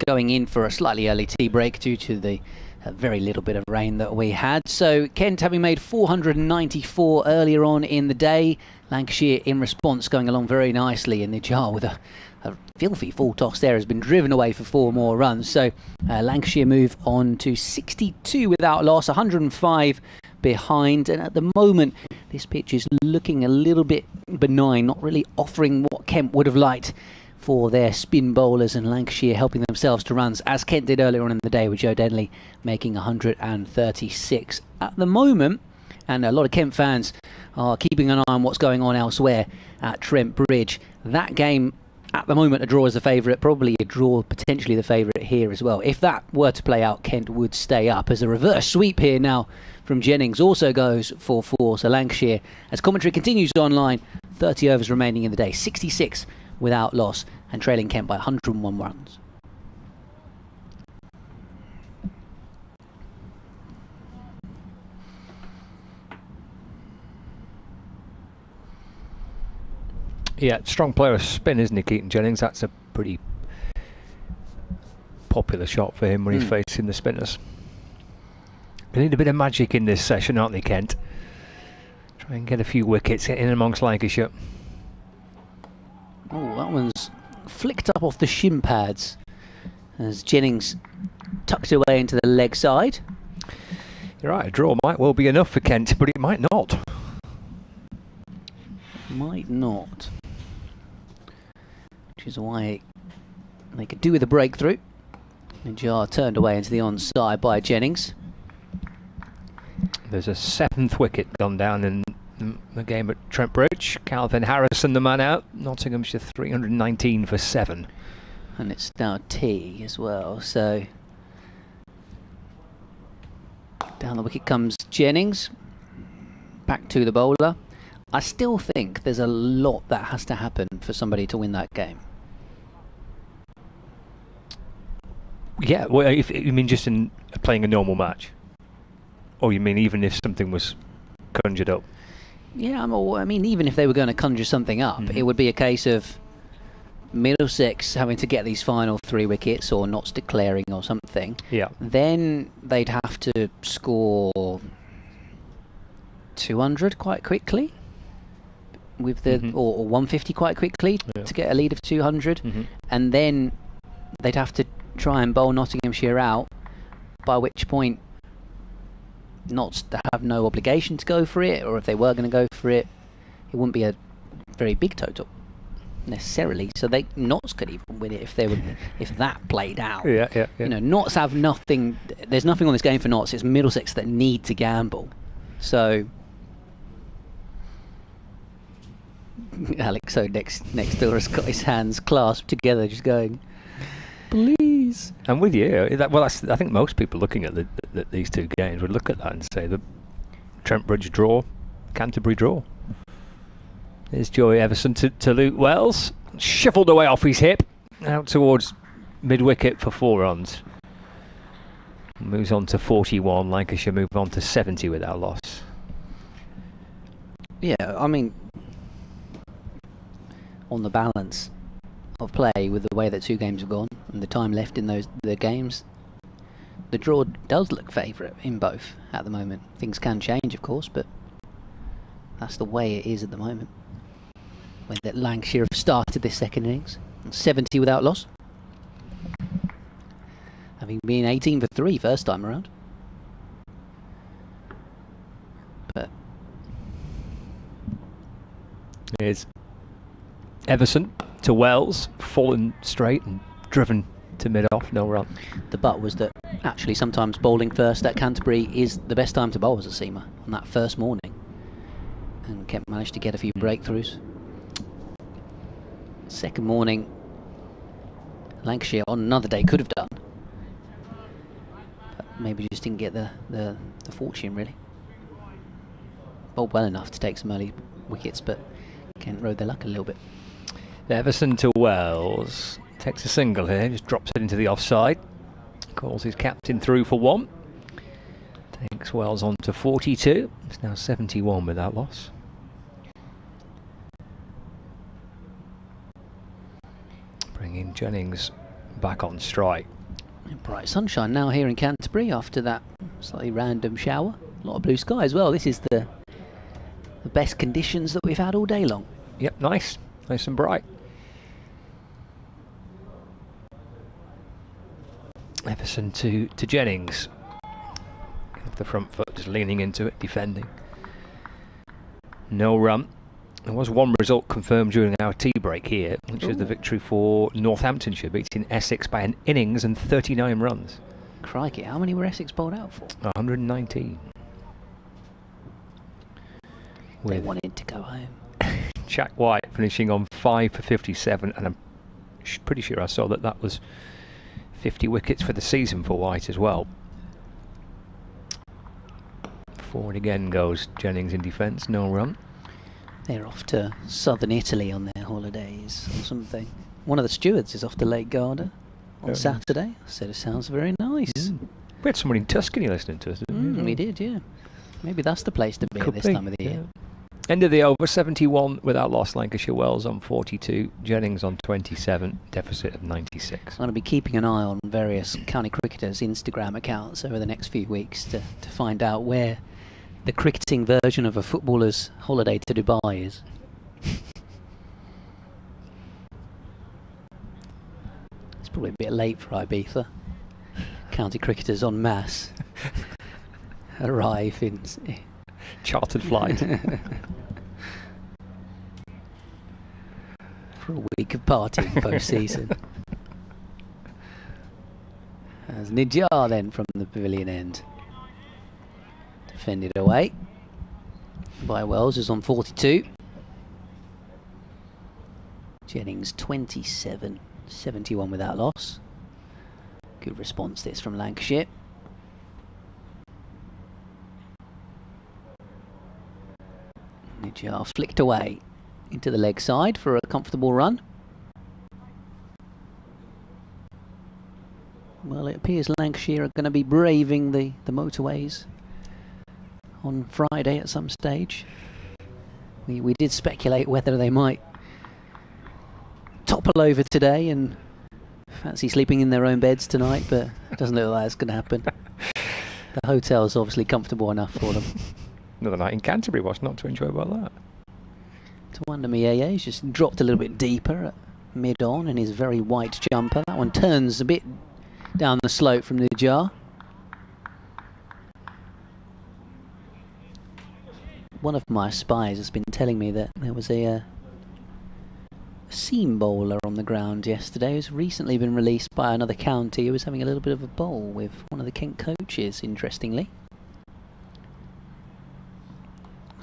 going in for a slightly early tea break due to the very little bit of rain that we had. So Kent having made 494 earlier on in the day. Lancashire in response going along very nicely, and Nijar with a filthy full toss there has been driven away for 4 more runs. So Lancashire move on to 62 without loss, 105 behind, and at the moment this pitch is looking a little bit benign, not really offering what Kent would have liked for their spin bowlers, and Lancashire helping themselves to runs, as Kent did earlier on in the day with Joe Denley making 136 at the moment. And a lot of Kent fans are keeping an eye on what's going on elsewhere at Trent Bridge, That game, at the moment, a draw is the favourite. Probably a draw, potentially the favourite here as well. If that were to play out, Kent would stay up. As a reverse sweep here now from Jennings also goes for 4. So Lancashire, as commentary continues online, 30 overs remaining in the day, 66 without loss, and trailing Kent by 101 runs. Yeah, strong player of spin, isn't he, Keaton Jennings? That's a pretty popular shot for him when he's facing the spinners. They need a bit of magic in this session, aren't they, Kent? Try and get a few wickets in amongst Lancashire. Oh, that one's flicked up off the shin pads as Jennings tucks it away into the leg side. You're right, a draw might well be enough for Kent, but it might not. Might not. Which is why they could do with a breakthrough. Jar turned away into the onside by Jennings. There's a 7th wicket gone down in the game at Trent Bridge. Calvin Harrison, the man out. Nottinghamshire 319 for 7. And it's now T as well, so down the wicket comes Jennings. Back to the bowler. I still think there's a lot that has to happen for somebody to win that game. Yeah, well, if you mean just in playing a normal match? Or you mean even if something was conjured up? Yeah, I mean, even if they were going to conjure something up, it would be a case of Middlesex having to get these final 3 wickets or Notts declaring or something. Yeah. Then they'd have to score 200 quite quickly. With the or 150 quite quickly to get a lead of 200, and then they'd have to try and bowl Nottinghamshire out, by which point Notts have no obligation to go for it, or if they were going to go for it, it wouldn't be a very big total necessarily. So Notts could even win it if they would, if that played out. Yeah. You know, Notts have nothing. There's nothing on this game for Notts. It's Middlesex that need to gamble. So. Alex, so next door has got his hands clasped together, just going, please. I'm with you. I think most people looking at these two games would look at that and say the Trent Bridge draw, Canterbury draw. Here's Joey Everson to Luke Wells. Shuffled away off his hip, out towards mid-wicket for 4 runs. Moves on to 41. Lancashire move on to 70 without loss. Yeah, I mean, on the balance of play with the way that 2 games have gone and the time left in the games, the draw does look favourite in both at the moment. Things can change, of course, but that's the way it is at the moment. When that Lancashire have started this second innings, 70 without loss, having been 18 for 3 first time around. But here's Everson to Wells, fallen straight and driven to mid-off, no run. The but was that actually sometimes bowling first at Canterbury is the best time to bowl as a seamer on that first morning. And Kent managed to get a few breakthroughs. Second morning, Lancashire on another day could have done. But maybe just didn't get the fortune, really. Bowled well enough to take some early wickets, but Kent rode their luck a little bit. Everson to Wells. Takes a single here, just drops it into the offside. Calls his captain through for 1. Takes Wells on to 42. It's now 71 without loss. Bringing Jennings back on strike. Bright sunshine now here in Canterbury after that slightly random shower. A lot of blue sky as well. This is the best conditions that we've had all day long. Yep, nice and bright. Everson to Jennings. Off the front foot, just leaning into it, defending. No run. There was one result confirmed during our tea break here, which is the victory for Northamptonshire, beating Essex by an innings and 39 runs. Crikey, how many were Essex bowled out for? 119. They wanted to go home. Jack White finishing on 5 for 57, and I'm pretty sure I saw that was 50 wickets for the season for White as well. Forward again goes Jennings in defence, no run. They're off to southern Italy on their holidays or something. One of the stewards is off to Lake Garda on Saturday. Said it sounds very nice. We had someone in Tuscany listening to us, didn't we? We did, yeah. Maybe that's the place to be at this time of the year. End of the over, 71 without loss. Lancashire Wells on 42, Jennings on 27, deficit of 96. I'm going to be keeping an eye on various county cricketers' Instagram accounts over the next few weeks to find out where the cricketing version of a footballer's holiday to Dubai is. It's probably a bit late for Ibiza. County cricketers en masse arrive in chartered flight for a week of partying post-season. As Nijjar then from the pavilion end. Defended away by Wells, who's on 42. Jennings 27, 71 without loss. Good response this from Lancashire. Nijjar flicked away into the leg side for a comfortable run. Well, it appears Lancashire are going to be braving the motorways on Friday at some stage. We did speculate whether they might topple over today and fancy sleeping in their own beds tonight, but it doesn't look like that's going to happen. The hotel's obviously comfortable enough for them. Another night in Canterbury, what's not to enjoy about that? To wonder he's just dropped a little bit deeper at mid-on in his very white jumper. That one turns a bit down the slope from Nijjar. One of my spies has been telling me that there was a seam bowler on the ground yesterday who's recently been released by another county who was having a little bit of a bowl with one of the Kent coaches, interestingly.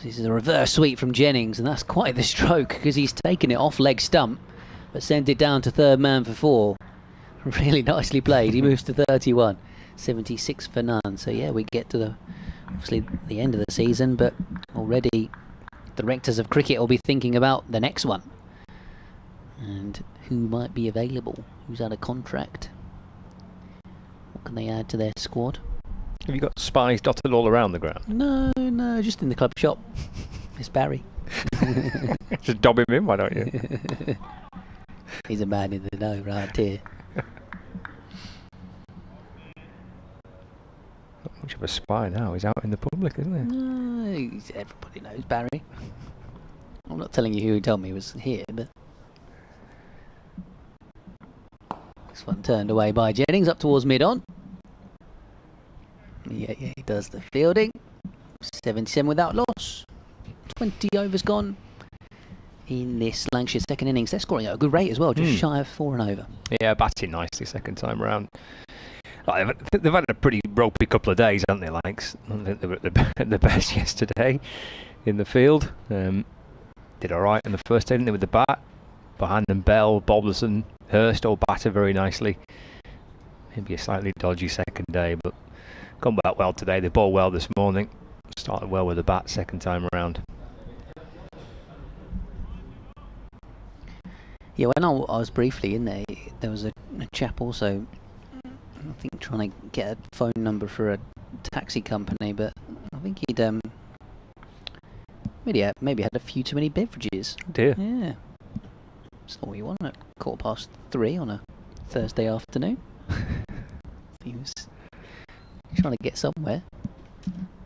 This is a reverse sweep from Jennings, and that's quite the stroke because he's taken it off leg stump but sent it down to third man for 4. Really nicely played. He moves to 31, 76 for none. So yeah, we get to obviously the end of the season, but already the rectors of cricket will be thinking about the next one and who might be available, who's out of contract, what can they add to their squad. Have you got spies dotted all around the ground? No, just in the club shop. It's Barry. Just dob him in, why don't you? He's a man in the know right here. Not much of a spy now, he's out in the public, isn't he? No, everybody knows Barry. I'm not telling you who told me was here, but this one turned away by Jennings up towards mid-on. Yeah, he does the fielding. 77 without loss. 20 overs gone in this Lancashire second innings. They're scoring at a good rate as well, just shy of 4 and over. Yeah, batting nicely second time round. They've had a pretty ropey couple of days, haven't they, Lancs? I think they were at the best yesterday in the field. Did all right in the first inning with the bat. Behind them, Bell, Boblerson, Hurst all batted very nicely. Maybe a slightly dodgy second day, but come back well today. They bowled well this morning. Started well with the bat second time around. Yeah, when I was briefly in there was a chap also, I think, trying to get a phone number for a taxi company, but I think he'd maybe had a few too many beverages. Oh dear. Yeah. That's not what you want at 3:15 on a Thursday afternoon. He was trying to get somewhere.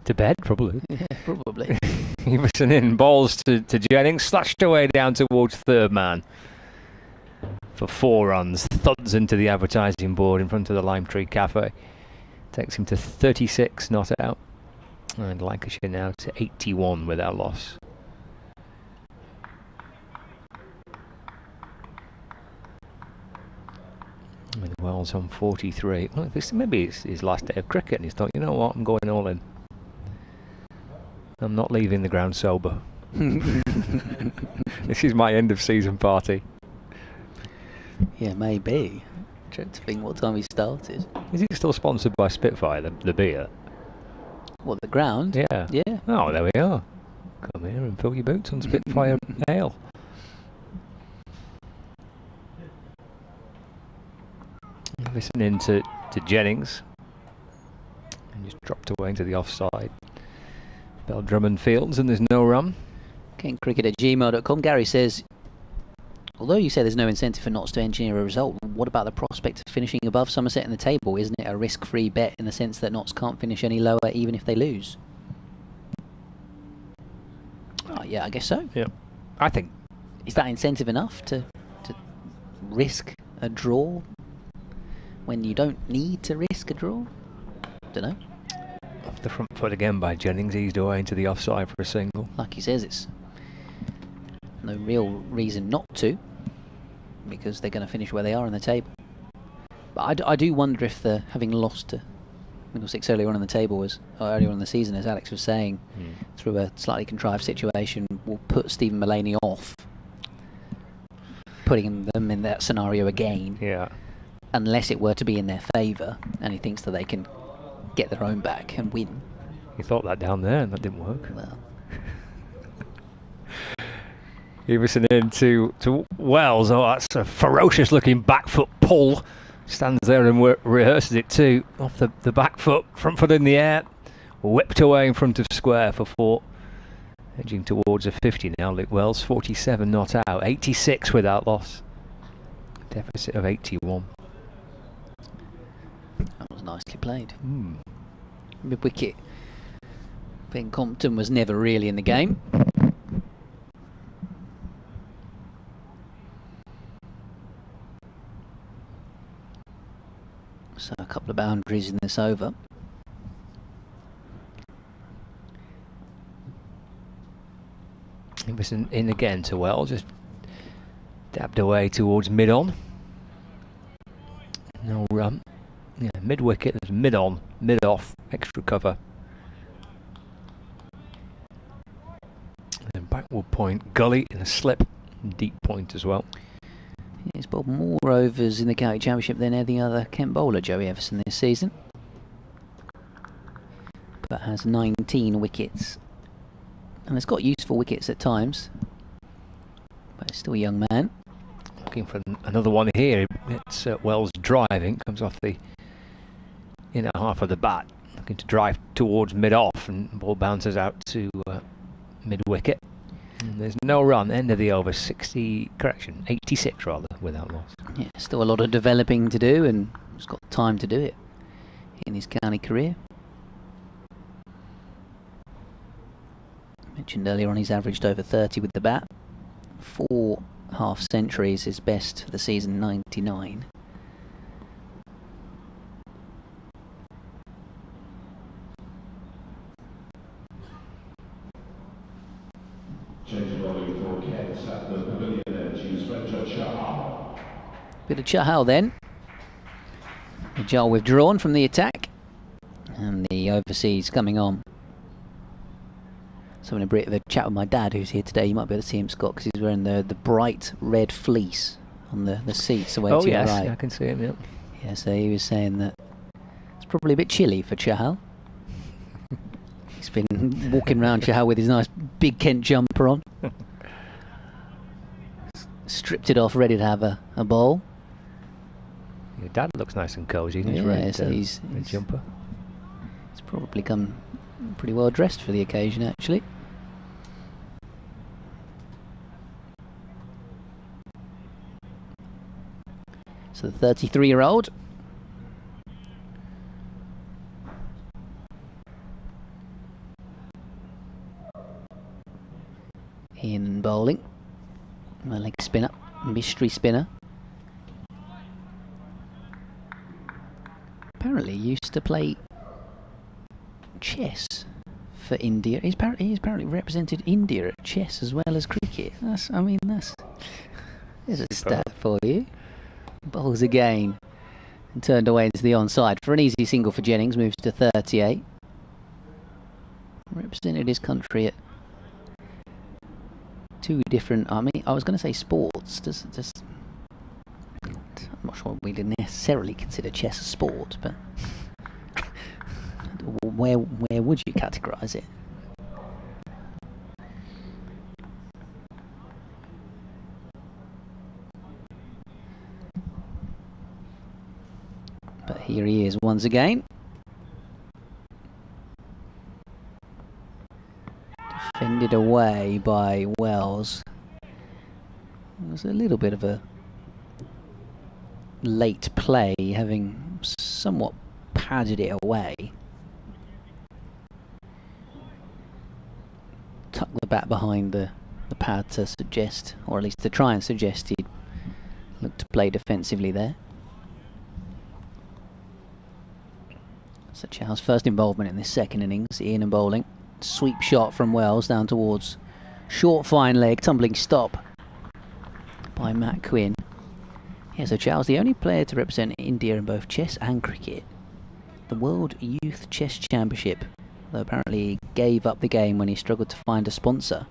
To bed, probably. Yeah, probably. Everson in, balls to Jennings, slashed away down towards third man for 4 runs. Thuds into the advertising board in front of the Lime Tree Cafe. Takes him to 36 not out. And Lancashire now to 81 without loss. With Wells on 43. Well, maybe it's his last day of cricket and he's thought, you know what, I'm going all in. I'm not leaving the ground sober. This is my end of season party. Yeah, maybe. Trying to think what time he started. Is it still sponsored by Spitfire, the beer? What, the ground? Yeah. Yeah. Oh, there we are. Come here and fill your boots on Spitfire ale. Listening to Jennings. And just dropped away into the offside. Bell Drummond Fields, and there's no run. KentCricket@gmail.com. Gary says, although you say there's no incentive for Notts to engineer a result, what about the prospect of finishing above Somerset in the table? Isn't it a risk-free bet in the sense that Notts can't finish any lower even if they lose? Oh, yeah, I guess so. Yeah. I think... Is that incentive enough to risk a draw when you don't need to risk a draw? Don't know. Off the front foot again by Jennings, eased away into the offside for a single. Like he says, it's no real reason not to, because they're going to finish where they are in the table. But I do wonder if the having lost to Middlesex earlier on in the table earlier on in the season, as Alex was saying, through a slightly contrived situation, will put Stephen Mullaney off putting them in that scenario again. Yeah. Unless it were to be in their favour, and he thinks that they can get their own back and win. You thought that down there, and that didn't work. Well, Everson into Wells. Oh, that's a ferocious-looking back foot pull. Stands there and rehearses it too. Off the back foot, front foot in the air. Whipped away in front of square for 4. Edging towards a 50 now, Luke Wells. 47 not out. 86 without loss. Deficit of 81. that was nicely played. Mid-wicket. Ben Compton was never really in the game. So a couple of boundaries in this over. It was in again to Wells, just dabbed away towards mid-on. No run. Yeah, mid-wicket, there's mid-on, mid-off, extra cover. Then backward point, gully in a slip, deep point as well. He's bowled more overs in the county championship than any other Kent bowler, Joey Everson, this season. But has 19 wickets. And has got useful wickets at times. But he's still a young man. Looking for another one here. It's Wells driving, comes off the inner half of the bat. Looking to drive towards mid-off, and the ball bounces out to mid-wicket. And there's no run, end of the over, 86 rather, without loss. Yeah, still a lot of developing to do, and he's got time to do it in his county career. Mentioned earlier on, he's averaged over 30 with the bat. 4 half centuries, his best for the season, 99. Bit of Chahal then. Najal withdrawn from the attack, and the overseas coming on. So I'm having a bit of a chat with my dad, who's here today. You might be able to see him, Scott, because he's wearing the bright red fleece on the seats away to your right. I can see him, yep. Yeah, so he was saying that it's probably a bit chilly for Chahal. He's been walking around Chahal with his nice big Kent jumper on. Stripped it off, ready to have a bowl. Your dad looks nice and cosy in his Yeah, red, so red he's jumper. He's probably come pretty well dressed for the occasion, actually. So the 33-year-old. In bowling. My leg spinner, mystery spinner. Apparently used to play chess for India. He's apparently represented India at chess as well as cricket. There's a stat for you. Bowls again and turned away into the onside for an easy single for Jennings. Moves to 38. Represented his country at two different. I mean, I was going to say sports. Just I'm not sure we didn't necessarily consider chess a sport, but where would you categorise it? But here he is once again. Defended away by Wells. It was a little bit of a late play, having somewhat padded it away. Tucked the bat behind the pad to suggest, or at least to try and suggest he'd look to play defensively there. So Chow's first involvement in this second innings, Ian and bowling. Sweep shot from Wells down towards short fine leg, tumbling stop by Matt Quinn. Yeah, so Chow's the only player to represent India in both chess and cricket. The World Youth Chess Championship, though apparently he gave up the game when he struggled to find a sponsor.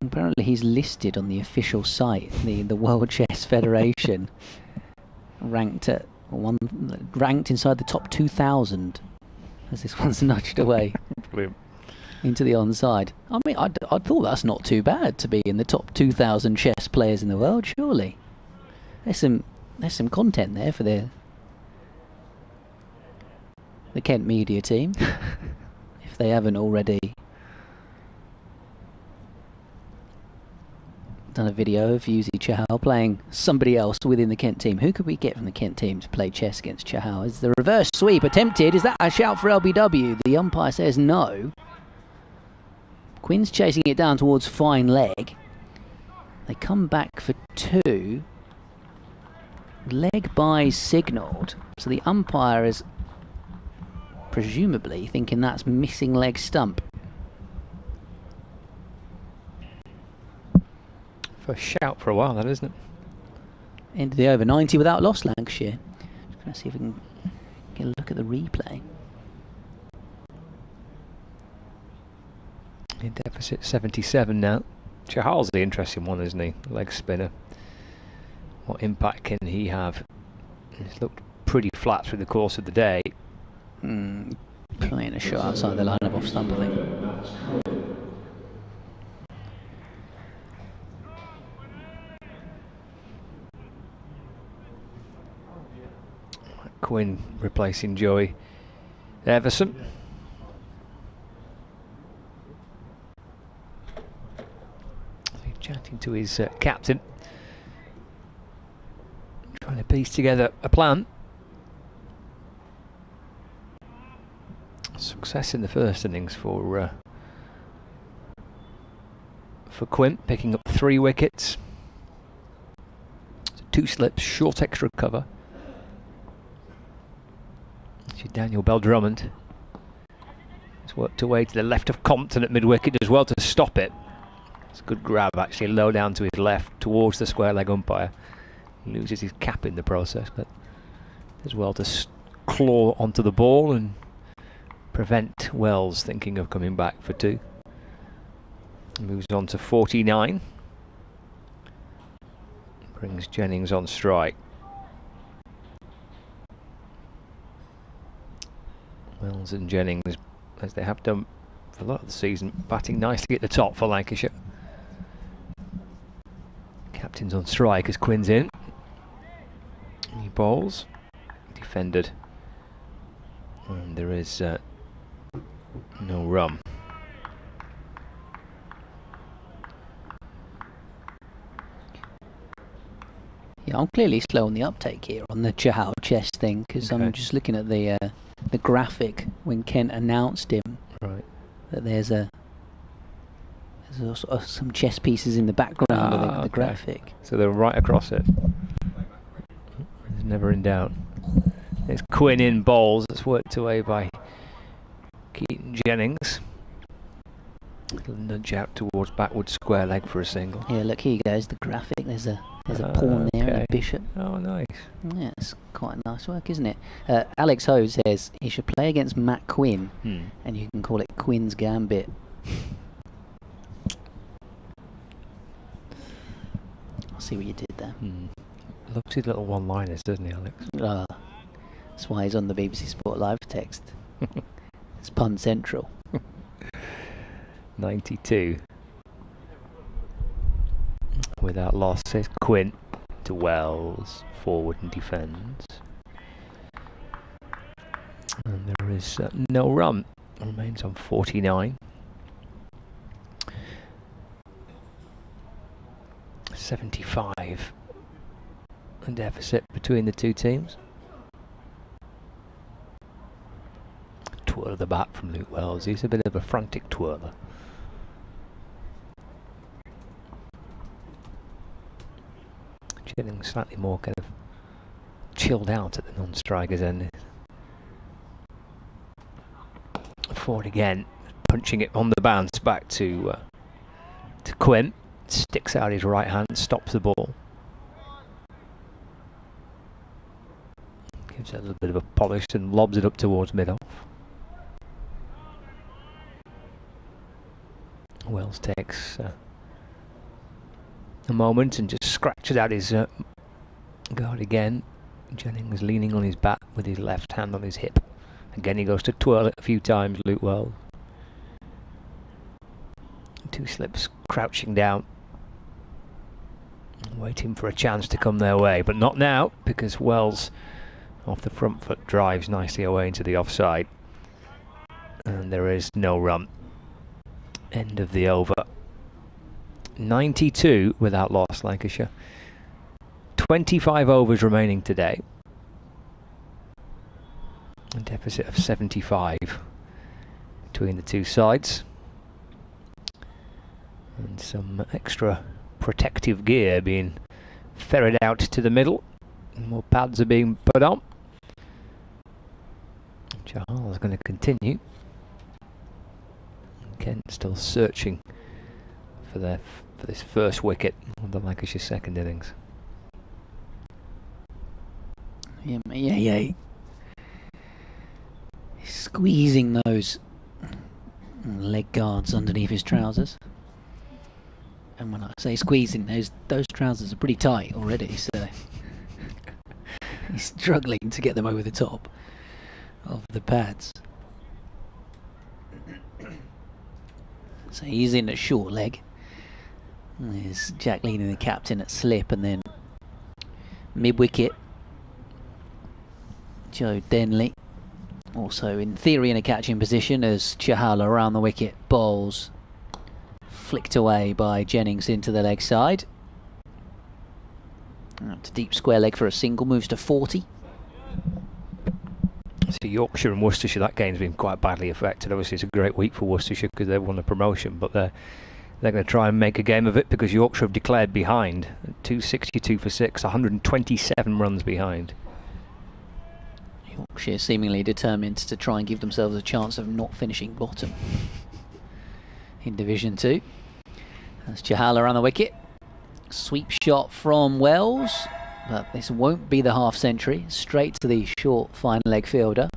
Apparently he's listed on the official site, the World Chess Federation, ranked inside the top 2,000 as this one's nudged away into the onside. I mean, I thought that's not too bad to be in the top 2,000 chess players in the world, surely. There's some content there for the Kent media team, if they haven't already done a video of Yuzi Chahal playing somebody else within the Kent team. Who could we get from the Kent team to play chess against Chahal? Is the reverse sweep attempted? Is that a shout for LBW? The umpire says no. Quinn's chasing it down towards fine leg. They come back for two. Leg by signalled. So the umpire is presumably thinking that's missing leg stump. For a shout for a while, that isn't it? End of the over, 90 without loss, Lancashire. Just going to see if we can get a look at the replay. In deficit 77 now. Chahal's the interesting one, isn't he? Leg spinner. What impact can he have? He's looked pretty flat through the course of the day. Playing a shot outside the line of off stump, I think. Quinn replacing Joey Everson. He's chatting to his captain, trying to piece together a plan. Success in the first innings for Quinn, picking up 3 wickets, 2 slips, short extra cover. Daniel Bell-Drummond has worked away to the left of Compton at mid-wicket as well to stop it. It's a good grab actually, low down to his left towards the square leg umpire. He loses his cap in the process, but as well to claw onto the ball and prevent Wells thinking of coming back for 2. Moves on to 49. Brings Jennings on strike. Wells and Jennings, as they have done for a lot of the season, batting nicely at the top for Lancashire. Captain's on strike as Quinn's in. He bowls. Defended. And there is no run. Yeah, I'm clearly slow on the uptake here on the Chahal chess thing, because I'm just looking at the graphic when Kent announced him. Right. That there's also some chess pieces in the background of the graphic. So they're right across it. It's never in doubt. It's Quinn in bowls. It's worked away by Keaton Jennings. Little nudge out towards backward square leg for a single. Yeah, look, here goes the graphic. There's a pawn there and a bishop. Oh, nice. Yeah, it's quite nice work, isn't it? Alex Ho says he should play against Matt Quinn, and you can call it Quinn's Gambit. See what you did there. Loves his little one-liners, doesn't he, Alex? That's why he's on the BBC Sport Live text. It's pun central. 92. Without loss, says Quint to Wells, forward and defends. And there is no run. Remains on 49. 75. A deficit between the two teams. Twirl of the bat from Luke Wells. He's a bit of a frantic twirler. Getting slightly more kind of chilled out at the non-striker's end. Forward again, punching it on the bounce back to Quint. Sticks out his right hand, stops the ball. Gives it a little bit of a polish and lobs it up towards mid-off. Wells takes a moment and just scratches out his guard again. Jennings leaning on his bat with his left hand on his hip. Again he goes to twirl it a few times, Luke Wells. Two slips crouching down, waiting for a chance to come their way, but not now, because Wells off the front foot drives nicely away into the offside. And there is no run. End of the over. 92 without loss, Lancashire. 25 overs remaining today. A deficit of 75 between the two sides. And some extra protective gear being ferried out to the middle. More pads are being put on. Chahal is going to continue. Kent still searching for this first wicket of the Lancashire second innings. Yeah. He's squeezing those leg guards underneath his trousers. And when I say squeezing, those trousers are pretty tight already, so he's struggling to get them over the top of the pads. So he's in at short leg. There's Jack Leading, the captain, at slip, and then mid-wicket Joe Denley, also in theory in a catching position, as Chahal around the wicket bowls, flicked away by Jennings into the leg side. Out to deep square leg for a single, moves to 40. So Yorkshire and Worcestershire, that game's been quite badly affected. Obviously it's a great week for Worcestershire because they've won the promotion, but they're going to try and make a game of it because Yorkshire have declared behind. 262 for 6, 127 runs behind. Yorkshire seemingly determined to try and give themselves a chance of not finishing bottom in Division 2. That's Chahal around the wicket. Sweep shot from Wells, but this won't be the half century. Straight to the short fine leg fielder.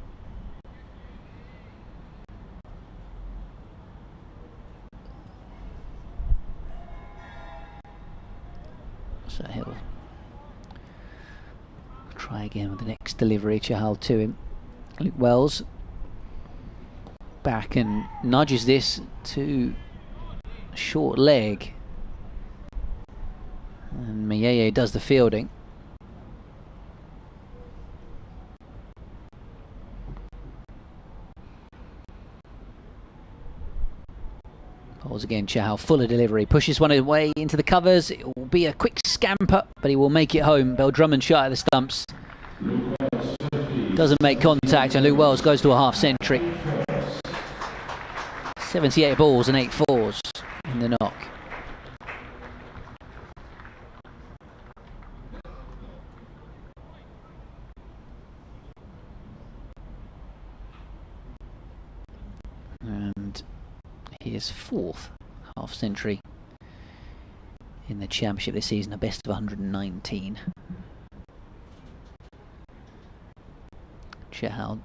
So he'll try again with the next delivery. Chahal to him. Luke Wells back and nudges this to short leg. And Mayeye does the fielding. Bowls again, Chahal, fuller delivery, pushes one away into the covers. It will be a quick scamper, but he will make it home. Bell Drummond shot at the stumps. Doesn't make contact, and Luke Wells goes to a half century. 78 balls and 8 fours in the knock. And his 4th half century in the championship this season, a best of 119. Chahal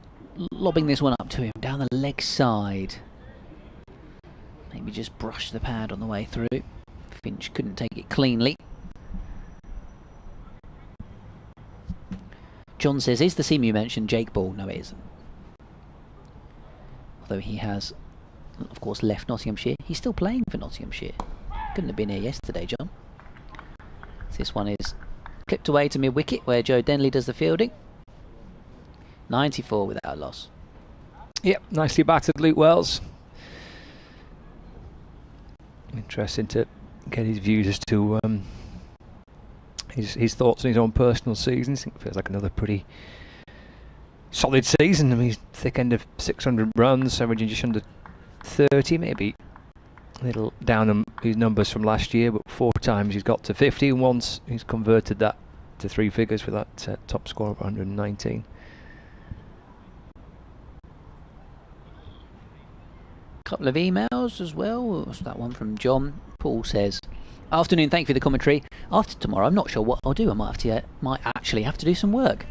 lobbing this one up to him down the leg side. Maybe just brushed the pad on the way through. Finch couldn't take it cleanly. John says, is the seam you mentioned Jake Ball? No, it isn't. Although he has, of course, left Nottinghamshire. He's still playing for Nottinghamshire. Couldn't have been here yesterday, John. This one is clipped away to mid-wicket, where Joe Denley does the fielding. 94 without a loss. Yep, nicely battered, Luke Wells. Interesting to get his views as to his thoughts on his own personal season. I think it feels like another pretty solid season. I mean, he's thick end of 600 runs, averaging just under 30, maybe a little down on his numbers from last year, but 4 times he's got to 50, and once he's converted that to 3 figures with that top score of 119. Couple of emails as well. What's that one from John? Paul says, afternoon, thank you for the commentary. After tomorrow, I'm not sure what I'll do. I might actually have to do some work.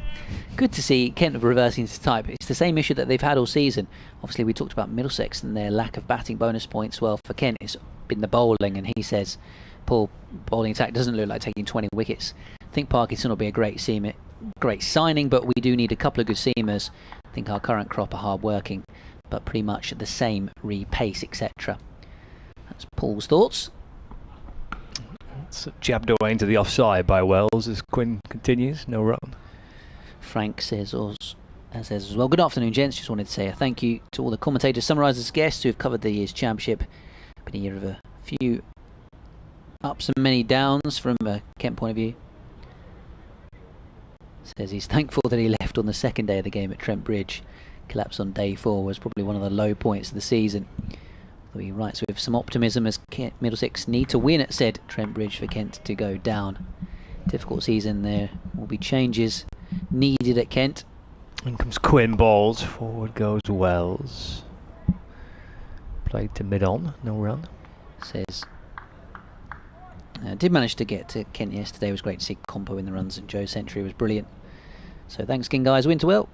Good to see Kent reversing to type. It's the same issue that they've had all season. Obviously, we talked about Middlesex and their lack of batting bonus points. Well, for Kent, it's been the bowling, and he says, poor bowling attack doesn't look like taking 20 wickets. I think Parkinson will be a great signing, but we do need a couple of good seamers. I think our current crop are hard working, but pretty much the same pace, etc. That's Paul's thoughts. It's jabbed away into the offside by Wells as Quinn continues. No run. Frank says as well, good afternoon, gents. Just wanted to say a thank you to all the commentators, summarisers, guests who have covered the year's championship. Been a year of a few ups and many downs from a Kent point of view. Says he's thankful that he left on the second day of the game at Trent Bridge. Collapse on day 4 was probably one of the low points of the season. Though he writes with some optimism as Middlesex need to win at said Trent Bridge for Kent to go down. Difficult season, there will be changes needed at Kent. In comes Quinn, balls, forward goes Wells. Played to mid-on, no run. Says, did manage to get to Kent yesterday. It was great to see Compo in the runs, and Joe's century was brilliant. So thanks again, guys. Winter well.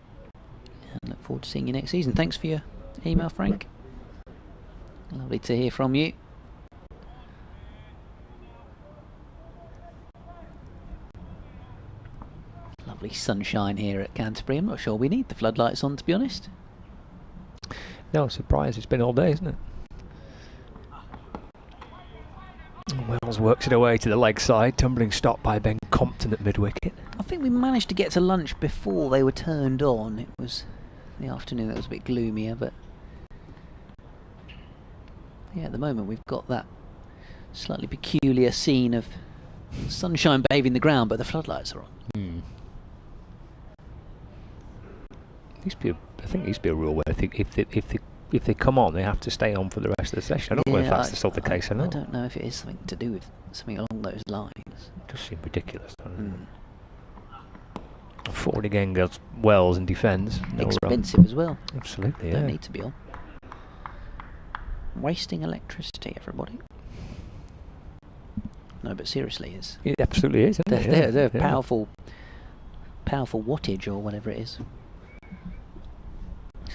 And look forward to seeing you next season. Thanks for your email, Frank. Lovely to hear from you. Lovely sunshine here at Canterbury. I'm not sure we need the floodlights on, to be honest. No surprise, it's been all day, isn't it? Wells works it away to the leg side, tumbling stop by Ben Compton at mid-wicket. I think we managed to get to lunch before they were turned on. It was the afternoon that was a bit gloomier, but yeah, at the moment we've got that slightly peculiar scene of sunshine bathing the ground, but the floodlights are on. I think it used to be a rule where I think if they come on, they have to stay on for the rest of the session. I don't know if that's still the case or not. I don't know if it is something to do with something along those lines. It does seem ridiculous, doesn't it? Forward again goes Wells and defends. No expensive run. As well. Absolutely, Don't need to be on. Wasting electricity, everybody. No, but seriously, it absolutely is. Isn't it? They're powerful wattage or whatever it is.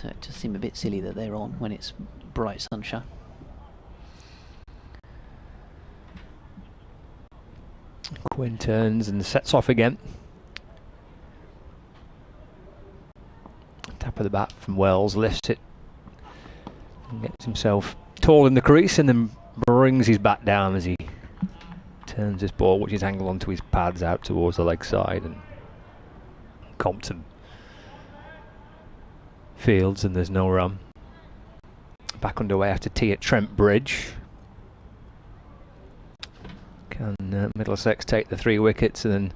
So it just seems a bit silly that they're on when it's bright sunshine. Quinn turns and sets off again. Tap of the bat from Wells, lifts it and gets himself tall in the crease, and then brings his bat down as he turns his ball, which is angled onto his pads, out towards the leg side, and Compton fields, and there's no run. Back underway after tea at Trent Bridge. Can Middlesex take the 3 wickets and then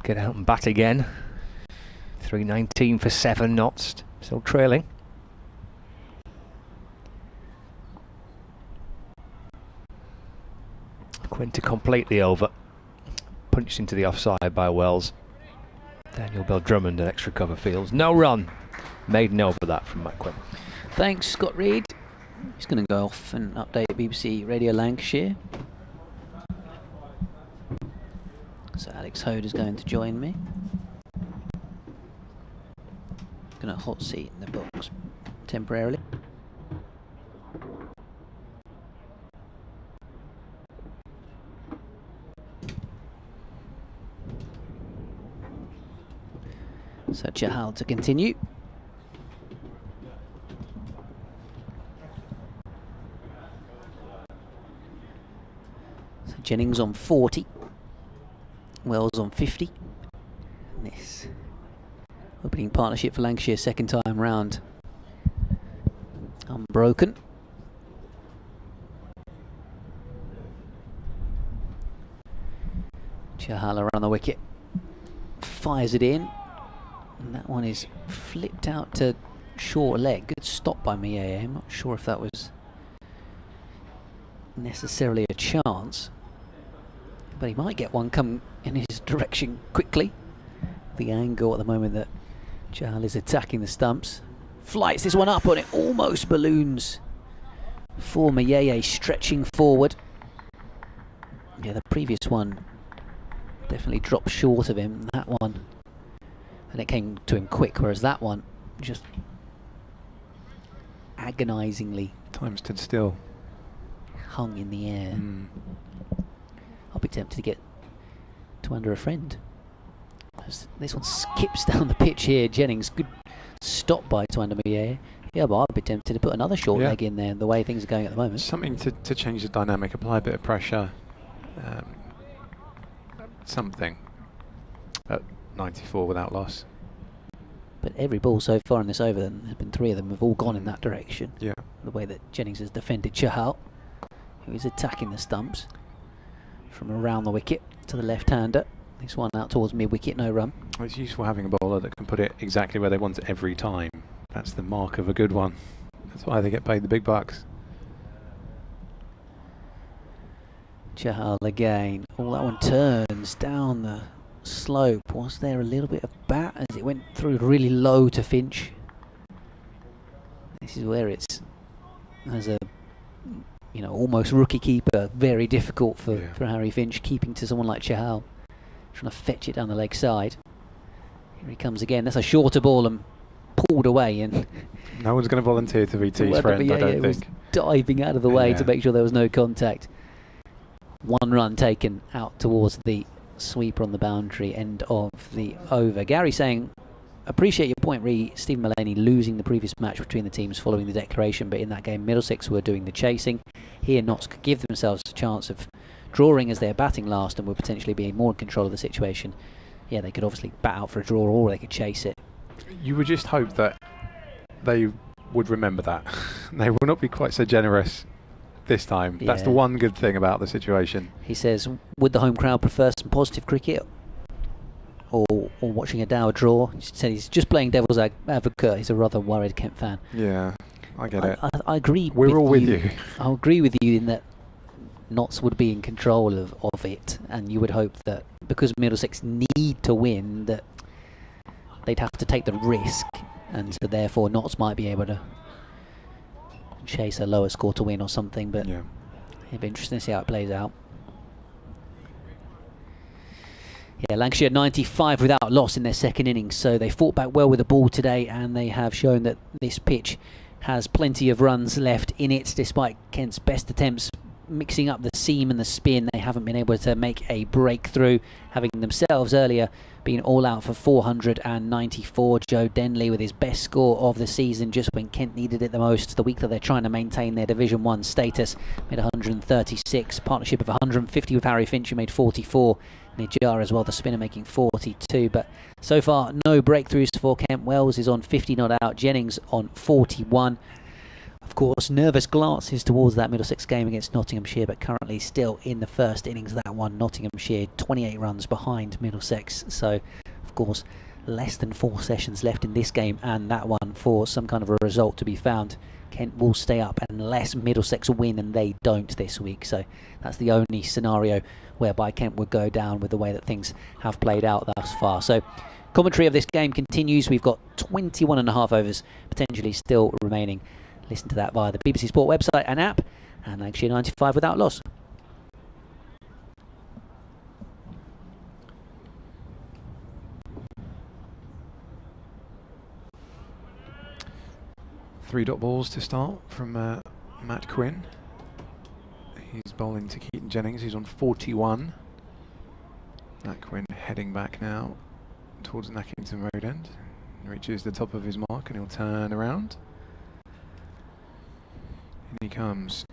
get out and bat again? 319 for 7 knots, still trailing. Quinn to complete the over. Punched into the offside by Wells. Daniel Bell Drummond, an extra cover fields. No run. Maiden over that from Matt Quinn. Thanks, Scott Reed. He's going to go off and update BBC Radio Lancashire. So Alex Hode is going to join me. Going to hot seat in the box temporarily. So Chahal to continue. So Jennings on 40. Wells on 50. And this opening partnership for Lancashire second time round unbroken. Chahal around the wicket, fires it in, and that one is flipped out to short leg. Good stop by Mieye. I'm not sure if that was necessarily a chance, but he might get one come in his direction quickly. The angle at the moment that Chahal is attacking the stumps, flights this one up and it almost balloons for Mieye, stretching forward. Yeah, the previous one definitely dropped short of him, that one, and it came to him quick, whereas that one just agonisingly time stood still, hung in the air. I'll be tempted to get to under a friend. This one skips down the pitch here. Jennings, good stop by to under Mieye. Yeah, but I'd be tempted to put another short leg in there, the way things are going at the moment. Something to change the dynamic, apply a bit of pressure. Something at 94 without loss. But every ball so far in this over, then there's been 3 of them, have all gone in that direction. Yeah. The way that Jennings has defended Chahal, who is attacking the stumps from around the wicket to the left-hander. This one out towards mid-wicket, no run. It's useful having a bowler that can put it exactly where they want it every time. That's the mark of a good one. That's why they get paid the big bucks. Chahal again. Oh, that one turns down the slope. Was there a little bit of bat as it went through really low to Finch? This is where it's, as a almost rookie keeper, very difficult for Harry Finch, keeping to someone like Chahal, trying to fetch it down the leg side. Here he comes again. That's a shorter ball and pulled away, and no one's going to volunteer to be T's friend, I don't think. Diving out of the way to make sure there was no contact. 1 run taken out towards the sweeper on the boundary, end of the over. Gary saying, appreciate your point, Stephen Mullaney losing the previous match between the teams following the declaration, but in that game Middlesex were doing the chasing. Here Notts could give themselves a chance of drawing as they're batting last and would potentially be more in control of the situation. Yeah, they could obviously bat out for a draw or they could chase it. You would just hope that they would remember that. They will not be quite so generous this time. Yeah. That's the one good thing about the situation. He says, would the home crowd prefer some positive cricket or watching a dour draw? He said he's just playing devil's advocate. He's a rather worried Kent fan. Yeah, I get it. I agree. We're all with you. I agree with you in that Notts would be in control of it, and you would hope that because Middlesex need to win, that they'd have to take the risk, and so therefore Notts might be able to chase a lower score to win or something, but it'd be interesting to see how it plays out. Yeah, Lancashire 95 without loss in their second innings, so they fought back well with the ball today, and they have shown that this pitch has plenty of runs left in it, despite Kent's best attempts mixing up the seam and the spin. They haven't been able to make a breakthrough, having themselves earlier been all out for 494. Joe Denley with his best score of the season just when Kent needed it the most, the week that they're trying to maintain their Division 1 status, made 136. Partnership of 150 with Harry Finch, who made 44. Nijar as well, the spinner, making 42. But so far no breakthroughs for Kent. Wells is on 50 not out, Jennings on 41. Of course, nervous glances towards that Middlesex game against Nottinghamshire, but currently still in the first innings of that one. Nottinghamshire 28 runs behind Middlesex, so of course less than 4 sessions left in this game and that one for some kind of a result to be found. Kent will stay up unless Middlesex win, and they don't this week, so that's the only scenario whereby Kent would go down with the way that things have played out thus far. So commentary of this game continues. We've got 21 and a half overs potentially still remaining. Listen to that via the BBC Sport website and app, and Lancashire 95 without loss. Three dot balls to start from Matt Quinn. He's bowling to Keaton Jennings, who's on 41. Matt Quinn heading back now. towards Nackington Road end. He reaches the top of his mark and he'll turn around. In he comes,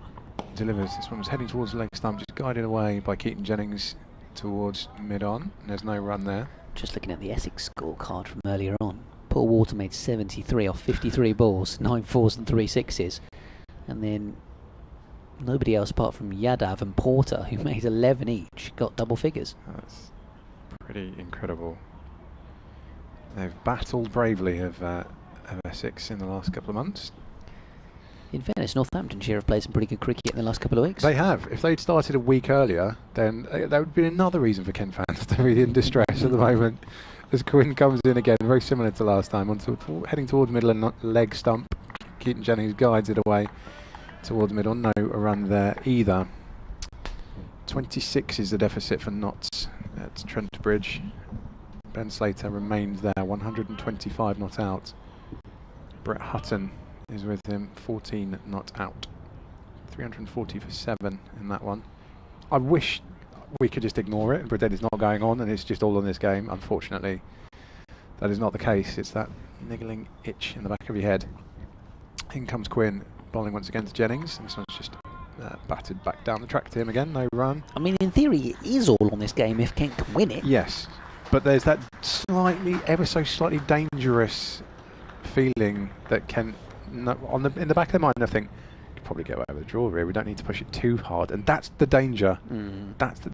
delivers. This one was heading towards the leg stump, just guided away by Keaton Jennings towards mid-on. And there's no run there. Just looking at the Essex scorecard from earlier on. Paul Walter made 73 off 53 balls, 9 fours and 3 sixes. And then nobody else apart from Yadav and Porter, who made 11 each, got double figures. That's pretty incredible. They've battled bravely of Essex in the last couple of months. In fairness, Northamptonshire have played some pretty good cricket in the last couple of weeks. They have. If they'd started a week earlier, then that would be another reason for Kent fans to be in distress at the moment. As Quinn comes in again, very similar to last time, heading towards middle and leg stump. Keaton Jennings guides it away towards middle. No run there either. 26 is the deficit for Notts at Trent Bridge. Ben Slater remains there, 125 not out. Brett Hutton is with him, 14 not out. 340 for 7 in that one. I wish we could just ignore it and pretend it's not going on and it's just all on this game. Unfortunately, that is not the case. It's that niggling itch in the back of your head. In comes Quinn, bowling once again to Jennings. This one's just batted back down the track to him again, no run. I mean, in theory, it is all on this game if Kent can win it. Yes, but there's that slightly, ever so slightly dangerous feeling that Kent, in the back of their mind, I think, could probably get away with a draw here. We don't need to push it too hard, and that's the danger. That's the,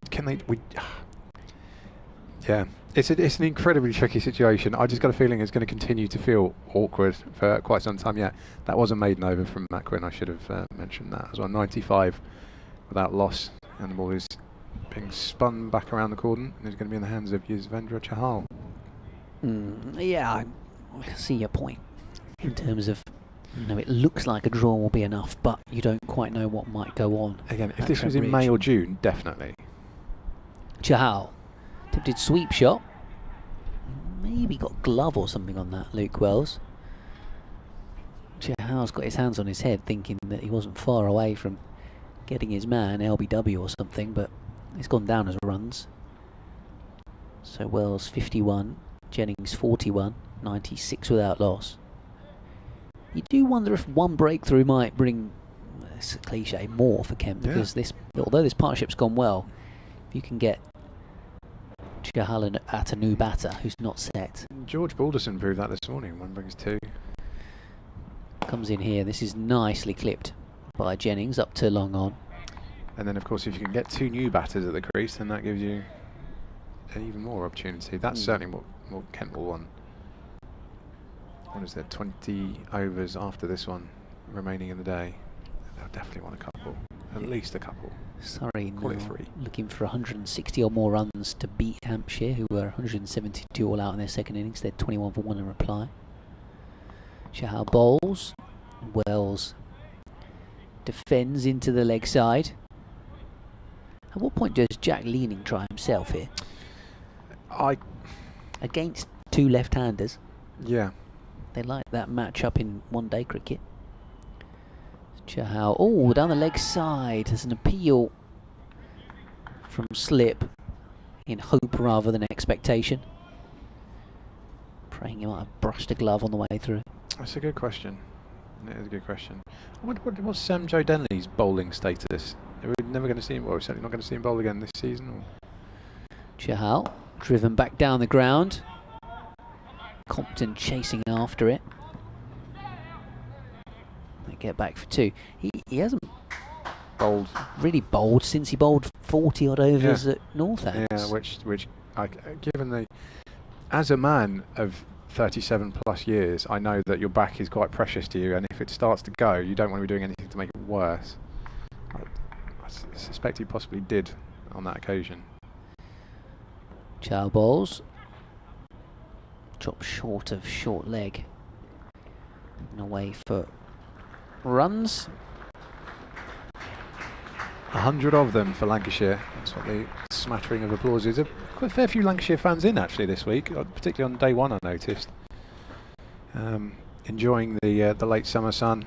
yeah, it's an incredibly tricky situation. I just got a feeling it's going to continue to feel awkward for quite some time yet. That was a maiden over from Matt Quinn. I should have mentioned that as well. 95 without loss, and the ball is being spun back around the cordon, and it's going to be in the hands of Yuzvendra Chahal. Yeah, I see your point in terms of, it looks like a draw will be enough, but you don't quite know what might go on. Again, if this was in May or June, definitely. Chahal, attempted sweep shot. Maybe got glove or something on that, Luke Wells. Chahal's got his hands on his head, thinking that he wasn't far away from getting his man, LBW or something, but it's gone down as runs. So Wells 51, Jennings 41, 96 without loss. You do wonder if one breakthrough might bring, it's a cliche, more for Kent, because although this partnership's gone well, if you can get Chahal at a new batter who's not set. George Balderson proved that this morning. One brings 2. Comes in here. This is nicely clipped by Jennings up to long on. And then, of course, if you can get 2 new batters at the crease, then that gives you even more opportunity. That's certainly what Kent will want. What is there? 20 overs after this one remaining in the day. They'll definitely want a couple. At least a couple. Surrey Call it 3. Looking for 160 or more runs to beat Hampshire, who were 172 all out in their second innings. They're 21 for 1 in reply. Chahal bowls. Wells defends into the leg side. At what point does Jack Leaning try himself here? Against 2 left-handers. Yeah. They like that match-up in one-day cricket. Chahal, down the leg side. There's an appeal from slip in hope rather than expectation. Praying he might have brushed a glove on the way through. That's a good question. It is a good question. What's Sam Joe Denley's bowling status? Are we never going to see him, or certainly not going to see him bowl again this season? Or? Chahal driven back down the ground. Compton chasing after it. They get back for 2. He hasn't really bowled since he bowled 40 odd overs at Northampton. Yeah, which given as a man of 37 plus years, I know that your back is quite precious to you, and if it starts to go, you don't want to be doing anything to make it worse. I suspect he possibly did on that occasion. Chahal bowls. Drop short of short leg. And away for runs. 100 of them for Lancashire. That's what the smattering of applause is. Quite a fair few Lancashire fans in actually this week, particularly on day 1 I noticed. Enjoying the late summer sun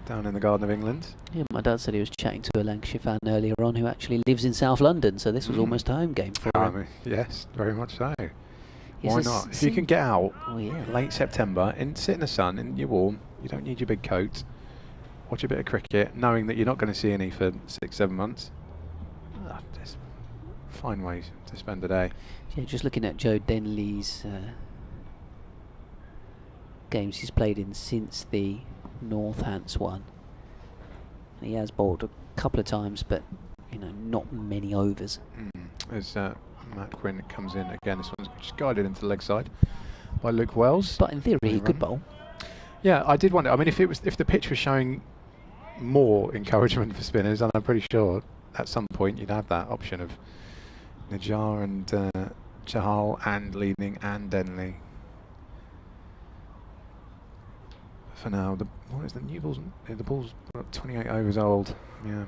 down in the Garden of England. Yeah, my dad said he was chatting to a Lancashire fan earlier on who actually lives in South London, so this was almost a home game for him. Yes, very much so. Why not? If you can get out yeah. late September and sit in the sun and you're warm, you don't need your big coat, watch a bit of cricket, knowing that you're not going to see any for 6-7 months. There's fine ways to spend a day. Yeah, just looking at Joe Denley's games he's played in since the Northants one. He has bowled a couple of times, but not many overs. As Matt Quinn comes in again, this one's just guided into the leg side by Luke Wells. But in theory, he could bowl. Yeah, I did wonder. I mean, if the pitch was showing more encouragement for spinners, and I'm pretty sure at some point you'd have that option of Najjar and Chahal and leading and Denley. For now, what is the new balls? The ball's 28 overs old. Yeah,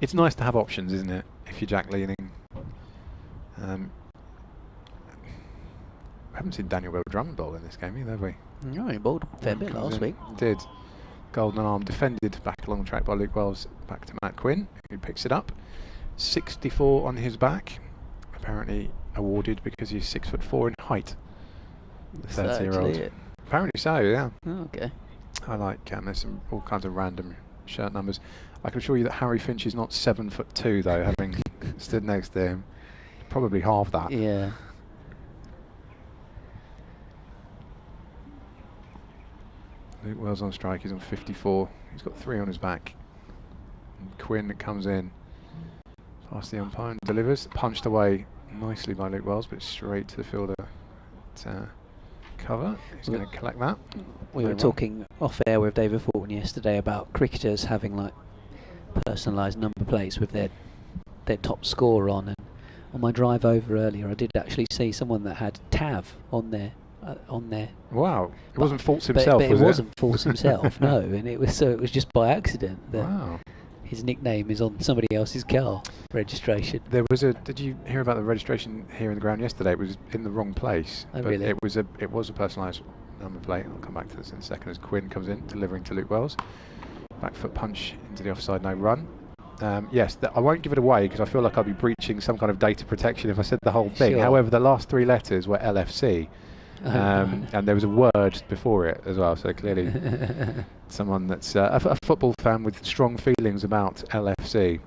it's nice to have options, isn't it? If you're Jack leaning. We haven't seen Daniel Drummond bowl in this game either, have we? No, he bowled a fair bit last week. Did. Golden arm defended back along the track by Luke Wells, back to Matt Quinn, who picks it up. 64 on his back, apparently awarded because he's 6'4" in height. The 30-year-old. Apparently so, yeah. Oh, okay. I like there's all kinds of random shirt numbers. I can assure you that Harry Finch is not 7'2" though, having stood next to him. Probably half that. Yeah. Luke Wells on strike, he's on 54. He's got 3 on his back. And Quinn comes in, past the umpire and delivers. Punched away nicely by Luke Wells, but straight to the fielder. Cover. He's going to collect that. We were talking off air with David Fulton yesterday about cricketers having like personalised number plates with their top score on. And on my drive over earlier, I did actually see someone that had Tav on their. Wow! It wasn't Fultz himself, but was it? It wasn't Fultz himself, no. And it was just by accident that wow. His nickname is on somebody else's car registration. There was a. Did you hear about the registration here in the ground yesterday? It was in the wrong place. Oh, but really? It was a personalised number plate. I'll come back to this in a second as Quinn comes in, delivering to Luke Wells. Back foot punch into the offside, no run. Yes, I won't give it away because I feel like I'll be breaching some kind of data protection if I said the whole thing. Sure. However, the last 3 letters were LFC. And there was a word before it as well, so clearly someone that's a football fan with strong feelings about LFC,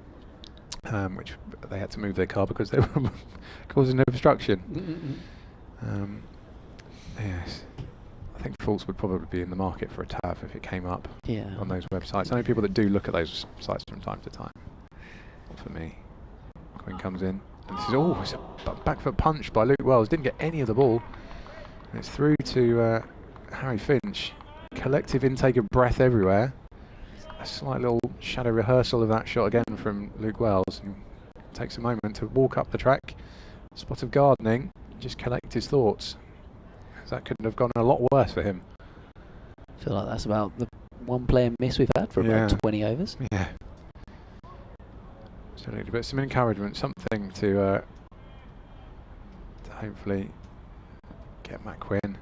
which they had to move their car because they were causing obstruction. Yes, I think Fultz would probably be in the market for a TAV if it came up on those websites. I know people that do look at those sites from time to time. Not for me. Quinn comes in, and this is it's a back foot punch by Luke Wells. Didn't get any of the ball. It's through to Harry Finch. Collective intake of breath everywhere. A slight little shadow rehearsal of that shot again from Luke Wells. He takes a moment to walk up the track, spot of gardening, just collect his thoughts. That couldn't have gone a lot worse for him. I feel like that's about the one player miss we've had for about 20 overs. Yeah. Absolutely, but some encouragement, something to hopefully get Matt Quinn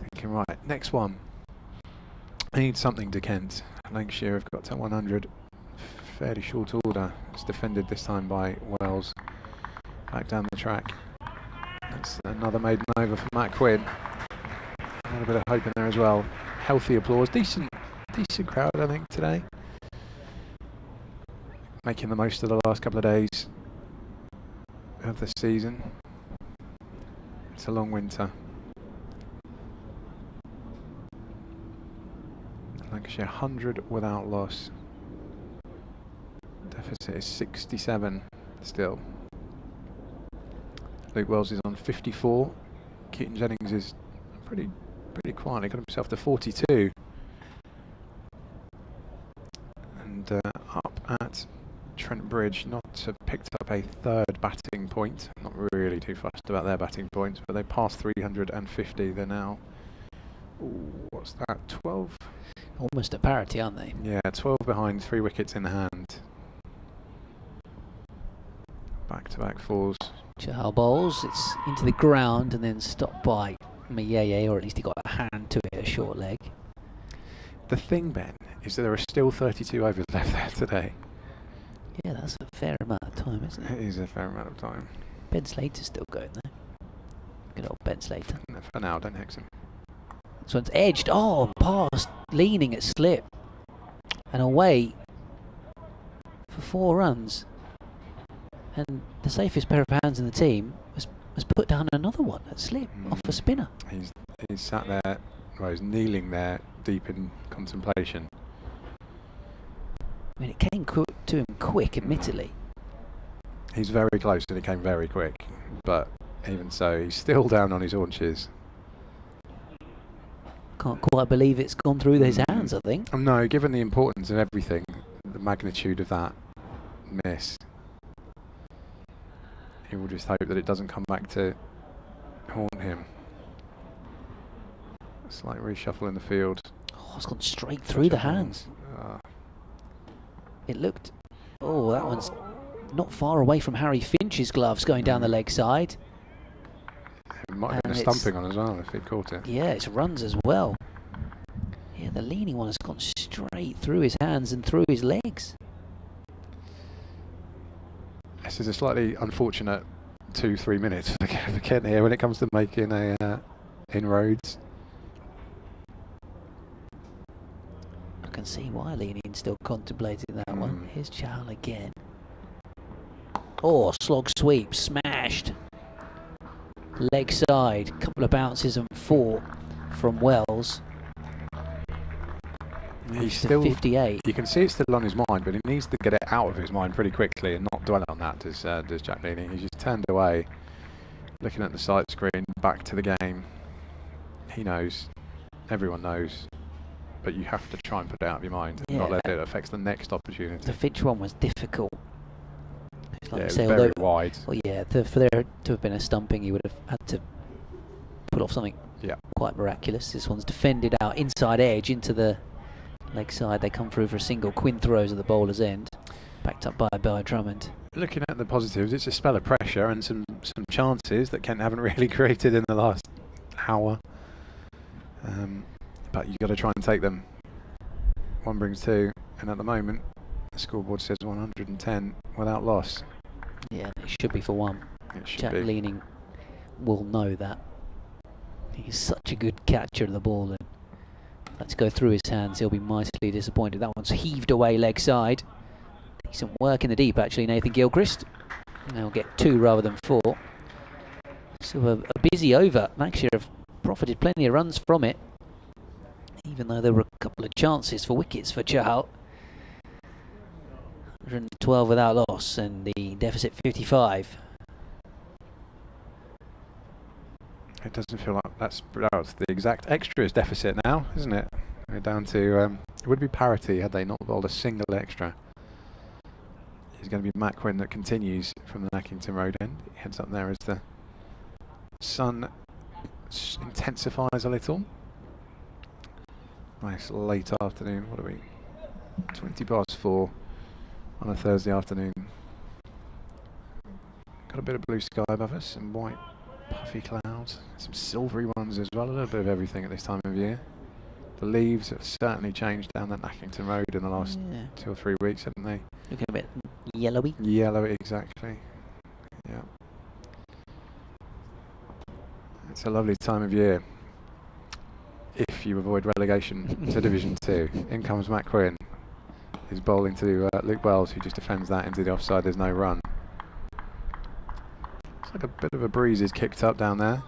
thinking, right, next one. I need something to Kent. Lancashire have got to 100. Fairly short order. It's defended this time by Wells. Back down the track. That's another maiden over for Matt Quinn. A little bit of hope in there as well. Healthy applause. Decent crowd, I think, today. Making the most of the last couple of days of the season. It's a long winter. Lancashire 100 without loss. Deficit is 67 still. Luke Wells is on 54. Keaton Jennings is pretty quiet. He got himself to 42. And up at Trent Bridge, not picked up a 3rd batting point. Not really too fussed about their batting points, but they passed 350. They're now, what's that, 12? Almost at parity, aren't they? Yeah, 12 behind, 3 wickets in the hand. Back-to-back fours. Chahal bowls, it's into the ground and then stopped by Miyeye, or at least he got a hand to it, a short leg. The thing, Ben, is that there are still 32 overs left there today. Yeah, that's a fair amount of time, isn't it? It is a fair amount of time. Ben Slater's still going there. Good old Ben Slater. No, for now, don't hex him. This one's edged. Oh, past, leaning at slip. And away for 4 runs. And the safest pair of hands in the team has put down another one at slip off a spinner. He's sat there, well, he's kneeling there, deep in contemplation. I mean, it came to him quick, admittedly. He's very close and it came very quick, but even so, he's still down on his haunches. Can't quite believe it's gone through his hands, I think. No, given the importance of everything, the magnitude of that miss, he will just hope that it doesn't come back to haunt him. A slight reshuffle in the field. Oh, it's gone straight through the hands. It looked... Oh, that one's not far away from Harry Finch's gloves going down the leg side. It might have been a stumping on as well if he'd caught it. Yeah, it's runs as well. Yeah, the leaning one has gone straight through his hands and through his legs. This is a slightly unfortunate 2-3 minutes for Kent here when it comes to making inroads. I can see why Leaning still contemplating that one. Here's Chahal again. Oh, slog sweep, smashed. Leg side, couple of bounces and 4 from Wells. He's still 58. You can see it's still on his mind, but he needs to get it out of his mind pretty quickly and not dwell on that. Does Jack Leaning? He's just turned away, looking at the side screen, back to the game. He knows, everyone knows, but you have to try and put it out of your mind and not let it affect the next opportunity. The Finch one was difficult. Like it was very wide. Well, yeah, for there to have been a stumping, he would have had to put off something quite miraculous. This one's defended out inside edge into the leg side. They come through for a single. Quinn throws at the bowler's end, backed up by Drummond. Looking at the positives, it's a spell of pressure and some chances that Kent haven't really created in the last hour. But you've got to try and take them. 1 brings 2, and at the moment the scoreboard says 110 without loss. Yeah, it should be for 1. Jack Leaning will know that. He's such a good catcher of the ball, and let's go through his hands. He'll be mightily disappointed. That one's heaved away leg side. Decent work in the deep, actually, Nathan Gilchrist. They'll get 2 rather than 4. So a busy over. Lancashire have profited plenty of runs from it, even though there were a couple of chances for wickets for Chahal. 112 without loss, and the deficit 55. It doesn't feel like that's the exact extras deficit now, isn't it? We're down to, it would be parity had they not bowled a single extra. It's going to be Matt Quinn that continues from the Nackington Road end. He heads up there as the sun intensifies a little. Nice late afternoon, what are we? 20 past 4 on a Thursday afternoon. Got a bit of blue sky above us, some white puffy clouds, some silvery ones as well, a little bit of everything at this time of year. The leaves have certainly changed down that Nackington Road in the last 2 or 3 weeks, haven't they? Looking a bit yellowy. Yellow, exactly. Yeah. It's a lovely time of year if you avoid relegation to Division 2. In comes Matt Quinn. He's bowling to Luke Wells, who just defends that into the offside. There's no run. It's like a bit of a breeze is kicked up down there.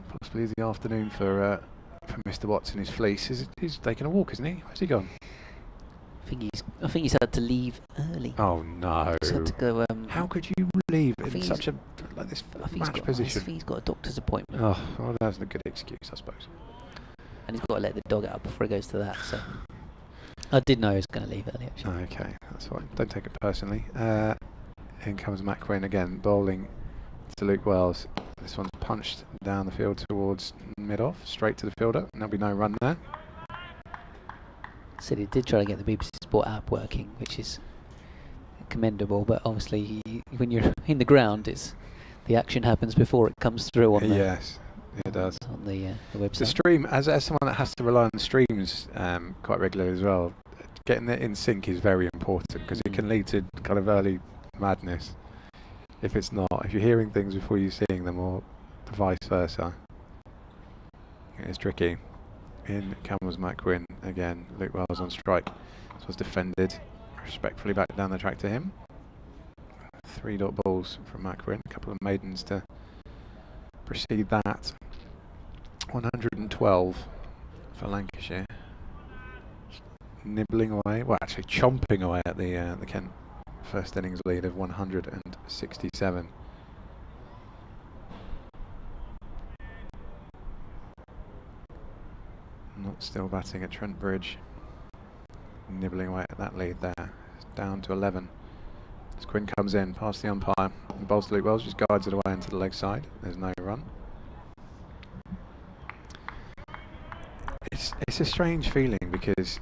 Possibly the afternoon for Mr. Watts and his fleece. He's taking a walk, isn't he? Where's he gone? I think he's had to leave early. Oh no! He's had to go. How could you leave in such a this match position? I think he's got a doctor's appointment. Oh, well, that's a good excuse, I suppose. And he's got to let the dog out before he goes to that. So I did know he was going to leave early, actually. Okay, that's fine. Don't take it personally. In comes Matt Quinn again, bowling to Luke Wells. This one's punched down the field towards mid-off, straight to the fielder, and there'll be no run there. Said he did try to get the BBC Sport app working, which is commendable, but obviously when you're in the ground, the action happens before it comes through on yes, it does. On the website. The stream, as someone that has to rely on streams quite regularly as well, getting it in sync is very important because it can lead to kind of early madness. if it's not. If you're hearing things before you're seeing them, or vice versa, it's tricky. In comes McQuinn again. Luke Wells on strike. This was defended respectfully back down the track to him. 3 dot balls from McQuinn. A couple of maidens to precede that. 112 for Lancashire. Nibbling away, well, actually chomping away at the Kent first innings lead of 167. Not still batting at Trent Bridge. Nibbling away at that lead there. It's down to 11. As Quinn comes in, past the umpire, and bowls to Luke Wells, just guides it away into the leg side. There's no run. It's a strange feeling because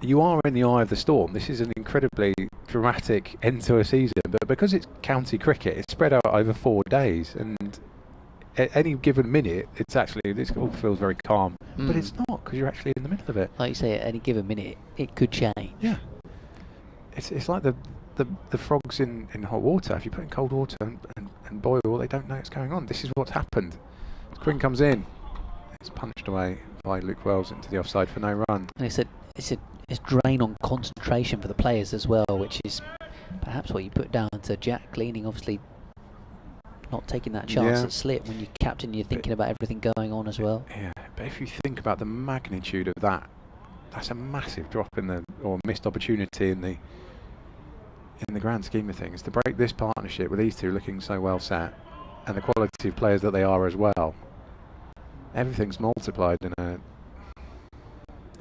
you are in the eye of the storm. This is an incredibly dramatic end to a season, but because it's county cricket, it's spread out over 4 days, and at any given minute, it's actually, this all feels very calm, but it's not, because you're actually in the middle of it. Like you say, at any given minute, it could change. Yeah. It's like the frogs in hot water. If you put in cold water and boil, they don't know what's going on. This is what's happened. As Quinn comes in, it's punched away by Luke Wells into the offside for no run. And it's drain on concentration for the players as well, which is perhaps what you put down to Jack Gleaning, obviously not taking that chance at slip. When you're captain, you're thinking about everything going on as well. Yeah, but if you think about the magnitude of that, that's a massive drop in the, or missed opportunity in the grand scheme of things. To break this partnership with these two looking so well set, and the quality of players that they are as well, everything's multiplied in a,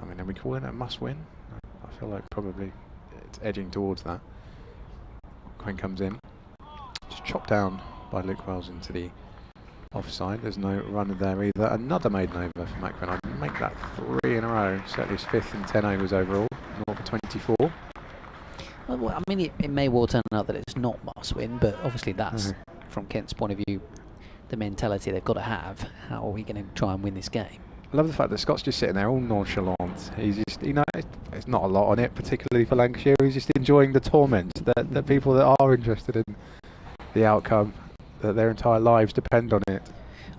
I mean, are we calling it a must-win? I feel like probably it's edging towards that. Quinn comes in, just chopped down by Luke Wells into the offside. There's no run there either. Another maiden over for McQuinn. I'd make that 3 in a row. Certainly his 5th in 10 overs overall. North of 24. Well, I mean, it may well turn out that it's not must-win, but obviously that's, from Kent's point of view, the mentality they've got to have. How are we going to try and win this game? I love the fact that Scott's just sitting there all nonchalant. He's just, you know, it's not a lot on it, particularly for Lancashire. He's just enjoying the torment that people that are interested in the outcome, that their entire lives depend on it.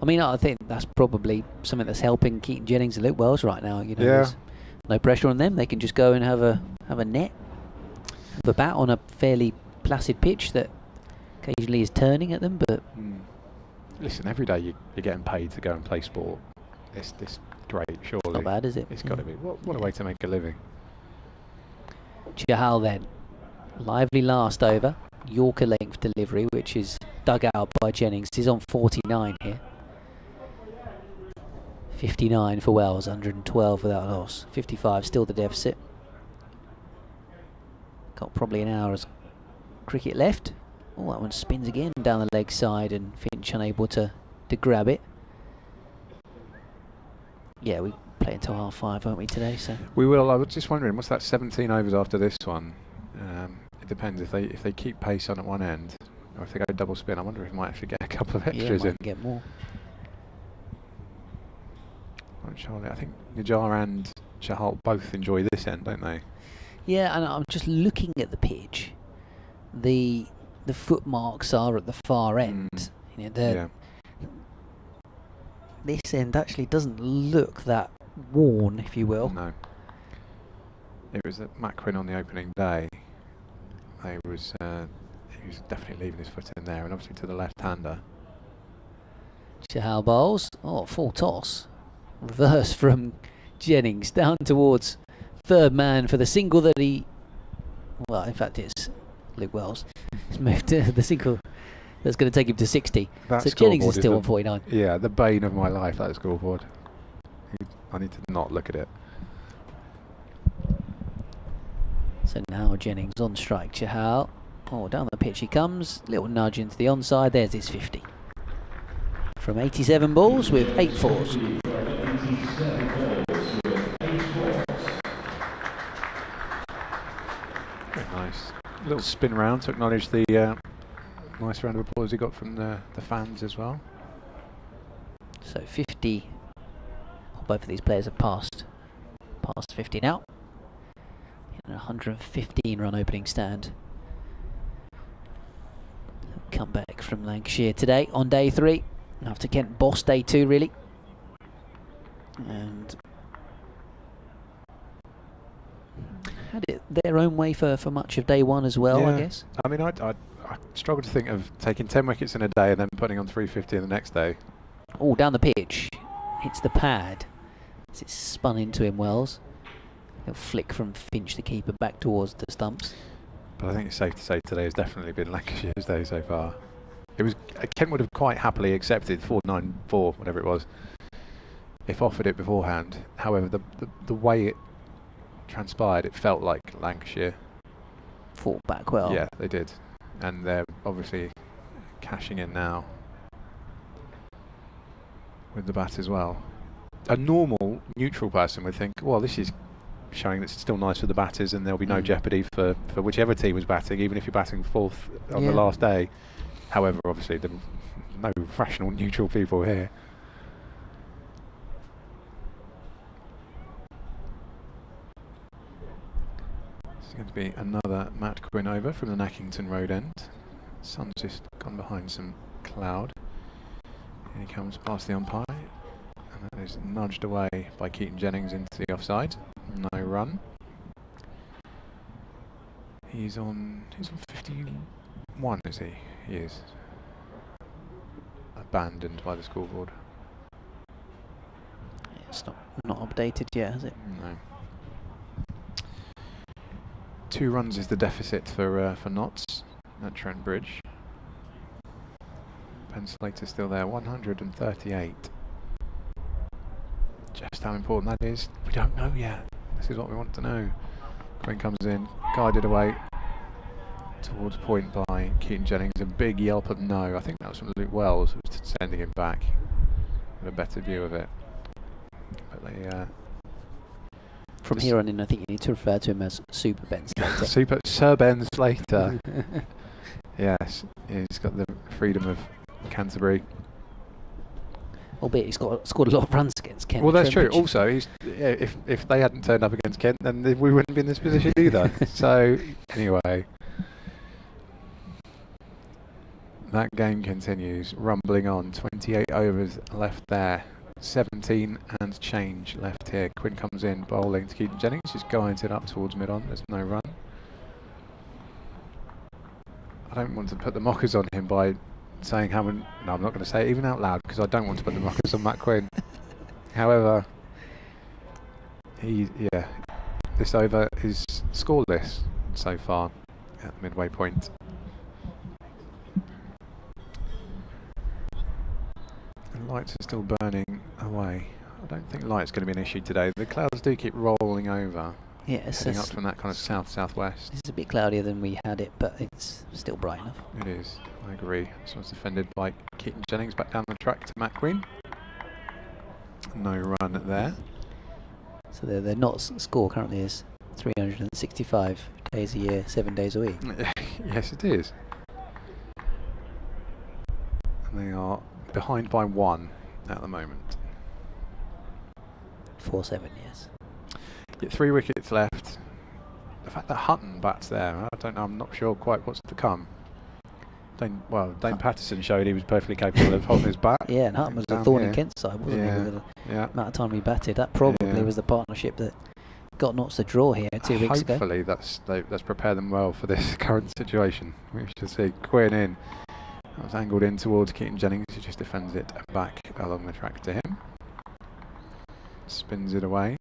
I mean, I think that's probably something that's helping Keaton Jennings and Luke Wells right now. You know, there's no pressure on them. They can just go and have a net, have a bat on a fairly placid pitch that occasionally is turning at them. But listen, every day you're getting paid to go and play sport. It's great, surely. Not bad, is it? It's got to be. What a way to make a living. Chahal then, lively last over. Yorker length delivery, which is dug out by Jennings. He's on 49 here. 59 for Wells, 112 without loss. 55 still the deficit. Got probably an hour's cricket left. Oh, that one spins again down the leg side, and Finch unable to grab it. Yeah, we play until 5:30, won't we, today? So we will. I was just wondering, what's that 17 overs after this one? It depends if they keep pace on at one end, or if they go double spin. I wonder if we might actually get a couple of extras in. Get more. I think Nijar and Chahal both enjoy this end, don't they? Yeah, and I'm just looking at the pitch. The footmarks are at the far end. You know, this end actually doesn't look that worn, if you will. No. It was at McQuinn on the opening day. He was definitely leaving his foot in there, and obviously to the left-hander. Chahal bowls. Oh, full toss. Reverse from Jennings down towards third man for the single that he... Well, in fact, it's Luke Wells. He's moved to the single that's going to take him to 60. That so Jennings is still on 49. Yeah, the bane of my life, that scoreboard. I need to not look at it. So now Jennings on strike. Chahal. Oh, down the pitch he comes. Little nudge into the onside. There's his 50. From 87 balls with 8 fours. Very nice. A little spin round to acknowledge the nice round of applause he got from the fans as well. So 50. Both of these players have passed 50 now. In a 115 run opening stand. comeback from Lancashire today on day 3, after Kent bossed day 2 really. And had it their own way for much of day 1 as well, I guess. I mean, I struggle to think of taking 10 wickets in a day and then putting on 350 the next day. Oh, down the pitch. Hits the pad. As it's spun into him, Wells. He'll flick from Finch, the keeper, back towards the stumps. But I think it's safe to say today has definitely been Lancashire's day so far. It was Kent would have quite happily accepted 494, whatever it was, if offered it beforehand. However, the way it transpired, it felt like Lancashire Fought back well. Yeah, they did. And they're obviously cashing in now with the bat as well. A normal, neutral person would think, well, this is showing that it's still nice for the batters and there'll be no jeopardy for whichever team was batting, even if you're batting 4th on the last day. However, obviously, no rational neutral people here. It's going to be another Matt Quinn over from the Nackington Road end. Sun's just gone behind some cloud. Here he comes past the umpire. And that is nudged away by Keaton Jennings into the offside. No run. He's on 51, is he? He is. Abandoned by the scoreboard. It's not updated yet, has it? No. 2 runs is the deficit for Notts at Trent Bridge. Ben Slater's still there, 138. Just how important that is, we don't know yet. This is what we want to know. Quinn comes in, guided away towards point by Keaton Jennings. A big yelp of no. I think that was from Luke Wells, who was sending him back with a better view of it. But they from here on in, I think you need to refer to him as Super Ben Slater. Sir Ben Slater. Yes, he's got the freedom of Canterbury. Albeit he's scored a lot of runs against Kent. Well, that's true. Also, if they hadn't turned up against Kent, then we wouldn't be in this position either. So, anyway, that game continues, rumbling on. 28 overs left there. 17 and change left here. Quinn comes in, bowling to Keaton Jennings. Just guiding up towards mid-on. There's no run. I don't want to put the mockers on him by saying how many. No, I'm not going to say it even out loud because I don't want to put the mockers on Matt Quinn. However, this over is scoreless so far at the midway point. The lights are still burning away. I don't think light's going to be an issue today. The clouds do keep rolling over. Yeah, it's heading up from that kind of south-southwest. It's a bit cloudier than we had it, but it's still bright enough. It is, I agree. This one's defended by Keaton Jennings back down the track to Matt Quinn. No run there. So the Notts score currently is 365 days a year, 7 days a week. Yes, it is. And they are behind by 1 at the moment. 4-7, yes. 3 wickets left. The fact that Hutton bats there, I don't know, I'm not sure quite what's to come. Dane Patterson showed he was perfectly capable of holding his bat. Yeah, and Hutton was a thorn in Kent's side, wasn't he? With the amount of time he batted. That probably was the partnership that got Notts the draw here 2 weeks ago. Hopefully that's prepared them well for this current situation. We should see Quinn in. That was angled in towards Keaton Jennings, who just defends it back along the track to him. Spins it away.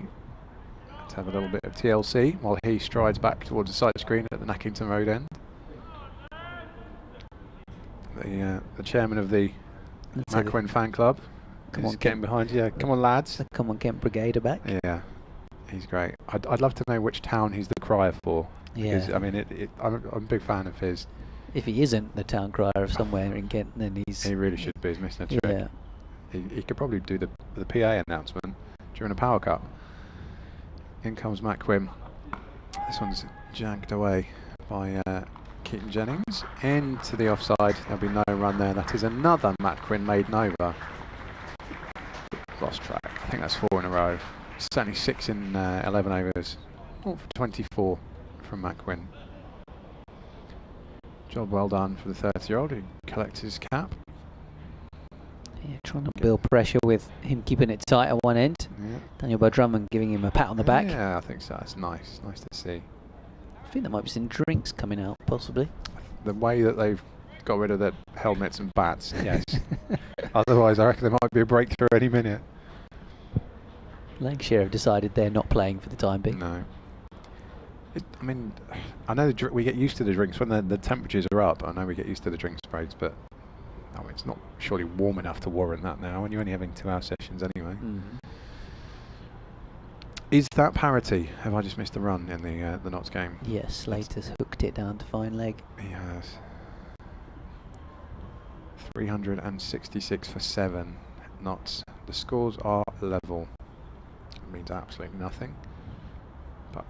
Let's have a little bit of TLC while he strides back towards the side screen at the Nackington Road end. The chairman of the Matt Quinn fan club is getting behind. Yeah, come on lads. The Come On Kent Brigade are back. Yeah, he's great. I'd love to know which town he's the crier for. Because, I mean, I'm a big fan of his. If he isn't the town crier of somewhere in Kent, then he really should be. He's missing a trick. Yeah. He could probably do the PA announcement during a power cut. In comes Matt Quinn. This one's jagged away by Keaton Jennings. Into the offside. There'll be no run there. That is another Matt Quinn maiden over. Lost track. I think that's 4 in a row. Certainly 6 in 11 overs. 24 from Matt Quinn. Job well done for the 30-year-old who collects his cap. Yeah, trying to build pressure with him keeping it tight at one end. Yeah. Daniel Drummond giving him a pat on the back. Yeah, I think so. It's nice. Nice to see. I think there might be some drinks coming out, possibly. The way that they've got rid of their helmets and bats, yes. Otherwise, I reckon there might be a breakthrough any minute. Lancashire have decided they're not playing for the time being. No. I mean, I know we get used to the drinks when the temperatures are up. I know we get used to the drink sprays, but it's not surely warm enough to warrant that now when you're only having 2-hour sessions anyway. Is that parity? Have I just missed a run in the Notts game? Yes, Slater's hooked it down to fine leg. He has. 366 for 7 Notts. The scores are level. It means absolutely nothing. But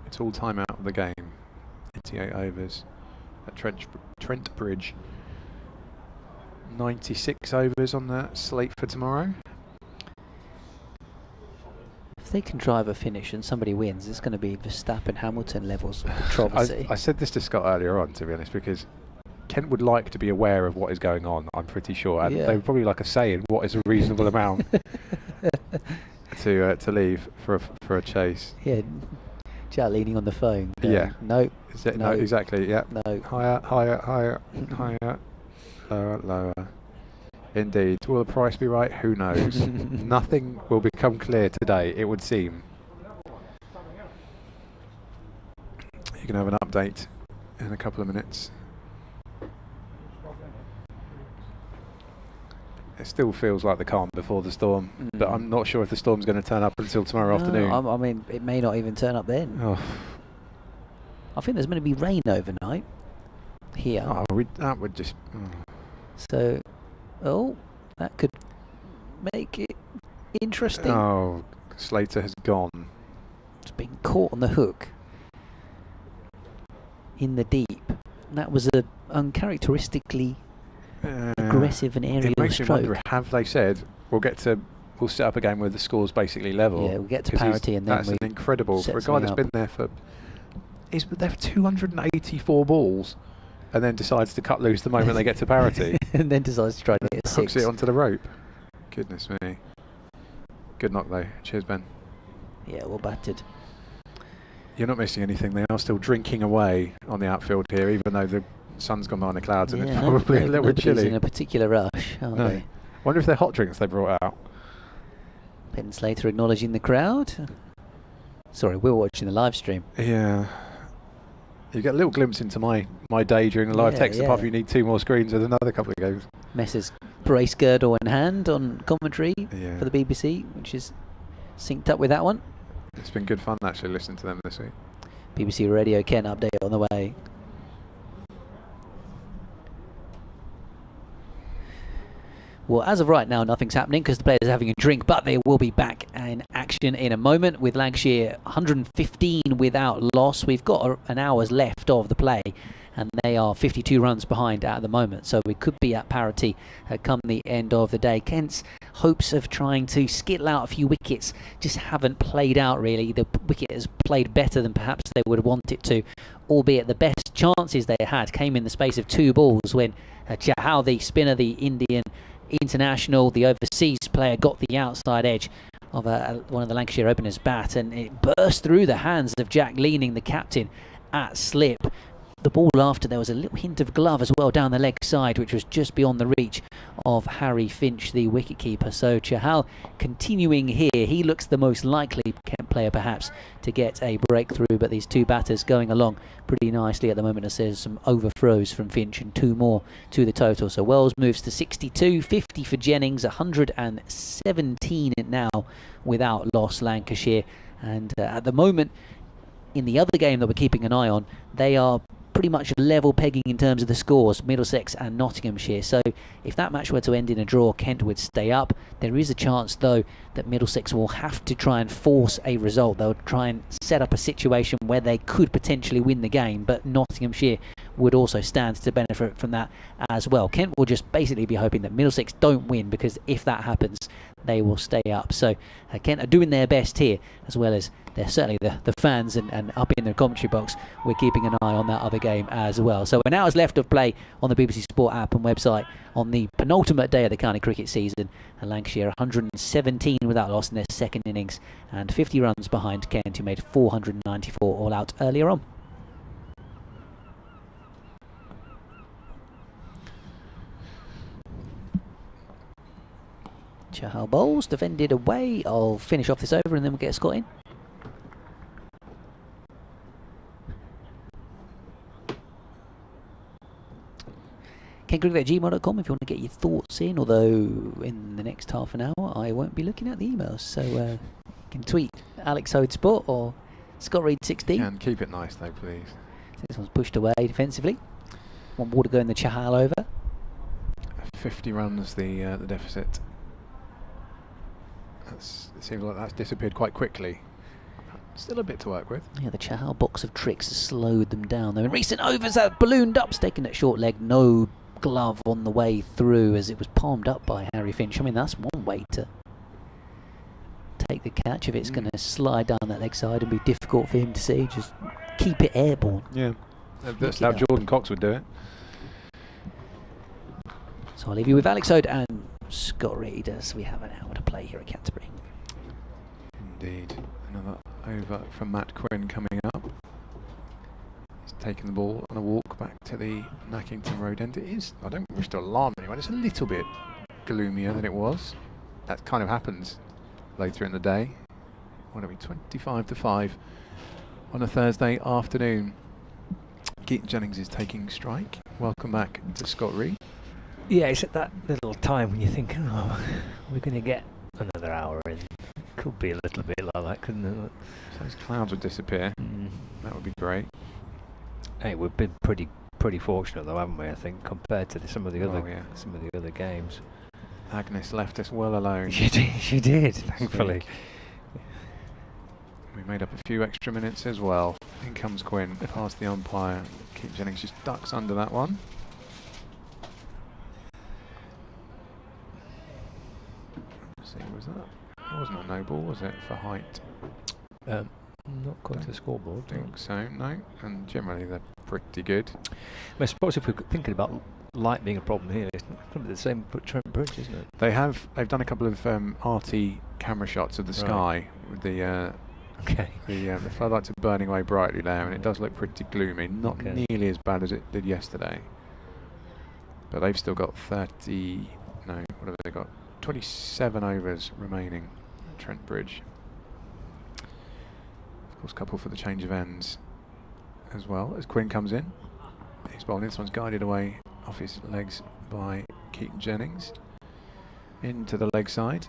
it's all time out of the game. 88 overs at Trent Bridge. 96 overs on the slate for tomorrow. If they contrive a finish and somebody wins, it's going to be Verstappen-Hamilton levels of controversy. I said this to Scott earlier on, to be honest, because Kent would like to be aware of what is going on, I'm pretty sure. And they would probably like a say in what is a reasonable amount to leave for a chase. Yeah, Jack leaning on the phone. Yeah. No. No, exactly, yeah. No. Higher, higher, higher, lower, lower. Indeed. Will the price be right? Who knows? Nothing will become clear today, it would seem. You can have an update in a couple of minutes. It still feels like the calm before the storm, but I'm not sure if the storm's going to turn up until tomorrow afternoon. I mean, it may not even turn up then. Oh. I think there's going to be rain overnight here. Oh, that would just... So, that could make it interesting. Oh, Slater has gone. It's been caught on the hook in the deep. That was a uncharacteristically aggressive and aerial it makes stroke. Me wonder, have they said we'll set up a game where the score's basically level? Yeah, we'll get to parity and then that's an incredible for a guy that's been there for 284 balls. And then decides to cut loose the moment they get to parity. And then decides to try to hit a 6. Hooks it onto the rope. Goodness me. Good knock though. Cheers, Ben. Yeah, well battered. You're not missing anything. They are still drinking away on the outfield here, even though the sun's gone behind the clouds and it's probably a little bit chilly. In a particular rush, aren't they? Wonder if they're hot drinks they brought out. Ben Slater acknowledging the crowd. Sorry, we're watching the live stream. Yeah. You get a little glimpse into my day during the live text, apart from you need 2 more screens with another couple of games. Messrs brace girdle in hand on commentary for the BBC, which is synced up with that one. It's been good fun actually listening to them this week. BBC Radio Kent update on the way. Well, as of right now, nothing's happening because the players are having a drink, but they will be back in action in a moment with Lancashire 115 without loss. We've got an hour's left of the play, and they are 52 runs behind at the moment, so we could be at parity come the end of the day. Kent's hopes of trying to skittle out a few wickets just haven't played out really. The wicket has played better than perhaps they would want it to, albeit the best chances they had came in the space of 2 balls when Chahal, the spinner, the Indian international, the overseas player, got the outside edge of one of the Lancashire openers' bat, and it burst through the hands of Jack Leaning, the captain, at slip. The ball after, there was a little hint of glove as well down the leg side, which was just beyond the reach of Harry Finch, the wicketkeeper. So Chahal continuing here. He looks the most likely Kent player perhaps to get a breakthrough, but these 2 batters going along pretty nicely at the moment as there's some overthrows from Finch and 2 more to the total. So Wells moves to 62, 50 for Jennings, 117 now without loss, Lancashire. And at the moment, in the other game that we're keeping an eye on, they are pretty much level pegging in terms of the scores, Middlesex and Nottinghamshire. So if that match were to end in a draw, Kent would stay up. There is a chance though that Middlesex will have to try and force a result. They'll try and set up a situation where they could potentially win the game, but Nottinghamshire would also stand to benefit from that as well. Kent will just basically be hoping that Middlesex don't win, because if that happens, they will stay up. So Kent are doing their best here, as well as they're certainly the fans and up in the commentary box. We're keeping an eye on that other game as well. So an hour's left of play on the BBC Sport app and website on the penultimate day of the county cricket season. And Lancashire 117 without loss in their second innings, and 50 runs behind Kent, who made 494 all out earlier on. Chahal bowls, defended away. I'll finish off this over and then we'll get Scott in. KentCricket@gmail.com if you want to get your thoughts in, although in the next half an hour I won't be looking at the emails, so you can tweet Alex Hode Sport or Scott Reed 16. And keep it nice though, please. This one's pushed away defensively. One ball to go in the Chahal over. 50 runs the deficit. It seems like that's disappeared quite quickly. Still a bit to work with. Yeah, the Chahal box of tricks has slowed them down. Though in recent overs, that ballooned up, taken at short leg, no glove on the way through as it was palmed up by Harry Finch. I mean, that's one way to take the catch. If it's going to slide down that leg side and be difficult for him to see, just keep it airborne. Yeah, that's how Jordan Cox would do it. So I'll leave you with Alex Hode and Scott Reed as we have an hour to play here at Canterbury. Indeed. Another over from Matt Quinn coming up. He's taken the ball on a walk back to the Nackington Road end. It is, I don't wish to alarm anyone, it's a little bit gloomier than it was. That kind of happens later in the day. What are we, 25 to 5 on a Thursday afternoon. Keaton Jennings is taking strike. Welcome back to Scott Reed. Yeah, it's at that little time when you think, oh, we're going to get another hour in. Could be a little bit like that, couldn't it? So those clouds would disappear. That would be great. Hey, we've been pretty fortunate though, haven't we? I think compared to some of the other games. Agnes left us well alone. She did, thankfully. We made up a few extra minutes as well. In comes Quinn, past the umpire. Keaton Jennings just ducks under that one. Let's see, was that? It wasn't a no ball, was it, for height? Not going to the scoreboard. I think so, no. And generally they're pretty good. I suppose if we're thinking about light being a problem here, it's probably the same for Trent Bridge, isn't it? They've done a couple of RT camera shots of the sky with the floodlights are burning away brightly there, and it does look pretty gloomy. Not nearly as bad as it did yesterday. But they've still got 27 overs remaining at Trent Bridge. Of course, couple for the change of ends as well as Quinn comes in. He's bowling. This one's guided away off his legs by Keaton Jennings into the leg side.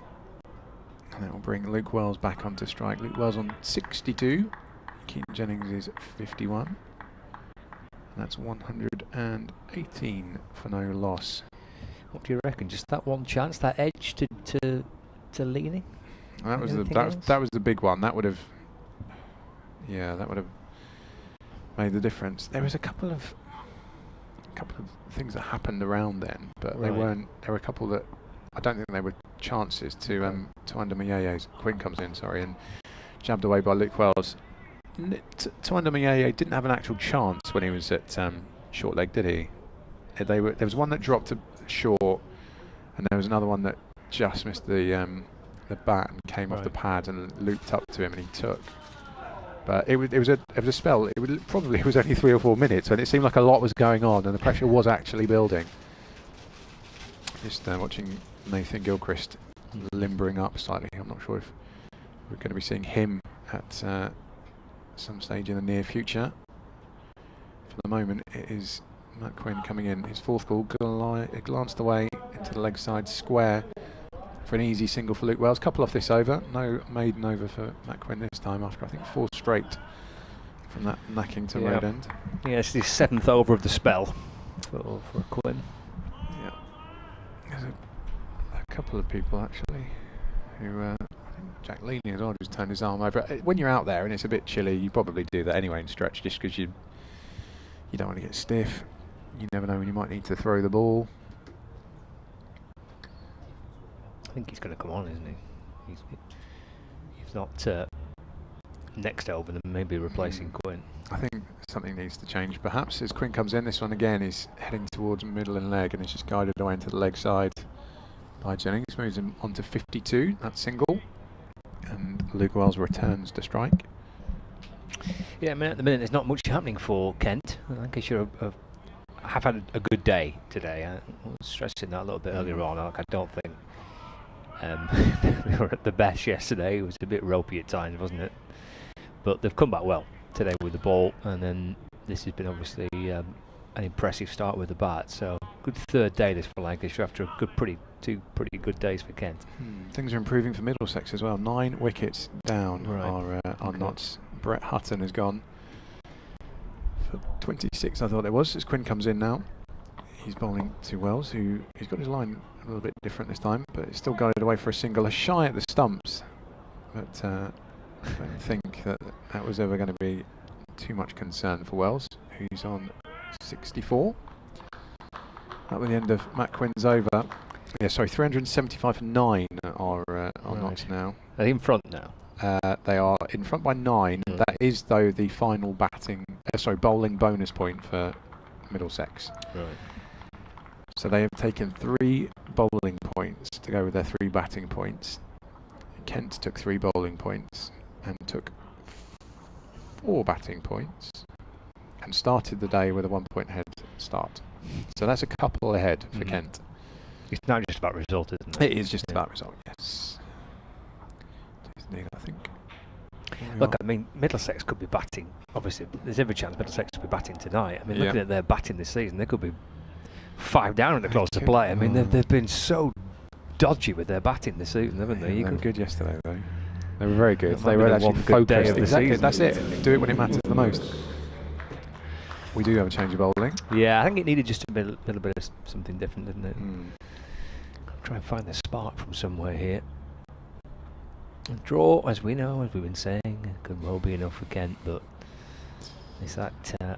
And that will bring Luke Wells back onto strike. Luke Wells on 62. Keaton Jennings is 51. And that's 118 for no loss. What do you reckon? Just that one chance, that edge to leaning? That was the big one. That would have made the difference. There was a couple of things that happened around then, but they weren't. There were a couple that I don't think they were chances to under Mayeye. Quinn comes in, and jabbed away by Luke Wells. To under Mayeye didn't have an actual chance when he was at short leg, did he? There was one that dropped to short, and there was another one that just missed the bat and came off the pad and looped up to him, and he took. But it was a spell. It was only 3 or 4 minutes, and it seemed like a lot was going on, and the pressure was actually building. Just watching Nathan Gilchrist limbering up slightly. I'm not sure if we're going to be seeing him at some stage in the near future. For the moment, it is Matt Quinn coming in. His fourth ball glanced away into the leg side square for an easy single for Luke Wells. Couple off this over. No maiden over for Matt Quinn this time after I think 4 straight from that Nackington Road end. Yeah, it's the 7th over of the spell for Quinn. Yeah. There's a couple of people actually who Jack Leaning as well just turned his arm over. When you're out there and it's a bit chilly, you probably do that anyway in stretch, just because you don't want to get stiff. You never know when you might need to throw the ball. I think he's going to come on, isn't he? He's not next over them, maybe replacing Quinn. I think something needs to change perhaps as Quinn comes in. This one again, he's heading towards middle and leg and is just guided away into the leg side by Jennings. Moves him on to 52, that's single. And Luke Wells returns to strike. Yeah, I mean, at the minute there's not much happening for Kent. Lancashire have had a good day today. I was stressing that a little bit earlier on. I don't think they were at the best yesterday. It was a bit ropey at times, wasn't it? But they've come back well today with the ball, and then this has been obviously an impressive start with the bat. So good third day this for Lancashire after a two pretty good days for Kent. Things are improving for Middlesex as well. 9 wickets down Right. are Notts. Brett Hutton has gone for 26, I thought it was, as Quinn comes in now. He's bowling to Wells, who he's got his line a little bit different this time, but it's still guided away for a single, a shy at the stumps. But I don't think that was ever going to be too much concern for Wells, who's on 64. That was the end of Matt Quinn's over. Yeah, sorry, 375 for 9 are Notts now. Are they in front now? They are in front by 9. That is, though, the final bowling bonus point for Middlesex. Right. So they have taken 3 bowling points to go with their 3 batting points. Kent took 3 bowling points and took 4 batting points and started the day with a 1-point head start. So that's a couple ahead for Kent. It's not just about result, isn't it? It is just about result, yes. Indeed, I think. Look, I mean, Middlesex could be batting. Obviously, there's every chance Middlesex could be batting tonight. I mean, looking at their batting this season, they could be 5 down at the close to play. I mean, they've been so dodgy with their batting this season, haven't they? They were good yesterday, though. They were very good. They were actually focused. Exactly, that's it. Do it when it matters the most. We do have a change of bowling. Yeah, I think it needed just a little bit of something different, didn't it? Try and find the spark from somewhere here. A draw, as we know, as we've been saying, could well be enough for Kent, but it's that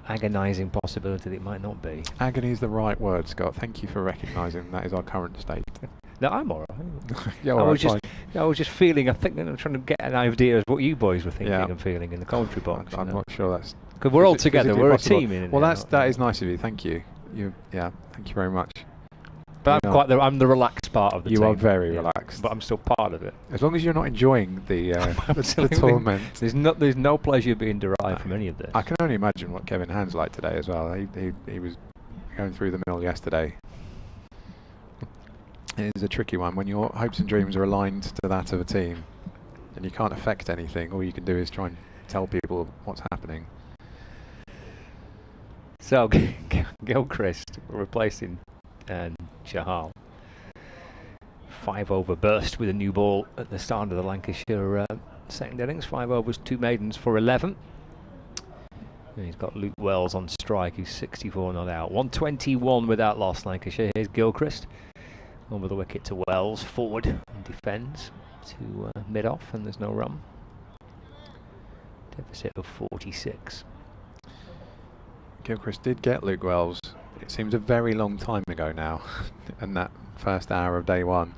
agonising possibility that it might not be. Agony is the right word, Scott. Thank you for recognising that is our current state. No, I'm all right. Yeah, I was just feeling. I think I'm trying to get an idea of what you boys were thinking and feeling in the commentary box. I'm not sure that's because we're all together. We're possible. A team. Well, that is nice of you. Thank you. Thank you very much. But I'm the relaxed part of the team. You are very relaxed. But I'm still part of it. As long as you're not enjoying the torment. There's no pleasure being derived from any of this. I can only imagine what Kevin Hand's like today as well. He was going through the mill yesterday. It is a tricky one when your hopes and dreams are aligned to that of a team and you can't affect anything. All you can do is try and tell people what's happening. So Gilchrist replacing Chahal. 5 over burst with a new ball at the start of the Lancashire second innings. 5 overs, 2 maidens for 11. And he's got Luke Wells on strike, who's 64 not out. 121 without loss, Lancashire. Here's Gilchrist over the wicket to Wells, forward and defends to mid-off, and there's no run. Deficit of 46. Gilchrist did get Luke Wells. It seems a very long time ago now, in that first hour of day 1.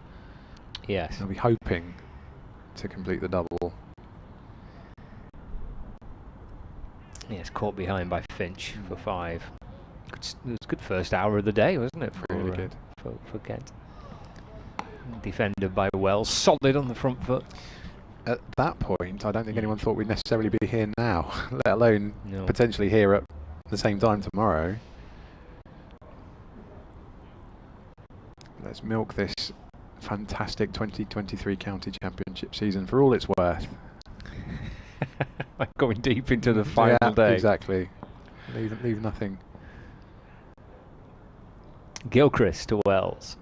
Yes. I'll be hoping to complete the double. Yes, caught behind by Finch for 5. It was a good first hour of the day, wasn't it? Really good. For Kent. Defended by Wells, solid on the front foot. At that point, I don't think anyone thought we'd necessarily be here now, let alone potentially here at the same time tomorrow. Let's milk this fantastic 2023 County Championship season for all it's worth. Going deep into the final day. Exactly. Leave nothing. Gilchrist to Wells.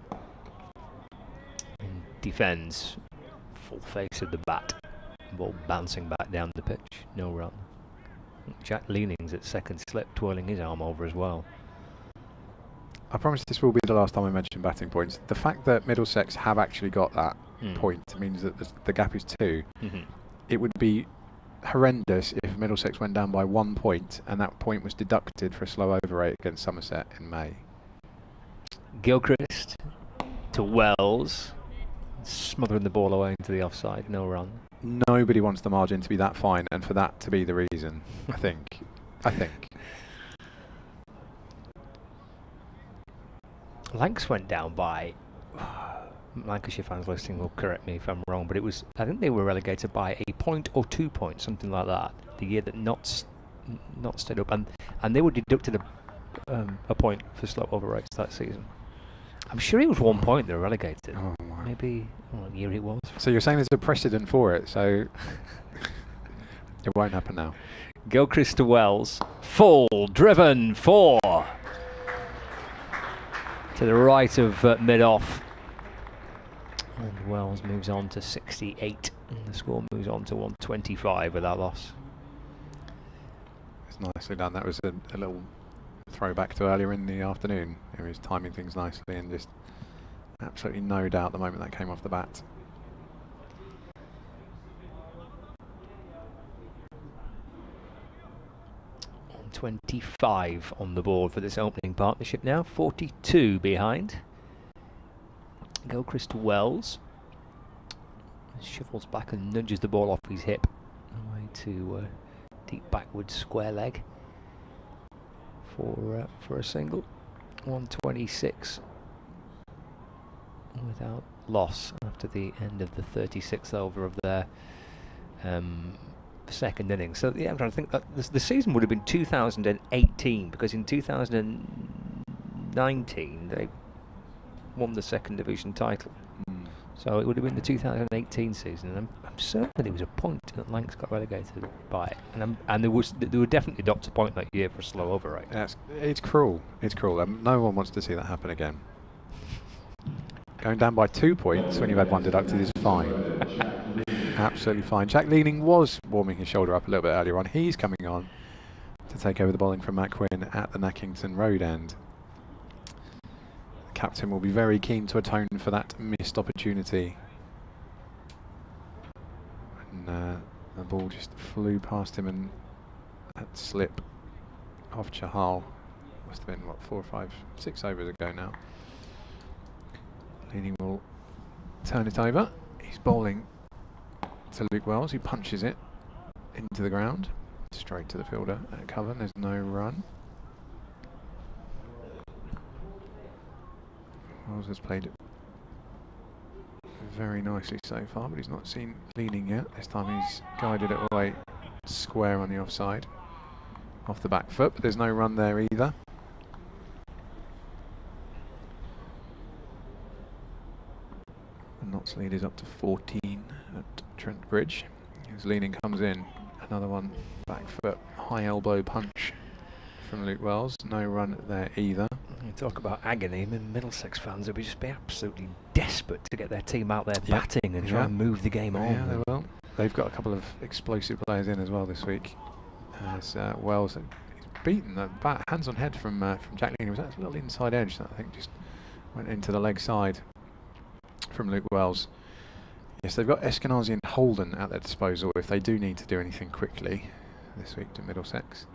And defends. Full face of the bat. Ball bouncing back down the pitch. No run. Jack Leaning's at second slip, twirling his arm over as well. I promise this will be the last time I mention batting points. The fact that Middlesex have actually got that point means that the gap is 2. It would be horrendous if Middlesex went down by 1 point and that point was deducted for a slow over rate against Somerset in May. Gilchrist to Wells, smothering the ball away into the offside, no run. Nobody wants the margin to be that fine and for that to be the reason, I think. Lancs went down by, Lancashire fans listening will correct me if I'm wrong, but I think they were relegated by a point or 2 points, something like that, the year that not stayed up, and they were deducted a point for slow over rates that season. I'm sure it was 1 point they were relegated. Oh my. Maybe what year it was. So you're saying there's a precedent for it, so it won't happen now. Gilchrist to Wells, full, driven, 4. To the right of mid-off. And Wells moves on to 68. And the score moves on to 125 with that loss. It's nicely done. That was a little throwback to earlier in the afternoon. He was timing things nicely and just absolutely no doubt the moment that came off the bat. On 25 on the board for this opening partnership now. 42 behind. Gilchrist to Wells. Shuffles back and nudges the ball off his hip. Away to deep backward square leg. For a single. 126 without loss after the end of the 36th over of their second innings. So yeah, I'm trying to think that the season would have been 2018 because in 2019 they won the second division title. So it would have been the 2018 season, and I'm certain that it was a point that Lancs got relegated by it, and there were definitely docked a point that year for a slow over rate. It's cruel. It's cruel. No one wants to see that happen again. Going down by 2 points when you've had one deducted is fine. Absolutely fine. Jack Leaning was warming his shoulder up a little bit earlier on. He's coming on to take over the bowling from Matt Quinn at the Nackington Road end. Captain will be very keen to atone for that missed opportunity. And the ball just flew past him and that slip off Chahal. Must have been, what, 4 or 5, 6 overs ago now. Leaning will turn it over. He's bowling to Luke Wells, who punches it into the ground. Straight to the fielder at cover. There's no run. Wells has played very nicely so far, but he's not seen Leaning yet. This time he's guided it away square on the offside. Off the back foot, but there's no run there either. And Knott's lead is up to 14 at Trent Bridge. As Leaning comes in, another one back foot, high elbow punch from Luke Wells. No run there either. You talk about agony. I mean, Middlesex fans would just be absolutely desperate to get their team out there batting and try and move the game on. Yeah, they will. They've got a couple of explosive players in as well this week. As Wells, he's beaten the bat hands on head from Jack Leaning. It was a little inside edge that I think just went into the leg side from Luke Wells. Yes, they've got Eskenazi and Holden at their disposal if they do need to do anything quickly this week to Middlesex.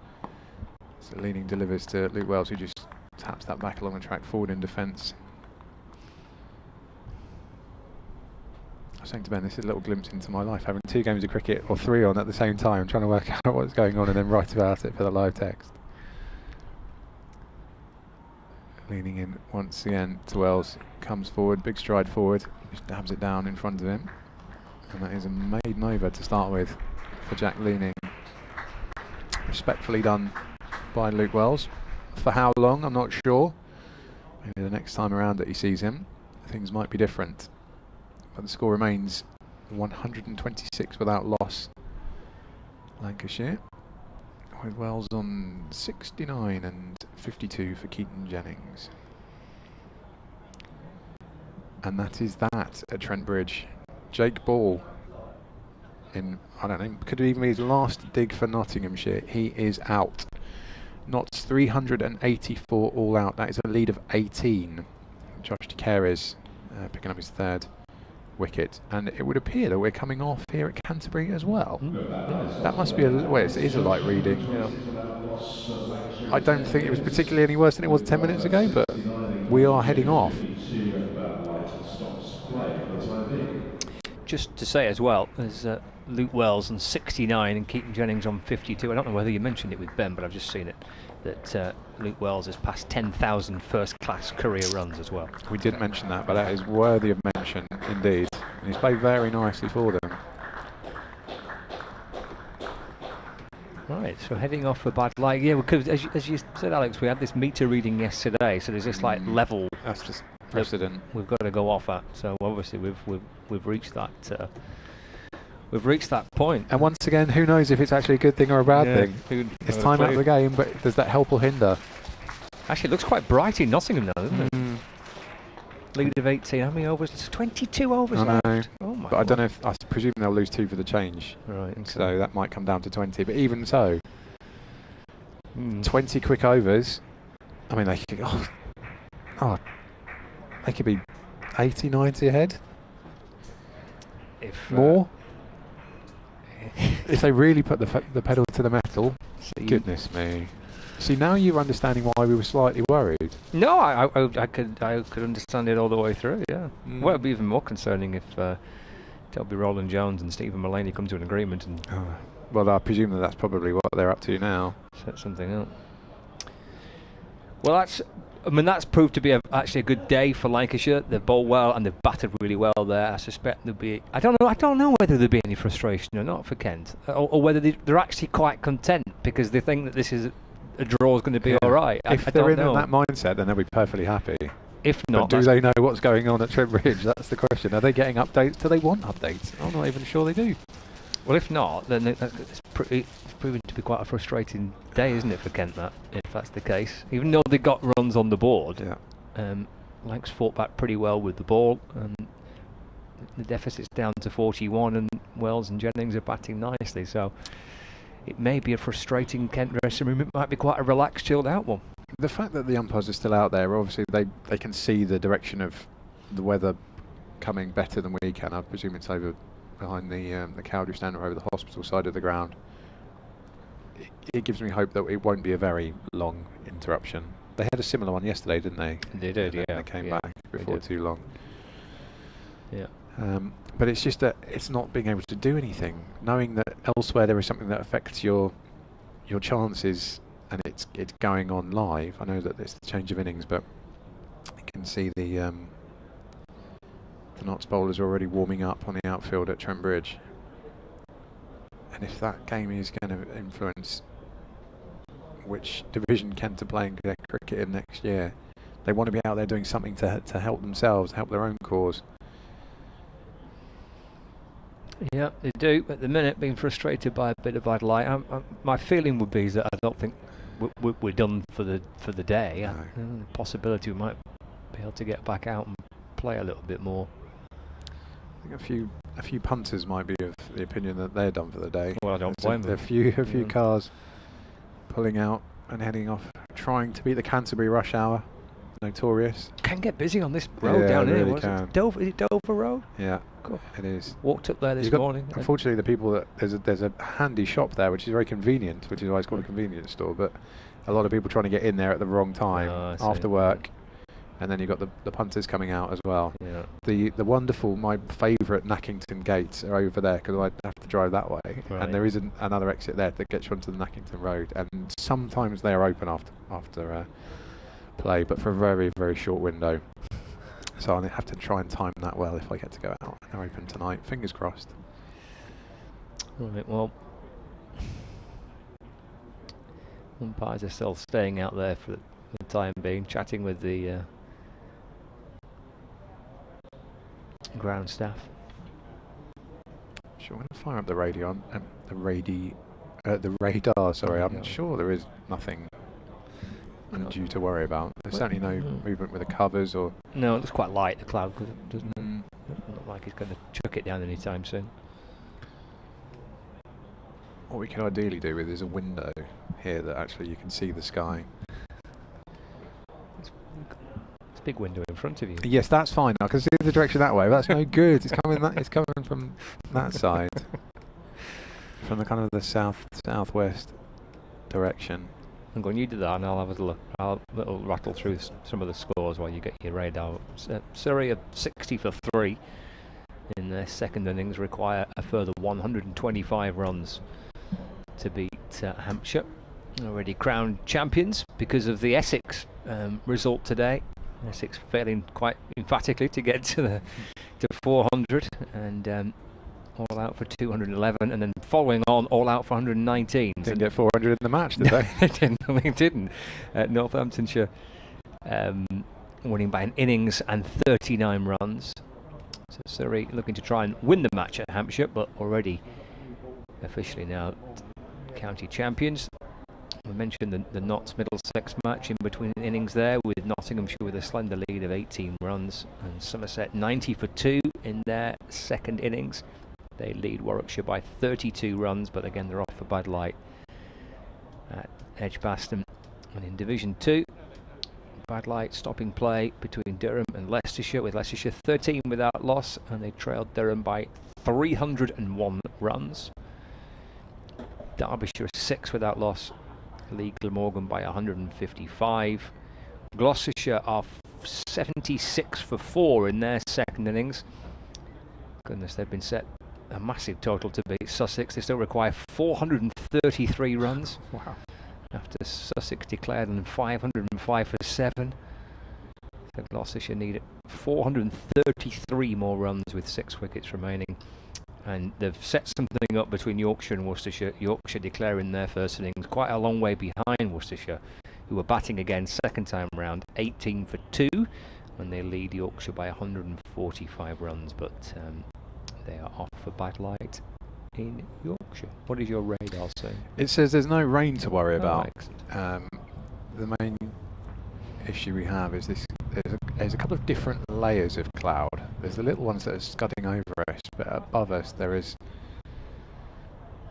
So Leaning delivers to Luke Wells, who just taps that back along the track forward in defence. I was saying to Ben, this is a little glimpse into my life, having 2 games of cricket or 3 on at the same time, trying to work out what's going on and then write about it for the live text. Leaning in once again to Wells, comes forward, big stride forward, just dabs it down in front of him, and that is a maiden over to start with for Jack Leaning. Respectfully done by Luke Wells. For how long, I'm not sure. Maybe the next time around that he sees him, things might be different. But the score remains 126 without loss. Lancashire, with Wells on 69 and 52 for Keaton Jennings. And that is that at Trent Bridge. Jake Ball, in, I don't know, could even be his last dig for Nottinghamshire. He is out. Knott's 384 all out. That is a lead of 18. Josh DeCaires picking up his 3rd wicket, and it would appear that we're coming off here at Canterbury as well. That must be well, it is a light reading. I don't think it was particularly any worse than it was 10 minutes ago, but we are heading off. Just to say as well, there's Luke Wells on 69 and Keaton Jennings on 52. I don't know whether you mentioned it with Ben, but I've just seen it, that Luke Wells has passed 10,000 first-class career runs as well. We didn't mention that, but that is worthy of mention indeed. And he's played very nicely for them. Right, so heading off for bad light. Yeah, because as you said, Alex, we had this meter reading yesterday, so there's this like level. That's just precedent. We've got to go off at. So obviously we've reached that. We've reached that point. And once again, who knows if it's actually a good thing or a bad thing? It's time out of the game, but does that help or hinder? Actually, it looks quite bright in Nottingham now, doesn't it? Lead of 18. How many overs? It's 22 overs I know. left. Oh my but I don't know if I presume they'll lose 2 for the change. Right. Okay. So that might come down to 20. But even so, 20 quick overs. I mean, they could. They could be 80, 90 ahead. If more. If they really put the pedal to the metal. Goodness me. See, now you're understanding why we were slightly worried. No, I could understand it all the way through. Yeah. Well, it'd be even more concerning if Delby Rowland-Jones and Stephen Mullaney come to an agreement and. Well, I presume that's probably what they're up to now. Set something up. Well, that's proved to be actually a good day for Lancashire. They've bowled well and they've batted really well there. I suspect there'll be. I don't know whether there'll be any frustration or not for Kent, or whether they're actually quite content because they think that this is. A draw is going to be all right. If they're in that mindset, then they'll be perfectly happy. If not, but do they know what's going on at Trent That's the question. Are they getting updates? Do they want updates? I'm not even sure they do. Well, if not, then it's proving to be quite a frustrating day, isn't it, for Kent? That if that's the case, even though they got runs on the board, Lancs fought back pretty well with the ball, and the deficit's down to 41, and Wells and Jennings are batting nicely. So. It may be a frustrating Kent dressing room. It might be quite a relaxed, chilled out one. The fact that the umpires are still out there, obviously they can see the direction of the weather coming better than we can. I presume it's over behind the Cowdrey stand or over the hospital side of the ground. It gives me hope that it won't be a very long interruption. They had a similar one yesterday, didn't they? They did, yeah. They came back before too long. Yeah. But it's just that it's not being able to do anything, knowing that elsewhere there is something that affects your chances, and it's going on live. I know that it's the change of innings, but you can see the Notts bowlers are already warming up on the outfield at Trent Bridge. And if that game is going to influence which division Kent are playing their cricket in next year, they want to be out there doing something to help themselves, help their own cause. Yeah, they do. At the minute, being frustrated by a bit of bad light. My feeling would be that I don't think we're done for the day. No. The possibility we might be able to get back out and play a little bit more. I think a few punters might be of the opinion that they're done for the day. Well, I don't blame them. A few cars pulling out and heading off, trying to beat the Canterbury rush hour. Notorious. Can get busy on this road down here. Really Is it Dover Road? Yeah, it is. Walked up there this morning. Unfortunately, the people that there's a handy shop there, which is very convenient, which is why it's called a convenience store. But a lot of people trying to get in there at the wrong time after work, and then you've got the punters coming out as well. Yeah. The wonderful, my favourite Nackington gates are over there because I have to drive that way, and there is another exit there that gets you onto the Nackington Road, and sometimes they are open after play, but for a very, very short window. So I'll have to try and time that well if I get to go out. They're open tonight. Fingers crossed. Right, well, umpires are still staying out there for the time being, chatting with the ground staff. Sure, I'm going to fire up the radio. The radar. Sorry, I'm sure there is nothing undue to worry about. There's certainly no movement with the covers or. No, it looks quite light, the cloud, doesn't it? Doesn't look like it's going to chuck it down anytime soon. What we can ideally do with is a window here that actually you can see the sky. It's big window in front of you. Yes, that's fine. I can see the direction that way. But that's no good. It's coming. It's coming from that side, from the kind of the southwest direction. I'm going, you do that, and I'll have a look. I'll little rattle through some of the scores while you get your radar. Surrey are 60 for 3 in their second innings, require a further 125 runs to beat Hampshire, already crowned champions because of the Essex result today. Essex failing quite emphatically to get to 400, and all out for 211, and then following on all out for 119. Didn't get 400 in the match, did they? They didn't. Northamptonshire winning by an innings and 39 runs. So Surrey looking to try and win the match at Hampshire, but already officially now county champions. We mentioned the Notts Middlesex match in between innings there, with Nottinghamshire with a slender lead of 18 runs, and Somerset 90 for 2 in their second innings. They lead Warwickshire by 32 runs, but again they're off for bad light at Edgbaston. And in Division 2, bad light stopping play between Durham and Leicestershire, with Leicestershire 13 without loss, and they trailed Durham by 301 runs. Derbyshire 6 without loss, lead Glamorgan by 155. Gloucestershire are 76 for 4 in their second innings. Goodness, they've been set a massive total to beat Sussex. They still require 433 runs. Wow. After Sussex declared them 505 for 7. So Gloucestershire need 433 more runs with 6 wickets remaining. And they've set something up between Yorkshire and Worcestershire. Yorkshire declaring their first innings quite a long way behind Worcestershire, who were batting again second time round, 18 for 2, when they lead Yorkshire by 145 runs. But they are off for bad light in Yorkshire. What is your radar saying? It says there's no rain to worry about. Excellent. The main issue we have is this. There's a couple of different layers of cloud. There's the little ones that are scudding over us, but above us there is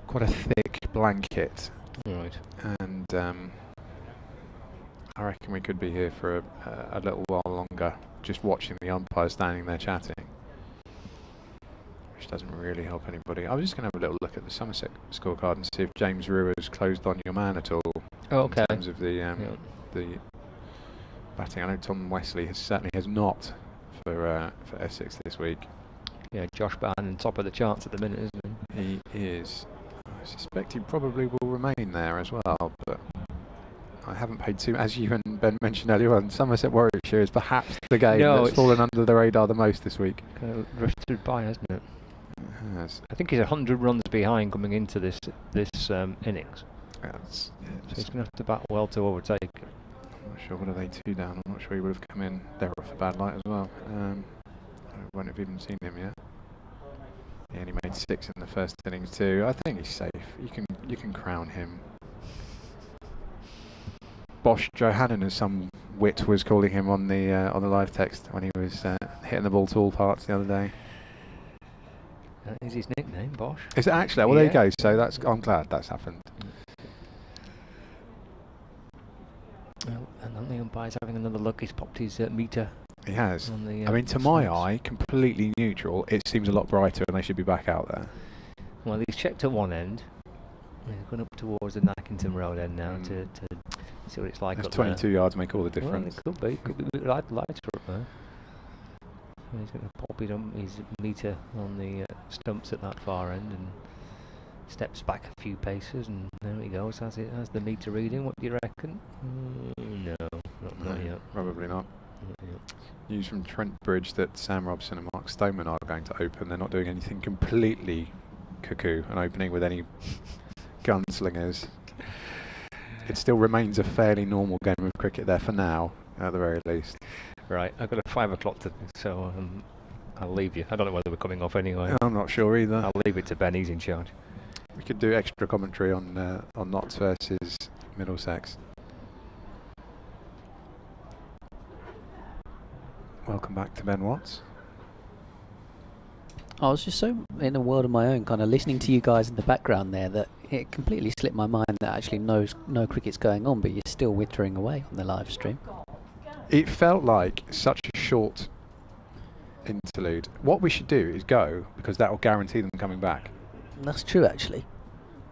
quite a thick blanket. Right. And I reckon we could be here for a little while longer, just watching the umpires standing there chatting, which doesn't really help anybody. I was just going to have a little look at the Somerset scorecard and see if James Rew has closed on your man at all. Oh, okay. In terms of the batting. I know Tom Wesley certainly has not for Essex this week. Yeah, Josh Bannon top of the charts at the minute, isn't he? He is. I suspect he probably will remain there as well, but I haven't paid too, as you and Ben mentioned earlier on, Somerset Warwickshire is perhaps the game that's fallen under the radar the most this week. Kind of drifted by, hasn't it? It has. I think he's 100 runs behind coming into this innings. So he's going to have to bat well to overtake. I'm not sure. What are they 2 down? I'm not sure he would have come in. They're off a bad light as well. I won't have even seen him yet. He only made 6 in the first innings too. I think he's safe. You can crown him. Bosch Johannen, as some wit was calling him on the live text when he was hitting the ball to all parts the other day. That is his nickname, Bosch. Is it actually? Well, there you go. So I'm glad that's happened. Well, and on the umpire's having another look. He's popped his meter. He has. On the, I mean, to my eye, completely neutral. It seems a lot brighter, and they should be back out there. Well, he's checked at one end. He's gone up towards the Nackington Road end now to see what it's like. If 22 yards make all the difference. Well, it could be a bit lighter up there. He's going to pop his meter on the stumps at that far end and steps back a few paces, and there he goes. Has the meter reading? What do you reckon? No, not yet. Probably not. Yet. News from Trent Bridge that Sam Robson and Mark Stoneman are going to open. They're not doing anything completely cuckoo and opening with any gunslingers. It still remains a fairly normal game of cricket there for now, at the very least. Right, I've got a 5 o'clock so I'll leave you. I don't know whether we're coming off anyway. I'm not sure either. I'll leave it to Ben, he's in charge. We could do extra commentary on Notts versus Middlesex. Welcome back to Ben Watts. I was just so in a world of my own, kind of listening to you guys in the background there, that it completely slipped my mind that actually no cricket's going on, but you're still wittering away on the live stream. It felt like such a short interlude. What we should do is go, because that will guarantee them coming back. That's true, actually.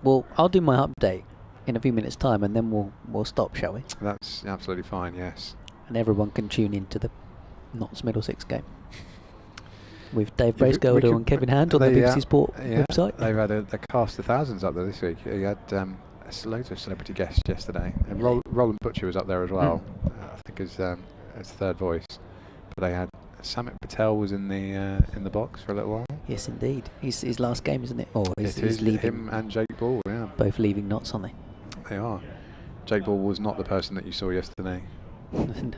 Well, I'll do my update in a few minutes' time, and then we'll stop, shall we? That's absolutely fine, yes. And everyone can tune into the Notts Middlesex game with Dave Bracegold and Kevin Hand on the BBC Sport website. They've had a cast of thousands up there this week. You had loads of celebrity guests yesterday. And Roland Butcher was up there as well, I think as third voice. But they had Samit Patel was in the box for a little while. Yes, indeed. His last game, isn't it? Or he's leaving. Him and Jake Ball, yeah. Both leaving Notts, aren't they? They are. Jake Ball was not the person that you saw yesterday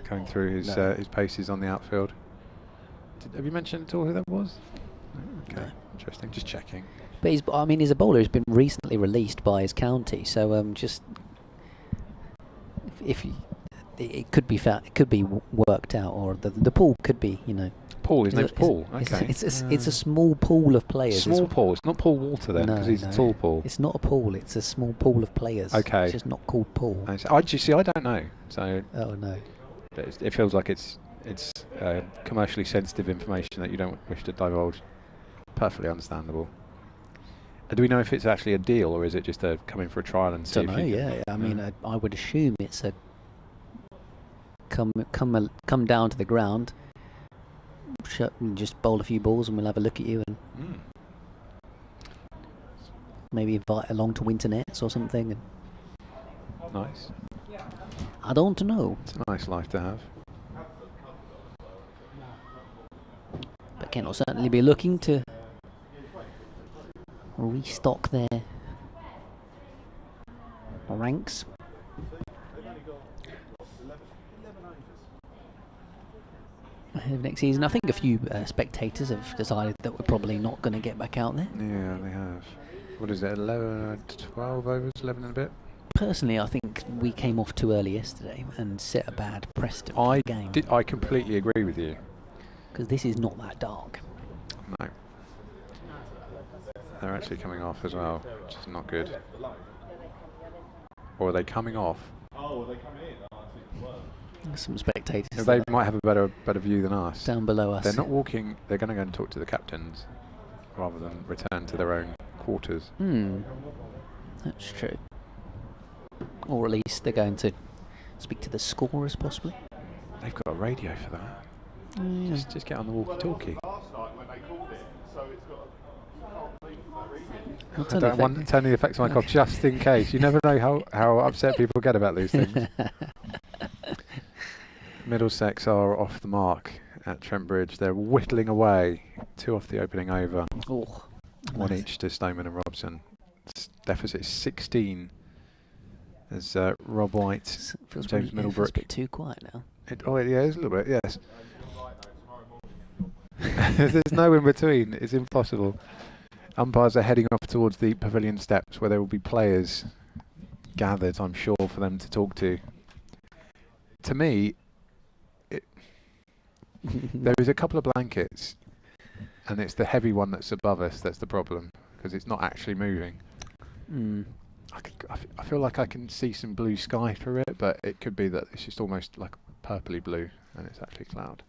going through his paces on the outfield. Have you mentioned at all who that was? Okay, no. Interesting. Just checking. But he's a bowler who's been recently released by his county, so just if it could be it could be worked out, or the pool could be, Paul, his name's Paul. Okay. It's a small pool of players. Small pool. It's not Paul Walter then, because he's a tall pool. It's not a pool. It's a small pool of players. Okay. It's just not called Paul. I don't know. So. Oh no. But it feels like it's commercially sensitive information that you don't wish to divulge. Perfectly understandable. Do we know if it's actually a deal, or is it just a come in for a trial and see? Don't know. Yeah. I mean, I would assume it's a come down to the ground. Just bowl a few balls and we'll have a look at you and maybe invite along to winter nets or something. And nice. I don't know. It's a nice life to have. But Kent will certainly be looking to restock their ranks. Ahead of next season. I think a few spectators have decided that we're probably not going to get back out there. Yeah, they have. What is it, 12 overs, 11 and a bit? Personally, I think we came off too early yesterday and set a bad precedent for the game. I completely agree with you. Because this is not that dark. No. They're actually coming off as well, which is not good. Or are they coming off? Oh, are they coming in? Some spectators. They might have a better view than us. Down below us. They're not walking. They're going to go and talk to the captains rather than return to their own quarters. That's true. Or at least they're going to speak to the scorers, possibly. They've got a radio for that. Just get on the walkie-talkie. Last night when they called it, so it's got. I don't want to turn the effects mic off just in case. You never know how upset people get about these things. Middlesex are off the mark at Trent Bridge. They're whittling away. 2 off the opening over. Oh, 1 each to Stoneman and Robson. Deficit 16 as Rob White, James Middlebrook. It's a bit too quiet now. It is a little bit, yes. There's no in between. It's impossible. Umpires are heading off towards the pavilion steps where there will be players gathered, I'm sure, for them to talk to. To me, there is a couple of blankets, and it's the heavy one that's above us that's the problem, because it's not actually moving. I feel like I can see some blue sky through it, but it could be that it's just almost like purpley blue, and it's actually cloud.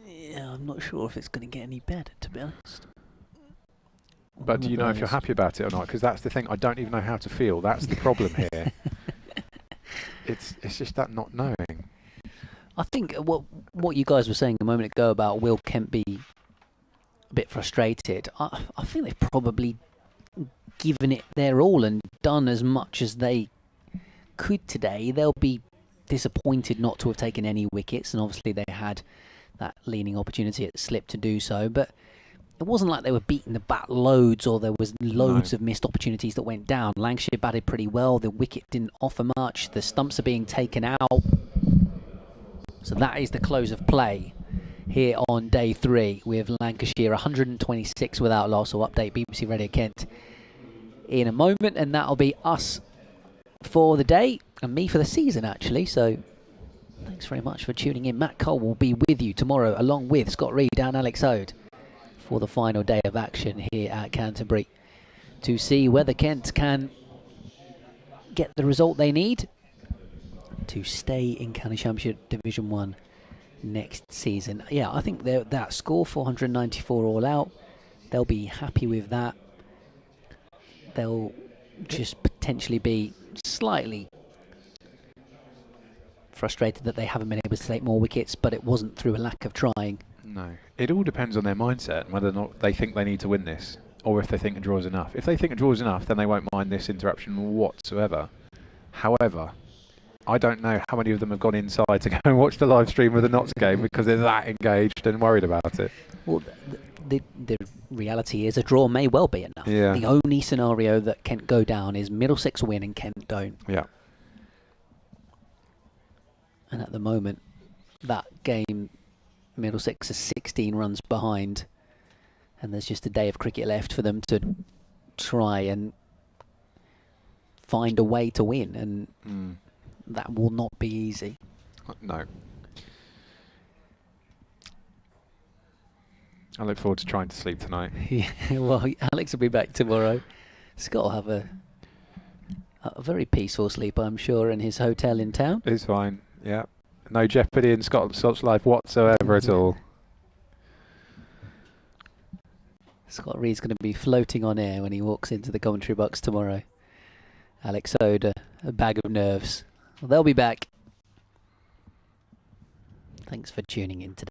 Yeah, I'm not sure if it's going to get any better, to be honest. But do you know if you're happy about it or not? Because that's the thing. I don't even know how to feel. That's the problem here. It's just that not knowing. I think what you guys were saying a moment ago about will Kent be a bit frustrated, I think they've probably given it their all and done as much as they could today. They'll be disappointed not to have taken any wickets, and obviously they had that leading opportunity at slip to do so, but it wasn't like they were beating the bat loads or there was loads of missed opportunities that went down. Lancashire batted pretty well. The wicket didn't offer much. The stumps are being taken out. So that is the close of play here on day 3 with Lancashire 126 without loss. Or update BBC Radio Kent in a moment, and that'll be us for the day and me for the season, actually. So thanks very much for tuning in. Matt Cole will be with you tomorrow along with Scott Reed and Alex Ode for the final day of action here at Canterbury to see whether Kent can get the result they need to stay in County Championship Division 1 next season. Yeah, I think that score, 494 all out, they'll be happy with that. They'll just potentially be slightly frustrated that they haven't been able to take more wickets, but it wasn't through a lack of trying. No. It all depends on their mindset and whether or not they think they need to win this, or if they think a draw is enough. If they think a draw is enough, then they won't mind this interruption whatsoever. However, I don't know how many of them have gone inside to go and watch the live stream of the Notts game because they're that engaged and worried about it. Well, the reality is a draw may well be enough. Yeah. The only scenario that can go down is Middlesex win and Kent don't. Yeah. And at the moment, that game, Middlesex is 16 runs behind, and there's just a day of cricket left for them to try and find a way to win, and that will not be easy. No. I look forward to trying to sleep tonight. Yeah, well, Alex will be back tomorrow. Scott will have a very peaceful sleep, I'm sure, in his hotel in town. It's fine, yeah. No jeopardy in Scott's life whatsoever at all. Scott Reed's going to be floating on air when he walks into the commentary box tomorrow. Alex owed a bag of nerves. Well, they'll be back. Thanks for tuning in today.